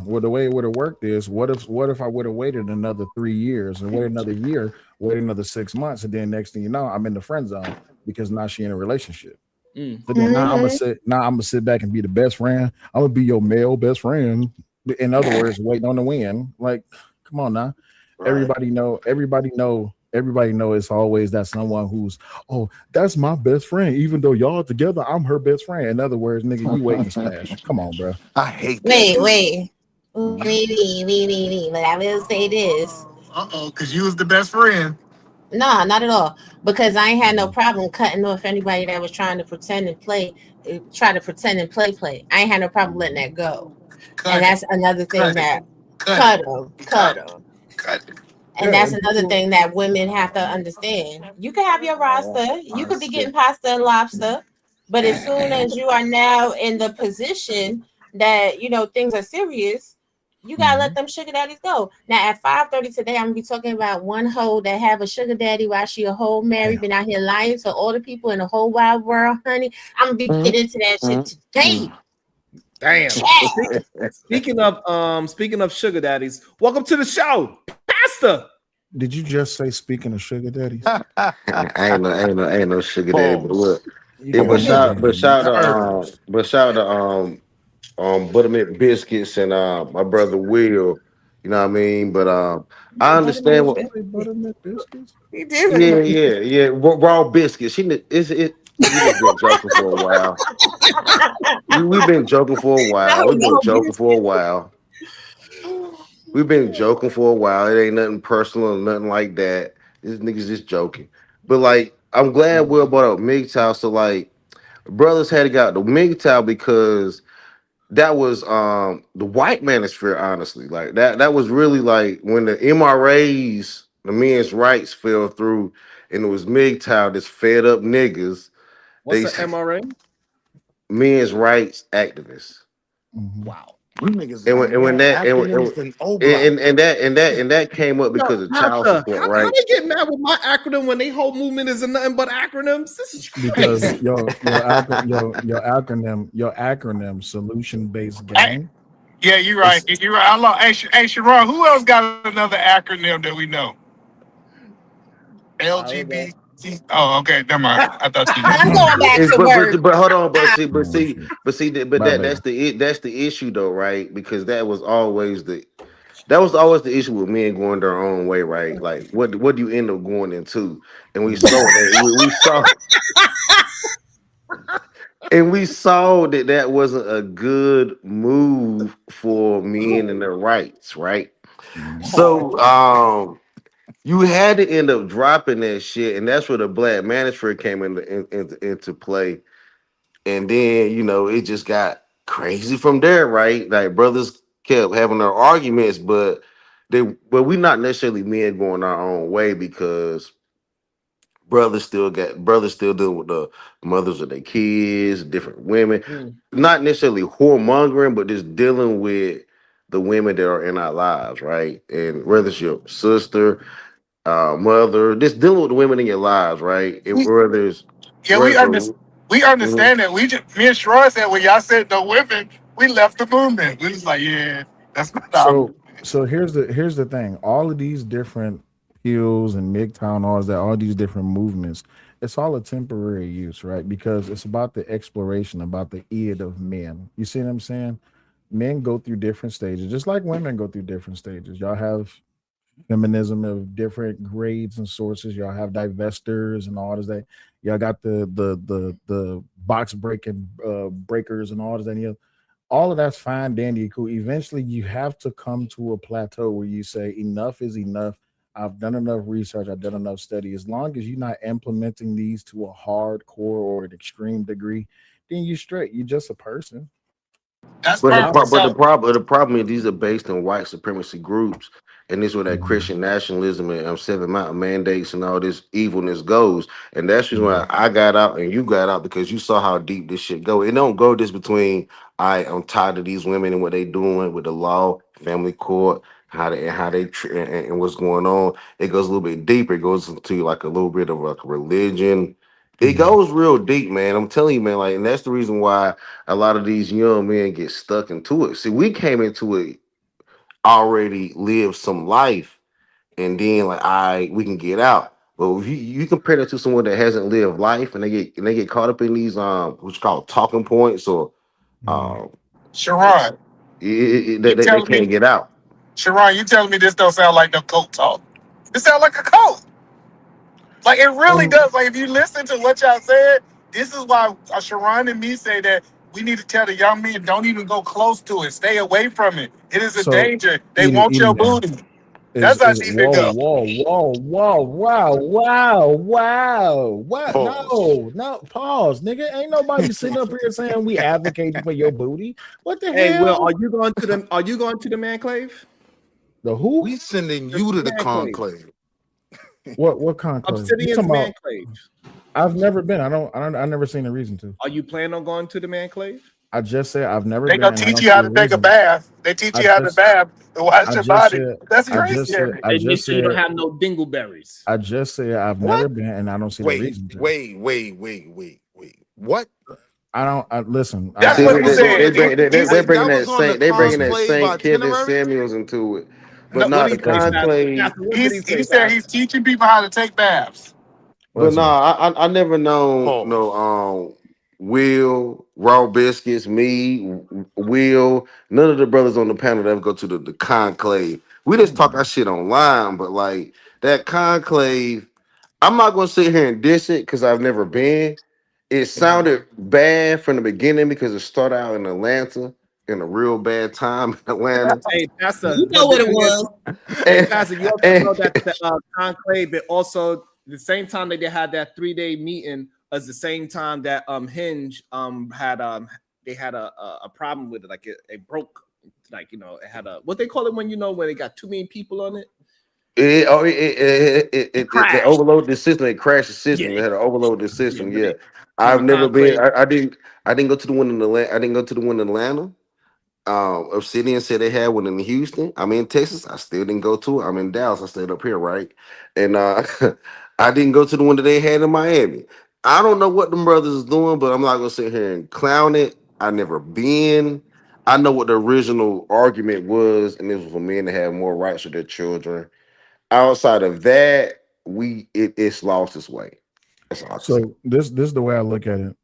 S18: Well, the way it would have worked is what if I would have waited another 3 years and wait another year, wait another 6 months, and then next thing you know, I'm in the friend zone because now she in a relationship. So then now I'm gonna sit back and be the best friend. I'm gonna be your male best friend. In other words, waiting on the win. Like, come on now. Everybody know it's always that someone who's, oh, that's my best friend. Even though y'all together, I'm her best friend. In other words, nigga, you waiting to smash. Come on, bro.
S19: I hate that.
S21: Wait. But I will say this.
S13: Because you was the best friend.
S21: No, not at all. Because I ain't had no problem cutting off anybody that was trying to pretend and play, play. I ain't had no problem letting that go. And that's another thing that cut them. And that's another thing that women have to understand. You can have your roster, you could be getting pasta and lobster, but as soon as you are now in the position that you know things are serious, you gotta let them sugar daddies go. Now at 5:30 today, I'm gonna be talking about one hoe that have a sugar daddy while she a whole married, been out here lying to all the people in the whole wide world, honey. I'm gonna be getting into that shit today.
S1: Damn. Speaking of sugar daddies, welcome to the show, Pastor.
S18: Did you just say speaking of sugar daddies?
S2: I ain't no sugar daddy, but look.
S18: You
S2: Yeah,
S18: got me
S2: shout
S18: nervous.
S2: out to Buttermilk Biscuits and my brother Will. You know what I mean? But I understand what.
S18: Buttermilk biscuits.
S21: He did.
S2: Yeah. Raw biscuits. We just been joking for a while. We've been joking for a while. We've been joking for a while. We've been joking for a while. It ain't nothing personal or nothing like that. This niggas just joking. But like, I'm glad Will brought up MGTOW. So like, brothers had to get out the MGTOW because that was the white manosphere, honestly. Like that was really like when the MRAs, the men's rights fell through, and it was MGTOW, this fed up niggas.
S1: What's the MRA?
S2: Men's rights activists.
S1: Wow.
S2: And when that and that came up because of child support,
S1: How
S2: right?
S1: they get mad with my acronym when they whole movement is nothing but acronyms? This is
S18: Because
S1: crazy.
S18: your acronym solution based game.
S13: Yeah, you're right. You're right. Hey, Sharon, who else got another acronym that we know? LGBT. Oh, okay. Never mind. I thought you.
S21: I'm going back to work.
S2: But hold on, that's
S18: Bye,
S2: the issue though, right? Because that was always the issue with men going their own way, right? Like what do you end up going into? And we saw that we saw and we saw that wasn't a good move for men and their rights, right? So you had to end up dropping that shit, and that's where the black manosphere came into play. And then, it just got crazy from there, right? Like brothers kept having their arguments, but we not necessarily men going our own way because brothers still dealing with the mothers of their kids, different women, not necessarily whoremongering, but just dealing with the women that are in our lives, right? And whether it's your sister, mother, just dealing with the women in your lives, right? And whether it's
S13: Yeah, we
S2: Mhm.
S13: understand that. We just me and Sharon said when y'all said the women, we left the movement. We was like, yeah, that's not our
S18: So here's the thing. All of these different hills and MGTOW, all these different movements, it's all a temporary use, right? Because it's about the exploration, about the id of men. You see what I'm saying? Men go through different stages, just like women go through different stages. Y'all have feminism of different grades and sources. Y'all have divestors and all that. Y'all got the box breaking breakers and all that. And all of that's fine, dandy, cool. Eventually, you have to come to a plateau where you say enough is enough. I've done enough research. I've done enough study. As long as you're not implementing these to a hardcore or an extreme degree, then you're straight. You're just a person.
S13: That's
S2: But
S13: perfect. So
S2: the problem is these are based on white supremacy groups, and this is where that Christian nationalism and Seven Mountain mandates and all this evilness goes. And that's just why I got out and you got out because you saw how deep this shit go. It don't go just between I'm tired of these women and what they doing with the law, family court, and what's going on. It goes a little bit deeper. It goes into like a little bit of like religion. It goes real deep, man. I'm telling you, man. Like, and that's the reason why a lot of these young men get stuck into it. See, we came into it already lived some life, and then we can get out. But if you compare that to someone that hasn't lived life, and they get caught up in these what's called talking points, or
S13: Sharon, you
S2: they
S13: telling me
S2: can't get out.
S13: Sharon, you telling me this don't sound like no cult talk. It sounds like a cult. Like it really does. Like if you listen to what y'all said, this is why Sharon and me say that we need to tell the young men don't even go close to it. Stay away from it. It is a
S18: So,
S13: danger. They want your
S18: Edie,
S13: booty. That's how deep it
S18: whoa,
S13: go.
S18: wow. What?
S19: Pause.
S18: No, pause, nigga. Ain't nobody sitting up here saying we advocating for your booty. What the
S1: Hey, Will,
S18: hell?
S1: are you going to the man clave?
S18: The who?
S19: We sending
S1: The
S19: you to the
S1: man clave.
S19: conclave.
S18: What conclave? You
S1: Obsidian's
S18: talking
S1: man
S18: about?
S1: clave.
S18: I've never been. I never seen a reason to.
S1: Are you planning on going to the man clave?
S18: I just said I've never
S13: They
S18: been,
S13: gonna
S18: and I
S13: teach
S18: don't
S13: you
S18: see
S13: how
S18: a
S13: to take a
S18: reason.
S13: bath. They teach
S18: I
S13: you how to
S18: just,
S13: bath and wash
S18: I
S13: your
S18: just
S13: body.
S18: said,
S13: That's
S18: I just
S13: crazy.
S18: said, I
S1: And make
S18: just
S1: sure you don't
S18: said,
S1: have no dingleberries.
S18: I just said I've
S19: What?
S18: never been, and I don't see the
S19: Wait,
S18: reason to.
S19: What?
S18: I don't. Listen.
S13: That's
S2: See,
S13: what
S19: That
S13: he
S19: was on
S13: said.
S2: they're bringing
S19: that
S2: that
S19: was on the
S18: Listen.
S19: conclave
S2: Saint Kevin
S19: itinerary.
S2: Samuels into it, but
S13: No,
S1: What
S2: not
S1: did
S2: the
S1: he say,
S18: Listen.
S1: Pastor?
S2: conclave.
S1: Pastor, what did he
S13: he
S1: say,
S13: said he's
S1: Pastor?
S13: teaching people how to take baths.
S2: But no,
S18: Listen.
S2: I never known
S19: Pause.
S2: Will, Raw Biscuits, me, Will, none of the brothers on the panel that ever go to the conclave. We just talk our shit online, but like that conclave, I'm not gonna sit here and diss it because I've never been. It sounded bad from the beginning because it started out in Atlanta in a real bad time in Atlanta.
S1: Hey, Pastor,
S21: You know
S1: but the
S21: what it
S1: thing is,
S21: was.
S1: hey,
S2: And,
S1: Pastor, you also
S2: and
S1: know that the conclave, but also the same time that they had that 3-day meeting was the same time that Hinge had they had a problem with it, like it broke, like it had a what they call it when when it got too many people on it.
S2: It
S1: Crashed.
S2: overloaded the system. It crashed the
S1: Yeah,
S2: system. It had to overload the system.
S1: but
S2: Yeah,
S1: the
S2: I've never been.
S1: conclave.
S2: I didn't go to the one in Atlanta. I didn't go to the one in Atlanta. Obsidian said they had one in Houston. I'm in Texas. I still didn't go to it. I'm in Dallas. I stayed up here, right? And I didn't go to the one that they had in Miami. I don't know what them brothers is doing, but I'm not gonna sit here and clown it. I never been. I know what the original argument was, and this was for men to have more rights for their children. Outside of that, it's lost its way. That's all I can say.
S18: So this is the way I look at it.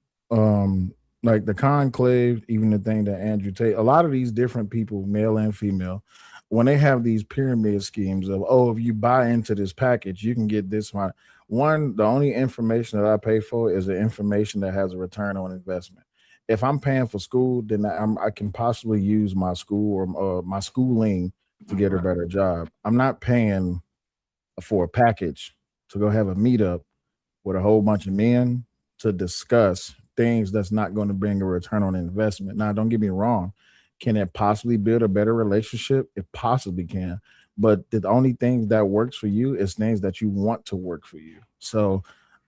S18: Like the conclave, even the thing that Andrew Tate, a lot of these different people, male and female, when they have these pyramid schemes of, oh, if you buy into this package, you can get this one. The only information that I pay for is the information that has a return on investment. If I'm paying for school, then I can possibly use my school or my schooling to get a better job. I'm not paying for a package to go have a meetup with a whole bunch of men to discuss things that's not going to bring a return on investment. Now, don't get me wrong. Can it possibly build a better relationship? It possibly can. But the only thing that works for you is things that you want to work for you. So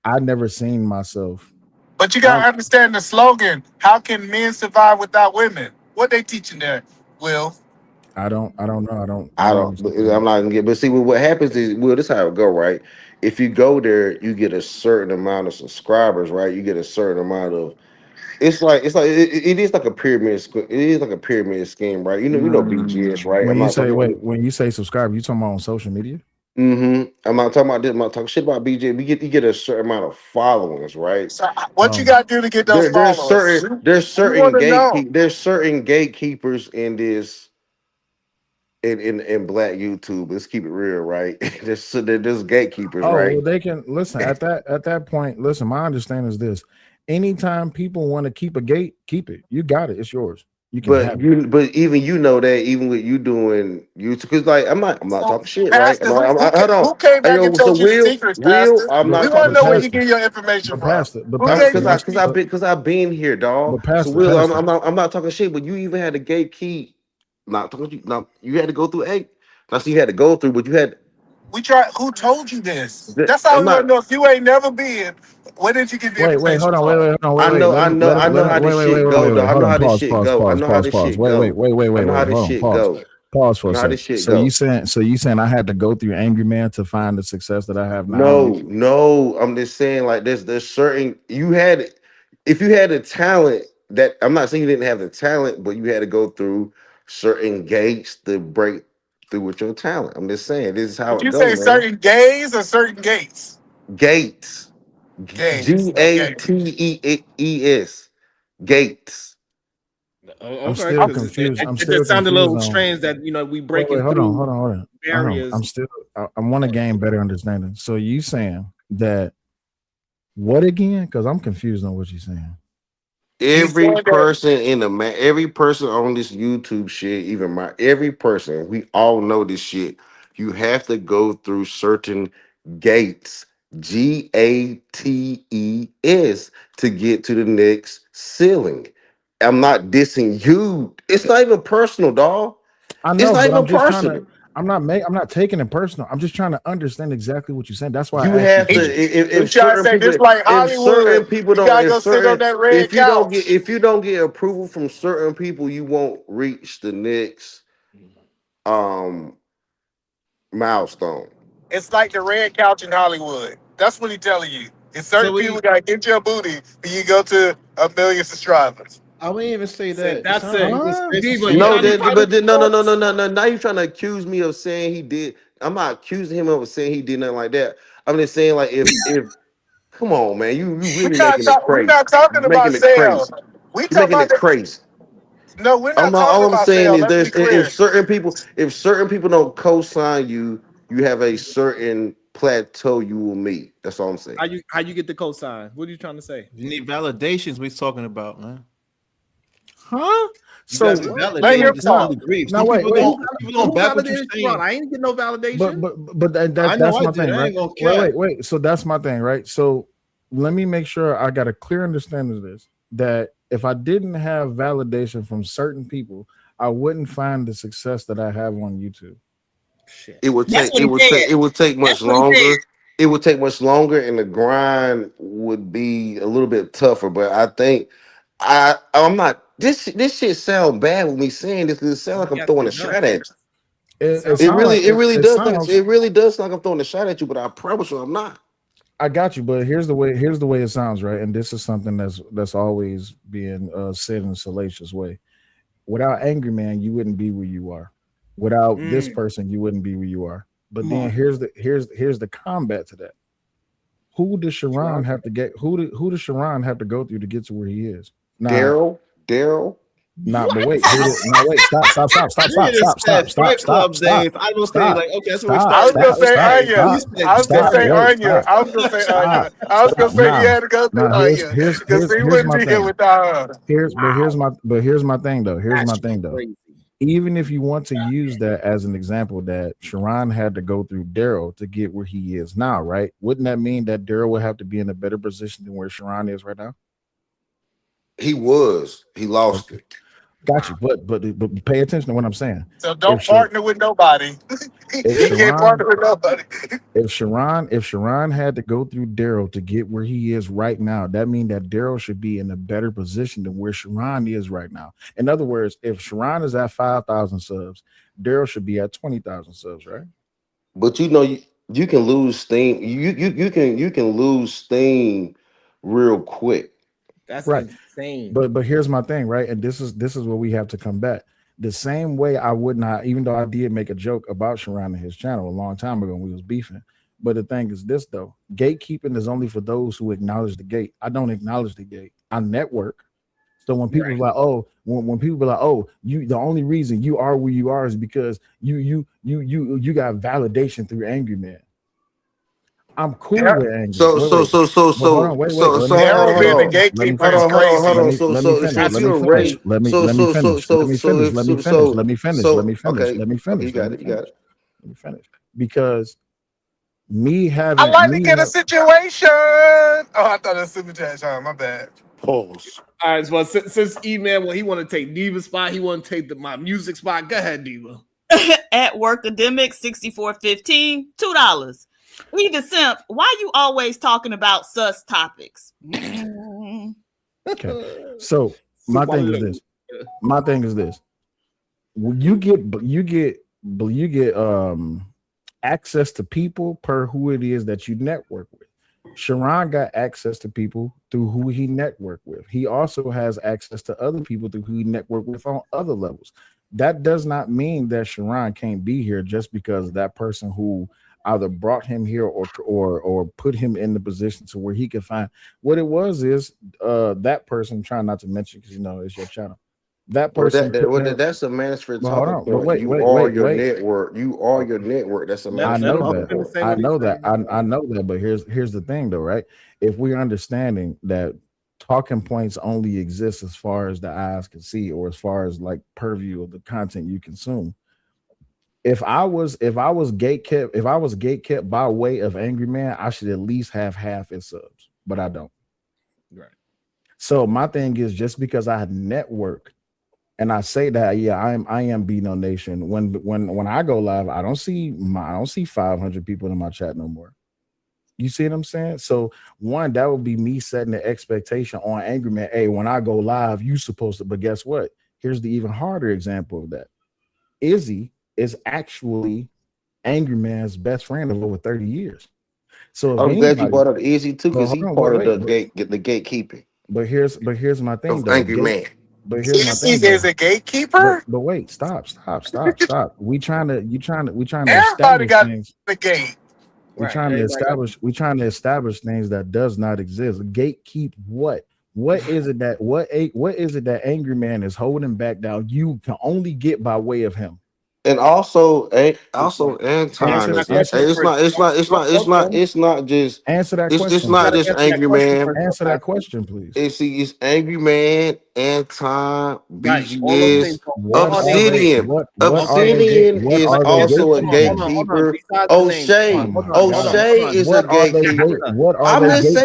S18: I never seen myself.
S13: But you gotta understand the slogan. How can men survive without women? What they teaching there, Will?
S18: I don't know. I don't
S2: I'm not gonna get. But see, what happens is, well, this is how it go, right? If you go there, you get a certain amount of subscribers, right? You get a certain amount of. It is like a pyramid. It is like a pyramid scheme, right? You know BGS, right?
S18: When
S2: I'm
S18: you
S2: not
S18: say
S2: talking.
S18: when you say subscribe, you talking about on social media?
S2: I'm not talking about this. I'm not talking shit about BJ. You get a certain amount of followers, right?
S13: So what you gotta do to get those followers? We want to know.
S2: There's certain gatekeepers in this in black YouTube. Let's keep it real, right? there's gatekeepers,
S18: Oh,
S2: right?
S18: well, they can listen at that point. Listen, my understanding is this: anytime people want to keep a gate, keep it. You got it. It's yours. You can have it.
S2: But even you know that even with you doing YouTube, because like I'm not talking shit, right?
S13: Pastor,
S2: Hold on.
S13: who came
S2: Hey,
S13: back
S2: yo,
S13: and
S2: so
S13: told you the secrets,
S2: Will,
S13: Pastor?
S2: I'm
S13: We
S2: not
S13: want
S2: talking
S13: to know where
S2: shit.
S13: you get your information from. Who gave you
S2: Because
S13: the
S2: I've been here, dog.
S18: But
S2: So
S18: Pastor,
S2: Will,
S18: Pastor,
S2: I'm not talking shit, but you even had a gate key. Not talking you. Now you had to go through eight. That's you had to go through, but you had.
S13: We tried. Who told you this? That's how
S2: I'm
S13: we want
S2: not.
S13: to know. If you ain't never been, where did you get the
S18: wait,
S13: information
S18: hold on,
S13: from?
S18: hold on,
S2: I
S18: wait.
S2: know,
S18: Let
S2: I
S18: him,
S2: know, I know how this shit go, though. I
S18: hold
S2: know
S18: on.
S2: how this
S18: Pause,
S2: shit
S18: pause,
S2: go. I
S18: pause,
S2: know how
S18: pause,
S2: this
S18: pause.
S2: shit go. I know how this shit go.
S18: Pause for
S2: I
S18: a
S2: know how
S18: second.
S2: this shit
S18: So
S2: go.
S18: you saying I had to go through Angry Man to find the success that I have now on YouTube?
S2: No. I'm just saying, like, there's certain you had. If you had a talent that I'm not saying you didn't have the talent, but you had to go through certain gates to break through with your talent. I'm just saying this is how
S13: Did
S2: it
S13: you
S2: go,
S13: say
S2: man.
S13: certain gays or certain gates?
S2: Gates.
S13: Gays. Okay.
S2: GATEES. Gates.
S18: I'm
S1: Okay,
S18: still
S1: because
S18: confused. I'm
S1: it
S18: still
S1: just sounded a
S18: confused
S1: little
S18: on.
S1: strange that we
S18: Wait,
S1: breaking
S18: hold on,
S1: through
S18: hold on.
S1: barriers.
S18: I want to gain better understanding. So you saying that what again? Because I'm confused on what you're saying.
S2: Every person every person on this YouTube shit, even every person, we all know this shit. You have to go through certain gates, GATES, to get to the next ceiling. I'm not dissing you. It's not even personal, dog.
S18: I
S2: It's
S18: know,
S2: not
S18: but
S2: even
S18: I'm just trying to.
S2: personal.
S18: I'm not taking it personal. I'm just trying to understand exactly what you're saying. That's why
S2: You
S18: I asked you
S2: have to
S18: questions.
S13: We
S2: if
S13: try to
S2: certain
S13: say
S2: people
S13: this like
S2: if certain
S13: Hollywood.
S2: people
S13: You
S2: don't
S13: gotta go sit on that red couch.
S2: if you don't get approval from certain people, you won't reach the next um milestone.
S13: It's like the red couch in Hollywood. That's what he's telling you. It's certain
S10: So
S13: people gotta get your booty when you go to 1 million subscribers.
S10: I wouldn't even say that. It
S1: That's
S10: sounds like
S1: it.
S10: a conspiracy
S1: Diva, you
S2: No,
S1: got
S10: theory.
S1: any
S2: but
S1: private
S2: no. Now you're trying to accuse me of saying he did. I'm not accusing him of saying he did nothing like that. I'm just saying like if come on, man, you really making it
S13: We're
S2: crazy.
S13: not talking
S2: You're
S13: about
S2: making it
S13: sales.
S2: crazy.
S13: We
S2: You're
S13: talking
S2: making
S13: about
S2: it crazy.
S13: no, we're
S2: I'm
S13: not
S2: not,
S13: talking
S2: all I'm
S13: about
S2: saying
S13: sales.
S2: is
S13: Let's be
S2: there's
S13: clear.
S2: if certain people don't co-sign you, you have a certain plateau you will meet. That's all I'm saying.
S1: how you get the cosign? What are you trying to say?
S10: You need validations. We're talking about, man.
S18: Huh?
S10: You
S18: So
S10: gotta be
S18: what?
S13: Let
S10: validated
S13: him
S10: to some
S13: talk.
S10: degree.
S18: Now
S10: Some
S18: wait,
S10: people
S18: wait.
S10: don't
S1: Who
S10: back what you're
S1: validated Sharon?
S10: saying.
S1: I ain't get no validation.
S18: But
S10: I know
S18: that's
S10: I
S18: my
S10: did.
S18: thing,
S10: I
S18: right?
S10: ain't gonna care.
S18: Wait. So that's my thing, right? So let me make sure I got a clear understanding of this. That if I didn't have validation from certain people, I wouldn't find the success that I have on YouTube.
S1: Shit.
S2: It would
S21: That's
S2: take
S21: what he said.
S2: it would take
S21: That's
S2: much
S21: what he said.
S2: longer. It would take much longer, and the grind would be a little bit tougher. But I think I'm not. This shit sound bad with me saying this because it sounds like I'm
S1: Yes,
S2: throwing a
S1: it does.
S2: shot at you.
S18: It
S2: It
S18: sounds like
S2: really
S18: it
S2: does. Like
S18: sounds.
S2: it really does sound like I'm throwing a shot at you. But I promise you, I'm not.
S18: I got you, but here's the way it sounds, right? And this is something that's always being said in a salacious way. Without Angry Man, you wouldn't be where you are. Without this person, you wouldn't be where you are. But
S1: Come
S18: then
S1: on.
S18: here's the combat to that. Who does Sharon have to get? Who does Sharon have to go through to get to where he is? Now,
S2: Daryl.
S18: not. But
S1: What?
S18: wait, who did? Now wait,
S10: You just said Fight Club days. I was saying like, okay, that's where we
S13: I was
S10: started
S13: gonna
S10: at.
S13: say
S10: Okay,
S13: Anya.
S10: you said
S13: I was gonna say
S10: Daryl.
S13: Anya. I was gonna say Anya. I was gonna say he had to go through Anya because he
S18: Here's
S13: wouldn't
S18: my
S13: be here
S18: thing.
S13: without her.
S18: Here's my thing though.
S1: That's crazy.
S18: Even if you want to use that as an example, that Sharon had to go through Daryl to get where he is now, right? Wouldn't that mean that Daryl would have to be in a better position than where Sharon is right now?
S2: He lost it.
S18: Got you, but pay attention to what I'm saying.
S13: So don't partner with nobody. He can't partner with nobody.
S18: If Sharon had to go through Daryl to get where he is right now, that means that Daryl should be in a better position than where Sharon is right now. In other words, if Sharon is at 5,000 subs, Daryl should be at 20,000 subs, right?
S2: But you can lose steam. You can lose steam real quick.
S1: That's
S18: right.
S1: insane.
S18: But here's my thing, right? And this is where we have to come back. The same way I would not, even though I did make a joke about Sharon and his channel a long time ago when we was beefing. But the thing is this though, gatekeeping is only for those who acknowledge the gate. I don't acknowledge the gate. I network. So when people are like, oh, when people are like, oh, you the only reason you are where you are is because you got validation through Angry Man. I'm cool with Angry.
S2: So
S18: hold on, wait.
S13: Daryl being the gatekeeper is crazy.
S18: Let me finish. Because me having,
S13: I like to get a situation. Oh, I thought it was super chat, Sean. My bad.
S2: Pause.
S1: All right, well, since E-Man, he want to take Diva's spot, he want to take my music spot. Go ahead, Diva.
S8: At Workademic 6415, $2. We the simp. Why you always talking about sus topics?
S18: Okay, so my thing is this. When you get access to people per who it is that you network with. Sharon got access to people through who he networked with. He also has access to other people through who he networked with on other levels. That does not mean that Sharon can't be here just because that person who either brought him here or put him in the position to where he could find what it was is that person, trying not to mention because it's your channel. That person
S2: that's a Mansford talking point.
S18: Wait,
S2: You
S18: wait.
S2: network. You are your network. That's a
S18: I know
S2: Mansford
S18: that. I know that. I know that. But here's the thing, though, right? If we're understanding that talking points only exist as far as the eyes can see, or as far as like purview of the content you consume. If I was gatekept by way of Angry Man, I should at least have half his subs, but I don't.
S1: Right.
S18: So my thing is, just because I network. And I say that, yeah, I am Bino Nation. When I go live, I don't see 500 people in my chat no more. You see what I'm saying? So one, that would be me setting the expectation on Angry Man. Hey, when I go live, you supposed to. But guess what? Here's the even harder example of that. Izzy is actually Angry Man's best friend of over 30 years. So
S2: I'm glad you brought up Izzy too, because he's part of the gatekeeping.
S18: But here's my thing, though.
S2: Angry Man.
S18: But here's my thing.
S13: Is a gatekeeper.
S18: But wait, stop. We trying to
S13: Everybody
S18: establish
S13: got
S18: things.
S13: the gate.
S18: We're trying to establish things that does not exist. Gatekeep what? What is it that Angry Man is holding back now? You can only get by way of him.
S2: And also Anton. It's not just
S18: answer that question.
S2: It's not just Angry Man.
S18: Answer that question, please.
S2: It's Angry Man, Anton, BGS, Obsidian. Obsidian is also a gatekeeper. O'Shea is a gatekeeper. I'm just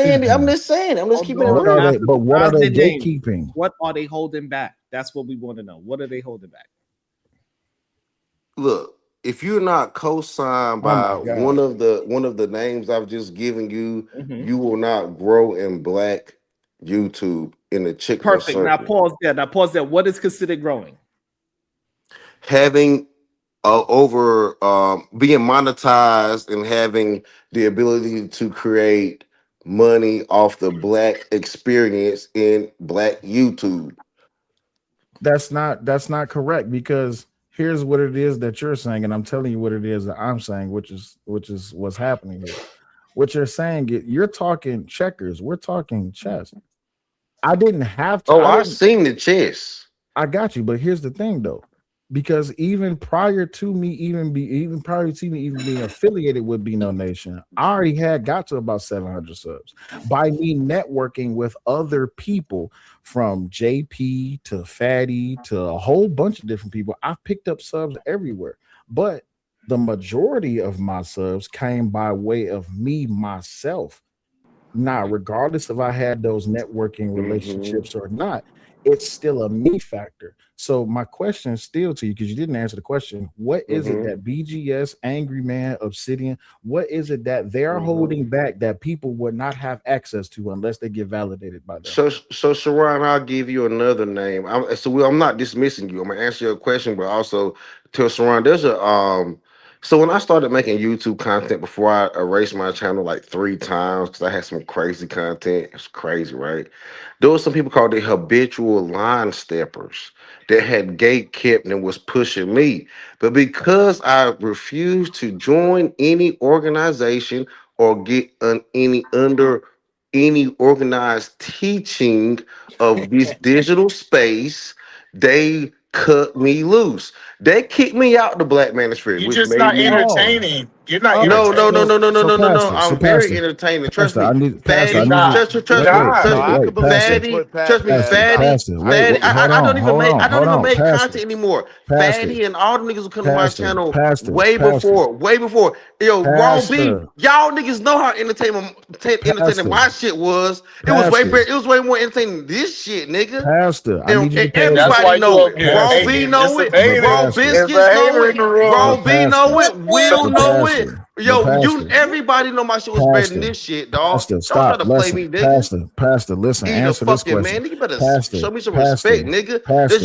S2: saying. I'm just keeping it real.
S18: But what are they gatekeeping?
S1: What are they holding back? That's what we want to know. What are they holding back?
S2: Look, if you're not co-signed by one of the names I've just given you, you will not grow in Black YouTube in the chick.
S1: Perfect. Now pause there. What is considered growing?
S2: Having being monetized and having the ability to create money off the Black experience in Black YouTube.
S18: That's not correct, because here's what it is that you're saying, and I'm telling you what it is that I'm saying, which is what's happening here. What you're saying, you're talking checkers, we're talking chess. I didn't have to.
S2: I've seen the chess.
S18: I got you, but here's the thing, though, because even prior to me even being affiliated with Bino Nation, I already had got to about 700 subs by me networking with other people, from JP to Fatty to a whole bunch of different people. I've picked up subs everywhere, but the majority of my subs came by way of me myself Now, regardless if I had those networking relationships or not, it's still a me factor. So my question is still to you, because you didn't answer the question. What is it that BGS, Angry Man, Obsidian, what is it that they're holding back that people would not have access to unless they get validated by them?
S2: So Sharon, I'll give you another name. I'm not dismissing you. I'm gonna answer your question, but also tell Sharon, there's a so when I started making YouTube content before I erased my channel like 3 times because I had some crazy content. It's crazy, right? There was some people called the habitual line steppers that had gate kept and was pushing me. But because I refused to join any organization or get any organized teaching of this digital space, they cut me loose. They kicked me out the Black Manosphere,
S13: You're
S2: which
S13: just
S2: made
S13: not
S2: me
S13: entertaining. You're not
S2: no, no, no,
S13: entertaining.
S2: no, no, no, no, no, no. I'm very
S18: Pastor,
S2: entertaining. Trust
S18: I
S2: me.
S18: need
S2: Fatty,
S13: You're not. You're not.
S19: No, I could believe they
S2: Fatty,
S19: put Pat
S2: trust me,
S19: past
S2: Fatty,
S19: Doc.
S18: Pastor,
S19: I could
S18: wait,
S2: Fatty.
S19: believe
S18: hold
S19: that.
S2: I don't
S18: on,
S2: even make I don't even make
S18: Pastor,
S2: content anymore.
S18: Pastor,
S2: Fatty and all the niggas who come to my
S18: Pastor,
S2: channel
S18: Pastor,
S2: way
S18: Pastor,
S2: before. Yo, Raw B,
S18: Pastor,
S2: y'all niggas know how entertaining
S18: Pastor,
S2: my shit was. It was
S18: Pastor,
S2: way more entertaining than this shit, nigga.
S18: Pastor, I
S2: And,
S18: need you to
S2: and
S18: pay
S13: That's
S18: attention.
S13: why
S2: everybody
S13: you
S2: know
S13: over
S2: it.
S13: here
S2: Raw
S18: Pastor,
S2: B
S13: hating.
S2: know
S13: It's a
S2: it.
S18: but
S13: hater.
S2: Raw
S18: Pastor,
S13: It's
S2: Biscuits
S13: a
S2: know
S13: hater
S2: it.
S13: in the room.
S2: Raw
S18: but
S2: B know
S18: Pastor,
S2: it. Will
S18: but
S2: know it.
S18: Pastor, but
S2: Yo,
S18: Pastor,
S2: everybody know my shit was better than
S18: Pastor,
S2: this shit, dog.
S18: Pastor,
S2: Don't try
S18: stop,
S2: to play me,
S18: listen,
S2: nigga.
S18: Pastor, listen,
S2: Eat a
S18: answer this
S2: fucking
S18: question.
S2: man. Nigga better
S18: Pastor,
S2: show me some respect,
S18: Pastor,
S2: nigga.
S18: Pastor,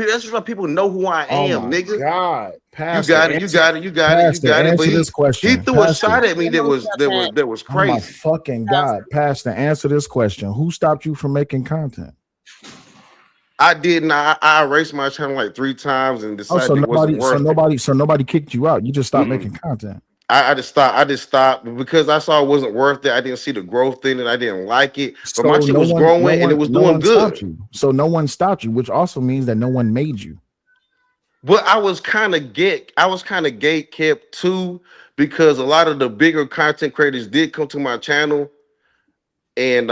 S2: That's just why people know who I
S18: oh
S2: am,
S18: my
S2: nigga.
S18: God,
S2: You
S18: Pastor,
S2: got it, you
S18: answer,
S2: got it, you got it, you
S18: Pastor,
S2: got it. But
S18: answer
S2: he
S18: this question.
S2: threw a
S18: Pastor,
S2: shot at me that was
S18: oh my
S2: crazy.
S18: fucking God, Pastor, answer this question. Who stopped you from making content?
S2: I did not. I erased my channel like 3 times and
S18: Oh,
S2: decided it wasn't worth it.
S18: so nobody kicked you out. You just stopped making content.
S2: I just stopped. I just stopped because I saw it wasn't worth it. I didn't see the growth in it. I didn't like it. But my
S18: So
S2: shit was growing and it was
S18: no
S2: doing
S18: one stopped
S2: good.
S18: you. So no one stopped you, which also means that no one made you.
S2: But I was kind of gate kept too because a lot of the bigger content creators did come to my channel, and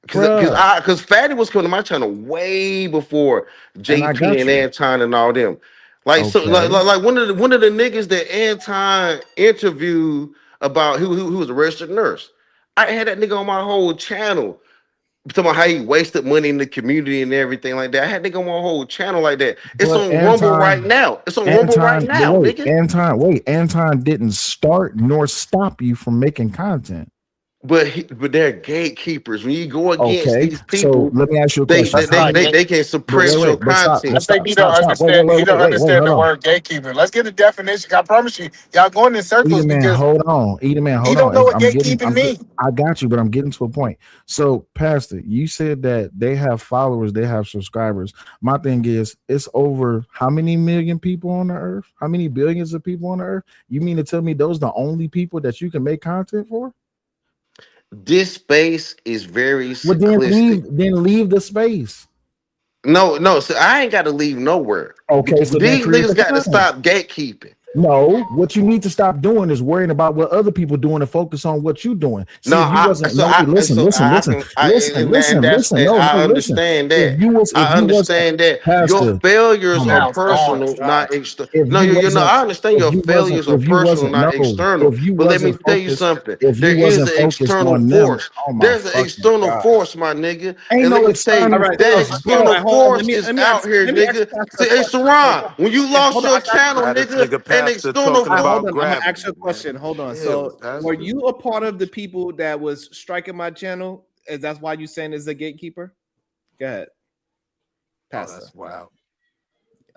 S2: because Fatty was coming to my channel way before
S18: And I
S2: JP
S18: got
S2: and
S18: you.
S2: Anton and all them. Like so,
S18: Okay.
S2: like one of the niggas that Anton interviewed about who was a registered nurse. I had that nigga on my whole channel. Talking about how he wasted money in the community and everything like that. I had nigga on my whole channel like that. It's
S18: But
S2: on Rumble right now. It's on Rumble right now, nigga.
S18: Anton didn't start nor stop you from making content.
S2: But they're gatekeepers. When you go against
S18: Okay,
S2: these
S18: so
S2: people,
S18: let me ask you a
S2: they
S18: question.
S2: they can suppress your
S18: But stop,
S2: content.
S13: I think you don't understand. You don't
S18: wait,
S13: understand
S18: hold
S13: the
S18: on.
S13: word gatekeeper. Let's get a definition. I promise you, y'all going in circles
S18: Man,
S13: because
S18: hold on. Man, hold
S13: you don't
S18: on.
S13: know what gatekeeping means.
S18: I got you, but I'm getting to a point. So, Pastor, you said that they have followers, they have subscribers. My thing is, it's over how many million people on the earth? How many billions of people on the earth? You mean to tell me those are the only people that you can make content for?
S2: This space is very
S18: Well,
S2: simplistic.
S18: then leave the space.
S2: No. So I ain't got to leave nowhere.
S18: Okay, so
S2: These
S18: create
S2: niggas
S18: the
S2: got to
S18: content.
S2: stop gatekeeping.
S18: No, what you need to stop doing is worrying about what other people doing and focus on what you're doing. See,
S2: No,
S18: if you wasn't, listen.
S2: I understand that. I understand that your failures are personal, not external. I understand your failures are personal, not external. But let me tell you something. There is an external force. There's an external force, my nigga.
S18: Ain't
S2: And
S18: no
S2: let me tell you,
S18: external
S2: that
S18: force.
S2: external force is out here, nigga. Hey, Sharon, when you lost your channel,
S19: Now this
S2: nigga,
S19: nigga
S2: an
S19: Pastor
S2: external
S19: talking
S2: force.
S19: about
S1: I'm gonna
S19: gravity.
S1: ask you a question. Hold on.
S19: Ew,
S1: So,
S19: Pastor.
S1: were you a part of the people that was striking my channel? Is that's why you saying is a gatekeeper? Go ahead, Pastor.
S16: That's wild.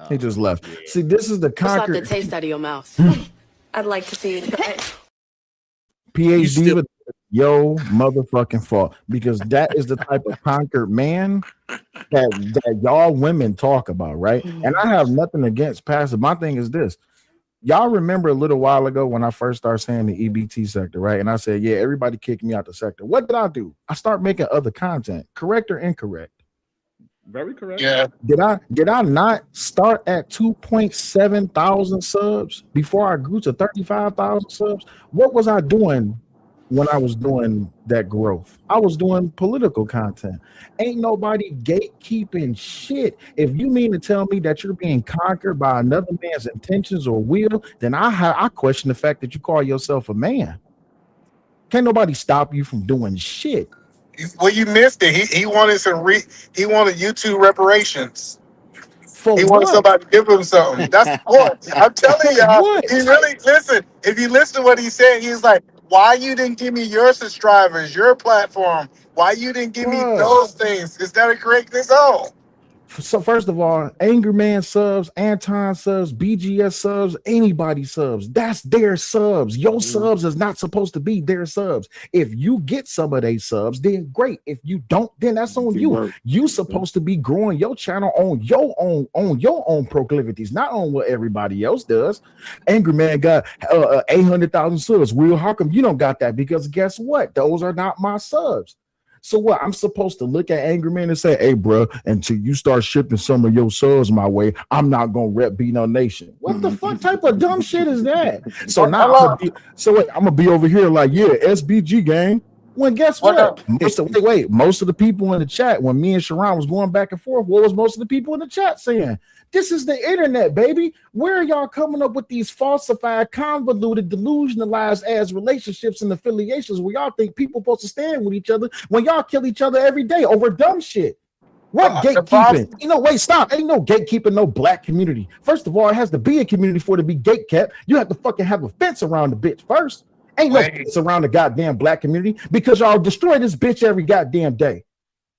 S18: He just left. Yeah. See, this is the
S11: Slap
S18: conquer.
S11: the taste out of your mouth. I'd like to see it.
S18: PhD with yo motherfucking fault, because that is the type of conquered man that y'all women talk about, right? And I have nothing against Pastor. My thing is this. Y'all remember a little while ago when I first started saying the EBT sector, right? And I said, yeah, everybody kicked me out the sector. What did I do? I start making other content, correct or incorrect?
S1: Very correct.
S13: Yeah.
S18: Did I not start at 2.7 thousand subs before I grew to 35,000 subs? What was I doing when I was doing that growth? I was doing political content. Ain't nobody gatekeeping shit. If you mean to tell me that you're being conquered by another man's intentions or will, then I question the fact that you call yourself a man. Can't nobody stop you from doing shit.
S13: Well, you missed it. He wanted he wanted YouTube reparations.
S18: For
S13: He wanted
S18: what?
S13: somebody to give him something. That's the point. I'm telling
S18: For
S13: y'all,
S18: what?
S13: he really listen. If you listen to what he said, he's like, "Why you didn't give me your subscribers, your platform? Why you didn't give me
S18: Bruh.
S13: those things instead of creating his own?"
S18: So first of all, Angry Man subs, Anton subs, BGS subs, anybody subs. That's their subs. Your subs is not supposed to be their subs. If you get some of their subs, then great. If you don't, then that's on you. You supposed to be growing your channel on your own proclivities, not on what everybody else does. Angry Man got 800,000 subs. Will, how come you don't got that? Because guess what? Those are not my subs. So what? I'm supposed to look at Angry Man and say, "Hey, bro, until you start shipping some of your subs my way, I'm not gonna rep Beano Nation." What the fuck type of dumb shit is that? So now I'm gonna be over here like, yeah, SBG gang. When guess what? Most of the people in the chat, when me and Sharon was going back and forth, what was most of the people in the chat saying? This is the internet, baby. Where are y'all coming up with these falsified, convoluted, delusionalized ass relationships and affiliations where y'all think people supposed to stand with each other when y'all kill each other every day over dumb shit? What gatekeeping? Wait, stop. Ain't no gatekeeping, no black community. First of all, it has to be a community for it to be gate kept. You have to fucking have a fence around the bitch first. Ain't no fence around the goddamn black community because y'all destroy this bitch every goddamn day.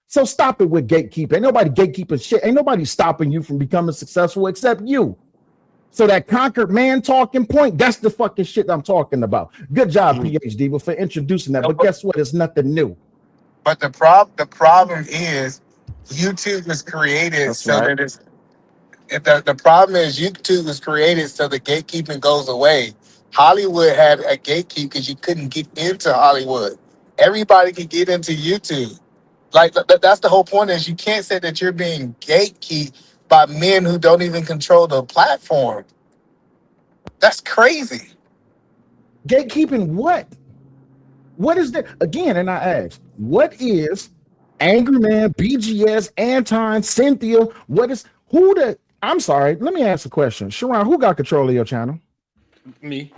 S18: So stop it with gatekeeping. Ain't nobody gatekeeping shit. Ain't nobody stopping you from becoming successful except you. So that conquered man talking point, that's the fucking shit I'm talking about. Good job, PhD, for introducing that. But guess what? It's nothing new.
S13: But the problem is YouTube was created that it's the problem is YouTube was created so the gatekeeping goes away. Hollywood had a gatekeep because you couldn't get into Hollywood. Everybody could get into YouTube. Like that's the whole point is you can't say that you're being gatekept by men who don't even control the platform. That's crazy.
S18: Gatekeeping what? What is that? Again, and I ask, what is Angry Man, BGS, Anton, Cynthia? What is I'm sorry, let me ask a question. Sharon, who got control of your channel?
S1: Me.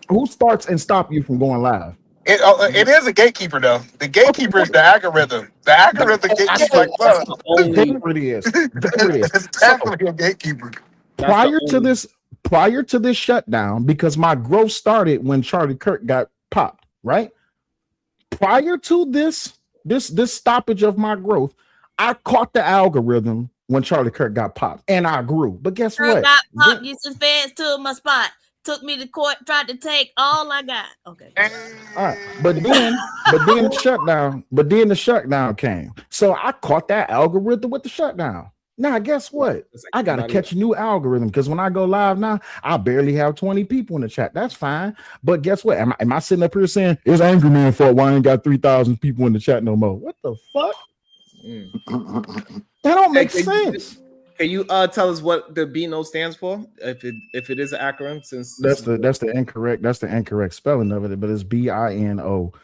S18: Who starts and stop you from going live?
S13: It is a gatekeeper though. The gatekeeper is the algorithm. The algorithm gatekeeps like fuck.
S18: There it is. There it is.
S13: It's definitely a gatekeeper.
S18: Prior to this shutdown, because my growth started when Charlie Kirk got popped, right? Prior to this stoppage of my growth, I caught the algorithm when Charlie Kirk got popped, and I grew. But guess what?
S15: Got popped, used to feds to my spot. Took me to court, tried to take all I got. Okay.
S18: All right, but then the shutdown came. So I caught that algorithm with the shutdown. Now, guess what? I gotta catch a new algorithm because when I go live now, I barely have 20 people in the chat. That's fine. But guess what? Am I sitting up here saying it's Angry Man fault? Why I ain't got 3,000 people in the chat no more? What the fuck? That don't make sense.
S1: Can you tell us what the BNO stands for? If it is an acronym, since
S18: that's the incorrect spelling of it, but it's BINO,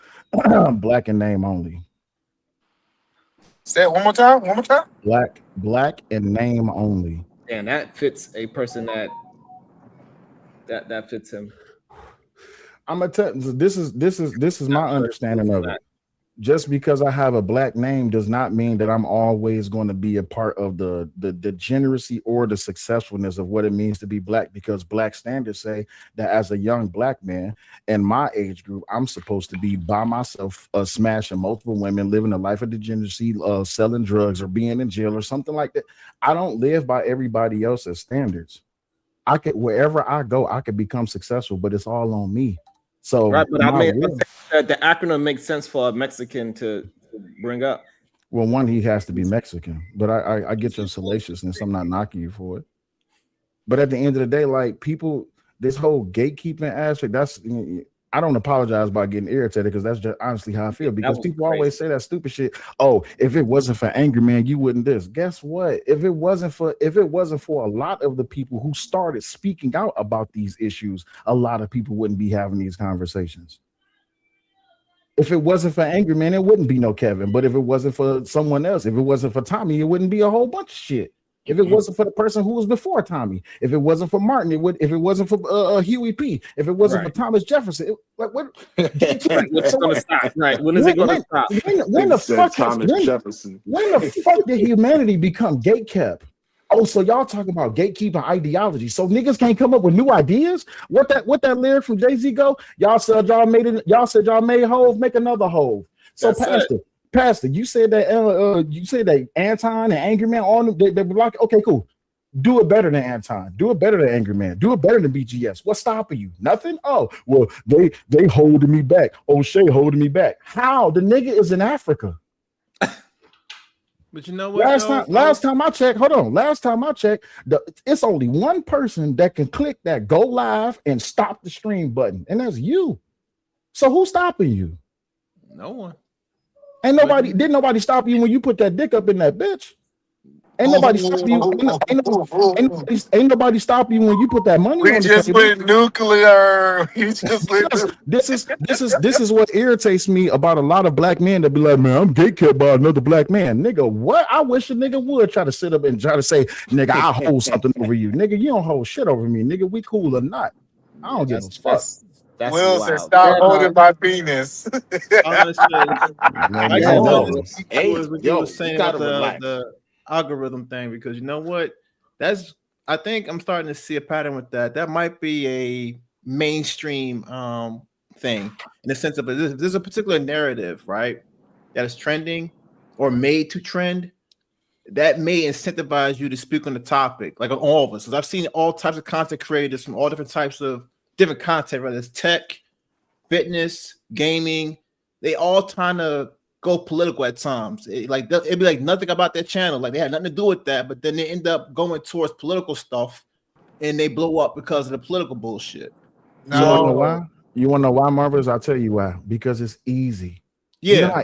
S18: black and name only.
S13: Say it one more time.
S18: Black and name only.
S1: And that fits a person that fits him.
S18: I'm gonna tell you, this is my understanding of it. Just because I have a black name does not mean that I'm always going to be a part of the degeneracy or the successfulness of what it means to be black, because black standards say that as a young black man in my age group, I'm supposed to be by myself, smashing multiple women, living a life of degeneracy, selling drugs or being in jail or something like that. I don't live by everybody else's standards. I could, wherever I go, I could become successful, but it's all on me. So
S1: right, but the acronym makes sense for a Mexican to bring up.
S18: Well, one, he has to be Mexican, but I get your salaciousness. I'm not knocking you for it. But at the end of the day, like people, this whole gatekeeping aspect, I don't apologize about getting irritated because that's just honestly how I feel, because people always say that stupid shit. Oh, if it wasn't for Angry Man, you wouldn't this. Guess what? If it wasn't for a lot of the people who started speaking out about these issues, a lot of people wouldn't be having these conversations. If it wasn't for Angry Man, it wouldn't be no Kevin. But if it wasn't for someone else, if it wasn't for Tommy, it wouldn't be a whole bunch of shit. If it wasn't for the person who was before Tommy, if it wasn't for Martin, it would. If it wasn't for Huey P, if it wasn't for Thomas Jefferson, like what?
S1: Right. What's going to stop? Right. When is it going to stop?
S18: When the fuck
S2: Jefferson?
S18: When the fuck did humanity become gatekept? Oh, so y'all talking about gatekeeping ideology? So niggas can't come up with new ideas? What that lyric from Jay-Z go? Y'all said y'all made it. Y'all said y'all made Hove, make another Hove. So Pastor, you said that Anton and Angry Man on they block. Okay, cool. Do it better than Anton. Do it better than Angry Man. Do it better than BGS. What's stopping you? Nothing. Oh well, they holding me back. O'Shea holding me back. How? The nigga is in Africa.
S3: But you know what?
S18: Last time I checked, it's only one person that can click that go live and stop the stream button, and that's you. So who's stopping you?
S3: No one.
S18: Ain't nobody. Didn't nobody stop you when you put that dick up in that bitch? Ain't nobody stop you. Ain't nobody stop you when you put that money.
S13: We just went nuclear. You just went.
S18: This is what irritates me about a lot of black men that be like, man, I'm gatekept by another black man. Nigga, what? I wish a nigga would try to sit up and try to say, nigga, I hold something over you. Nigga, you don't hold shit over me. Nigga, we cool or not. I don't give a fuck.
S1: That's
S13: Will said,
S1: wild.
S13: stop holding my penis.
S3: The algorithm thing, because you know what? I think I'm starting to see a pattern with that. That might be a mainstream thing in the sense of there's a particular narrative, right, that is trending or made to trend. That may incentivize you to speak on the topic, like on all of us. Because I've seen all types of content creators from all different types of different content, whether it's tech, fitness, gaming. They all kind of go political at times. It'd be like nothing about their channel, like they had nothing to do with that, but then they end up going towards political stuff, and they blow up because of the political bullshit.
S18: You want to know why? You want to know why, Marvelous? I'll tell you why. Because it's easy.
S3: Yeah.
S18: You know how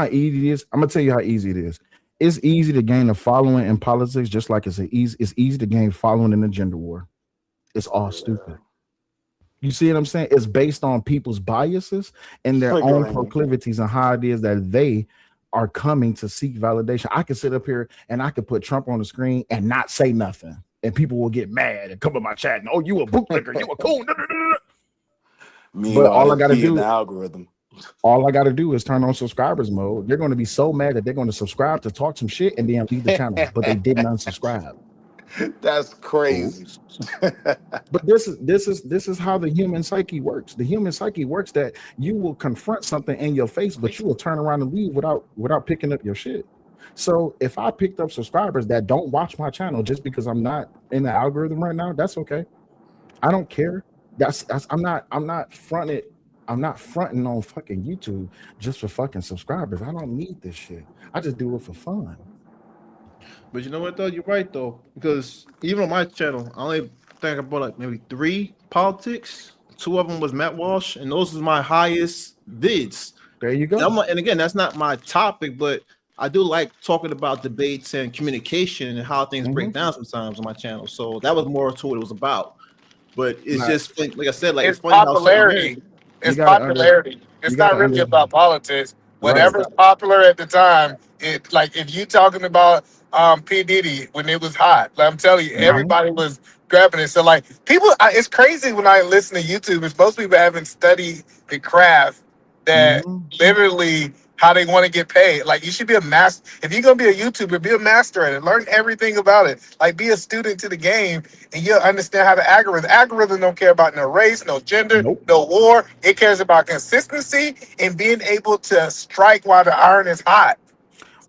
S18: easy it is? I'm gonna tell you how easy it is. It's easy to gain a following in politics, just like it's easy to gain following in the gender war. It's all stupid. You see what I'm saying? It's based on people's biases and their own proclivities and how it is that they are coming to seek validation. I could sit up here and I could put Trump on the screen and not say nothing, and people will get mad and come in my chat and, oh, you a bootlicker, you a coon. But all I got to do,
S2: the algorithm.
S18: All I got to do is turn on subscribers mode. They're going to be so mad that they're going to subscribe to talk some shit and then leave the channel, but they didn't unsubscribe.
S2: That's crazy.
S18: But this is how the human psyche works. The human psyche works that you will confront something in your face, but you will turn around and leave without picking up your shit. So if I picked up subscribers that don't watch my channel just because I'm not in the algorithm right now, that's okay. I don't care. I'm not fronting on fucking YouTube just for fucking subscribers. I don't need this shit. I just do it for fun.
S3: But you know what though? You're right though, because even on my channel, I only think about like maybe 3 politics. 2 of them was Matt Walsh, and those was my highest vids.
S18: There you go.
S3: And again, that's not my topic, but I do like talking about debates and communication and how things break down sometimes on my channel. So that was more to what it was about. But it's just like I said, like
S13: it's popularity. It's popularity. It's not really about politics. Whatever's popular at the time. It like if you talking about P. Diddy when it was hot, like I'm telling you, everybody was grabbing it. So like people, it's crazy when I listen to YouTube. It's most people haven't studied the craft that literally how they want to get paid. Like you should be a master. If you're gonna be a YouTuber, be a master at it. Learn everything about it. Like be a student to the game, and you'll understand how the algorithm don't care about no race, no gender, no war. It cares about consistency and being able to strike while the iron is hot.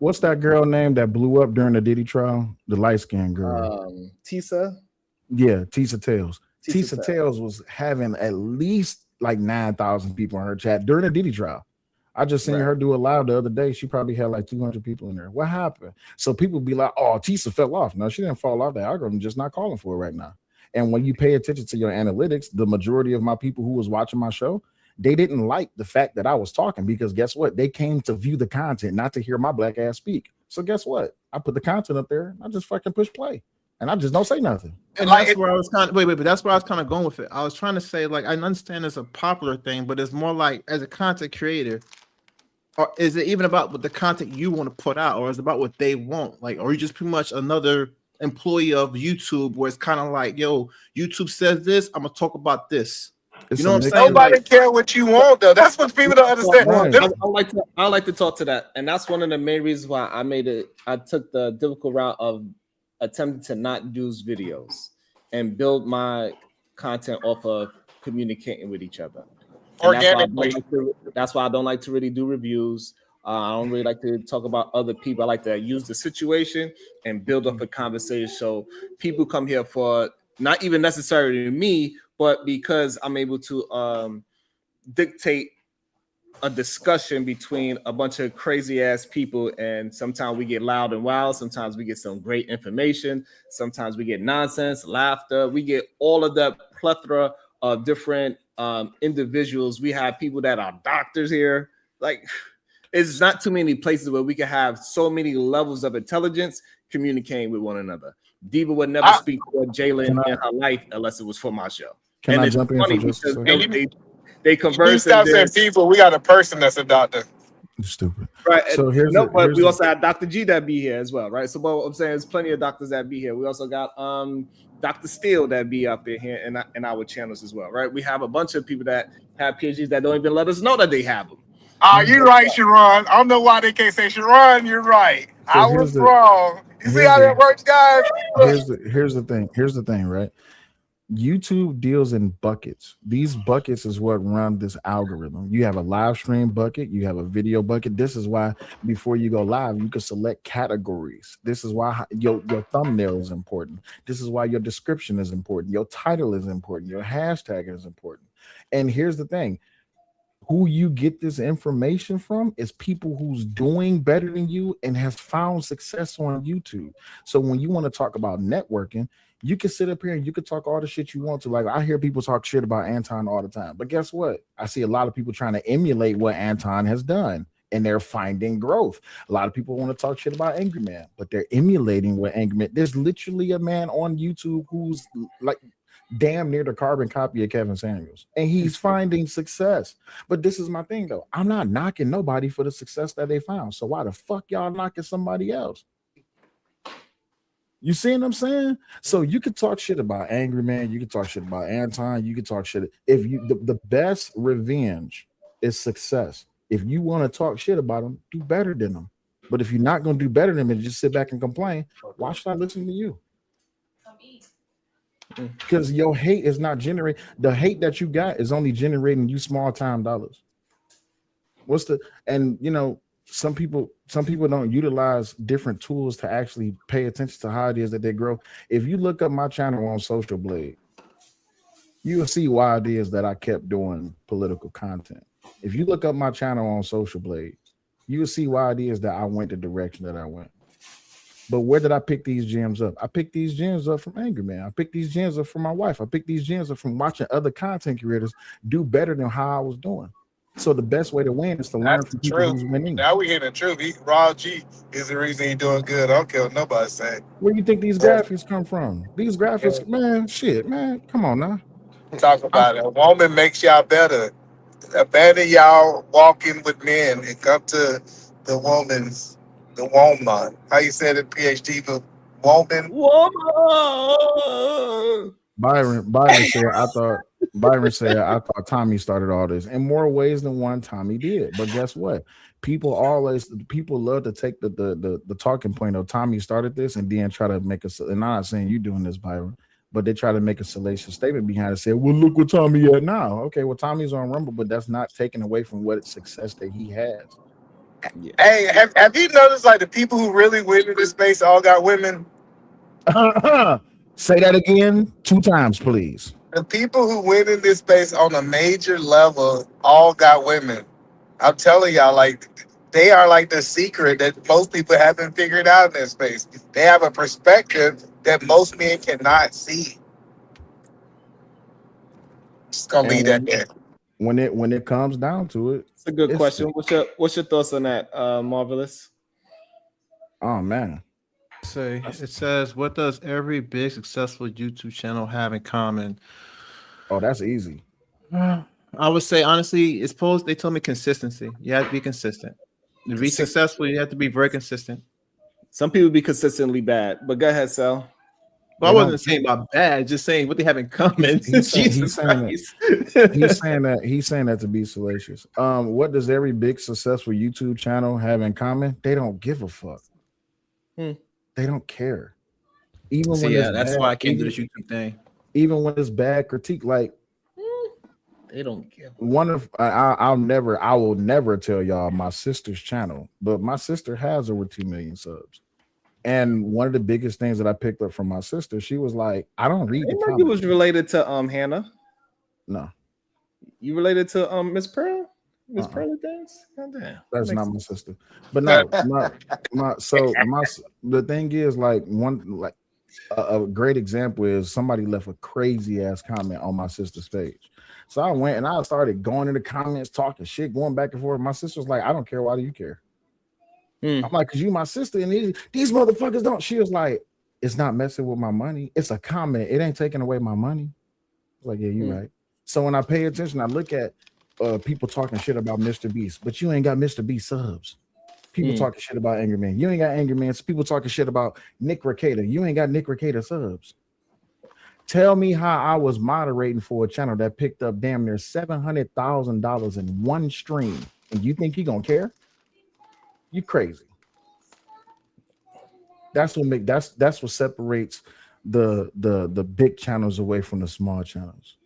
S18: What's that girl name that blew up during the Diddy trial? The light-skinned girl.
S1: Tisa?
S18: Yeah, Tisa Tales. Tisa Tales was having at least like 9,000 people in her chat during the Diddy trial. I just seen her do a live the other day. She probably had like 200 people in there. What happened? So people be like, oh, Tisa fell off. No, she didn't fall off. The algorithm just not calling for it right now. And when you pay attention to your analytics, the majority of my people who was watching my show, they didn't like the fact that I was talking because guess what? They came to view the content, not to hear my black ass speak. So guess what? I put the content up there. I just fucking push play. And I just don't say nothing.
S3: And that's where I was kind of but that's where I was kind of going with it. I was trying to say, like, I understand it's a popular thing, but it's more like as a content creator, or is it even about what the content you want to put out, or is it about what they want? Like, or are you just pretty much another employee of YouTube where it's kind of like, yo, YouTube says this, I'm gonna talk about this.
S18: It's
S3: you know
S18: a
S3: what I'm
S18: mix
S3: saying?
S18: of-
S13: Nobody care what you want though. That's what people don't understand.
S1: Well,
S18: Right.
S1: I like to talk to that, and that's one of the main reasons why I made it. I took the difficult route of attempting to not use videos and build my content off of communicating with each other. And
S13: Organically.
S1: that's why I don't like to really do reviews. I don't really like to talk about other people. I like to use the situation and build up a conversation. So people come here for not even necessarily me, but because I'm able to dictate a discussion between a bunch of crazy ass people, and sometimes we get loud and wild, sometimes we get some great information, sometimes we get nonsense, laughter, we get all of that plethora of different individuals. We have people that are doctors here. Like, it's not too many places where we can have so many levels of intelligence communicating with one another. Diva would never speak to Jalen in her life unless it was for my show.
S18: Can
S1: And
S18: I
S1: it's
S18: jump in for
S1: funny
S18: just a
S1: because
S18: second?
S1: they
S13: You
S1: converse
S13: stop
S1: and then
S13: saying people. We got a person that's a doctor.
S18: Stupid.
S1: right.
S18: So here's
S1: no,
S18: the
S1: but
S18: here's
S1: we
S18: the,
S1: also have Dr. G that be here as well, right? So what I'm saying is plenty of doctors that be here. We also got Dr. Steele that be up in here in our channels as well, right? We have a bunch of people that have PhDs that don't even let us know that they have them.
S13: You're right, Sharon. I don't know why they can't say Sharon. You're right.
S18: So
S13: I was wrong. You see how that works, guys?
S18: Here's the thing. Here's the thing, right? YouTube deals in buckets. These buckets is what run this algorithm. You have a live stream bucket, you have a video bucket. This is why before you go live, you can select categories. This is why your thumbnail is important. This is why your description is important. Your title is important. Your hashtag is important. And here's the thing. Who you get this information from is people who's doing better than you and has found success on YouTube. So when you want to talk about networking, you can sit up here and you can talk all the shit you want to. Like, I hear people talk shit about Anton all the time, but guess what? I see a lot of people trying to emulate what Anton has done, and they're finding growth. A lot of people want to talk shit about Angry Man, but they're emulating what Angry Man. There's literally a man on YouTube who's like damn near the carbon copy of Kevin Samuels, and he's finding success. But this is my thing though. I'm not knocking nobody for the success that they found. So why the fuck y'all knocking somebody else? You see what I'm saying? So you can talk shit about Angry Man, you can talk shit about Anton, you can talk shit. If you the best revenge is success. If you want to talk shit about them, do better than them. But if you're not going to do better than them and just sit back and complain, why should I listen to you? Because your hate is not generating. The hate that you got is only generating you small time dollars. And you know, some people don't utilize different tools to actually pay attention to how it is that they grow. If you look up my channel on Social Blade, you will see why it is that I kept doing political content. If you look up my channel on Social Blade, you will see why it is that I went the direction that I went. But where did I pick these gems up? I picked these gems up from Angry Man. I picked these gems up from my wife. I picked these gems up from watching other content creators do better than how I was doing. So the best way to win is to learn from people who's winning.
S13: Now we hear the truth. Raw G is the reason he's doing good. I don't care what nobody say.
S18: Where do you think these graphics come from? These graphics, man, shit, man. Come on now.
S13: Talk about it. A woman makes y'all better. Abandon y'all walking with men and come to the woman. How you said it, PhD, the woman?
S18: Byron said I thought Tommy started all this. In more ways than one, Tommy did. But guess what? People love to take the talking point of Tommy started this and then try to make and I'm not saying you doing this, Byron, but they try to make a salacious statement behind it. Say, well, look what Tommy at now. Okay, well, Tommy's on Rumble, but that's not taken away from what success that he has.
S13: Yeah. Hey, have you noticed like the people who really win in this space all got women?
S18: Say that again 2 times, please.
S13: The people who win in this space on a major level all got women. I'm telling y'all, like they are like the secret that most people haven't figured out in this space. They have a perspective that most men cannot see. Just gonna leave that there.
S18: When it comes down to it,
S1: it's a good question. What's your thoughts on that, Marvelous?
S18: Oh man.
S3: It says, what does every big successful YouTube channel have in common?
S18: Oh, that's easy.
S3: I would say honestly, they told me consistency. You have to be consistent. To be successful, you have to be very consistent.
S1: Some people be consistently bad, but go ahead, Sal.
S10: Well, I wasn't saying about bad, just saying what they have in common.
S18: He's saying
S10: Christ.
S18: he's saying that to be salacious. What does every big successful YouTube channel have in common? They don't give a fuck. They don't care. Even
S10: See,
S18: when
S10: yeah,
S18: it's
S10: that's
S18: bad,
S10: why I can't do this YouTube thing.
S18: even when it's bad critique, like
S10: They don't give.
S18: one of I will never tell y'all my sister's channel, but my sister has over 2 million subs. And one of the biggest things that I picked up from my sister, she was like, I don't read the
S1: You
S18: comments.
S1: was related to Hannah.
S18: No,
S1: You related to Miss Pearl? Miss Pearl Dance? God damn.
S18: that's not my sister. But no, the thing is, like, a great example is somebody left a crazy ass comment on my sister's page. So I went and I started going in the comments, talking shit, going back and forth. My sister was like, I don't care. Why do you care? I'm like, because you my sister, and these motherfuckers don't. She was like, it's not messing with my money. It's a comment. It ain't taking away my money. I was like, yeah, you're right. So when I pay attention, I look at people talking shit about Mr. Beast, but you ain't got Mr. Beast subs. People talking shit about Angry Man. You ain't got Angry Man. People talking shit about Nick Recator. You ain't got Nick Recator subs. Tell me how I was moderating for a channel that picked up damn near $700,000 in one stream, and you think he gonna care? You crazy. That's what separates the big channels away from the small channels.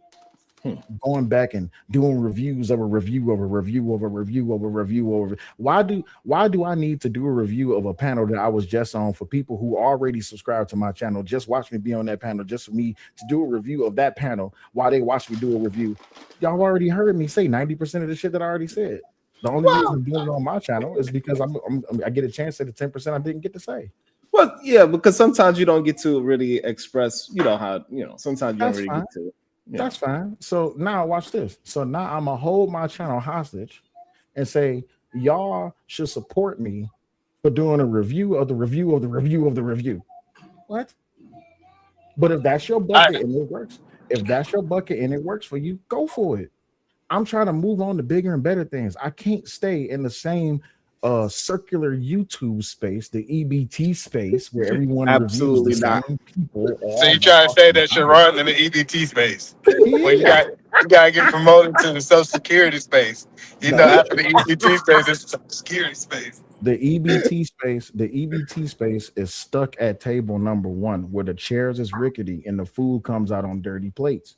S18: Going back and doing reviews of a review of a review of a review of a review over. Why do I need to do a review of a panel that I was just on for people who already subscribe to my channel? Just watch me be on that panel, just for me to do a review of that panel while they watch me do a review. Y'all already heard me say 90% of the shit that I already said. The only reason I'm doing it on my channel is because I get a chance at the 10% I didn't get to say.
S1: Well, yeah, because sometimes you don't get to really express, sometimes you don't really get to. Yeah.
S18: That's fine. So now watch this. So now I'm gonna hold my channel hostage and say y'all should support me for doing a review of the review of the review of the review. What? But if that's your bucket and it works, for you, go for it. I'm trying to move on to bigger and better things. I can't stay in the same circular YouTube space, the EBT space, where everyone
S1: absolutely
S18: reviews the
S1: not
S18: same people.
S13: So you trying to say that Sharon in the EBT space? Well, you gotta get promoted to the Social Security space. After the EBT space, it's the Social Security space.
S18: The EBT space is stuck at table number 1, where the chairs is rickety and the food comes out on dirty plates.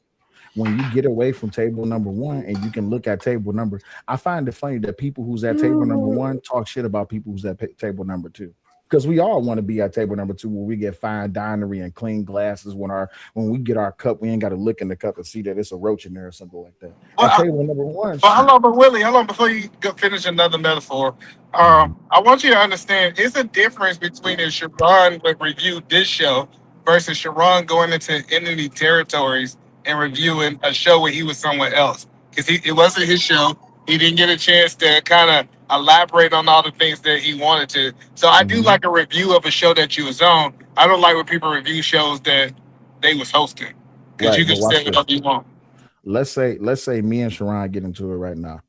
S18: When you get away from table number 1 and you can look at table number, I find it funny that people who's at table number 1 talk shit about people who's at table number 2. Because we all want to be at table number 2 where we get fine dinery and clean glasses. When we get our cup, we ain't got to look in the cup and see that it's a roach in there or something like that. At table number 1.
S13: But Willie, hold on before you go finish another metaphor. I want you to understand it's a difference between if Sharon would review this show versus Sharon going into enemy territories and reviewing a show where he was somewhere else. Because it wasn't his show. He didn't get a chance to kind of elaborate on all the things that he wanted to. So I do like a review of a show that you was on. I don't like when people review shows that they was hosting. Because you can say whatever you want.
S18: Let's say me and Sharon get into it right now.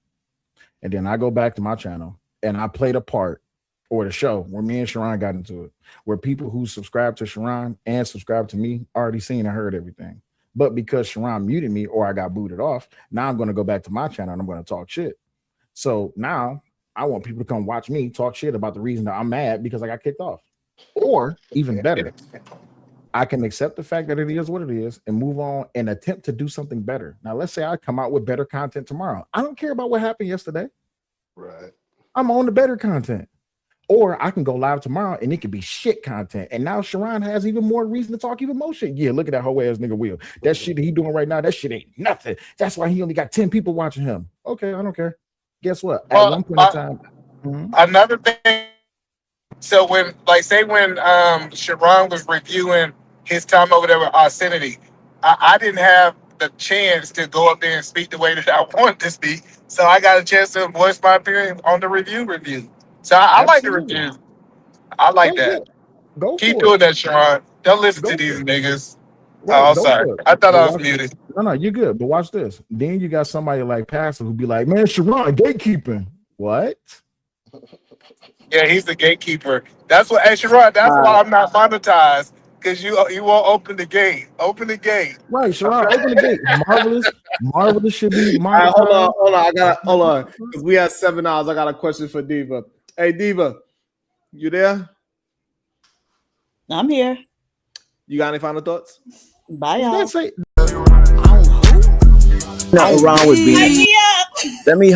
S18: And then I go back to my channel and I played a part or the show where me and Sharon got into it, where people who subscribe to Sharon and subscribe to me already seen and heard everything. But because Sharon muted me or I got booted off, now I'm going to go back to my channel and I'm going to talk shit. So now I want people to come watch me talk shit about the reason that I'm mad because I got kicked off. Or even better, I can accept the fact that it is what it is and move on and attempt to do something better. Now, let's say I come out with better content tomorrow. I don't care about what happened yesterday.
S2: Right.
S18: I'm on the better content. Or I can go live tomorrow and it could be shit content. And now Sharon has even more reason to talk even more shit. Yeah, look at that whole ass nigga Will. That shit that he doing right now, that shit ain't nothing. That's why he only got 10 people watching him. Okay, I don't care. Guess what? At one point in time.
S13: Another thing. So when Sharon was reviewing his time over there with Arsenity, I didn't have the chance to go up there and speak the way that I wanted to speak. So I got a chance to voice my opinion on the review. So I like the review. I like that. Keep doing that, Sharon. Don't listen to these niggas.
S18: Right,
S13: Sorry. I thought I was muted.
S18: No, you're good. But watch this. Then you got somebody like Pastor who be like, man, Sharon, gatekeeping. What?
S13: Yeah, he's the gatekeeper. That's what, hey, Sharon, that's why I'm not monetized, because you won't open the gate. Open the gate.
S18: Right, Sharon, open the gate. Marvelous should be
S1: All right,
S18: monetized.
S1: hold on, because we have 7 hours. I got a question for Diva. Hey, Diva, you there?
S15: I'm here.
S1: You got any final thoughts?
S15: Bye, y'all.
S1: That's it.
S5: Nothing wrong with being. Let me.